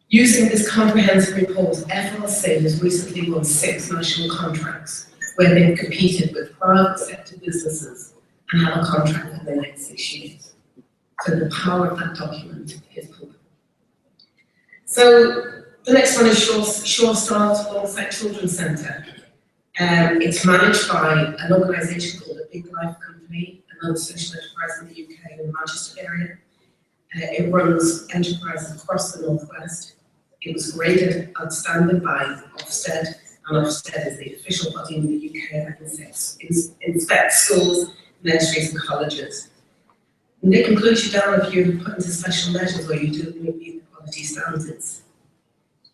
Using this comprehensive report, FRC has recently won 6 national contracts where they've competed with private sector businesses and have a contract for the next 6 years. So the power of that document is public. So the next one is Sure Start Alongside Children's Centre. It's managed by an organisation called the Big Life Company, another social enterprise in the UK in the Manchester area. It runs enterprises across the Northwest. It was graded outstanding by Ofsted, and Ofsted is the official body in the UK that inspects schools, nurseries and colleges. And they can close you down if you put into special measures or you do meet the quality standards.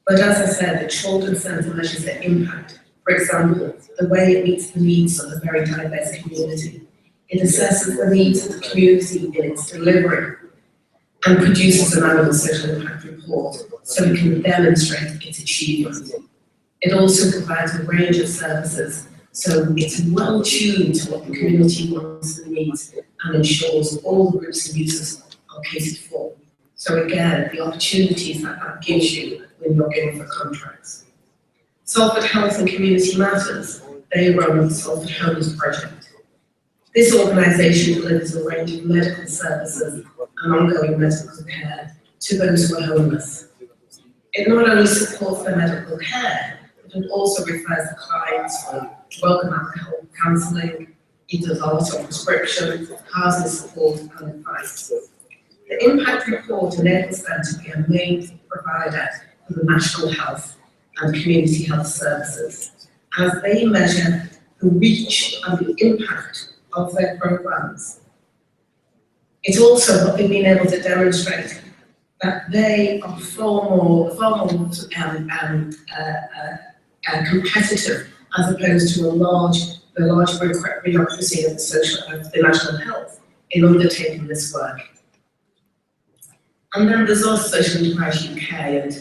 But as I said, the Children's Centre measures their impact. For example, the way it meets the needs of a very diverse community. It assesses the needs of the community in its delivery and produces an annual social impact report so it can demonstrate its achievement. It also provides a range of services, so it's well tuned to what the community wants and needs and ensures all the groups and users are catered for. So again, the opportunities that gives you when you're going for contracts. Salford Health and Community Matters, they run the Salford Homes Project. This organisation delivers a range of medical services and ongoing medical care to those who are homeless. It not only supports their medical care, but it also refers the clients for drug and alcohol counselling. It does also prescription, housing support and advice. The impact report enables them to be a main provider for the national health and community health services as they measure the reach and the impact of their programs. It's also what they've been able to demonstrate that they are far more competitive as opposed to the large bureaucracy of the national health in undertaking this work. And then there's also Social Enterprise UK, and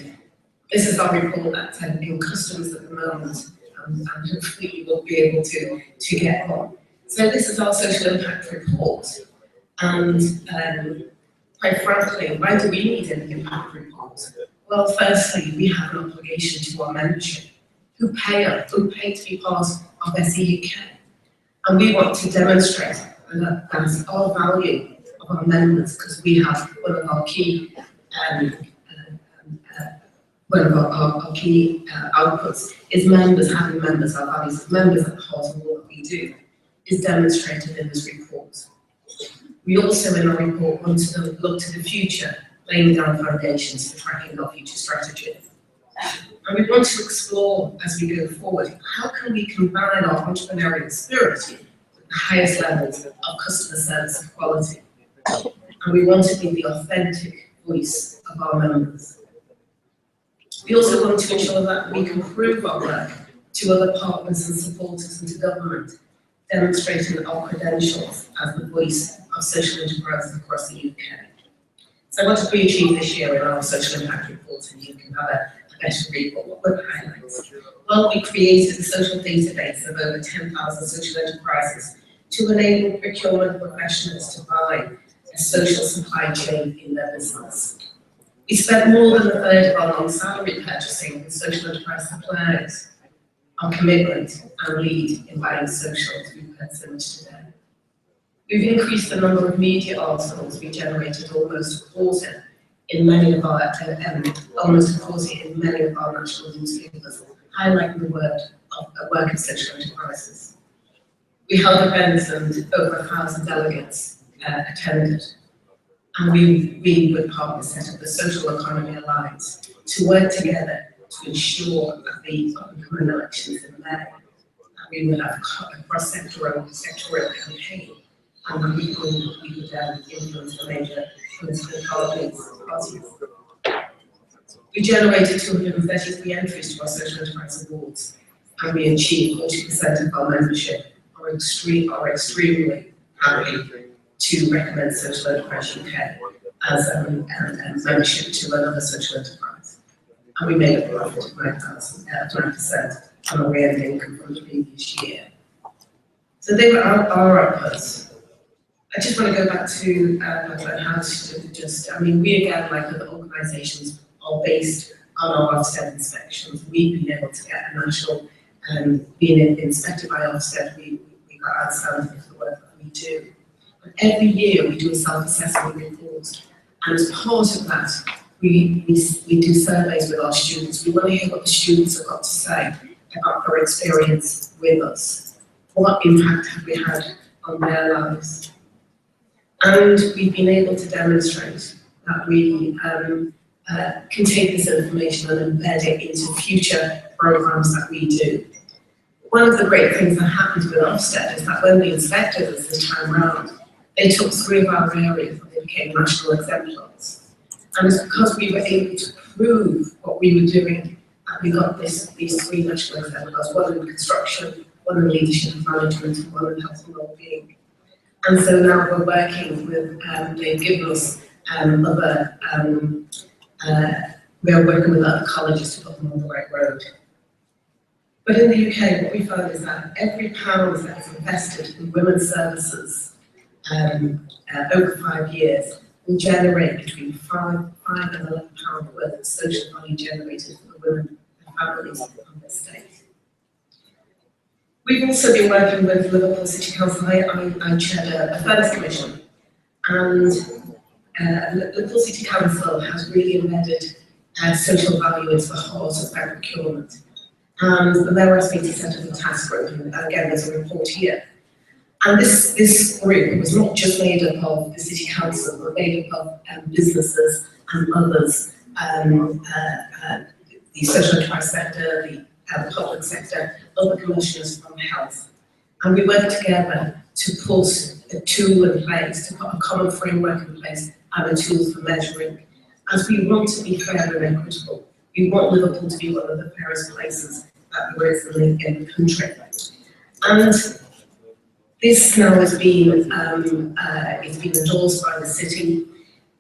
this is our report that's in customs at the moment, and hopefully you will be able to get on. So this is our social impact report, and quite frankly, why do we need an impact report? Well, firstly, we have an obligation to our membership, who pay to be part of SEUK. And we want to demonstrate that that's our value of our members, because we have one of our key outputs is members, having members, our values of members at the heart of all that we do, is demonstrated in this report. We also, in our report, want to look to the future, laying down foundations for tracking our future strategy. And we want to explore, as we go forward, how can we combine our entrepreneurial spirit with the highest levels of customer service and quality. And we want to be the authentic voice of our members. We also want to ensure that we can prove our work to other partners and supporters and to government, demonstrating our credentials as the voice of social enterprises across the UK. So what did we achieve this year in our social impact report? And you can have a better read what were the highlights. Well, we created a social database of over 10,000 social enterprises to enable procurement professionals to buy a social supply chain in their business. We spent more than a third of our non-salary purchasing with social enterprise suppliers. Our commitment and lead in buying social, as we've heard so much today. We've increased the number of media articles we generated almost a quarter in many of our national newspapers, highlighting the work of social enterprises. We held events and over 1,000 delegates attended. And we with partners set up the Social Economy Alliance to work together to ensure that the upcoming elections in May, and we would have a cross-sectoral campaign, and that we would influence the major political parties. We generated 233 entries to our social enterprise awards, and we achieved 40% of our membership are extremely happy to recommend Social Enterprise UK as membership to another social enterprise. And we made a profit of 9% on our real income from the previous year. So they were our outputs. I just want to go back to how to we again, like other organisations, are based on our Ofsted inspections. We've been able to get a national, being inspected by Ofsted, we got outstanding for the work that we do. Every year we do a self-assessment report, and as part of that, we do surveys with our students. We want to hear what the students have got to say about their experience with us. What impact have we had on their lives? And we've been able to demonstrate that we can take this information and embed it into future programmes that we do. One of the great things that happened with Ofsted is that when they inspected us this time round, they took 3 of our areas and they became national exemplars. And it's because we were able to prove what we were doing that we got these 3 national exemplars, one in construction, one in leadership and management, and one in health and wellbeing. And so now we're working with, they've given us we're working with other colleges to put them on the right road. But in the UK, what we found is that every pound that is invested in women's services over 5 years will generate between £5 and £11 worth of social value generated for the women and families of the state. We've also been working with Liverpool City Council. I chaired a fairness commission, and Liverpool City Council has really embedded social value into the heart of their procurement. And the mayor asked me to set up a task group, and again, there's a report here. And this group was not just made up of the City Council, but made up of businesses and others, the social enterprise sector, the public sector, other commissioners from health. And we worked together to put a tool in place, to put a common framework in place and a tool for measuring. As we want to be fair and equitable, we want Liverpool to be one of the fairest places that there is in the country. And this now has been, it's been endorsed by the city.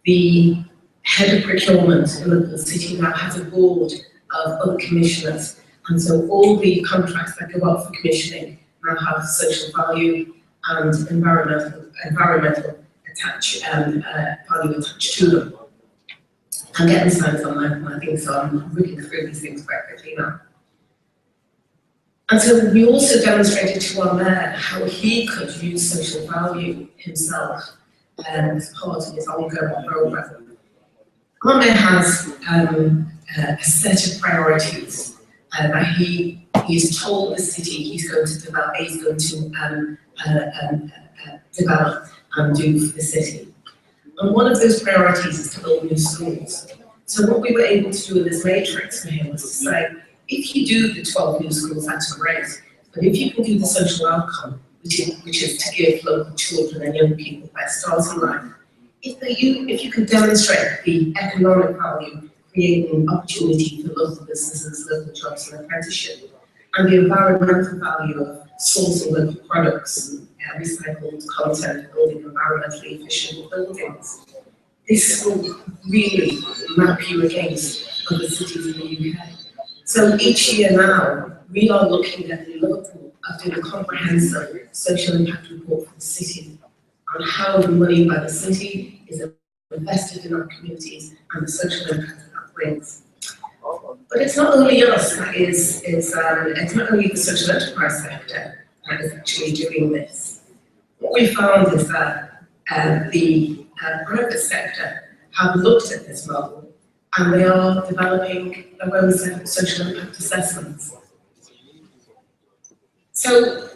The head of procurement in Liverpool City now has a board of other commissioners, and so all the contracts that go up for commissioning now have social value and environmental value attached to them. I'm getting signs on my thing, so I'm looking through these things quite quickly now. And so we also demonstrated to our mayor how he could use social value himself as part of his ongoing program. Our mayor has a set of priorities that he's told the city he's going to develop and do for the city. And one of those priorities is to build new schools. So what we were able to do in this matrix for him was to say, if you do the 12 new schools, that's great. But if you can do the social outcome, which is to give local children and young people their start in life, if you can demonstrate the economic value, creating opportunity for local businesses, local jobs and apprenticeship, and the environmental value of sourcing local products, recycled content, building environmentally efficient buildings, this will really map you against other cities in the UK. So each year now, we are looking at Liverpool at doing a comprehensive social impact report for the city on how the money by the city is invested in our communities and the social impact that brings. But it's not only us that it's not only the social enterprise sector that is actually doing this. What we found is that the private sector have looked at this model and they are developing their own social impact assessments. So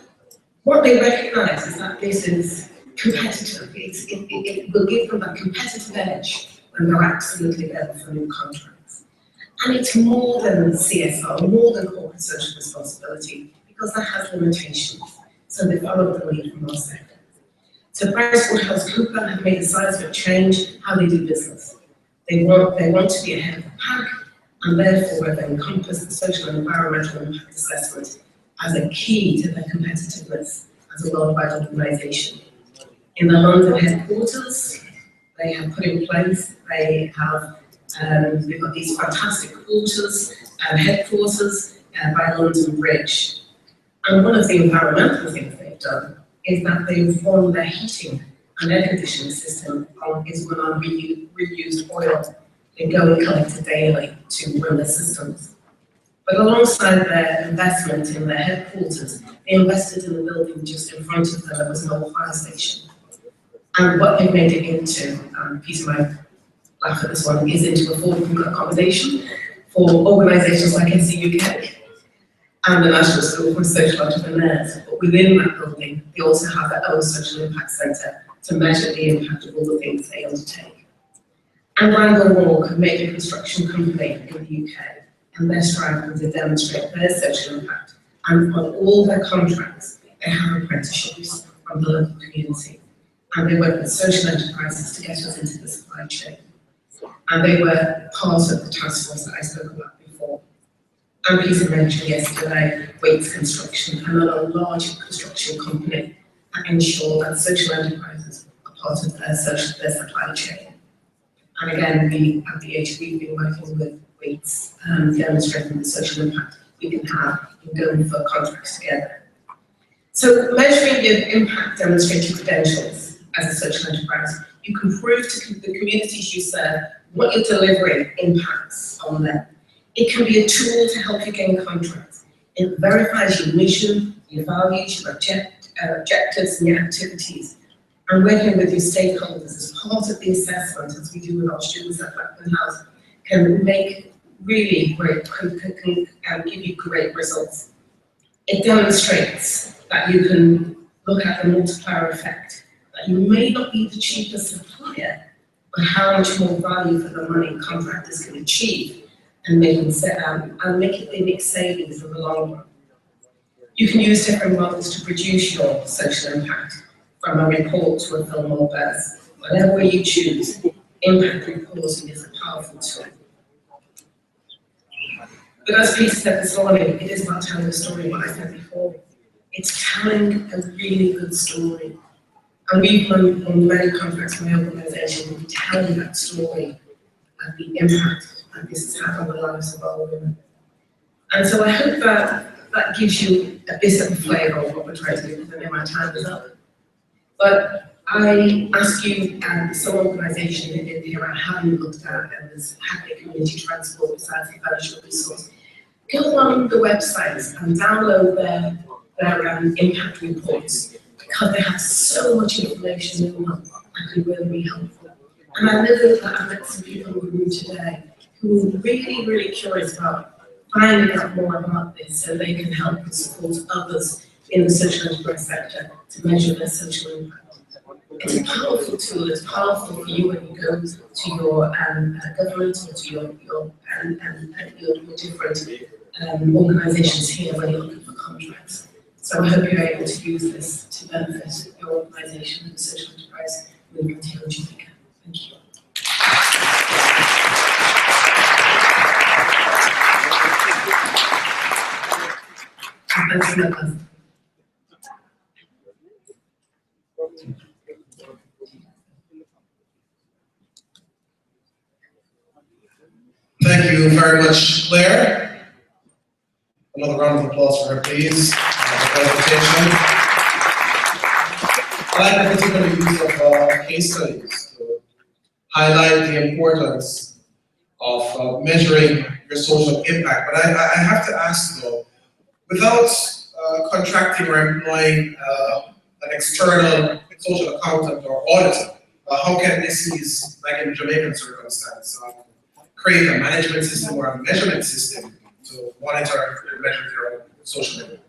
what they recognise is that this is competitive. It will give them a competitive edge when they're absolutely there for new contracts. And it's more than CSR, more than corporate social responsibility, because that has limitations. So they follow the lead from our sector. So PricewaterhouseCoopers have made a seismic change how they do business. They want to be ahead of the pack, and therefore they encompass the social and environmental impact assessment as a key to their competitiveness as a worldwide organisation. In the London headquarters, they have put in place, they've got these fantastic headquarters by London Bridge. And one of the environmental things they've done is that they've run their heating and air conditioning system on reused oil. They go and collect it daily to run their systems. But alongside their investment in their headquarters, they invested in the building just in front of them. There was an old fire station. And what they've made it into, piece of my laugh at this one, is into affordable accommodation for organisations like SCUK and the National School for Social Entrepreneurs. But within that building, they also have their own social impact centre to measure the impact of all the things they undertake. And Randall Walk, a major construction company in the UK, and they're striving to demonstrate their social impact. And on all their contracts, they have apprenticeships from the local community. And they work with social enterprises to get us into the supply chain. And they were part of the task force that I spoke about before. And Peter mentioned yesterday, Waits Construction, another large construction company that ensure that social enterprises are part of their supply chain. And again, we at BH, we've been working with Waits, demonstrating the social impact we can have in going for contracts together. So measuring your impact demonstrates your credentials as a social enterprise. You can prove to the communities you serve what you're delivering impacts on them. It can be a tool to help you gain contracts. It verifies your mission, your values, your objectives, and your activities. And working with your stakeholders as part of the assessment, as we do with our students at Blackburn House, can make really great, can give you great results. It demonstrates that you can look at the multiplier effect, that you may not be the cheapest supplier, but how much more value for the money contractors can achieve and make it make savings in the long run. You can use different models to produce your social impact, from a report to a film or buzz. Whatever way you choose, impact reporting is a powerful tool. But as Peter said this morning, it is about telling a story, what I said before. It's telling a really good story. And we've done on many contracts in my organisation, we're telling that story and the impact that this has had on the lives of our women. And so I hope that gives you a bit of a flavour of what we're trying to do, because I know my time is up. But I ask you, some organisation in India I haven't looked at, and there's happy community transport besides the financial resource. go on the websites and download their impact reports, because they have so much information in them that can really be helpful. And I know that I've met some people in the room today who are really, really curious about finding out more about this so they can help and support others in the social enterprise sector to measure their social impact. It's a powerful tool. It's powerful for you when you go to your government or to your different organisations here when you're looking for contracts. So I hope you're able to use this to benefit your organisation and the social enterprise movement here in Jamaica. Thank you. Thank you very much, Claire. Another round of applause for her, please. I like the particular use of case studies to highlight the importance of measuring your social impact. But I have to ask though, without contracting or employing an external social accountant or auditor, how can SEs, like in Jamaican circumstance, create a management system or a measurement system to monitor and measure your social impact?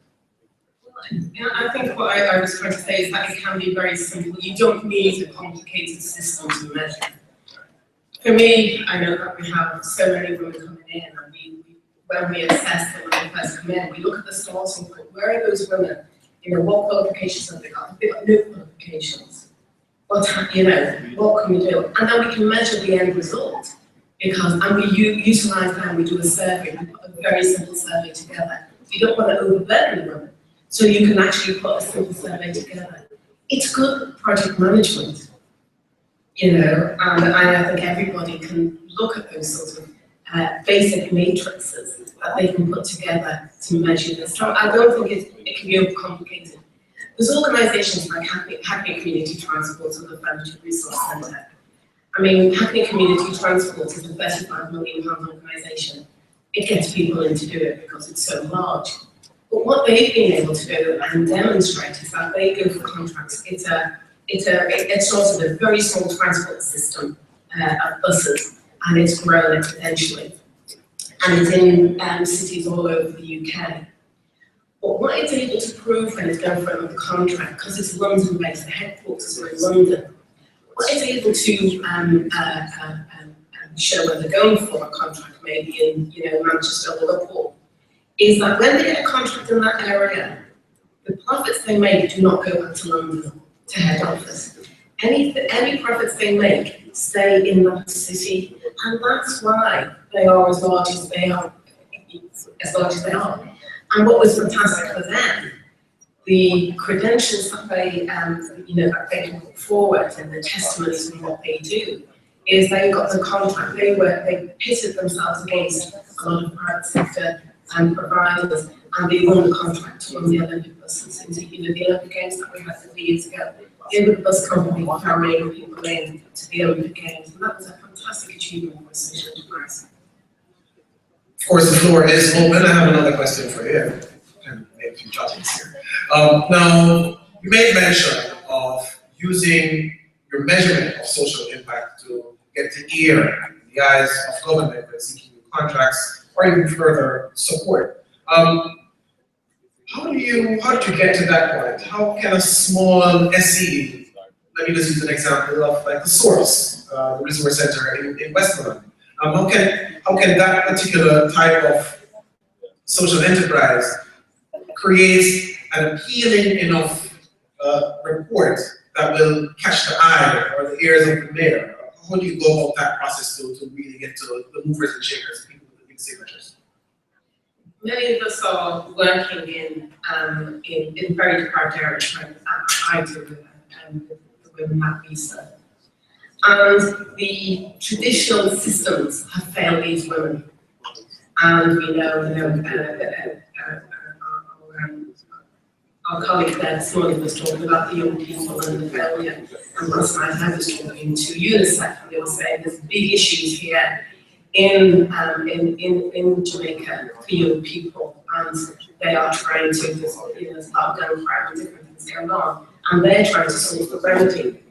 Yeah, I think what I was trying to say is that it can be very simple. You don't need a complicated system to measure. For me, I know that we have so many women coming in, and when we assess them when they first come in, we look at the starting point. Where are those women? What qualifications have they got? Have they got no qualifications? What can we do? And then we can measure the end result. And we utilize that, we do a survey, we put a very simple survey together. You don't want to overburden women, so you can actually put a simple survey together. It's good project management, and I think everybody can look at those sorts of basic matrices that they can put together to measure this. So I don't think it can be overcomplicated. There's organisations like Hackney Community Transport and the Fellowship Resource Centre. I mean, Hackney Community Transport is a £35 million organisation. It gets people in to do it because it's so large. But what they've been able to do and demonstrate is that they go for contracts. It's sort of a very small transport system of buses, and it's grown exponentially. And it's in cities all over the UK. But what it's able to prove when it's going for another contract, because it's London-based, the headquarters are in London, what it's able to show when they're going for a contract, maybe in Manchester or Liverpool, is that when they get a contract in that area, the profits they make do not go back to London, to head office. Any profits they make stay in that city, and that's why they are as large as they are. And what was fantastic for them, the credentials that they, that they put forward and the testimonies from what they do, is they got the contract. They pitted themselves against a lot of private sector providers, and they won the contract to run the Olympic buses. And the Olympic Games that we had a few years ago, they were the bus company carrying people in to the Olympic Games, and that was a fantastic achievement for a social enterprise. Of course, the floor is open. I have another question for you. And maybe a few judges here. Now, you made mention of using your measurement of social impact to get the ear, the eyes of government when seeking new contracts or even further support. How did you get to that point? How can a small SE, let me just use an example of like the Source, the resource center in West London. How can that particular type of social enterprise create an appealing enough report that will catch the eye or the ears of the mayor? How do you go about that process to really get to the movers and shakers, people with the big signatures? Many of us are working in very deprived areas, like I do with the women at visa. And the traditional systems have failed these women. And we know our colleague there this morning was talking about the young people and the failure. And last night I was talking to UNICEF, and they were saying there's big issues here in Jamaica for young people, and they are trying to, there's lockdown for different things going on, and they're trying to solve the remedy.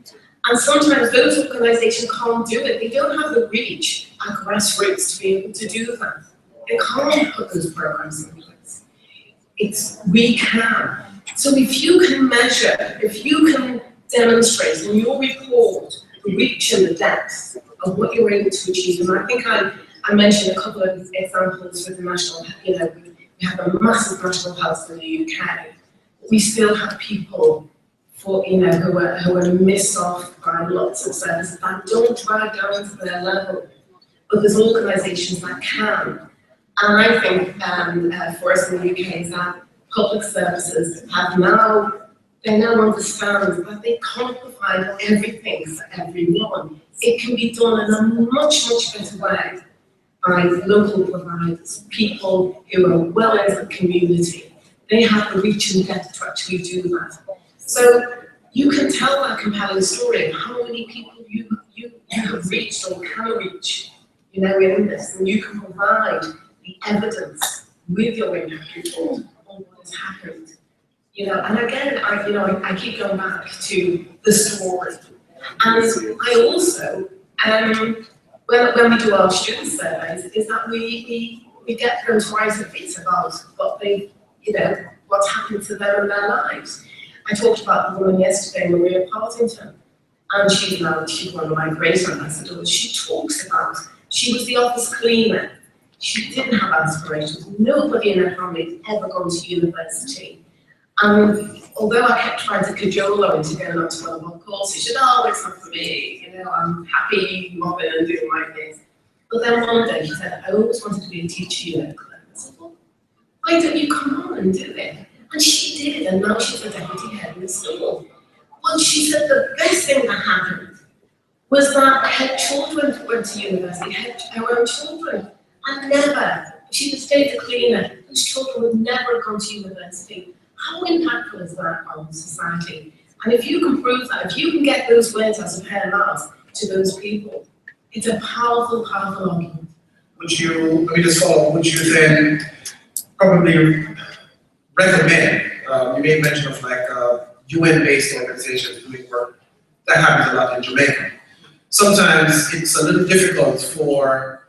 And sometimes those organisations can't do it. They don't have the reach at grassroots to be able to do that. They can't put those programs in place. We can. So if you can measure, if you can demonstrate in your report the reach and the depth of what you're able to achieve, and I think I mentioned a couple of examples with the national, we have a massive national health in the UK. We still have people who are missed off by lots of services that don't drag down to their level, but there's organisations that can. And I think for us in the UK is that public services they now understand that they can't provide everything for everyone. It can be done in a much, much better way by local providers, people who are well into the community. They have the reach and depth to actually do that. So you can tell that compelling story of how many people you have reached or can reach, in this, and you can provide the evidence with your impact report on what has happened. And again, I keep going back to the story. And I also, when we do our student surveys, is that we get them to write a bit about what they, what's happened to them in their lives. I talked about the woman yesterday, Maria Partington, and she's one of my great ambassadors. She talks about, she was the office cleaner. She didn't have aspirations. Nobody in her family had ever gone to university. And although I kept trying to cajole her into going on to one of our courses, she said, oh, it's not for me, I'm happy mobbing and doing my things. But then one day she said, I always wanted to be a teacher, I said, well, why don't you come on and do it? And she did, and now she's the deputy head in the school. Well, she said the best thing that happened was that her children went to university, her own children, and never, she would stay the cleaner, whose children would never have gone to university. How impactful is that on society? And if you can prove that, if you can get those words out of her mouth to those people, it's a powerful, powerful argument. Let me just follow, would you then probably recommend, you made mention of UN-based organizations doing work, that happens a lot in Jamaica. Sometimes it's a little difficult for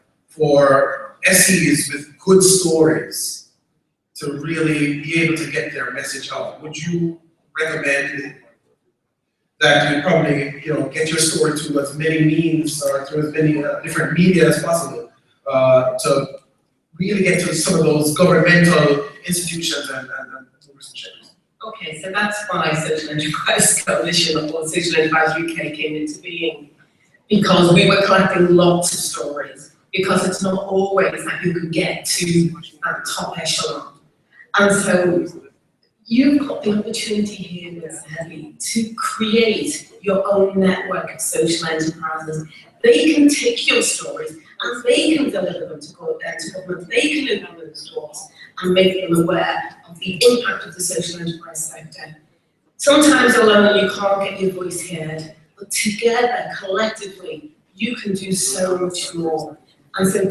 SEs with good stories to really be able to get their message out. Would you recommend that you probably get your story to as many means or to as many different media as possible to really get to some of those governmental institutions and organizations? Okay, so that's why Social Enterprise Coalition or Social Enterprise UK came into being, because we were collecting lots of stories, because it's not always that you can get to that top echelon. And so you've got the opportunity here, Ms. Heavy, to create your own network of social enterprises. They can take your stories and they can deliver them to government. They can open those doors and make them aware of the impact of the social enterprise sector. Sometimes alone you can't get your voice heard, but together, collectively, you can do so much more. And so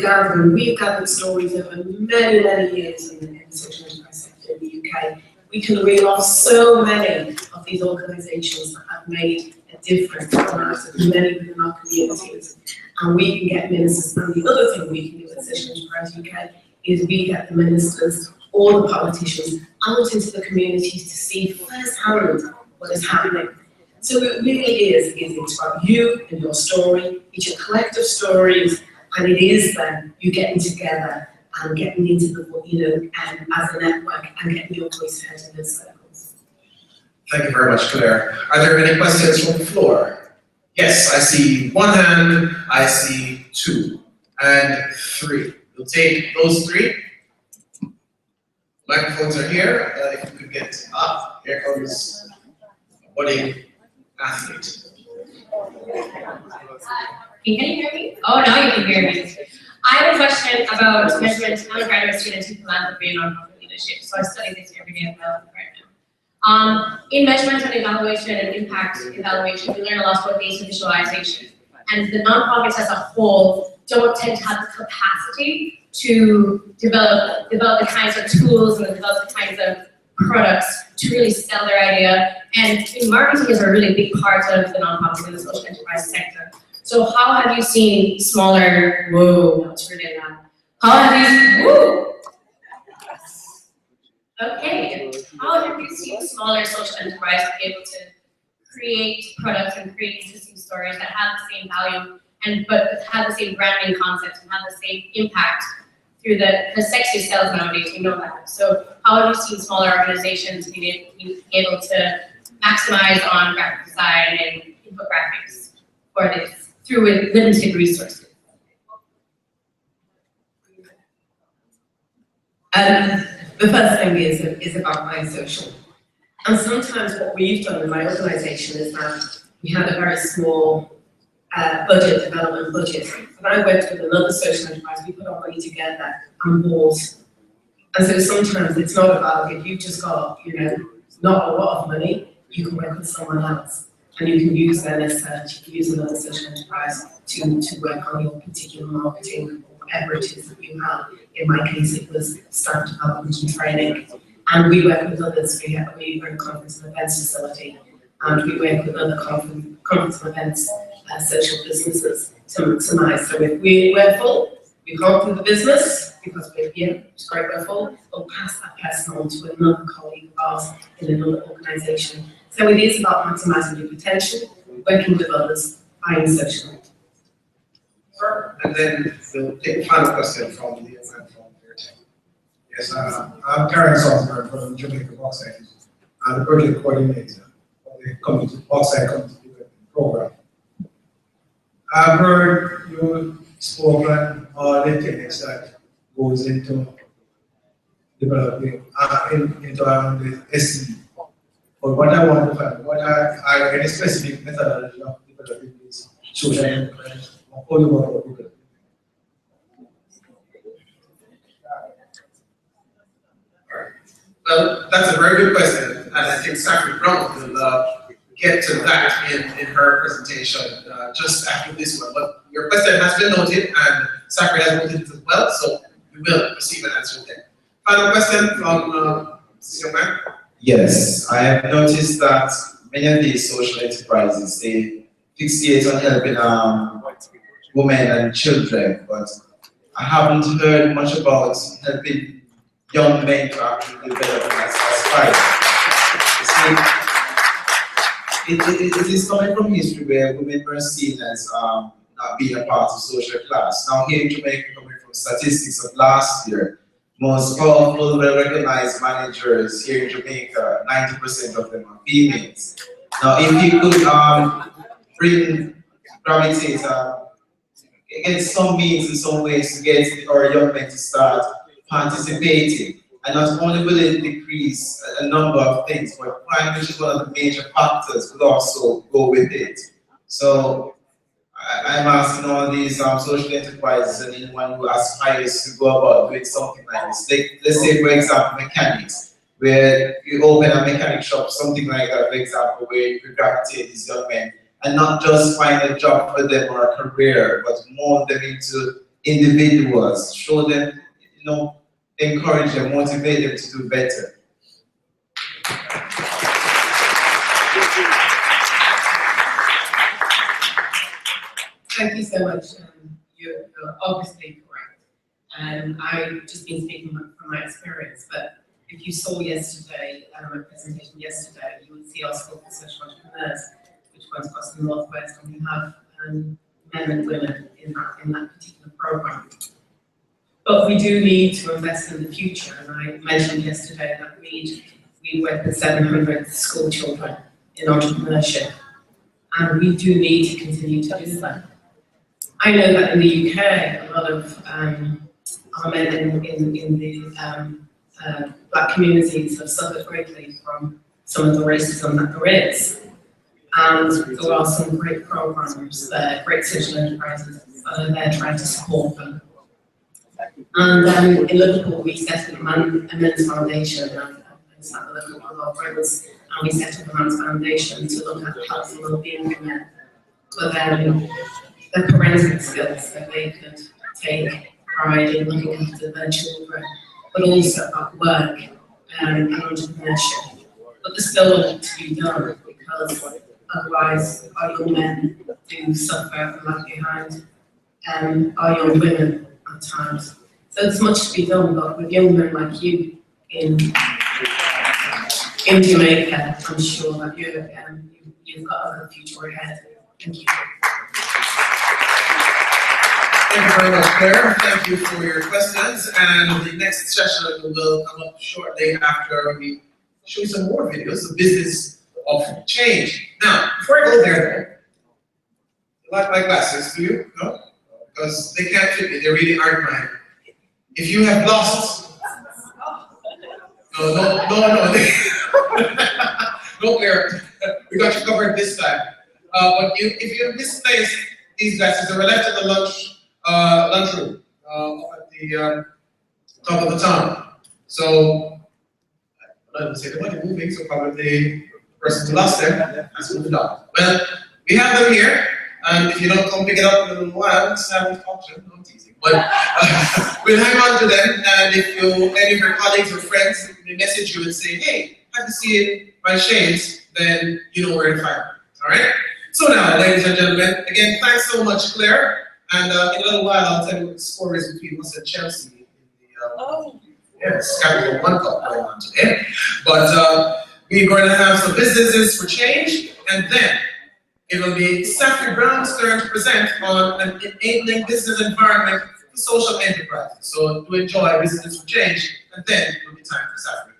we've gathered stories over many, many years in the social enterprise sector in the UK. We can reel off so many of these organisations that have made a difference in the lives of many within our communities. And we can get ministers, and the other thing we can do at Social Enterprise UK is we get the ministers or the politicians out into the communities to see firsthand what is happening. So it really is it's about you and your story, it's your collective stories, and it is then you getting together and getting into the, as a network and getting your voice heard in those circles. Thank you very much, Claire. Are there any questions from the floor? Yes, I see one hand, I see two, and three. We'll take those three. Microphones are here. If you could get up, here comes a budding athlete. Can you hear me? Oh, now you can hear me. I have a question about measurement. I'm a graduate student in philanthropy and nonprofit leadership, so I study this every day of my life right now. In measurement and evaluation and impact evaluation, we learn a lot about data visualization. And the nonprofits as a whole don't tend to have the capacity to develop the kinds of tools and develop the kinds of products to really sell their idea. And marketing is a really big part of the nonprofit and the social enterprise sector. So how have you seen smaller, whoa, that's really loud. How have you, okay, how have you seen smaller social enterprise be able to create products and create interesting stories that have the same value but have the same branding concepts and have the same impact through the sexy sales nowadays, we know that. So how have you seen smaller organizations be able to maximize on graphic design and infographics for this through limited resources? The first thing is about my social. And sometimes what we've done in my organisation is that we had a very small development budget. When I worked with another social enterprise, we put our money together and bought. And so sometimes it's not about if you've just got, not a lot of money, you can work with someone else. And you can use their research, you can use another social enterprise to work on your particular marketing, or whatever it is that you have. In my case, it was staff development and training. And we work with others. We run a conference and events facility. And we work with other conference and events social businesses to maximize. So if we're full, we can't do the business because we're here, it's great, we're full, we'll pass that person on to another colleague of ours in another organisation. So it is about maximizing your potential, working with others, buying social. And then we'll take a final question from the young man from Airtime. Yes, I'm Karen Salzberg from Jamaica Bauxite. I'm the project coordinator of the Bauxite Community Development Program. I've heard you spoke on all the things that goes into developing into the SE. But what I want to find, what are any specific methodology of developing this social enterprise? How you want to do it? Well, that's a very good question, and I think Sacred Brown will get to that in her presentation just after this one. But your question has been noted, and Sacred has noted it as well, so we will receive an answer there. Final question from this young man? Yes, I have noticed that many of these social enterprises, they fixate on helping women and children, but I haven't heard much about helping young men to actually develop as it is coming from history where women were seen as not being a part of social class. Now here in Jamaica, coming from statistics of last year, most powerful, well-recognized managers here in Jamaica, 90% of them are females. Now if you could gravitate against some means in some ways to get our young men to start participating, and not only will it decrease a number of things, but crime, which is one of the major factors, will also go with it. So I'm asking all these social enterprises and anyone who aspires to go about doing something like this. Let's say, for example, mechanics, where you open a mechanic shop, something like that, for example, where you could gravitate these young men and not just find a job for them or a career, but mold them into individuals, show them, encourage them, motivate them to do better. Thank you so much. You're obviously correct. I've just been speaking from my experience, but if you saw yesterday, my presentation yesterday, you would see our School for Social Entrepreneurs, which runs across the Northwest, and we have men and women in that particular program. But we do need to invest in the future, and I mentioned yesterday that we work with 700 school children in entrepreneurship, and we do need to continue to do that. I know that in the UK, a lot of our men in the black communities have suffered greatly from some of the racism that there is. And there are some great programs there, great social enterprises that are there trying to support them. And in Liverpool, we set up a men's foundation, and sat with a couple of our friends, and we set up a men's foundation to look at health and well-being for men. But the parenting skills that they could take pride in looking after their children, but also at work and entrepreneurship. But there's still work to be done because otherwise our young men do suffer and lag behind our young women at times. So there's much to be done, but with young men like you in Jamaica, I'm sure that you've got a good future ahead. Thank you. Thank you very much, Claire. Thank you for your questions. And the next session will come up shortly after we show you some more videos, the business of change. Now, before I go there, you like my glasses, do you? No? Because they can't fit me, they really aren't mine. If you have lost, no, Claire, we got you covered this time. But if you misplaced these glasses, they were left in the lunchroom at the top of the town. So, I don't say they're moving, so probably the person who lost them has moved on. Well, we have them here, and if you don't come pick it up in a little while, it's not an option, no teasing. But we'll hang on to them, and if any of your colleagues or friends may message you and say, hey, I haven't seen my shades, then you know where to find them. All right? So now, ladies and gentlemen, again, thanks so much, Claire. And in a little while, I'll tell you what the score is between us and Chelsea in the yes, Capital One Cup going on today. But we're going to have some businesses for change, and then it will be Safi Brown's turn to present on an enabling business environment for social enterprises. So to enjoy businesses for change, and then it will be time for Safi.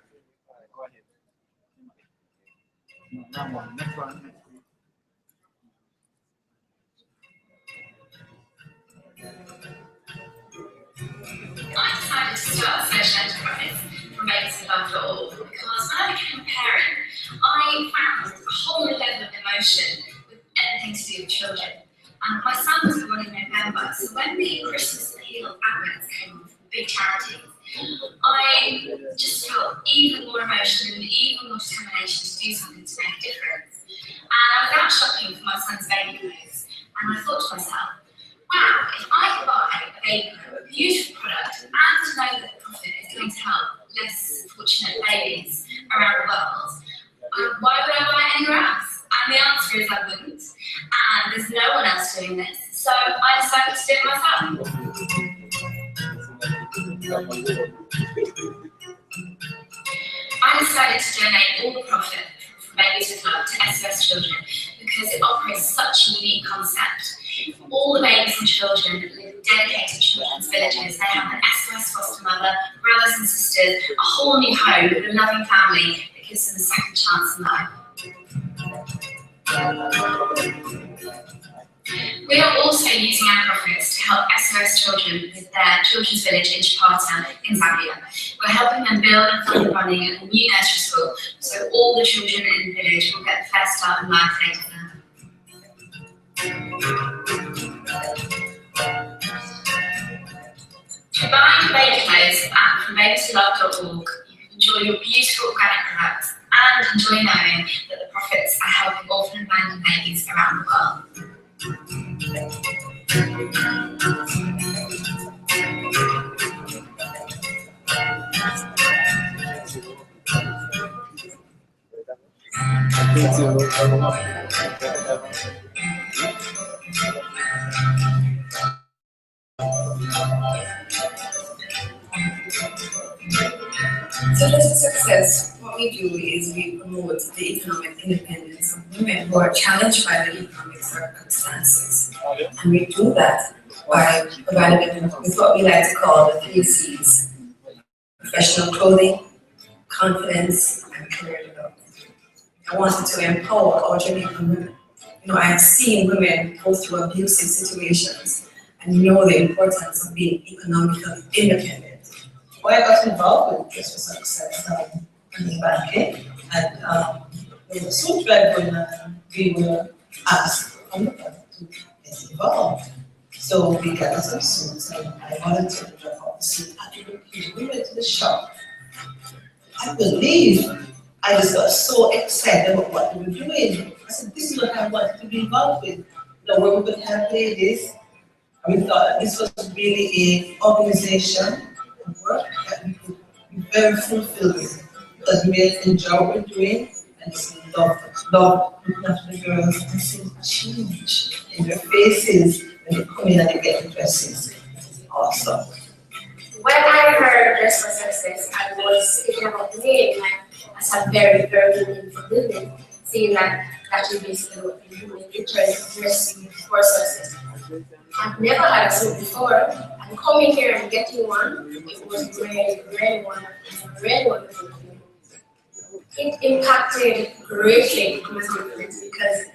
I decided to start a social enterprise from BakersAndLove.org because when I became a parent, I found a whole new level of emotion with anything to do with children. And my son was born in November, so when the Christmas and the Heal Advents came from big charities, I just felt even more emotion and even more determination to do something to make a difference. And I was out shopping for my son's baby clothes, and I thought to myself, wow, if I could buy a baby clothes, a beautiful product, and know that the profit is going to help less fortunate babies around the world, why would I buy it anywhere else? And the answer is I wouldn't. And there's no one else doing this, so I decided to do it myself. I decided to donate all the profit from Babies with Love to SOS Children because it operates such a unique concept. All the babies and children live in dedicated children's villages. They have an SOS foster mother, brothers and sisters, a whole new home with a loving family that gives them a second chance in life. We are also using our profits to help SOS Children with their children's village in Chapata in Zambia. We're helping them build and fund the running of a new nursery school so all the children in the village will get the first start in life they deserve. To buy baby clothes from BakersAndLove.org, you can enjoy your beautiful organic products and enjoy knowing that the profits are helping orphan and abandoned babies around the world. So this is success. What we do is we promote the economic independence of women who are challenged by the economic circumstances. And we do that by providing them with what we like to call the 3 C's: professional clothing, confidence, and career development. I wanted to empower our Jamaican women. You know, I have seen women go through abusive situations and know the importance of being economically independent. Why I got involved with this was success in the banking, and we were so dreadful that we were asked to get involved. So we got some suits, and I volunteered to drop off the suit. We went to the shop. I believe I just got so excited about what we were doing. I said, this is what I wanted to be involved with. the way we could help ladies. And we thought that this was really an organization work that we could be very fulfilling because we enjoy what we're doing and just love looking after the girls and seeing change in their faces when they come in and they get the dresses. It's awesome. When I heard Dress for Success, I was thinking about the name as a very, very meaningful building, seeing that you basically what you do in dressing for success. I've never had a suit before, and coming here and getting one, it was very, very wonderful, very wonderful. It impacted greatly my confidence because,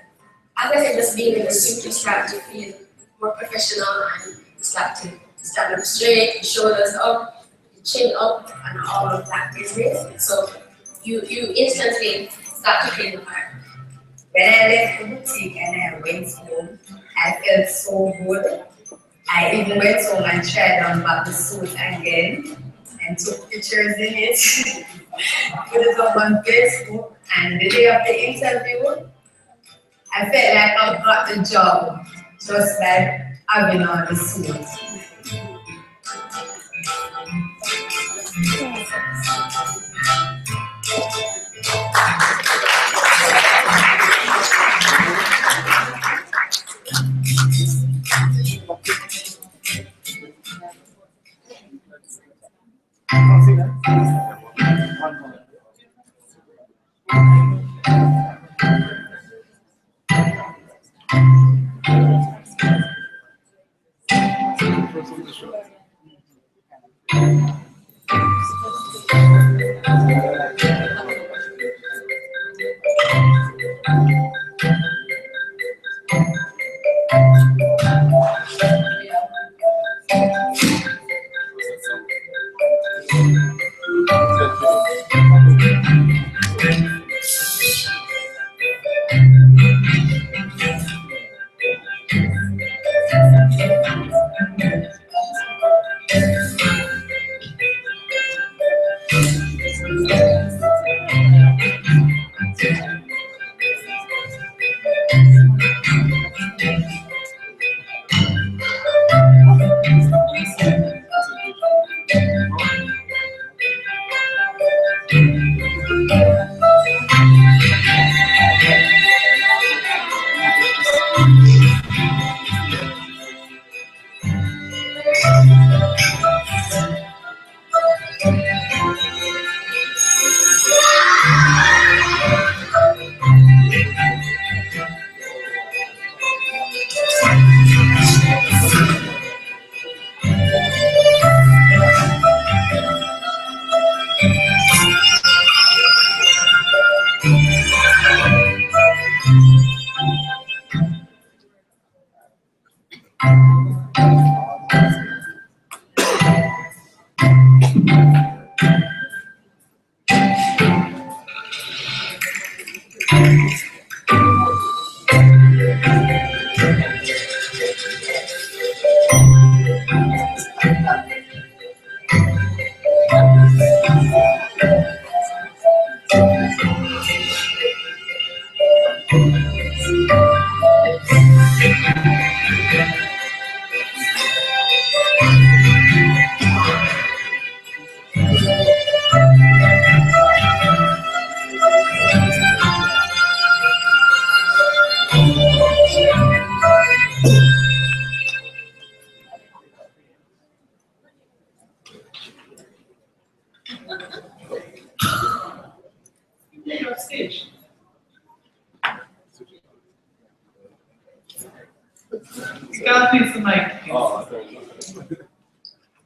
as I said, just being in the suit, you start to feel more professional and you start to stand up straight, your shoulders up, your chin up, and all of that business. So you instantly start to feel the part. When I left the boutique and I went home, I felt so good. I even went home and tried on back the suit again and took pictures in it, put it up on Facebook, and the day of the interview, I felt like I got the job just by having on the suit.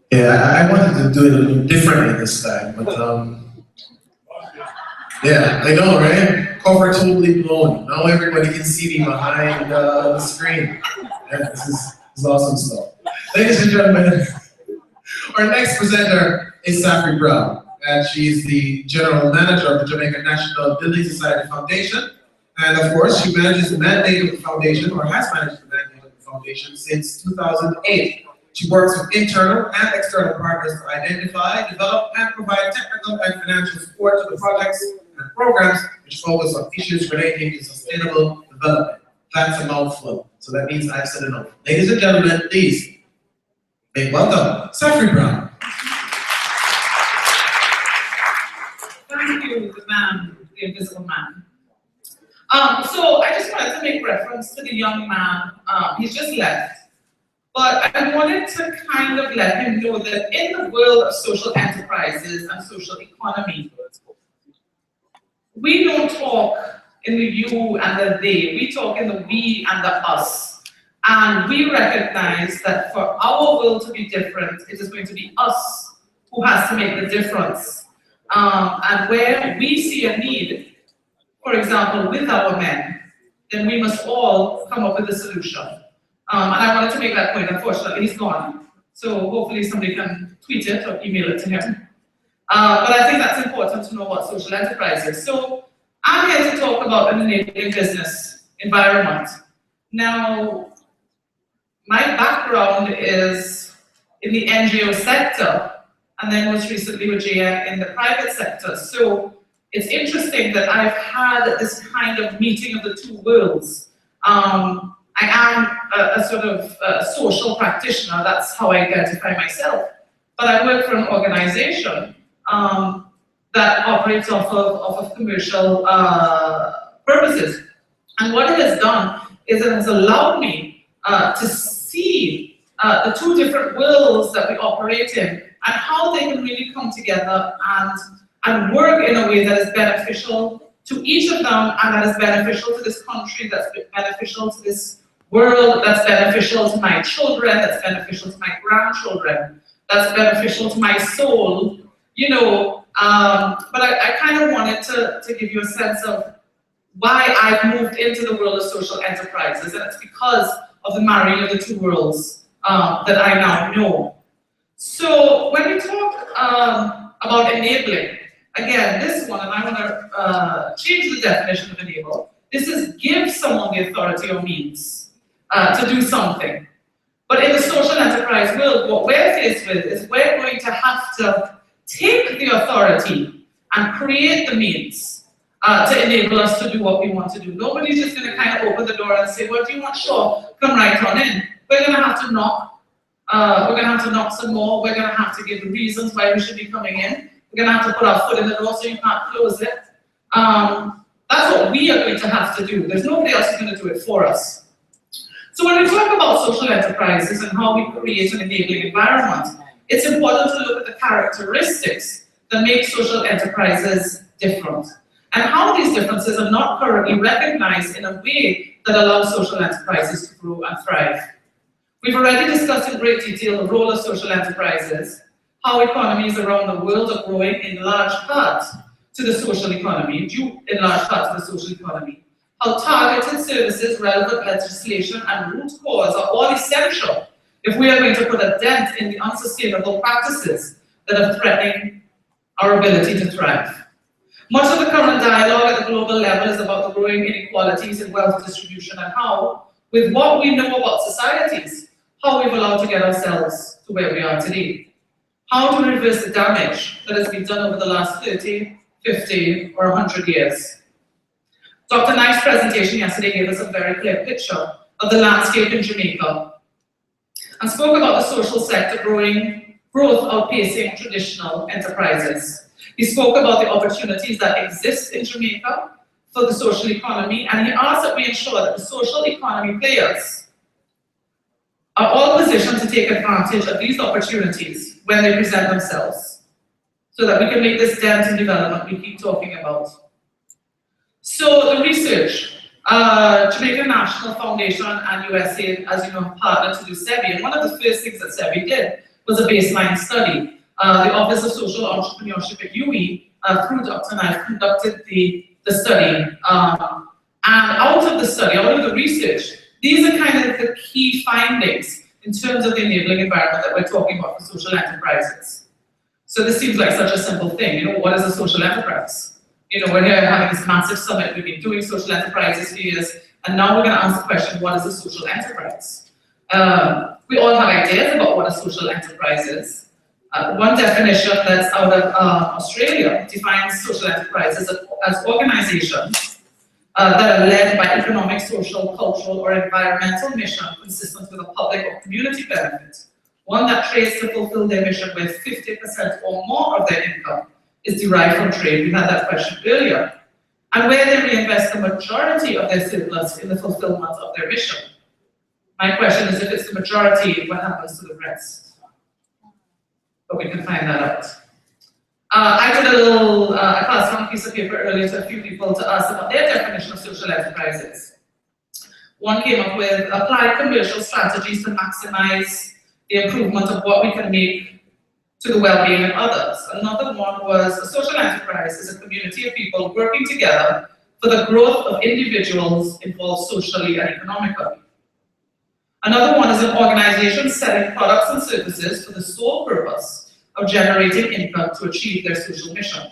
Yeah, I wanted to do it a little differently this time, but yeah, I know, right? Cover totally blown. Now everybody can see me behind the screen. Yeah, this is awesome stuff. Ladies and gentlemen, our next presenter is Safri Brown, and she's the General Manager of the Jamaican National Building Society Foundation. And of course, she manages the mandate of the foundation, or has managed the mandate of the foundation since 2008. She works with internal and external partners to identify, develop, and provide technical and financial support to the projects and programs which focus on issues relating to sustainable development. That's a mouthful. So that means I've said enough. Ladies and gentlemen, please make welcome Safri Brown. Thank you, the man, the invisible man. So I just wanted to make reference to the young man. He's just left. But I wanted to kind of let him know that in the world of social enterprises and social economy, we don't talk in the you and the they, we talk in the we and the us. And we recognize that for our world to be different, it is going to be us who has to make the difference. And where we see a need, for example, with our men, then we must all come up with a solution. And I wanted to make that point. Unfortunately, he's gone. So hopefully somebody can tweet it or email it to him. But I think that's important to know what social enterprise is. So I'm here to talk about an enabling business environment. Now, my background is in the NGO sector, and then most recently with JN in the private sector. So it's interesting that I've had this kind of meeting of the two worlds. I am a sort of social practitioner, that's how I identify myself. But I work for an organization that operates off of commercial purposes. And what it has done is it has allowed me to see the two different worlds that we operate in and how they can really come together and work in a way that is beneficial to each of them and that is beneficial to this country, that's beneficial to this world, that's beneficial to my children, that's beneficial to my grandchildren, that's beneficial to my soul, you know. But I kind of wanted to give you a sense of why I've moved into the world of social enterprises, and it's because of the marrying of the two worlds that I now know. So when we talk about enabling, again, this one, and I want to change the definition of enable. This is give someone the authority or means to do something. But in the social enterprise world, what we're faced with is we're going to have to take the authority and create the means to enable us to do what we want to do. Nobody's just going to kind of open the door and say, what do you want? Sure, come right on in. We're going to have to knock. We're going to have to knock some more. We're going to have to give reasons why we should be coming in. We're going to have to put our foot in the door so you can't close it. That's what we are going to have to do. There's nobody else who's going to do it for us. So when we talk about social enterprises and how we create an enabling environment, it's important to look at the characteristics that make social enterprises different and how these differences are not currently recognized in a way that allows social enterprises to grow and thrive. We've already discussed in great detail the role of social enterprises, how economies around the world are growing in large part to the social economy, due in large part to the social economy, how targeted services, relevant legislation, and root cause are all essential if we are going to put a dent in the unsustainable practices that are threatening our ability to thrive. Much of the current dialogue at the global level is about the growing inequalities in wealth distribution and how, with what we know about societies, how we've allowed to get ourselves to where we are today. How to reverse the damage that has been done over the last 30, 50, or 100 years. Dr. Knight's presentation yesterday gave us a very clear picture of the landscape in Jamaica and spoke about the social sector growth outpacing traditional enterprises. He spoke about the opportunities that exist in Jamaica for the social economy, and he asked that we ensure that the social economy players are all positioned to take advantage of these opportunities when they present themselves, so that we can make this dent in development we keep talking about. So the research, Jamaican National Foundation and USAID, as you know, partnered to do SEBI, and one of the first things that SEBI did was a baseline study. The Office of Social Entrepreneurship at UE, through Dr. Knight, conducted the study. And out of the study, out of the research, these are kind of the key findings in terms of the enabling environment that we're talking about for social enterprises. So this seems like such a simple thing. You know, what is a social enterprise? You know, we're here having this massive summit. We've been doing social enterprises for years, and now we're going to ask the question, what is a social enterprise? We all have ideas about what a social enterprise is. One definition that's out of Australia defines social enterprises as organizations that are led by economic, social, cultural, or environmental mission consistent with a public or community benefit. One that trades to fulfill their mission where 50% or more of their income is derived from trade. We had that question earlier. And where they reinvest the majority of their surplus in the fulfillment of their mission. My question is, if it's the majority, what happens to the rest? But we can find that out. I did I passed on a piece of paper earlier to a few people to ask about their definition of social enterprises. One came up with applied commercial strategies to maximize the improvement of what we can make to the well-being of others. Another one was a social enterprise is a community of people working together for the growth of individuals involved socially and economically. Another one is an organization selling products and services for the sole purpose of generating income to achieve their social mission.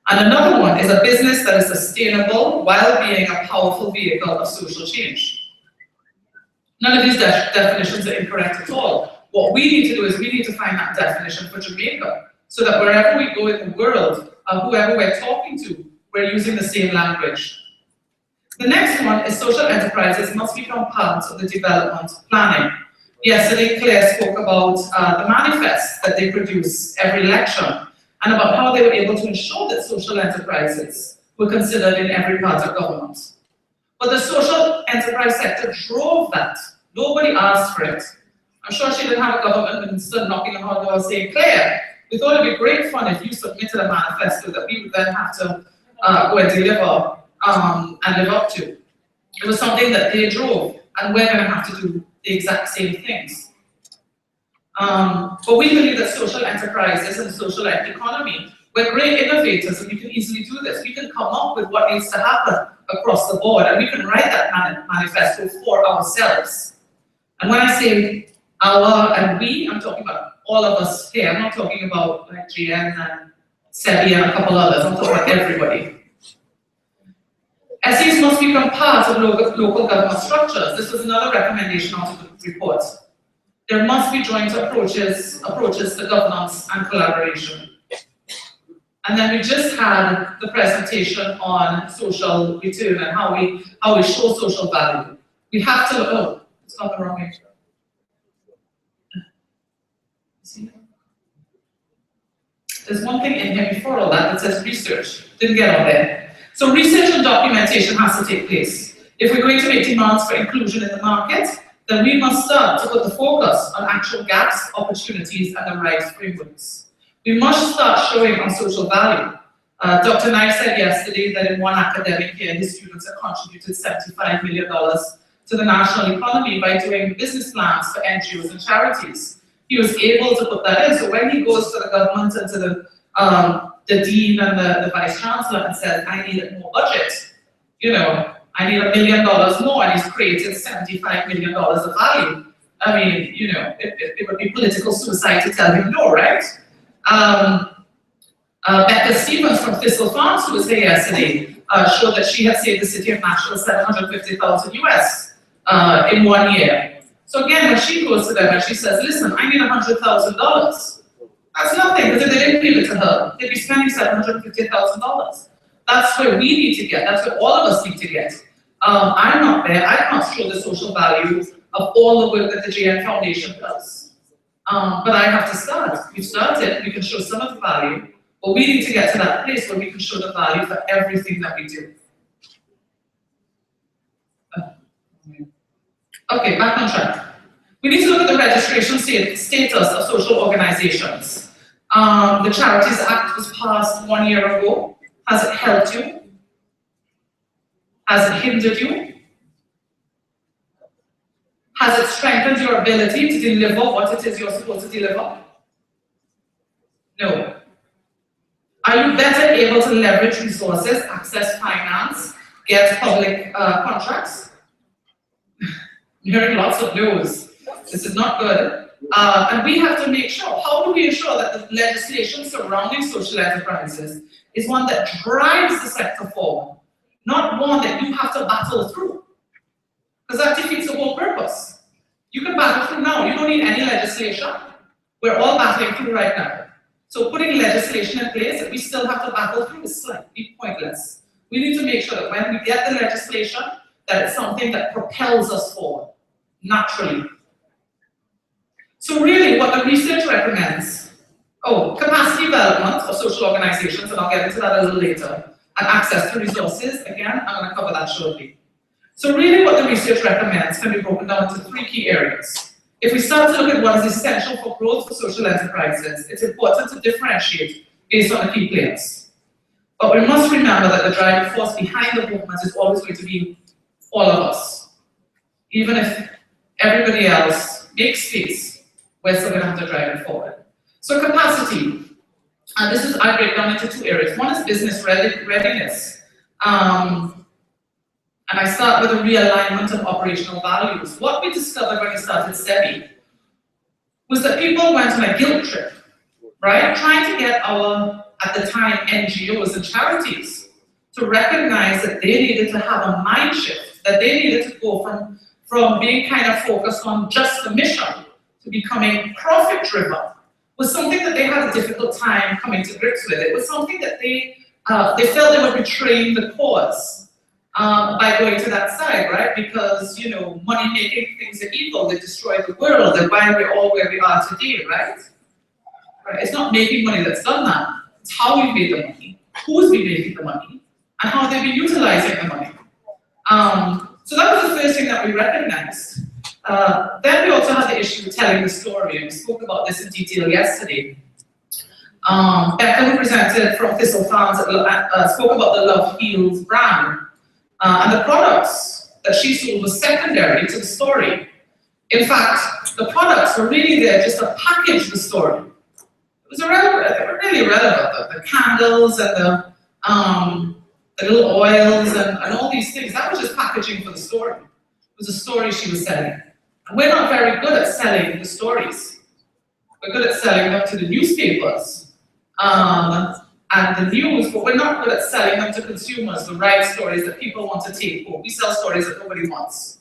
And another one is a business that is sustainable while being a powerful vehicle of social change. None of these definitions are incorrect at all. What we need to do is we need to find that definition for Jamaica so that wherever we go in the world, whoever we're talking to, we're using the same language. The next one is social enterprises must become part of the development planning. Yesterday, Claire spoke about the manifest that they produce every election and about how they were able to ensure that social enterprises were considered in every part of government. But the social enterprise sector drove that. Nobody asked for it. I'm sure she didn't have a government minister knocking on her door saying, Claire, we thought it'd be great fun if you submitted a manifesto that we would then have to go and deliver and live up to. It was something that they drove, and we're going to have to do the exact same things. But we believe that social enterprises and social economy, we're great innovators and we can easily do this. We can come up with what needs to happen across the board and we can write that manifesto for ourselves. And when I say our and we, I'm talking about all of us here. I'm not talking about like GN and Sebi and a couple others. I'm talking about everybody. SEs must become part of local government structures. This was another recommendation out of the report. There must be joint approaches to governance and collaboration. And then we just had the presentation on social return and how we show social value. We have to, oh, it's not the wrong way. See? There's one thing in here before all that says research. Didn't get on there. So research and documentation has to take place. If we're going to make demands for inclusion in the market, then we must start to put the focus on actual gaps, opportunities, and the right frameworks. We must start showing on social value. Dr. Knight said yesterday that in one academic year, his students have contributed $75 million to the national economy by doing business plans for NGOs and charities. He was able to put that in, so when he goes to the government and to the dean and the vice chancellor and says, I need more budget, you know, I need $1 million more, and he's created $75 million of value. I mean, you know, it would be political suicide to tell him no, right? Becca Stevens from Thistle Farms, who was here yesterday, showed that she had saved the city of Nashville $750,000 US in 1 year. So again, when she goes to them and she says, listen, I need $100,000, that's nothing, because if they didn't give it to her, they'd be spending $750,000. That's where we need to get, that's where all of us need to get. I'm not there, I can't show the social value of all the work that the JN Foundation does. But I have to start. We've started, we can show some of the value, but we need to get to that place where we can show the value for everything that we do. Okay, back on track. We need to look at the registration status of social organizations. The Charities Act was passed 1 year ago. Has it helped you? Has it hindered you? Has it strengthened your ability to deliver what it is you're supposed to deliver? No. Are you better able to leverage resources, access finance, get public contracts? You're hearing lots of no's. This is not good. And we have to make sure, how do we ensure that the legislation surrounding social enterprises is one that drives the sector forward, not one that you have to battle through? Because that defeats the whole purpose. You can battle through now, you don't need any legislation. We're all battling through right now. So putting legislation in place that we still have to battle through is slightly pointless. We need to make sure that when we get the legislation, that it's something that propels us forward, naturally. So really what the research recommends, capacity development for social organizations, and I'll get into that a little later, and access to resources, again, I'm going to cover that shortly. So really what the research recommends can be broken down into 3 key areas. If we start to look at what is essential for growth for social enterprises, it's important to differentiate based on the key players. But we must remember that the driving force behind the movement is always going to be all of us. Even if everybody else makes space, we're still going to have to drive it forward. So capacity, and this is, I break down into 2 areas. One is business readiness. And I start with a realignment of operational values. What we discovered when we started SEBI was that people went on a guilt trip, right? Trying to get our, at the time, NGOs and charities to recognize that they needed to have a mind shift, that they needed to go from being kind of focused on just the mission to becoming profit-driven, was something that they had a difficult time coming to grips with. It was something that they felt they were betraying the cause by going to that side, right? Because, you know, money making things are evil, they destroy the world, and why are we all where we are today, right? It's not making money that's done that. It's how we made the money, who's been making the money, and how they've been utilizing the money. So that was the first thing that we recognized. Then we also had the issue of telling the story, and we spoke about this in detail yesterday. Becca, who presented from Thistle Farms, spoke about the Love Heals brand. And the products that she sold was secondary to the story. In fact, the products were really there just to package the story. It was irrelevant, they were really irrelevant. The candles and the little oils and all these things, that was just packaging for the story. It was a story she was selling. And we're not very good at selling the stories. We're good at selling them to the newspapers and the news, but we're not good at selling them to consumers, the right stories that people want to take home. We sell stories that nobody wants.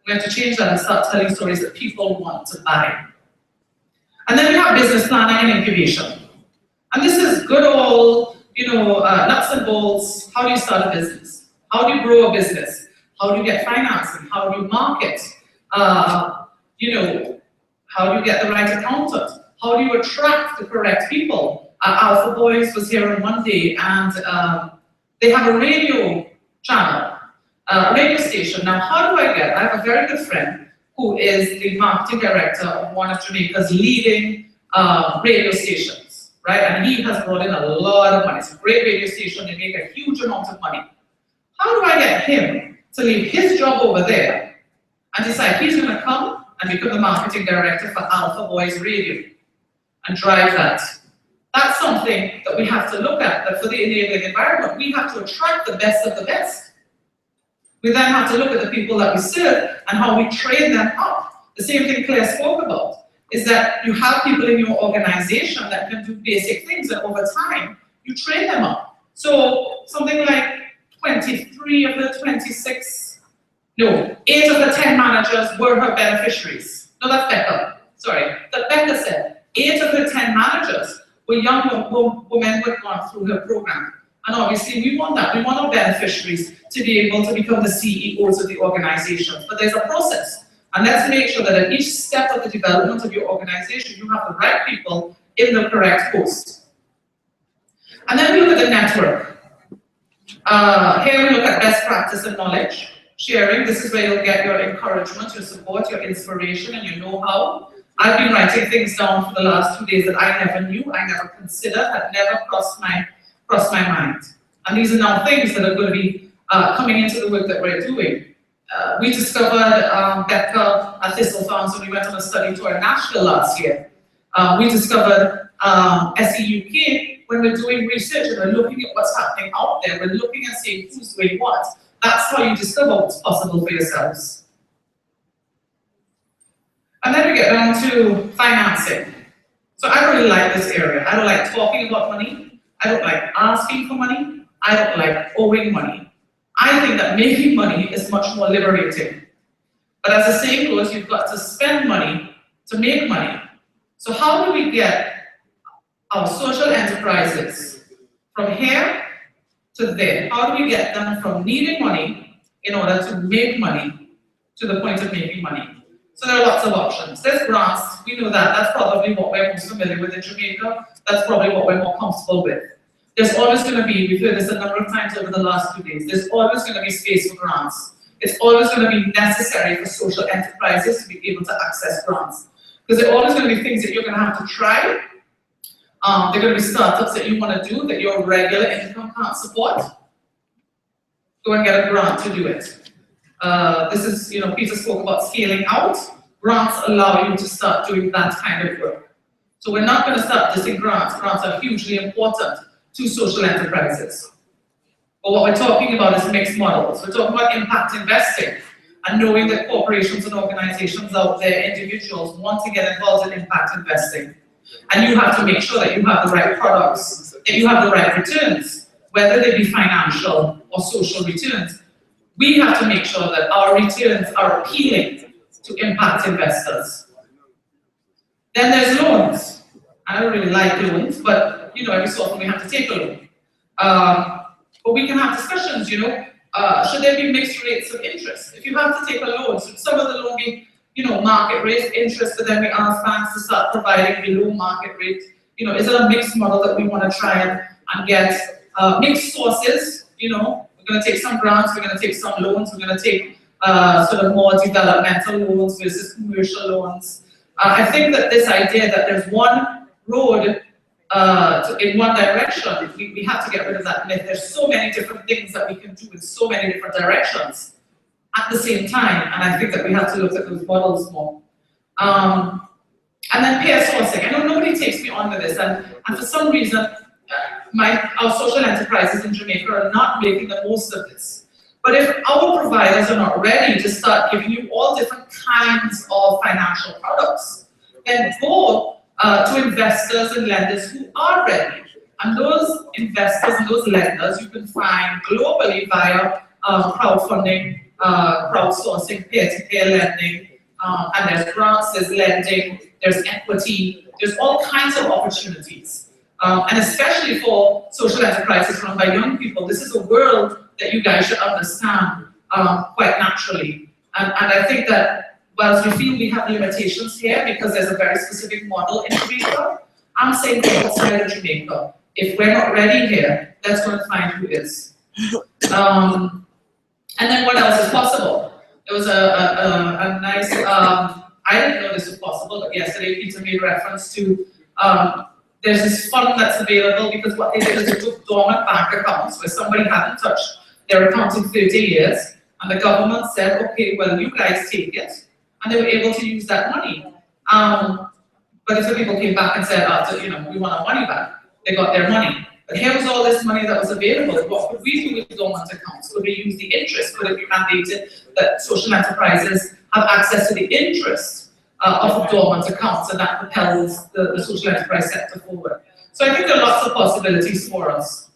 We have to change that and start telling stories that people want to buy. And then we have business planning and incubation. And this is good old, you know, nuts and bolts. How do you start a business? How do you grow a business? How do you get financing? How do you market? You know, how do you get the right accountant? How do you attract the correct people? Alpha Boys was here on Monday, and they have a radio channel, radio station. Now, how do I have a very good friend who is the marketing director of one of Jamaica's leading radio stations, right? And he has brought in a lot of money. It's a great radio station, they make a huge amount of money. How do I get him to leave his job over there and decide he's gonna come and become the marketing director for Alpha Boys Radio and drive that? That's something that we have to look at, that for the enabling environment, we have to attract the best of the best. We then have to look at the people that we serve and how we train them up. The same thing Claire spoke about, is that you have people in your organization that can do basic things, and over time, you train them up. So something like 23 of the 26, no, 8 of the 10 managers were her beneficiaries. No, that's Becca, sorry. That Becca said, 8 of the 10 managers were young women who had gone through her program. And obviously we want that. We want our beneficiaries to be able to become the CEOs of the organization. But there's a process. And let's make sure that at each step of the development of your organization, you have the right people in the correct post. And then we look at the network. Here we look at best practice and knowledge sharing. This is where you'll get your encouragement, your support, your inspiration, and your know-how. I've been writing things down for the last 2 days that I never knew, I never considered, had never crossed my mind. And these are now things that are going to be coming into the work that we're doing. We discovered Becca at Thistle Farms when we went on a study tour in Nashville last year. We discovered SEUK when we're doing research and we're looking at what's happening out there. We're looking and seeing who's doing what. That's how you discover what's possible for yourselves. And then we get down to financing. So I really like this area. I don't like talking about money. I don't like asking for money. I don't like owing money. I think that making money is much more liberating. But as the saying goes, you've got to spend money to make money. So how do we get our social enterprises from here to there? How do we get them from needing money in order to make money to the point of making money? So there are lots of options. There's grants, we know that, that's probably what we're most familiar with in Jamaica, that's probably what we're more comfortable with. There's always going to be, we've heard this a number of times over the last 2 days, there's always going to be space for grants. It's always going to be necessary for social enterprises to be able to access grants. Because there are always going to be things that you're going to have to try. There are going to be startups that you want to do that your regular income can't support. Go and get a grant to do it. This is, Peter spoke about scaling out. Grants allow you to start doing that kind of work. So we're not going to start dissing grants. Grants are hugely important to social enterprises. But what we're talking about is mixed models. We're talking about impact investing and knowing that corporations and organizations out there, individuals, want to get involved in impact investing. And you have to make sure that you have the right products, that you have the right returns, whether they be financial or social returns. We have to make sure that our returns are appealing to impact investors. Then there's loans. I don't really like loans, but every so often we have to take a loan. But we can have discussions, should there be mixed rates of interest? If you have to take a loan, should some of the loan be, market rate interest, but then we ask banks to start providing below market rate? Is it a mixed model that we want to try and get mixed sources? We're going to take some grants, we're going to take some loans, we're going to take sort of more developmental loans versus commercial loans. I think that this idea that there's one road in one direction, we have to get rid of that myth. There's so many different things that we can do in so many different directions at the same time, and I think that we have to look at those models more. And then peer sourcing. I know nobody takes me on with this, and for some reason, our social enterprises in Jamaica are not making the most of this. But if our providers are not ready to start giving you all different kinds of financial products, then go to investors and lenders who are ready. And those investors and those lenders you can find globally via crowdfunding, crowdsourcing, peer-to-peer lending, and there's grants, there's lending, there's equity, there's all kinds of opportunities. And especially for social enterprises run by young people, this is a world that you guys should understand quite naturally. And I think that whilst we feel we have limitations here because there's a very specific model in Jamaica, I'm saying for outside of Jamaica, if we're not ready here, let's go and find who is. And then what else is possible? There was a nice, I didn't know this was possible, but yesterday Peter made reference to there's this fund that's available because what they did is they took dormant bank accounts where somebody hadn't touched their account in 30 years, and the government said, okay, well, you guys take it, and they were able to use that money. But if the people came back and said, after, we want our money back, they got their money. But here was all this money that was available. What could we do with dormant accounts? Could we use the interest? Could it be mandated that social enterprises have access to the interest of dormant accounts, and that propels the social enterprise sector forward? So I think there are lots of possibilities for us.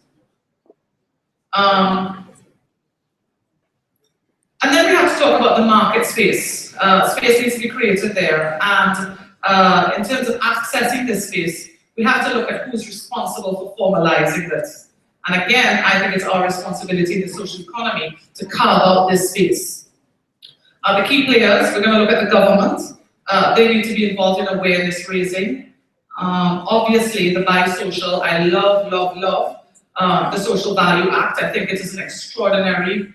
And then we have to talk about the market space. Space needs to be created there, and in terms of accessing this space, we have to look at who's responsible for formalizing this. And again, I think it's our responsibility in the social economy to carve out this space. The key players, we're going to look at the government. They need to be involved in awareness raising. Obviously, the Bi-Social, I love the Social Value Act. I think it is an extraordinary,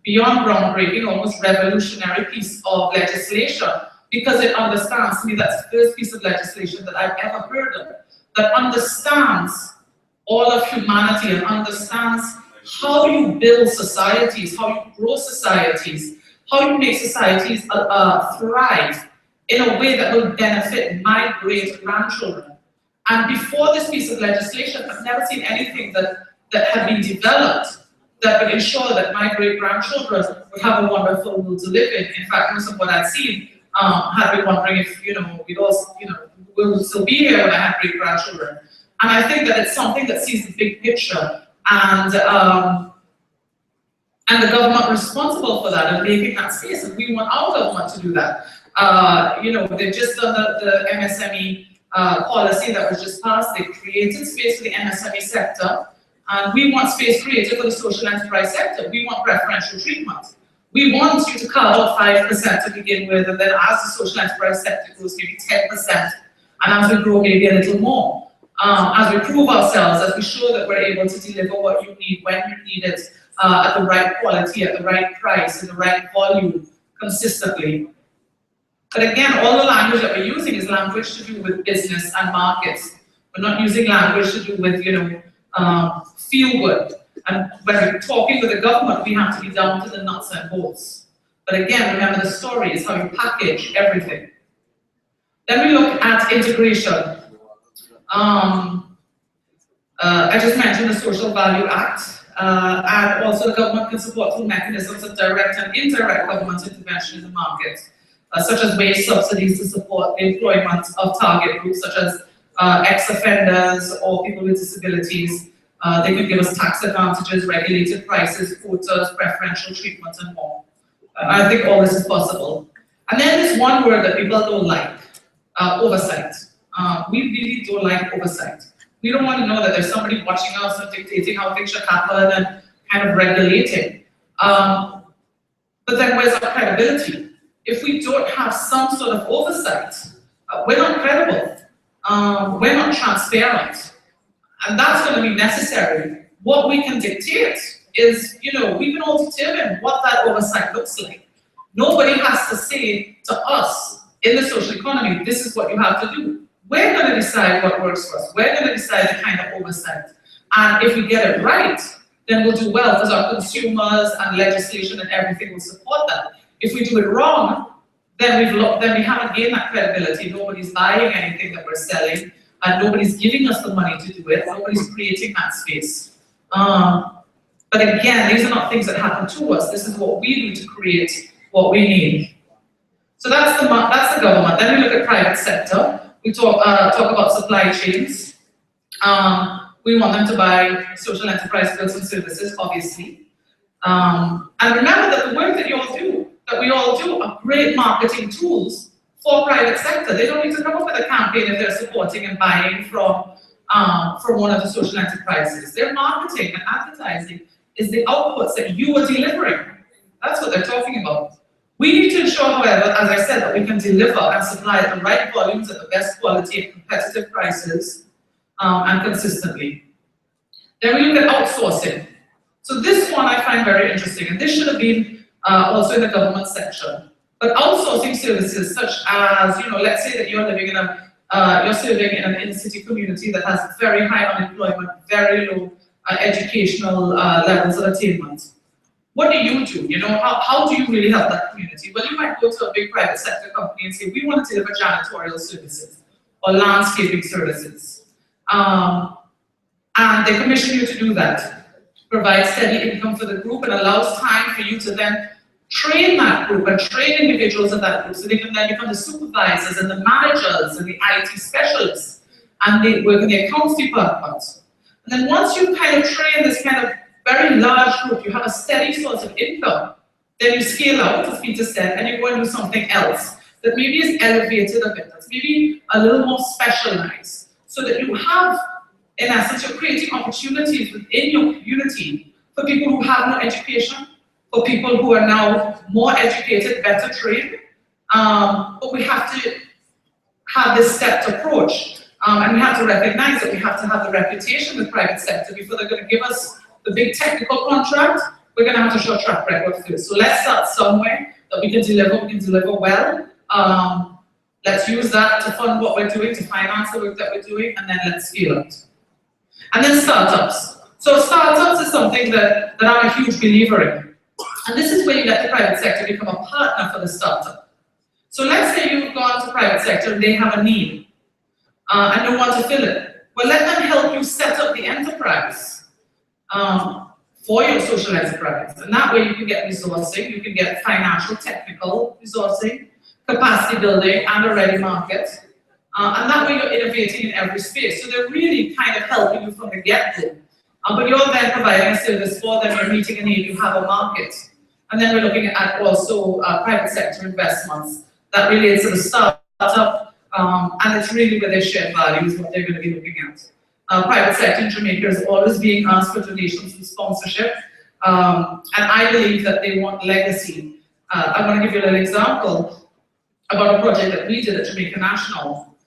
beyond groundbreaking, almost revolutionary piece of legislation, because it understands, to me, that's the first piece of legislation that I've ever heard of, that understands all of humanity and understands how you build societies, how you grow societies, how you make societies thrive in a way that will benefit my great-grandchildren. And before this piece of legislation, I've never seen anything that had been developed that would ensure that my great-grandchildren would have a wonderful world to live in. In fact, most of what I've seen had been wondering if, we'd all, we'll still be here when I have great-grandchildren. And I think that it's something that sees the big picture, and the government responsible for that and making that space, and we want our government to do that. They've just done the MSME policy that was just passed. They created space for the MSME sector. And we want space created for the social enterprise sector. We want preferential treatment. We want you to carve out 5% to begin with, and then as the social enterprise sector grows, maybe 10%, and as we grow, maybe a little more. As we prove ourselves, as we show that we're able to deliver what you need, when you need it, at the right quality, at the right price, in the right volume, consistently. But again, all the language that we're using is language to do with business and markets. We're not using language to do with, feel good. And when we're talking with the government, we have to be down to the nuts and bolts. But again, remember the story is how you package everything. Then we look at integration. I just mentioned the Social Value Act, and also the government can support through mechanisms of direct and indirect government intervention in the market, such as wage subsidies to support the employment of target groups such as ex-offenders or people with disabilities. They can give us tax advantages, regulated prices, quotas, preferential treatment, and more. I think all this is possible. And then there's one word that people don't like, oversight. We really don't like oversight. We don't want to know that there's somebody watching us and dictating how things should happen and kind of regulating. But then where's our credibility? If we don't have some sort of oversight, we're not credible. We're not transparent. And that's going to be necessary. What we can dictate is, we can all determine what that oversight looks like. Nobody has to say to us in the social economy, this is what you have to do. We're going to decide what works for us. We're going to decide the kind of oversight. And if we get it right, then we'll do well because our consumers and legislation and everything will support that. If we do it wrong, then we haven't gained that credibility. Nobody's buying anything that we're selling, and nobody's giving us the money to do it. Nobody's creating that space. But again, these are not things that happen to us. This is what we do to create what we need. So that's the government. Then we look at private sector. We talk about supply chains. We want them to buy social enterprise goods and services, obviously. And remember that the work that we all do are great marketing tools for private sector. They don't need to come up with a campaign if they're supporting and buying from one of the social enterprises. Their marketing and advertising is the outputs that you are delivering. That's what they're talking about. We need to ensure, however, as I said, that we can deliver and supply at the right volumes at the best quality and competitive prices and consistently. Then we look at outsourcing. So this one I find very interesting, and this should have been also in the government section. But outsourcing services such as, let's say that you're living in you're serving in an inner-city community that has very high unemployment, very low educational levels of attainment. What do? How do you really help that community? Well, you might go to a big private sector company and say, we want to deliver janitorial services or landscaping services. And they commission you to do that. Provide steady income for the group and allows time for you to then train that group and train individuals in that group so they can then become the supervisors and the managers and the IT specialists, and they work in the accounts department. And then once you kind of train this kind of very large group, you have a steady source of income, then you scale out, as Peter said, and you go and do something else that maybe is elevated a bit, that's maybe a little more specialized, so that you have, in essence, you're creating opportunities within your community for people who have no education, for people who are now more educated, better trained, but we have to have this stepped approach, and we have to recognize that we have to have the reputation with private sector before they're going to give us the big technical contract. We're going to have to show a track record first. So let's start somewhere that we can deliver well. Let's use that to fund what we're doing, to finance the work that we're doing, and then let's scale it. And then startups. So startups is something that I'm a huge believer in. And this is where you let the private sector become a partner for the startup. So let's say you've gone to private sector and they have a need and don't want to fill it. Well, let them help you set up the enterprise for your social enterprise. And that way you can get resourcing, you can get financial, technical resourcing, capacity building, and a ready market. And that way you're innovating in every space. So they're really kind of helping you from the get-go. But you're then providing a service for them, you're meeting a need, you have a market. And then we're looking at also private sector investments that relates to the startup, and it's really with their shared values what they're going to be looking at. private sector in Jamaica is always being asked for donations and sponsorship. And I believe that they want legacy. I want to give you a little example about a project that we did at Jamaica National.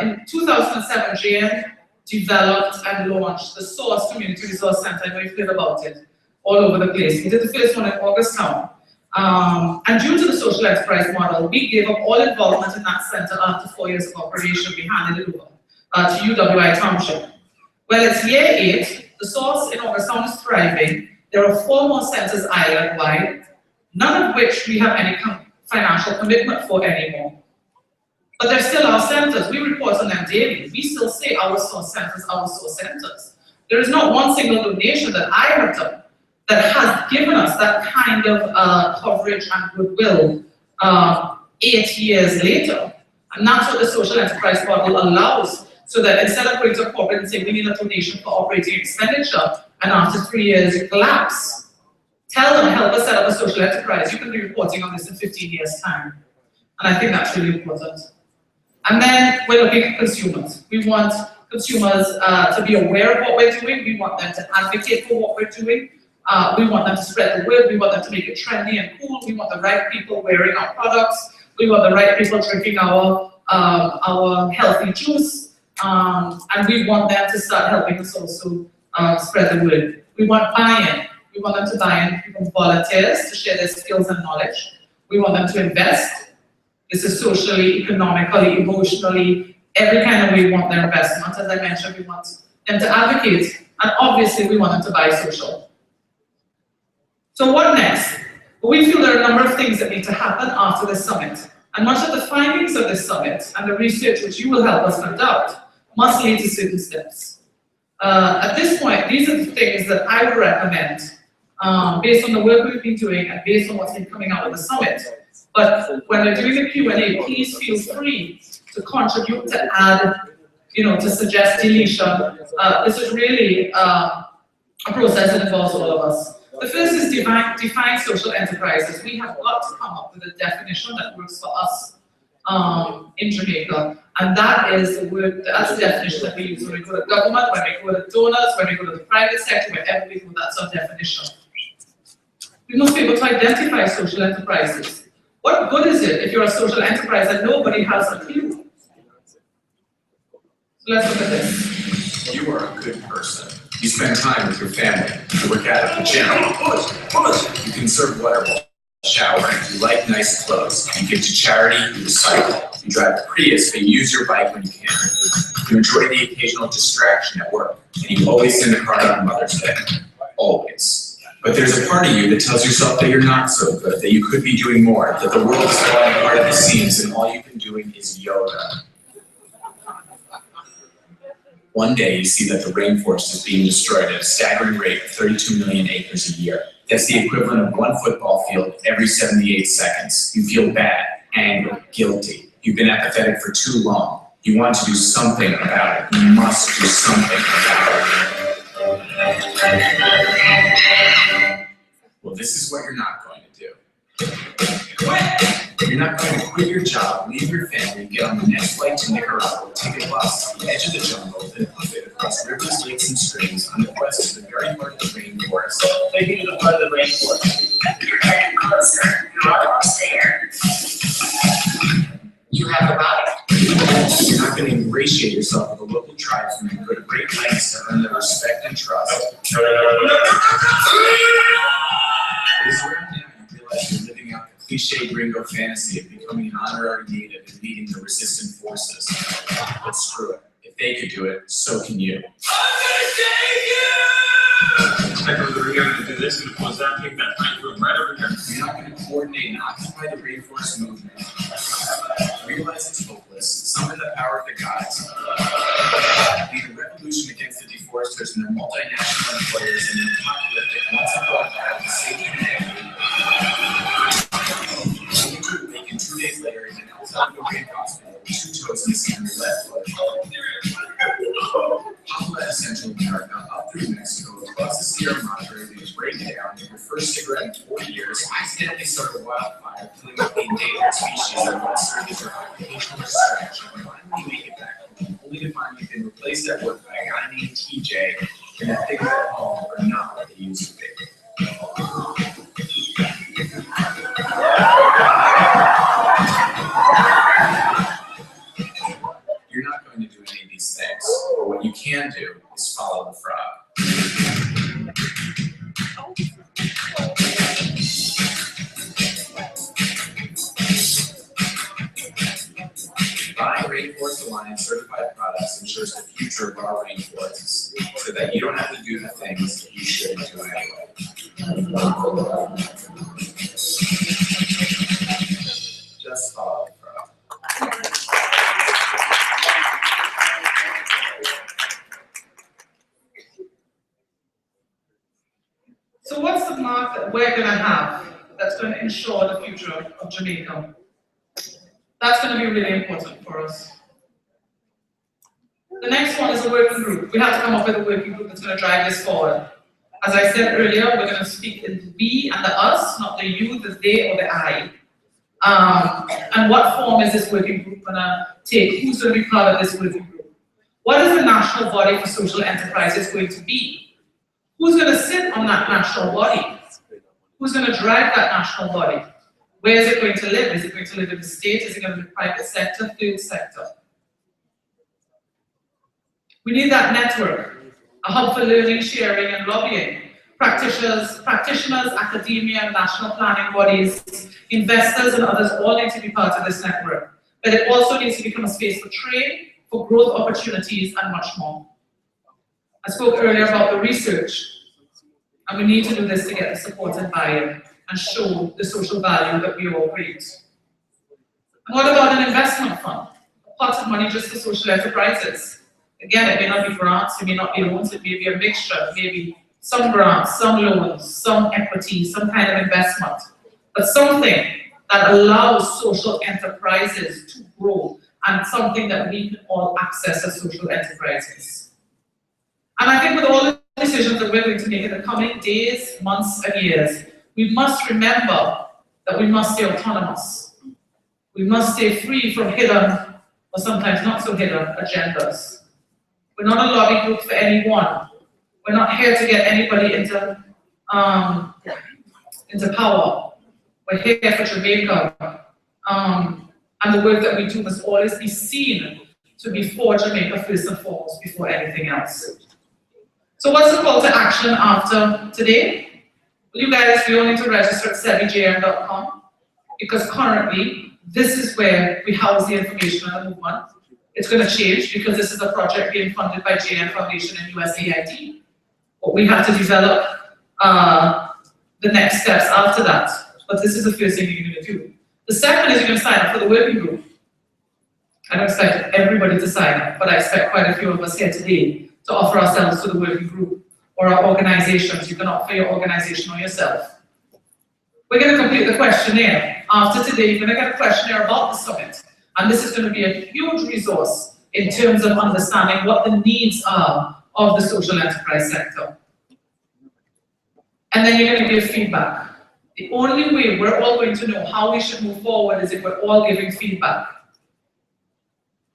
In 2007, JN developed and launched the Source Community Resource Center. I know you've heard about it all over the place. We did the first one in Augustown. And due to the social enterprise model, we gave up all involvement in that center after 4 years of operation. We handed it over to UWI Township. Well, it's year 8. The Source in Augustown is thriving. There are 4 more centers island-wide, none of which we have any financial commitment for anymore. But they're still our centers. We report on them daily. We still say our Source centers, our Source centers. There is not one single donation that I have done that has given us that kind of coverage and goodwill 8 years later. And that's what the social enterprise model allows, so that instead of going to corporate and saying we need a donation for operating expenditure, and after 3 years you collapse, tell them, help us set up a social enterprise. You can be reporting on this in 15 years' time. And I think that's really important. And then we're looking at consumers. We want consumers to be aware of what we're doing. We want them to advocate for what we're doing. We want them to spread the word. We want them to make it trendy and cool. We want the right people wearing our products. We want the right people drinking our healthy juice. And we want them to start helping us also spread the word. We want buy-in. We want them to buy in from volunteers to share their skills and knowledge. We want them to invest. This is socially, economically, emotionally, every kind of way we want their investment. As I mentioned, we want them to advocate, and obviously we want them to buy social. So what next? Well, we feel there are a number of things that need to happen after this summit. And much of the findings of this summit and the research which you will help us conduct must lead to certain steps. At this point, these are the things that I would recommend based on the work we've been doing and based on what's been coming out of the summit. But when we're doing the Q&A, please feel free to contribute, to add, to suggest deletion. This is really a process that involves all of us. The first is define social enterprises. We have got to come up with a definition that works for us in Jamaica. And that is the word, that's the definition that we use when we go to government, when we go to donors, when we go to the private sector, wherever we go, that's our definition. We must be able to identify social enterprises. What good is it if you're a social enterprise and nobody has a clue? So let's look at this. You are a good person. You spend time with your family. You work out at the gym. You conserve water while showering. You like nice clothes. You give to charity. You recycle. You drive a Prius, but you use your bike when you can. You enjoy the occasional distraction at work. And you always send a card on Mother's Day. Always. But there's a part of you that tells yourself that you're not so good, that you could be doing more, that the world is falling apart at the seams, and all you've been doing is yoga. One day you see that the rainforest is being destroyed at a staggering rate of 32 million acres a year. That's the equivalent of 1 football field every 78 seconds. You feel bad, angry, guilty. You've been apathetic for too long. You want to do something about it. You must do something about it. Well, this is what you're not going to do. You're not going to quit your job, leave your family, get on the next flight to Nicaragua, take a bus to the edge of the jungle, then hoof it across rivers, lakes, and streams on the quest to the very heart of the rainforest. Taking to the heart of the rainforest. You're getting closer. You're almost there. You have arrived. You're not going to ingratiate yourself with the local tribes when you go to great lengths to earn their respect and trust. It is around now you realize you're living out the cliche gringo fantasy of becoming an honorary native and leading the resistant forces. But screw it. If they could do it, so can you. I know that we're going to do this, and was that thing that time room right over here? You're not going to coordinate and occupy the rainforest movement. Realize it's hopeless. Summon the power of the gods. Lead a revolution against the deforesters and their multinational employers and their apocalyptic once-and-for-all battle to save humanity. Only to awaken 2 days later in an El Salvadorian hospital with 2 toes missing on your left foot. Papa at Central America, up through Mexico, across the Sierra Madre, leaves right down. Your first cigarette in 4 years, accidentally start a wildfire, killing the endangered species that once served as your occupational distraction. Finally make it back home, only to find you can replace their work by a guy named TJ, and that things at home are not what they used to be. You're not going to do any of these things, but what you can do is follow the frog. Buying Rainforest Alliance certified products ensures the future of our rainforests, so that you don't have to do the things that you shouldn't do anyway. Just follow the frog. So what's the mark that we're going to have that's going to ensure the future of Jamaica? That's going to be really important for us. The next one is a working group. We have to come up with a working group that's going to drive this forward. As I said earlier, we're going to speak in the we and the us, not the you, the they, or the I. And what form is this working group going to take? Who's going to be part of this working group? What is the national body for social enterprises going to be? Who's going to sit on that national body? Who's going to drive that national body? Where is it going to live? Is it going to live in the state? Is it going to be private sector, third sector? We need that network, a hub for learning, sharing, and lobbying. Practitioners, academia, national planning bodies, investors, and others all need to be part of this network. But it also needs to become a space for trade, for growth opportunities, and much more. I spoke earlier about the research, and we need to do this to get the support and buy-in and show the social value that we all create. And what about an investment fund? A pot of money just for social enterprises. Again, it may not be grants, it may not be loans, it may be a mixture, maybe some grants, some loans, some equity, some kind of investment, but something that allows social enterprises to grow and something that we can all access as social enterprises. And I think with all the decisions that we're going to make in the coming days, months, and years, we must remember that we must stay autonomous. We must stay free from hidden, or sometimes not so hidden, agendas. We're not a lobby group for anyone. We're not here to get anybody into power. We're here for Jamaica. And the work that we do must always be seen to be for Jamaica first and foremost before anything else. So what's the call to action after today? Well, you guys, we all need to register at sevijn.com because currently this is where we house the information on the movement. It's going to change because this is a project being funded by JN Foundation and USAID. But we have to develop the next steps after that. But this is the first thing you're going to do. The second is you're going to sign up for the working group. I don't expect everybody to sign up, but I expect quite a few of us here today to offer ourselves to the working group or our organizations. You can opt for your organization or yourself. We're going to complete the questionnaire. After today, you're going to get a questionnaire about the summit. And this is going to be a huge resource in terms of understanding what the needs are of the social enterprise sector. And then you're going to give feedback. The only way we're all going to know how we should move forward is if we're all giving feedback.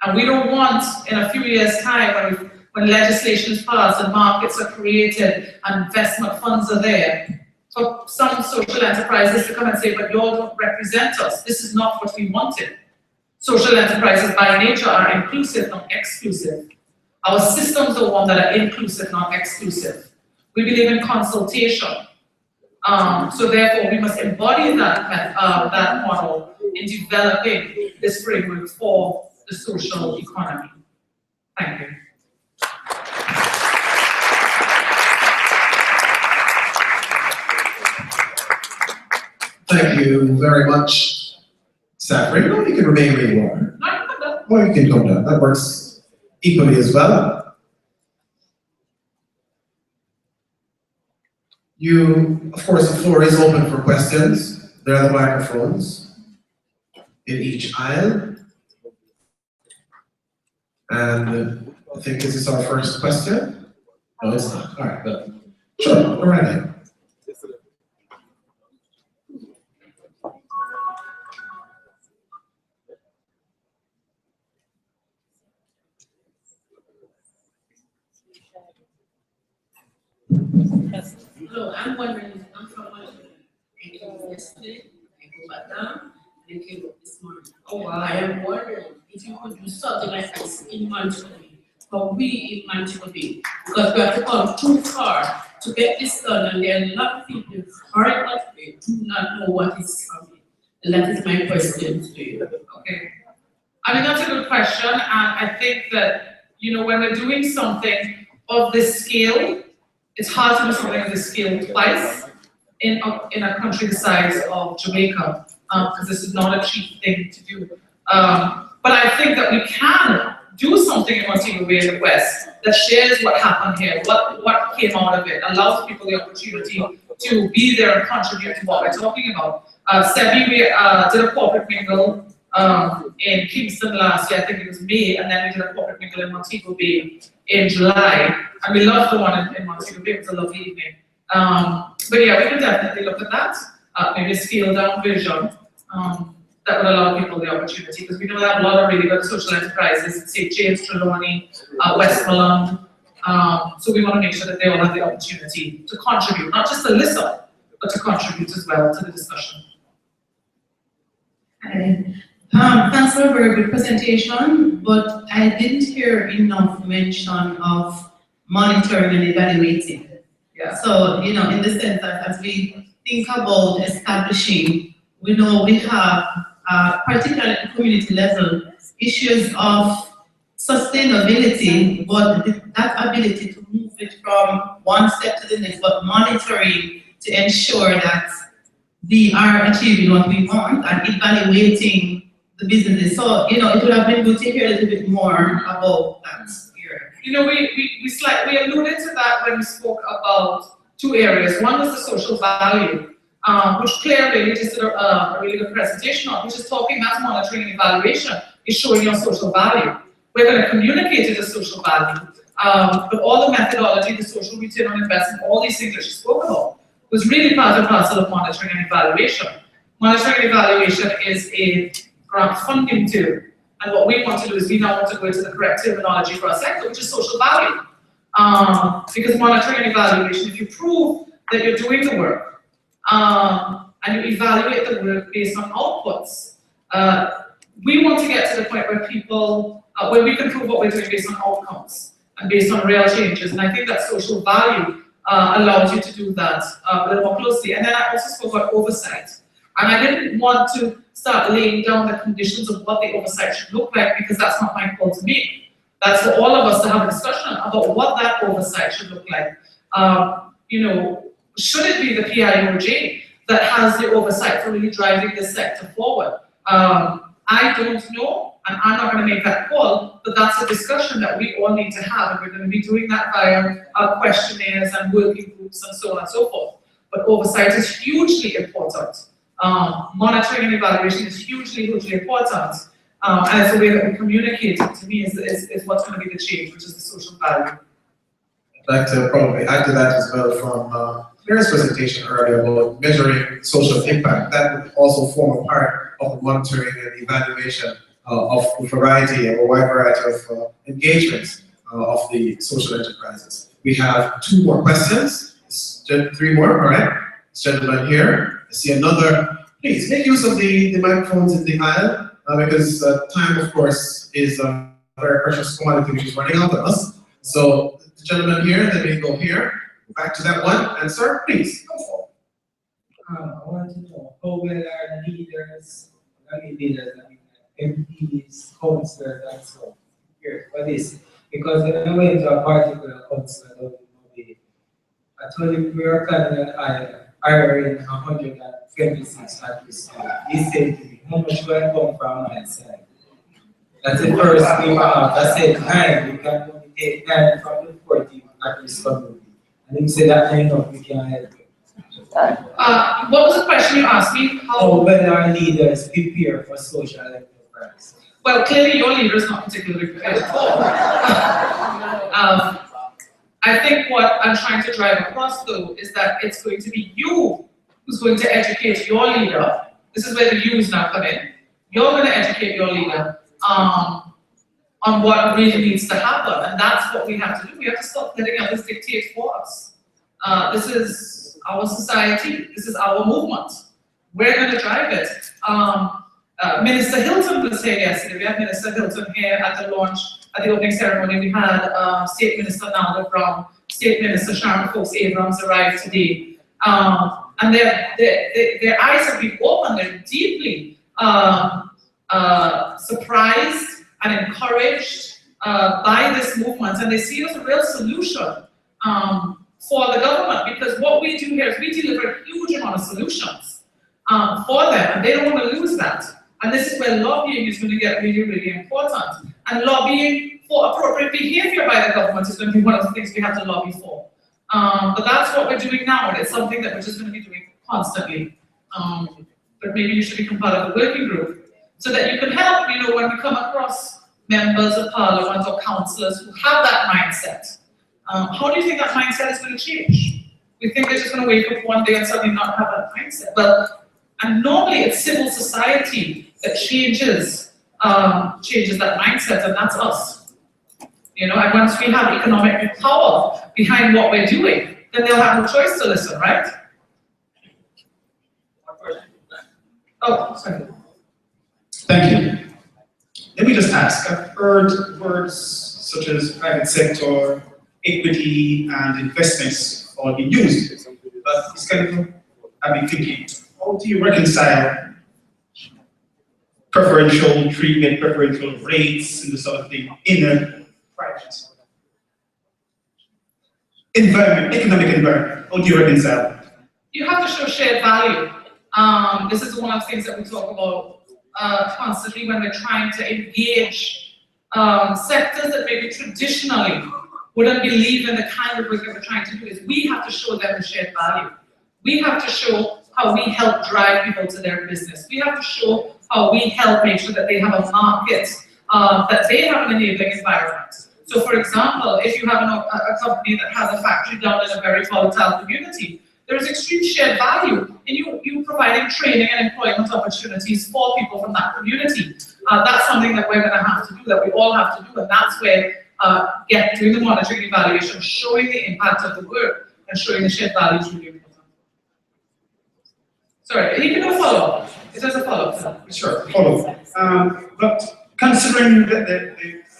And we don't want, in a few years' time, when legislation is passed and markets are created and investment funds are there, for some social enterprises to come and say, but you all don't represent us. This is not what we wanted. Social enterprises by nature are inclusive, not exclusive. Our systems are one that are inclusive, not exclusive. We believe in consultation. So therefore, we must embody that model in developing this framework for the social economy. Thank you. Thank you very much, Safri. No, you can remain where you are. Or you can come down. That works equally as well. Of course, the floor is open for questions. There are the microphones in each aisle. And I think this is our first question. No, it's not. All right, but sure, go right ahead. Hello, I'm wondering, I'm from Montreal. I came yesterday, I go back down, and I came up this morning. Oh, wow. I am wondering if you could do something like this in Montreal, or we in Montreal, because we have to come too far to get this done, and there are a lot of people currently do not know what is coming. And that is my question to you. Okay. I mean, that's a good question, and I think that, you know, when we're doing something of this scale, it's hard to do something of this scale twice in a country the size of Jamaica, because this is not a cheap thing to do. But I think that we can do something in Montego Bay in the West that shares what happened here, what came out of it, allows people the opportunity to be there and contribute to what we're talking about. Sebi, we did a corporate mingle in Kingston last year, I think it was May, and then we did a corporate mingle in Montego Bay in July. And we loved the one in Montego Bay, it was a lovely evening. But yeah, we can definitely look at that, maybe a scaled down version that would allow people the opportunity, because we know we have a lot of really good social enterprises, St. James, Trelawney, Westmoreland. So we want to make sure that they all have the opportunity to contribute, not just to listen, but to contribute as well to the discussion. Thanks for a very good presentation, but I didn't hear enough mention of monitoring and evaluating. Yeah. So, you know, in the sense that as we think about establishing, we know we have, particularly at the community level, issues of sustainability, but that ability to move it from one step to the next, but monitoring to ensure that we are achieving what we want and evaluating the businesses. So, you know, it would have been good to hear a little bit more about that here. You know, we alluded to that when we spoke about two areas. One was the social value, which clearly just did a really good presentation on, which is talking about monitoring and evaluation, is showing your social value. We're going to communicate it as social value, but all the methodology, the social return on investment, all these things that you spoke about, was really part and parcel of monitoring and evaluation. Monitoring and evaluation is a grant funding tool. And what we want to do is we now want to go into the correct terminology for our sector, which is social value. Because monitoring and evaluation, if you prove that you're doing the work, and you evaluate the work based on outputs, we want to get to the point where people, where we can prove what we're doing based on outcomes and based on real changes. And I think that social value allows you to do that a little more closely. And then I also spoke about oversight. And I didn't want to start laying down the conditions of what the oversight should look like, because that's not my call to make. That's for all of us to have a discussion about what that oversight should look like. You know, should it be the PIOJ that has the oversight for really driving this sector forward? I don't know, and I'm not going to make that call, but that's a discussion that we all need to have, and we're going to be doing that via questionnaires and working groups and so on and so forth. But oversight is hugely important. Monitoring and evaluation is hugely important. And it's the way that we communicate it, to me, is what's going to be the change, which is the social value. I'd like to probably add to that as well from Claire's presentation earlier about measuring social impact. That would also form a part of the monitoring and evaluation of a variety, of a wide variety of engagements of the social enterprises. We have 2 more questions, 3 more, all right? This gentleman here. I see another. Please make use of the microphones in the aisle, because time, of course, is a very precious commodity which is running out on us. So the gentleman here, then we go here, back to that one, and sir, please go for it. I want to know how well are leaders, MPs, councillors, and so on here for this, because when I went to a particular councillor, I told him we were planning on hiring 126 at this time. He said to me, how much will I come from my side? That's the first thing I said, 9, we can only take 9 from the 40 at this community. And he said that enough, we can help you. What was the question you asked me? How well our leaders prepare for social enterprise? Well, clearly your leader is not particularly prepared at all. I think what I'm trying to drive across, though, is that it's going to be you who's going to educate your leader. This is where the yous now come in. You're going to educate your leader on what really needs to happen, and that's what we have to do. We have to stop letting others dictate for us. This is our society. This is our movement. We're going to drive it. Minister Hilton was here yesterday. We had Minister Hilton here at the launch, at the opening ceremony. We had State Minister Naldo Brown, State Minister Sharon Fox Abrams arrived today. And their eyes have been opened. They're deeply surprised and encouraged by this movement, and they see it as a real solution for the government, because what we do here is we deliver a huge amount of solutions for them, and they don't want to lose that. And this is where lobbying is going to get really, really important. And lobbying for appropriate behavior by the government is going to be one of the things we have to lobby for. But that's what we're doing now, and it's something that we're just going to be doing constantly. But maybe you should become part of the working group so that you can help, you know, when we come across members of parliament or councillors who have that mindset. How do you think that mindset is going to change? We think they're just going to wake up one day and suddenly not have that mindset. Well, and normally it's civil society that changes that mindset, and that's us. You know, and once we have economic power behind what we're doing, then they'll have no choice to listen, right? Oh, sorry. Thank you. Let me just ask, I've heard words such as private sector, equity, and investments all being used. But it's kind of, I've been thinking, how do you reconcile preferential treatment, preferential rates, and the sort of thing in a private environment, economic environment? How do you reconcile that? You have to show shared value. This is one of the things that we talk about constantly when we're trying to engage sectors that maybe traditionally wouldn't believe in the kind of work that we're trying to do. Is we have to show them the shared value. We have to show how we help drive people to their business. We have to show how we help make sure that they have a market, that they have an enabling environment. So for example, if you have a company that has a factory down in a very volatile community, there is extreme shared value in you providing training and employment opportunities for people from that community. That's something that we're going to have to do, that we all have to do, and that's where doing the monitoring evaluation, showing the impact of the work, and showing the shared value is really important. Sorry, you can do a follow-up. It does a follow-up. Sure, follow-up. But considering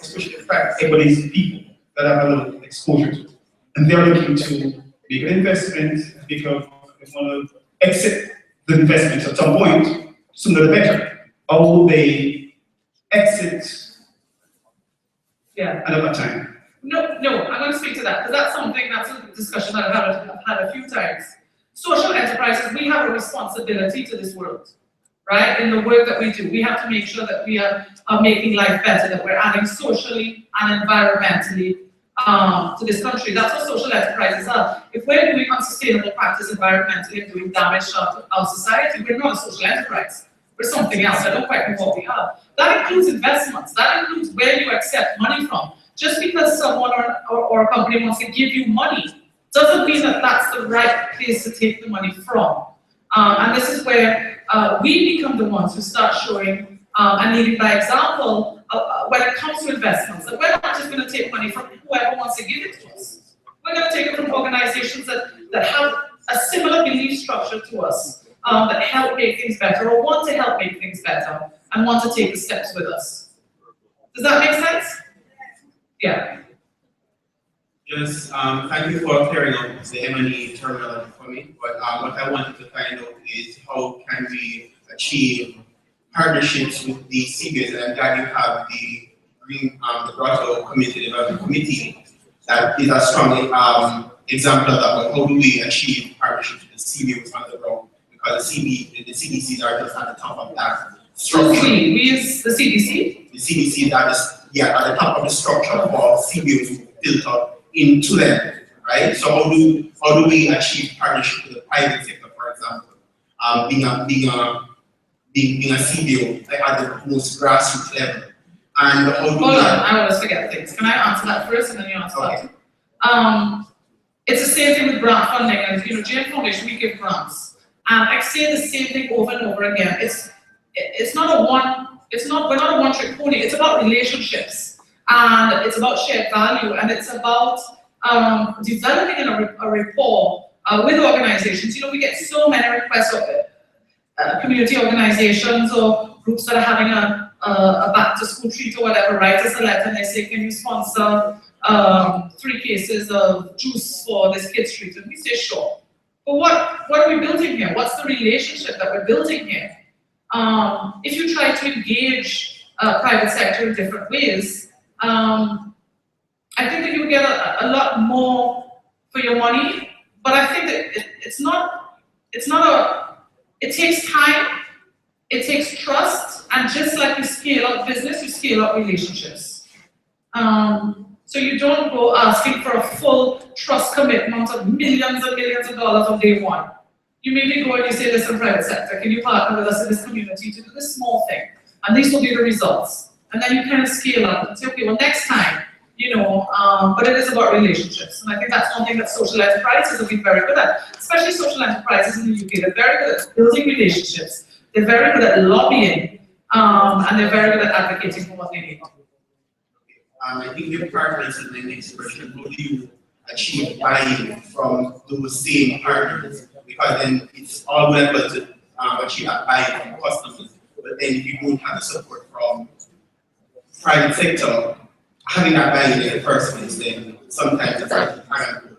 especially the fact everybody's people that have a little exposure to it, and they're looking to make an investment because they want to exit the investment at some point, sooner the better. How will they exit another time? No, I'm going to speak to that, because that's something, that's a discussion that I've had a few times. Social enterprises, we have a responsibility to this world, right? In the work that we do, we have to make sure that we are making life better, that we're adding socially and environmentally to this country. That's what social enterprises are. If we're doing unsustainable practice environmentally and doing damage to our society, we're not a social enterprise. We're something else. I don't quite know what we are. That includes investments. That includes where you accept money from. Just because someone or a company wants to give you money doesn't mean that that's the right place to take the money from. And this is where we become the ones who start showing and leading by example when it comes to investments. That we're not just going to take money from whoever wants to give it to us. We're going to take it from organizations that have a similar belief structure to us, that help make things better or want to help make things better and want to take the steps with us. Does that make sense? Yeah. Yes, thank you for clearing up the M&E terminology for me. But what I wanted to find out is how can we achieve partnerships with the CBAs, and I'm glad you have the Grotto Community Development Committee that is a strong example of that. But how do we achieve partnerships with the CBAs on the ground? Because the CDCs are just at the top of that structure. We use the CDC? The CDC that is, at the top of the structure for CBAs built up into them, right? So how do we achieve partnership with the private sector, for example, being a CBO at the most grassroots level? And how do Hold on, I always forget things. Can I answer that first and then you answer that? It's the same thing with grant funding, and Jane Foundation, we give grants. And I say the same thing over and over again. It's not we're not a one-trick pony, it's about relationships. And it's about shared value, and it's about developing a rapport with organizations. You know, we get so many requests of community organizations or groups that are having a back to school treat or whatever, write us a letter and they say, can you sponsor 3 cases of juice for this kids treat? And we say, sure. But what are we building here? What's the relationship that we're building here? If you try to engage private sector in different ways, I think that you get a lot more for your money, but I think that it takes time, it takes trust, and just like you scale up business, you scale up relationships. So you don't go asking for a full trust commitment of millions and millions of dollars on day one. You maybe go and you say, listen, private sector, can you partner with us in this community to do this small thing? And these will be the results. And then you kind of scale up and say, okay, well, next time, you know, but it is about relationships. And I think that's one thing that social enterprises have been very good at, especially social enterprises in the UK. They're very good at building relationships. They're very good at lobbying, and they're very good at advocating for what they need. I think your partners in the next question, how do you achieve buy-in from those same partners? Because then it's all well to achieve that buy-in from customers, but then if you don't have the support from private sector, having that buy-in in the first place, then sometimes it's hard to find.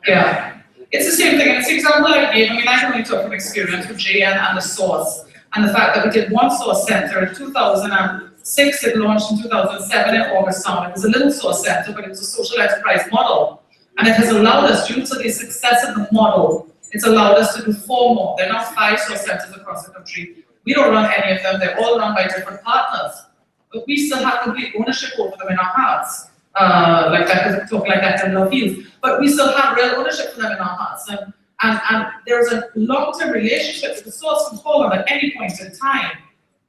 Yeah, it's the same thing. And it's the example I gave. I mean, I can only talk from experience with JN and the Source, and the fact that we did one Source Center in 2006, it launched in 2007 in August Town. It was a little Source Center, but it was a social enterprise model. And it has allowed us, due to the success of the model, it's allowed us to do 4 more. There are now 5 Source Centers across the country. We don't run any of them. They're all run by different partners. But we still have complete ownership over them in our hearts. Like that, talk like that in Love Fields. But we still have real ownership for them in our hearts. And there's a long-term relationship that the Source can call on at any point in time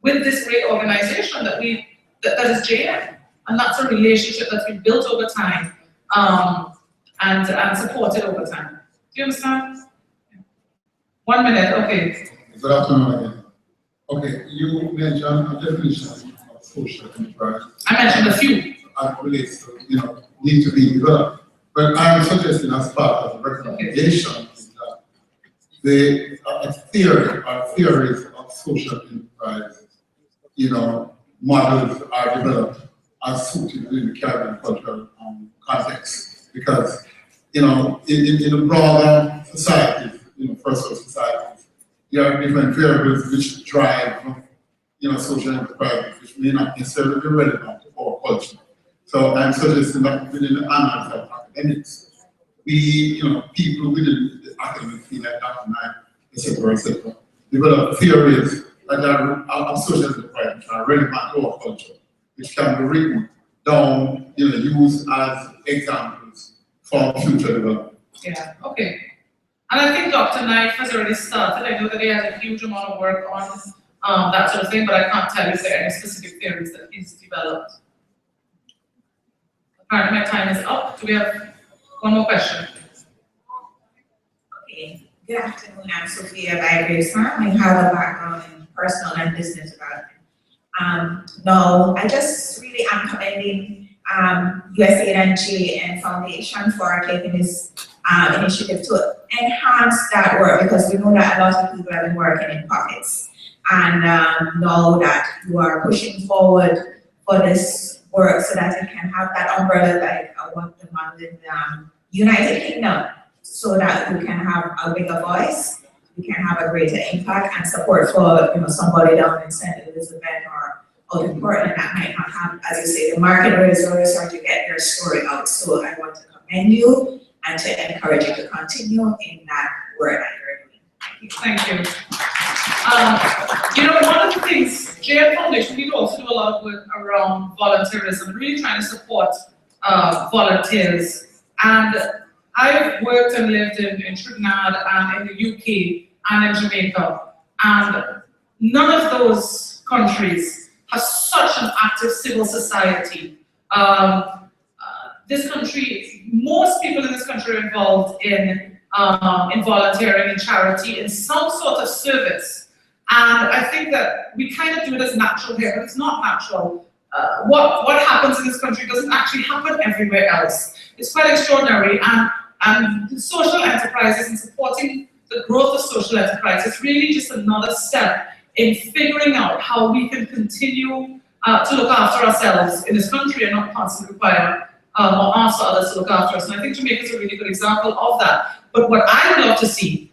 with this great organization that is JM. And that's a relationship that's been built over time and supported over time. Do you understand? 1 minute, okay. Good afternoon again. Okay, you mentioned a definition of social enterprise. I mentioned a few. As relates to, you know, need to be developed. But I'm suggesting as part of the recommendation is that the theories of social enterprise, you know, models are developed as suited within the Caribbean cultural context. Because, you know, in a broader society, you know, first world societies, there are different variables which drive, you know, social enterprise, which may not necessarily be relevant to our culture. So I'm suggesting that within the annals of academics, we, you know, people within the academic field like Dr. Knight, etc., develop theories that are of social enterprise, which are relevant to our culture, which can be written down, you know, used as examples for future development. Yeah, okay. And I think Dr. Knight has already started. I know that he has a huge amount of work on that sort of thing, but I can't tell you if there are any specific theories that he's developed. Apparently my time is up. Do we have one more question? Okay. Good afternoon. I'm Sophia Grayson. I have a background in personal and business development. Now, I just really am commending USAID and Foundation for taking this initiative to enhance that work, because we know that a lot of people have been working in pockets. And now that you are pushing forward for this work so that it can have that umbrella like what the model in the United Kingdom, so that we can have a bigger voice, we can have a greater impact and support for, you know, somebody down in St. Elizabeth or out in Portland that might not have, as you say, the market resources or to get their story out. So I want to commend you and to encourage you to continue in that work that you're doing. Thank you. You know, one of the things, JN Foundation, we also do a lot of work around volunteerism, really trying to support volunteers. And I've worked and lived in Trinidad and in the UK and in Jamaica. And none of those countries have such an active civil society. This country, most people in this country are involved in volunteering, in charity, in some sort of service. And I think that we kind of do it as natural here, but it's not natural. What happens in this country doesn't actually happen everywhere else. It's quite extraordinary, and the social enterprises and supporting the growth of social enterprises is really just another step in figuring out how we can continue to look after ourselves in this country and not constantly require or ask for others to look after us. And I think Jamaica is a really good example of that. But what I would love to see,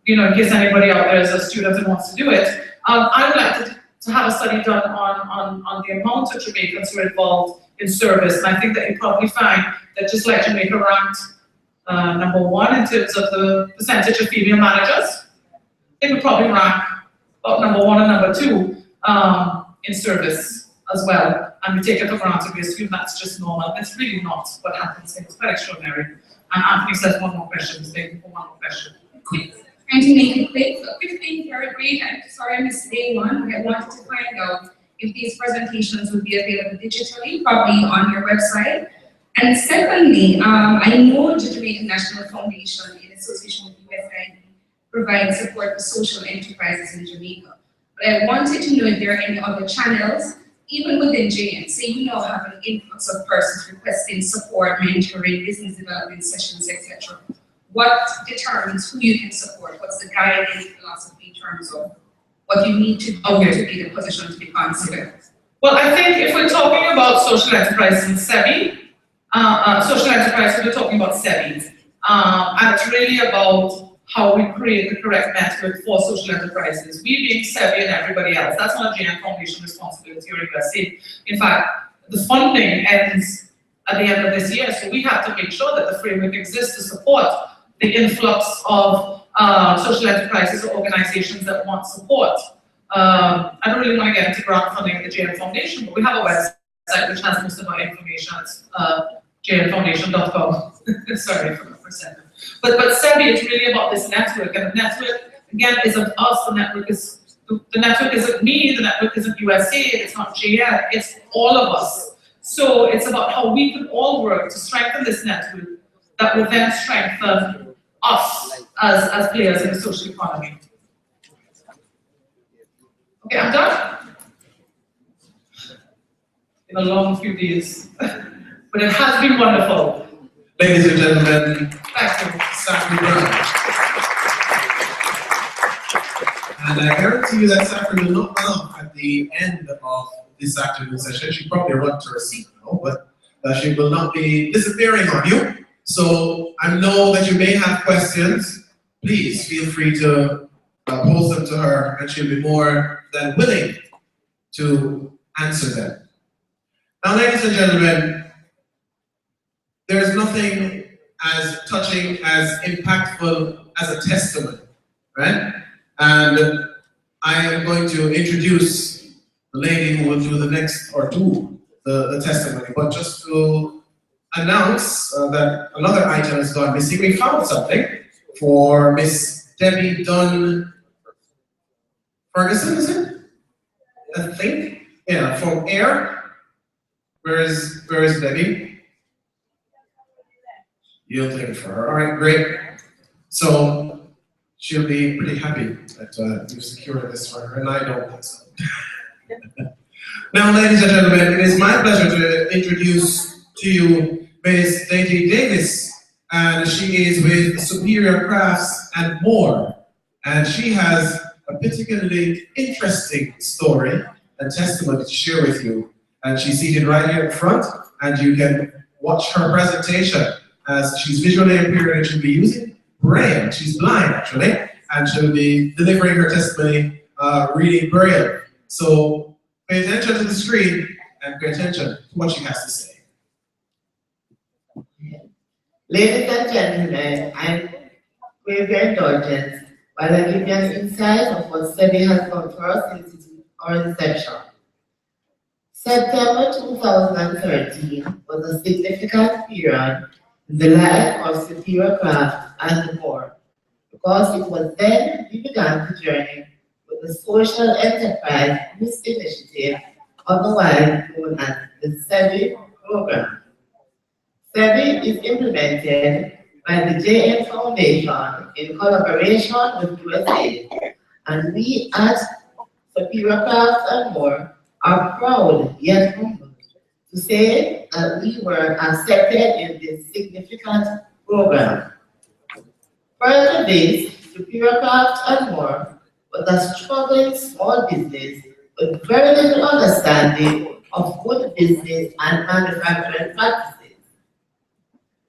you know, in case anybody out there is a student and wants to do it, I would like to have a study done on the amount of Jamaicans who are involved in service. And I think that you probably find that just like Jamaica ranked #1 in terms of the percentage of female managers, they would probably rank about #1 and #2 in service as well. And we take it for granted, we assume that's just normal. It's really not what happens. It's quite extraordinary. And Anthony says one more question. He's taking for one more question. Trying to make it quick. So quick thing, very great. I'm sorry I missed day one, but I wanted to find out if these presentations would be available digitally, probably on your website. And secondly, I know the Jamaican National Foundation, in association with USAID, provides support for social enterprises in Jamaica. But I wanted to know if there are any other channels, even within JN. Say you now have an influx of persons requesting support, mentoring, business development sessions, etc. What determines who you can support? What's the guiding philosophy in terms of what you need to do to be in a position to be considered? Well, I think if we're talking about social enterprise in SEBI, social enterprise, we're talking about SEBI. And it's really about how we create the correct network for social enterprises. We being SEBI and everybody else, that's not a JN Foundation responsibility or USAID. In fact, the funding ends at the end of this year, so we have to make sure that the framework exists to support the influx of social enterprises or organizations that want support. I don't really want to get into grant funding at the JN Foundation, but we have a website which has most of our information. It's jnfoundation.com. Sorry for a second. But SEBI is really about this network, and the network again isn't us. The network isn't me. The network isn't USAID. It's not JN. It's all of us. So it's about how we can all work to strengthen this network that will then strengthen us as players in the social economy. Okay, I'm done. In a long few days, but it has been wonderful. Ladies and gentlemen, thank you, Safri Brown. And I guarantee you that Safri will not run off at the end of this afternoon session. She'll probably run to her seat now, but she will not be disappearing on you. So I know that you may have questions. Please feel free to pose them to her, and she'll be more than willing to answer them. Now, ladies and gentlemen, there's nothing as touching, as impactful as a testimony, right? And I am going to introduce the lady who will do the next, or do the testimony, but just to announce that another item has gone missing. We found something for Miss Debbie Dunn Ferguson, is it? I think. Yeah, from AIR. Where is Debbie? You'll take it for her. All right, great. So she'll be pretty happy that you've secured this for her, and I don't think so. Now, ladies and gentlemen, it is my pleasure to introduce to you Ms. Deji Davis, and she is with Superior Crafts and More, and she has a particularly interesting story and testimony to share with you. And she's seated right here in front, and you can watch her presentation as she's visually impaired and she'll be using Braille. She's blind actually, and she'll be delivering her testimony reading Braille. So pay attention to the screen and pay attention to what she has to say. Ladies and gentlemen, I'm with your indulgence while I give you an insight of what SEBI has done for us since our inception. September 2013 was a significant period in the life of Superior Craft and More, because it was then we began the journey with the Social Enterprise Initiative, otherwise known as the SEBI program. SEBI is implemented by the JN Foundation in collaboration with USAID, and we at Superior Crafts and More are proud yet humbled to to say that we were accepted in this significant program. Further to this, Superior Craft and More was a struggling small business with very little understanding of good business and manufacturing practices.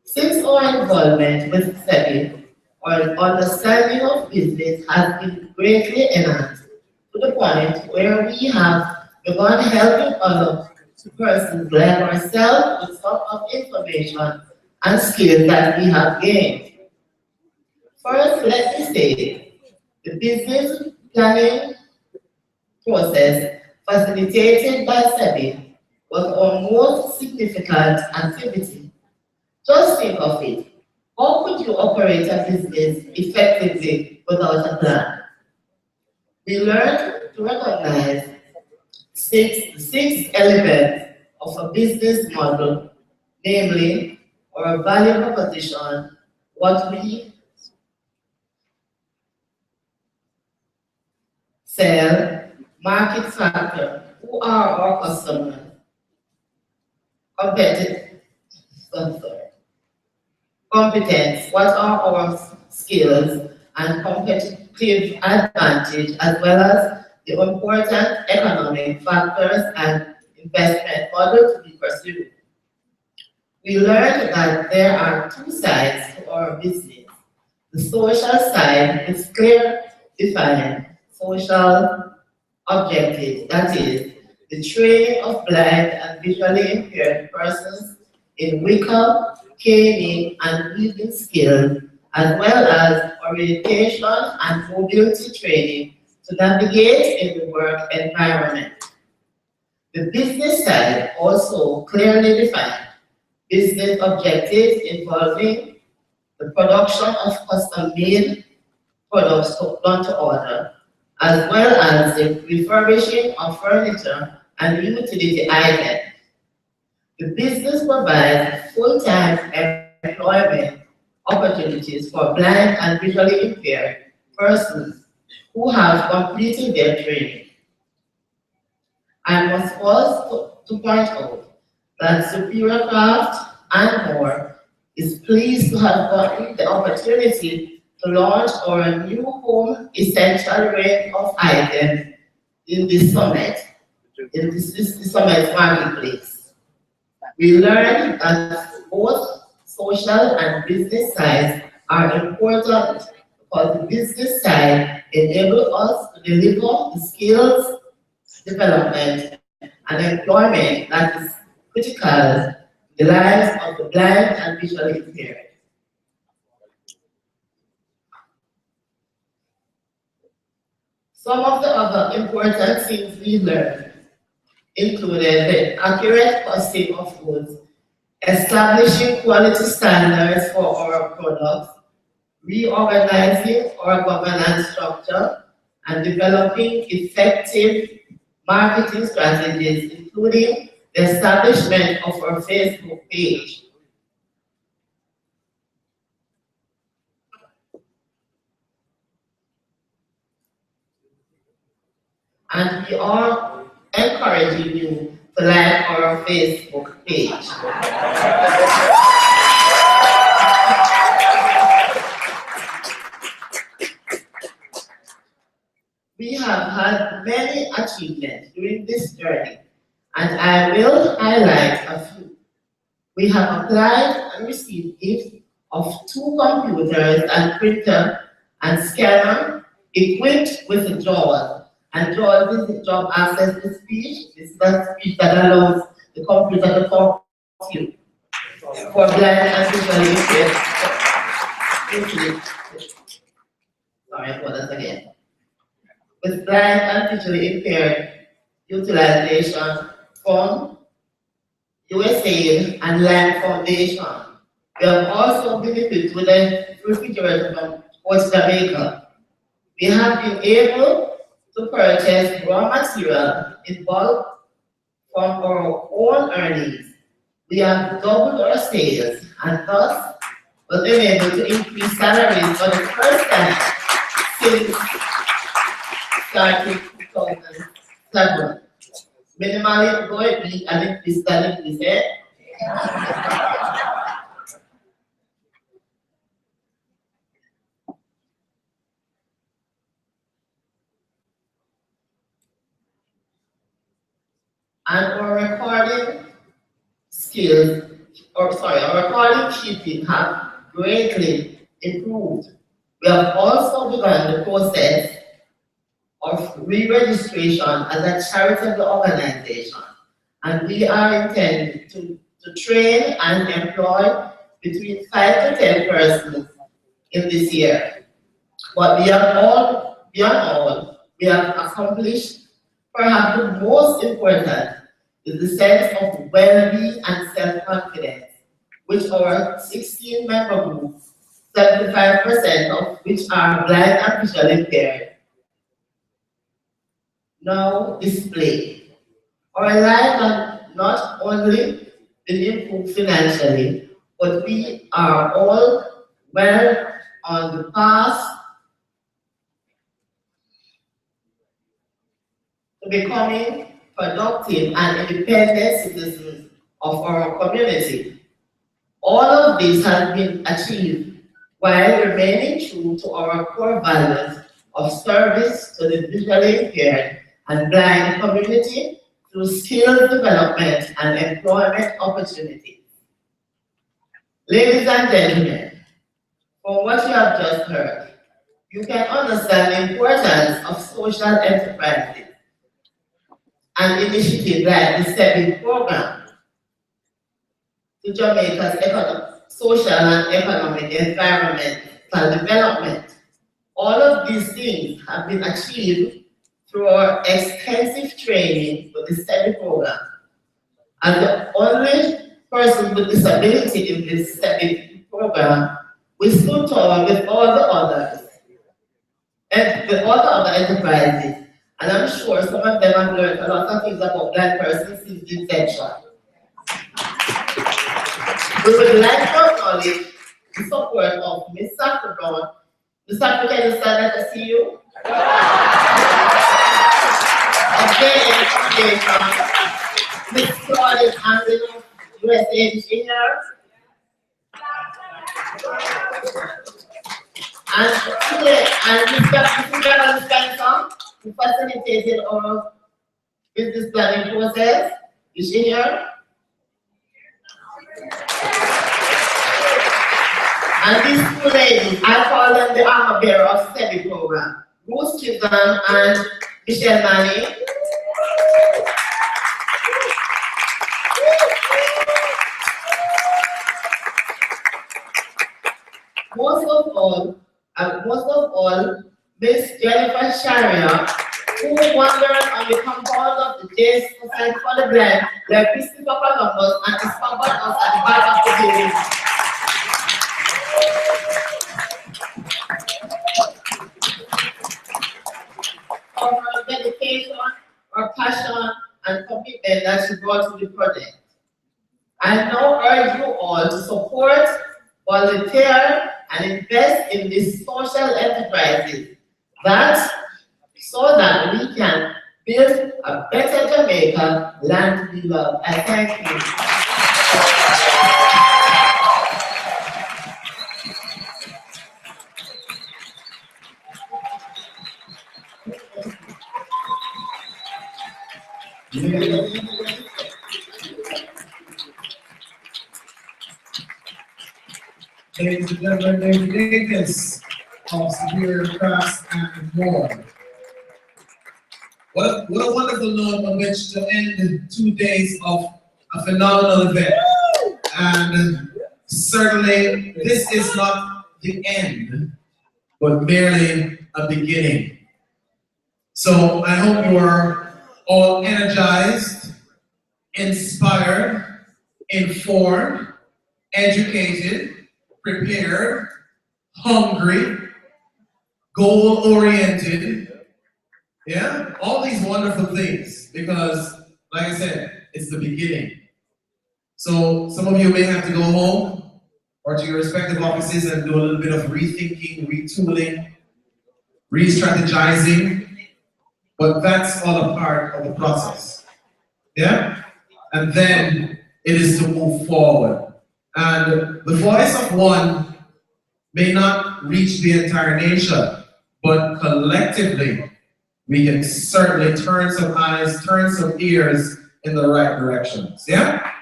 Since our involvement with SEBI, our understanding of business has been greatly enhanced to the point where we have begun helping other persons like ourselves with some of information and skills that we have gained. First, let me say, the business planning process facilitated by SEBI was our most significant activity. Just think of it. How could you operate a business effectively without a plan? We learned to recognize six elements of a business model, namely our value proposition, what we sell, market factor, who are our customers, competence, what are our skills and competitive advantage, as well as the important economic factors and investment model to be pursued. We learned that there are two sides to our business. The social side is clear, defined social objectives, that is, the training of blind and visually impaired persons in wicker, caning, and weaving skills, as well as orientation and mobility training to navigate in the work environment. The business side also clearly defined business objectives involving the production of custom-made products done to order, as well as the refurbishing of furniture and utility items. The business provides full-time employment opportunities for blind and visually impaired persons who have completed their training. I must also to point out that Superior Craft and More is pleased to have gotten the opportunity to launch our new home essential range of items in the summit, in the summit marketplace. We learned that both social and business sides are important because the business side enables us to deliver the skills, development, and employment that is critical to the lives of the blind and visually impaired. Some of the other important things we learned included the accurate costing of goods, establishing quality standards for our products, reorganizing our governance structure, and developing effective marketing strategies, including the establishment of our Facebook page. And we are encouraging you to like our Facebook page. We have had many achievements during this journey, and I will highlight a few. We have applied and received gifts of 2 computers and printer and scanner equipped with a JAWS. And JAWS is the job access to speech. This is the speech that allows the computer to talk to you. For blind and visually impaired. Sorry, I'll that again. With blind and visually impaired utilization from USAID and Land Foundation. We have also been equipped with a refrigerator from Port Jamaica. We have been able to purchase raw material in bulk from our own earnings. We have doubled our sales and thus was able to increase salaries for the first time since starting 2007. minimally go and read and it is studying this head. And our recording skills, our recording keeping have greatly improved. We have also begun the process of re-registration as a charitable organization, and we are intending to train and employ between 5 to 10 persons in this year. But we have we have accomplished perhaps the most important is the sense of well-being and self-confidence, which our 16-member group, 75% of which are blind and visually impaired, now display. Our lives have not only been improved financially, but we are all well on the path to becoming productive and independent citizens of our community. All of this has been achieved while remaining true to our core values of service to the visually impaired and blind community through skill development and employment opportunities. Ladies and gentlemen, from what you have just heard, you can understand the importance of social enterprises and initiatives like the SEBI program to Jamaica's social and economic environmental development. All of these things have been achieved through our extensive training with the SEBI program. And the only person with disability in this SEBI program, we stood tall with all the others, and with all the other enterprises. And I'm sure some of them have learned a lot of things about blind persons since the inception. We would like to acknowledge the support of Ms. Safra Brown. Ms. Safra, can you stand up to see you? Again, Ms. Claudia Angelo, USA, is she here? And today, and Mr. Spencer, who facilitated our business planning process, is she here? And these two ladies, I call them the armor bearer of SEBI program, Ruth Chisholm and Michelle Manning. Most of all, Miss Jennifer Sharia, who wandered on the compound of the James Society for the Blind, like Christopher Columbus, and discovered us at the back of the building. For her dedication, her passion, and commitment that she brought to the project. I now urge you all to support, volunteer, and invest in these social enterprises so that we can build a better Jamaica, land we love. I thank you. Ladies and gentlemen, David Davis of Severe Crafts and More. What a wonderful note on which to end 2 days of a phenomenal event. And certainly, this is not the end, but merely a beginning. So I hope you are all energized, inspired, informed, educated, prepared, hungry, goal-oriented, yeah? All these wonderful things, because, like I said, it's the beginning. So some of you may have to go home or to your respective offices and do a little bit of rethinking, retooling, re-strategizing, but that's all a part of the process. Yeah? And then it is to move forward. And the voice of one may not reach the entire nation, but collectively, we can certainly turn some eyes, turn some ears in the right directions. Yeah?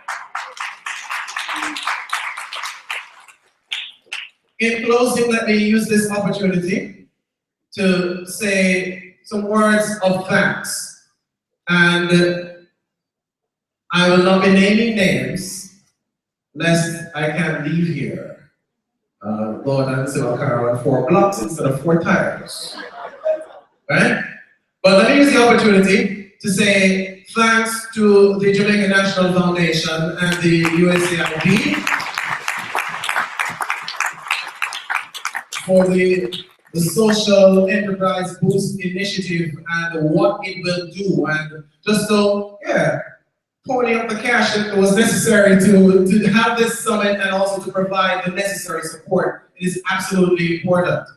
In closing, let me use this opportunity to say some words of thanks. And I will not be naming names, lest I can't leave here. Going on to a car on 4 blocks instead of 4 tires. Right? But let me use the opportunity to say thanks to the Jamaican National Foundation and the USAID for the Social Enterprise Boost Initiative and what it will do. And just so, pony up the cash that was necessary to have this summit and also to provide the necessary support. It is absolutely important.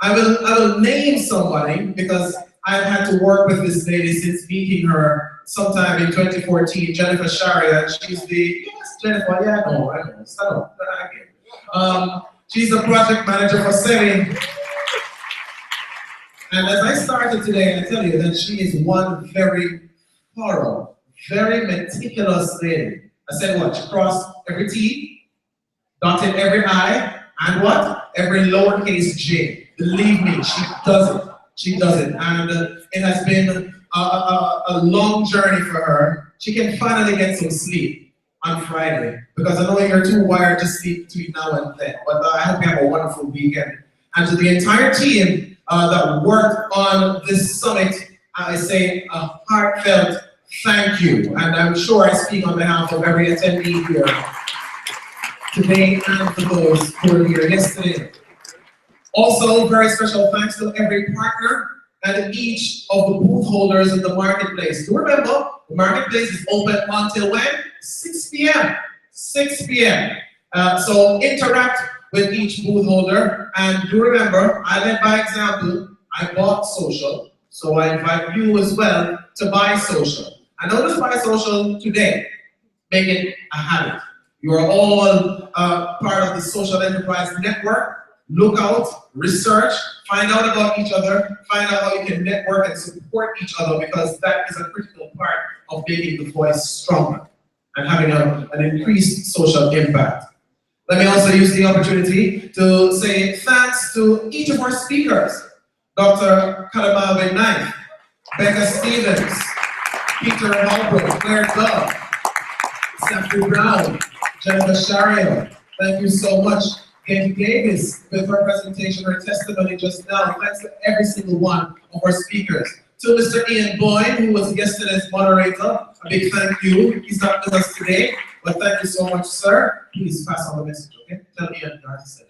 I will name somebody because I've had to work with this lady since meeting her sometime in 2014, Jennifer Sharia. She's the, yes, Jennifer, yeah, I know, stand up, she's a project manager for SEMI. And as I started today, I tell you that she is one very thorough, very meticulous lady. I said what? She crossed every T, dotted every I, and what? Every lowercase j. Believe me, she does it. She does it. And it has been a long journey for her. She can finally get some sleep on Friday, because I know you're too wired to sleep between now and then. But I hope you have a wonderful weekend. And to the entire team that worked on this summit, I say a heartfelt thank you. And I'm sure I speak on behalf of every attendee here today and for those who were here yesterday. Also, very special thanks to every partner and each of the booth holders in the marketplace. Do remember, the marketplace is open until when? 6 p.m. 6 p.m. So interact with each booth holder. And do remember, I led by example. I bought social. So I invite you as well to buy social. And don't just buy social today. Make it a habit. You are all part of the Social Enterprise Network. Look out, research, find out about each other, find out how you can network and support each other, because that is a critical part of making the voice stronger and having an increased social impact. Let me also use the opportunity to say thanks to each of our speakers. Dr. Kalamabe Knife, Becca Stevens, Peter Holbrook, Claire Dove, Safi Brown, Jennifer Sharia. Thank you so much. Katie Davis with her presentation, her testimony just now. Thanks to every single one of our speakers. To Mr. Ian Boyd, who was yesterday's moderator, a big thank you. He's not with us today, but thank you so much, sir. Please pass on the message, okay? Tell Ian Darcy said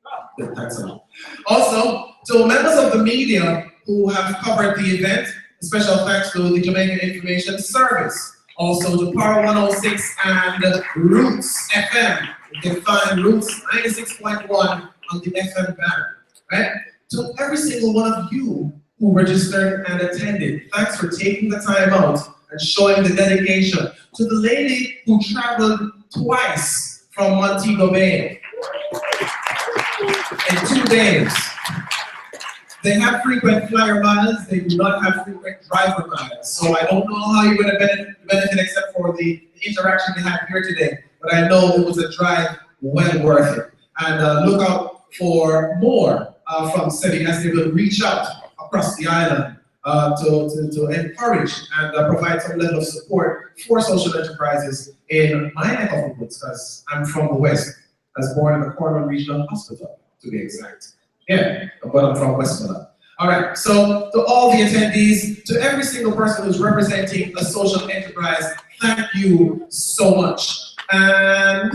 that. Good, thanks a lot. Also, to members of the media who have covered the event, a special thanks to the Jamaican Information Service. Also to Power 106 and Roots FM. You can find Roots 96.1 on the FM band, right? To every single one of you who registered and attended, thanks for taking the time out and showing the dedication. To the lady who traveled twice from Montego Bay in 2 days. They have frequent flyer miles, they do not have frequent driver miles. So I don't know how you're going to benefit except for the interaction we had here today. But I know it was a drive well worth it. And look out for more from SEBI as they will reach out across the island to encourage and provide some level of support for social enterprises in my neck of the woods, because I'm from the West. I was born in the Cornwall Regional Hospital, to be exact. Yeah, but I'm from Westmoreland. All right, so to all the attendees, to every single person who's representing a social enterprise, thank you so much. And,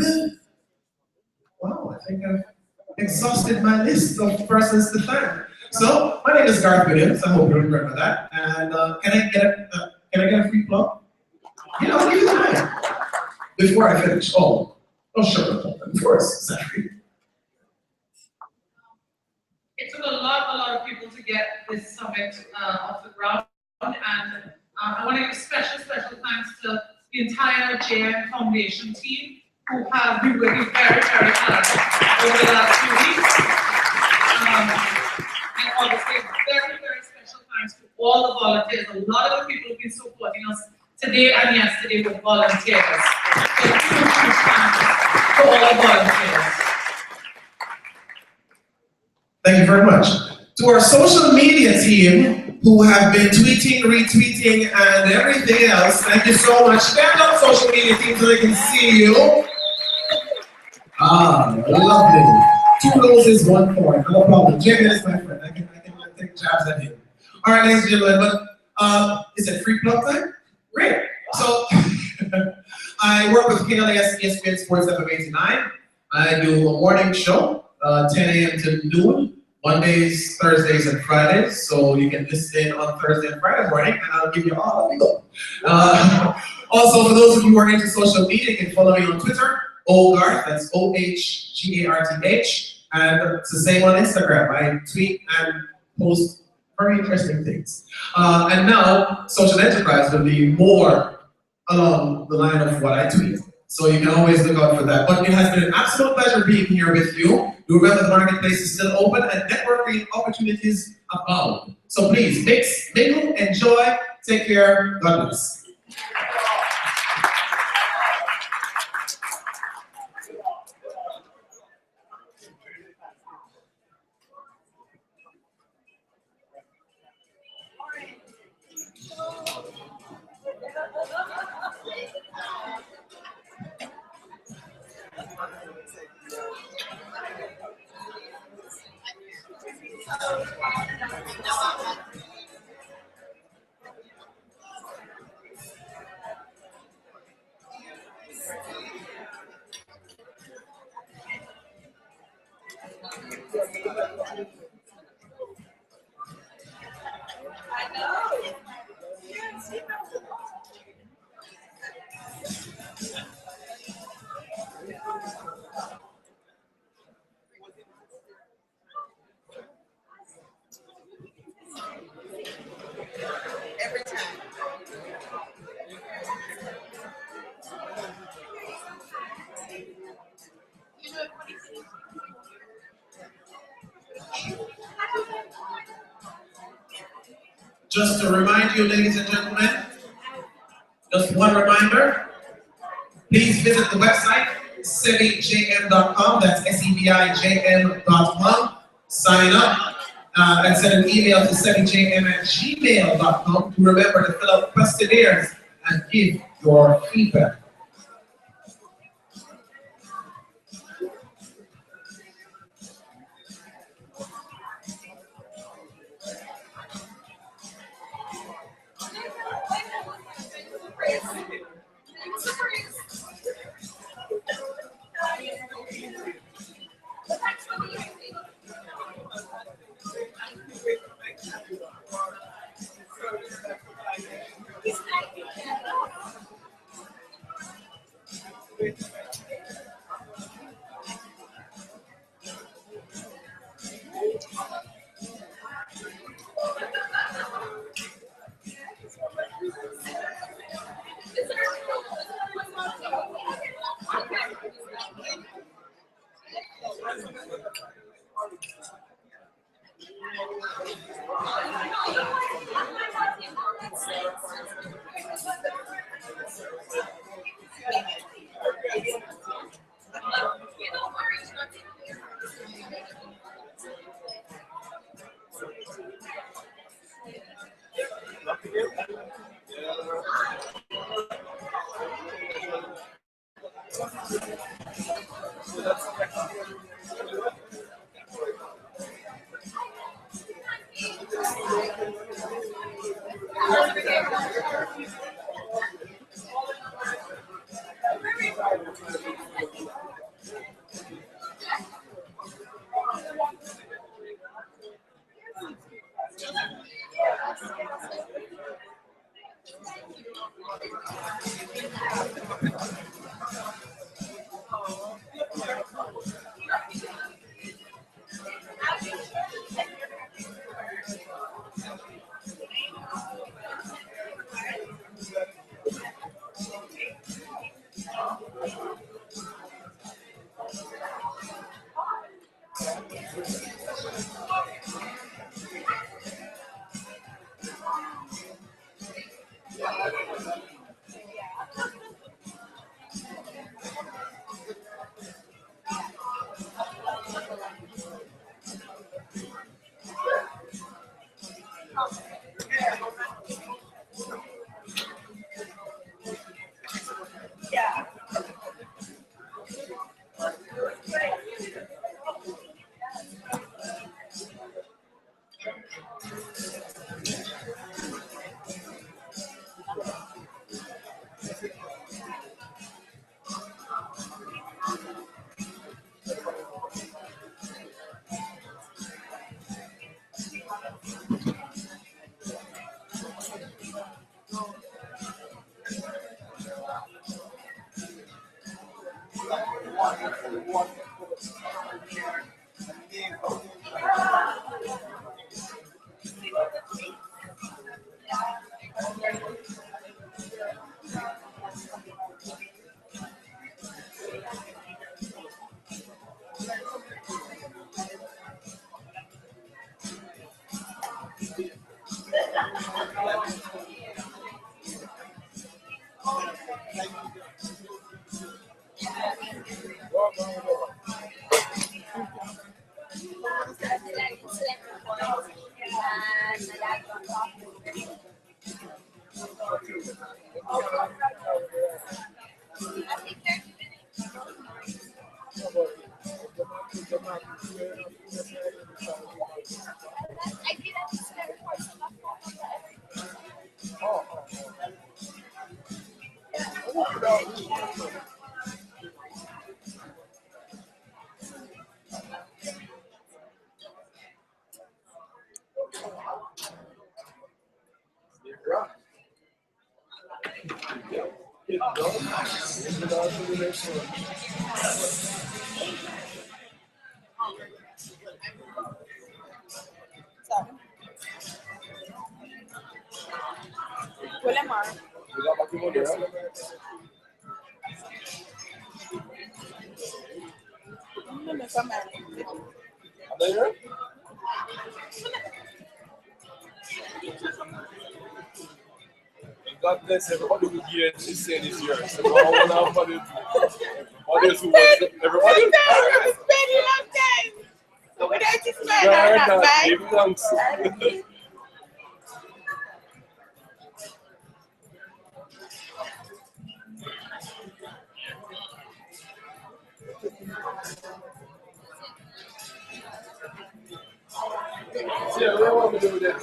wow, I think I've exhausted my list of persons to thank. So, my name is Garth Williams, I hope you remember that. And can I get a free plug? Yeah, I'll give you time. Before I finish, oh sure, of course, Zachary. It took a lot of people to get this summit off the ground, and I want to give special thanks to the entire JM Foundation team who have been working very, very hard over the last few weeks. And obviously, very, very special thanks to all the volunteers. A lot of the people who've been supporting us today and yesterday were volunteers. So huge thanks to all the volunteers. Thank you very much. To our social media team who have been tweeting, retweeting, and everything else, thank you so much. Stand up, social media team, so they can see you. Ah, lovely. 2 roses, 1 point, no problem. Jamie is my friend. I can take jabs at him. All right, ladies and gentlemen, but is it free plug time? Great. So I work with KLAS ESPN Sports FM 89. I do a morning show, 10 a.m. to noon. Mondays, Thursdays, and Fridays, so you can listen in on Thursday and Friday morning, and I'll give you all the go. Also, for those of you who are into social media, you can follow me on Twitter, Ogarth, that's OHGARTH, and it's the same on Instagram. I tweet and post very interesting things. And now, social enterprise will be more along the line of what I tweet. So you can always look out for that. But it has been an absolute pleasure being here with you. Remember, the marketplace is still open and networking opportunities abound. So please, mix, mingle, enjoy, take care, God bless. Just to remind you, ladies and gentlemen, just one reminder, please visit the website, sebijm.com, that's SEBIJM.com, sign up, and send an email to sebijm@gmail.com to remember to fill out questionnaires and give your feedback. God bless everybody who gave this say this year. So I want to everybody who works, everybody. Spending long time. So we don't just spend on that, right? Give thanks. Yeah, we want to do that.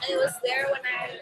I was there when I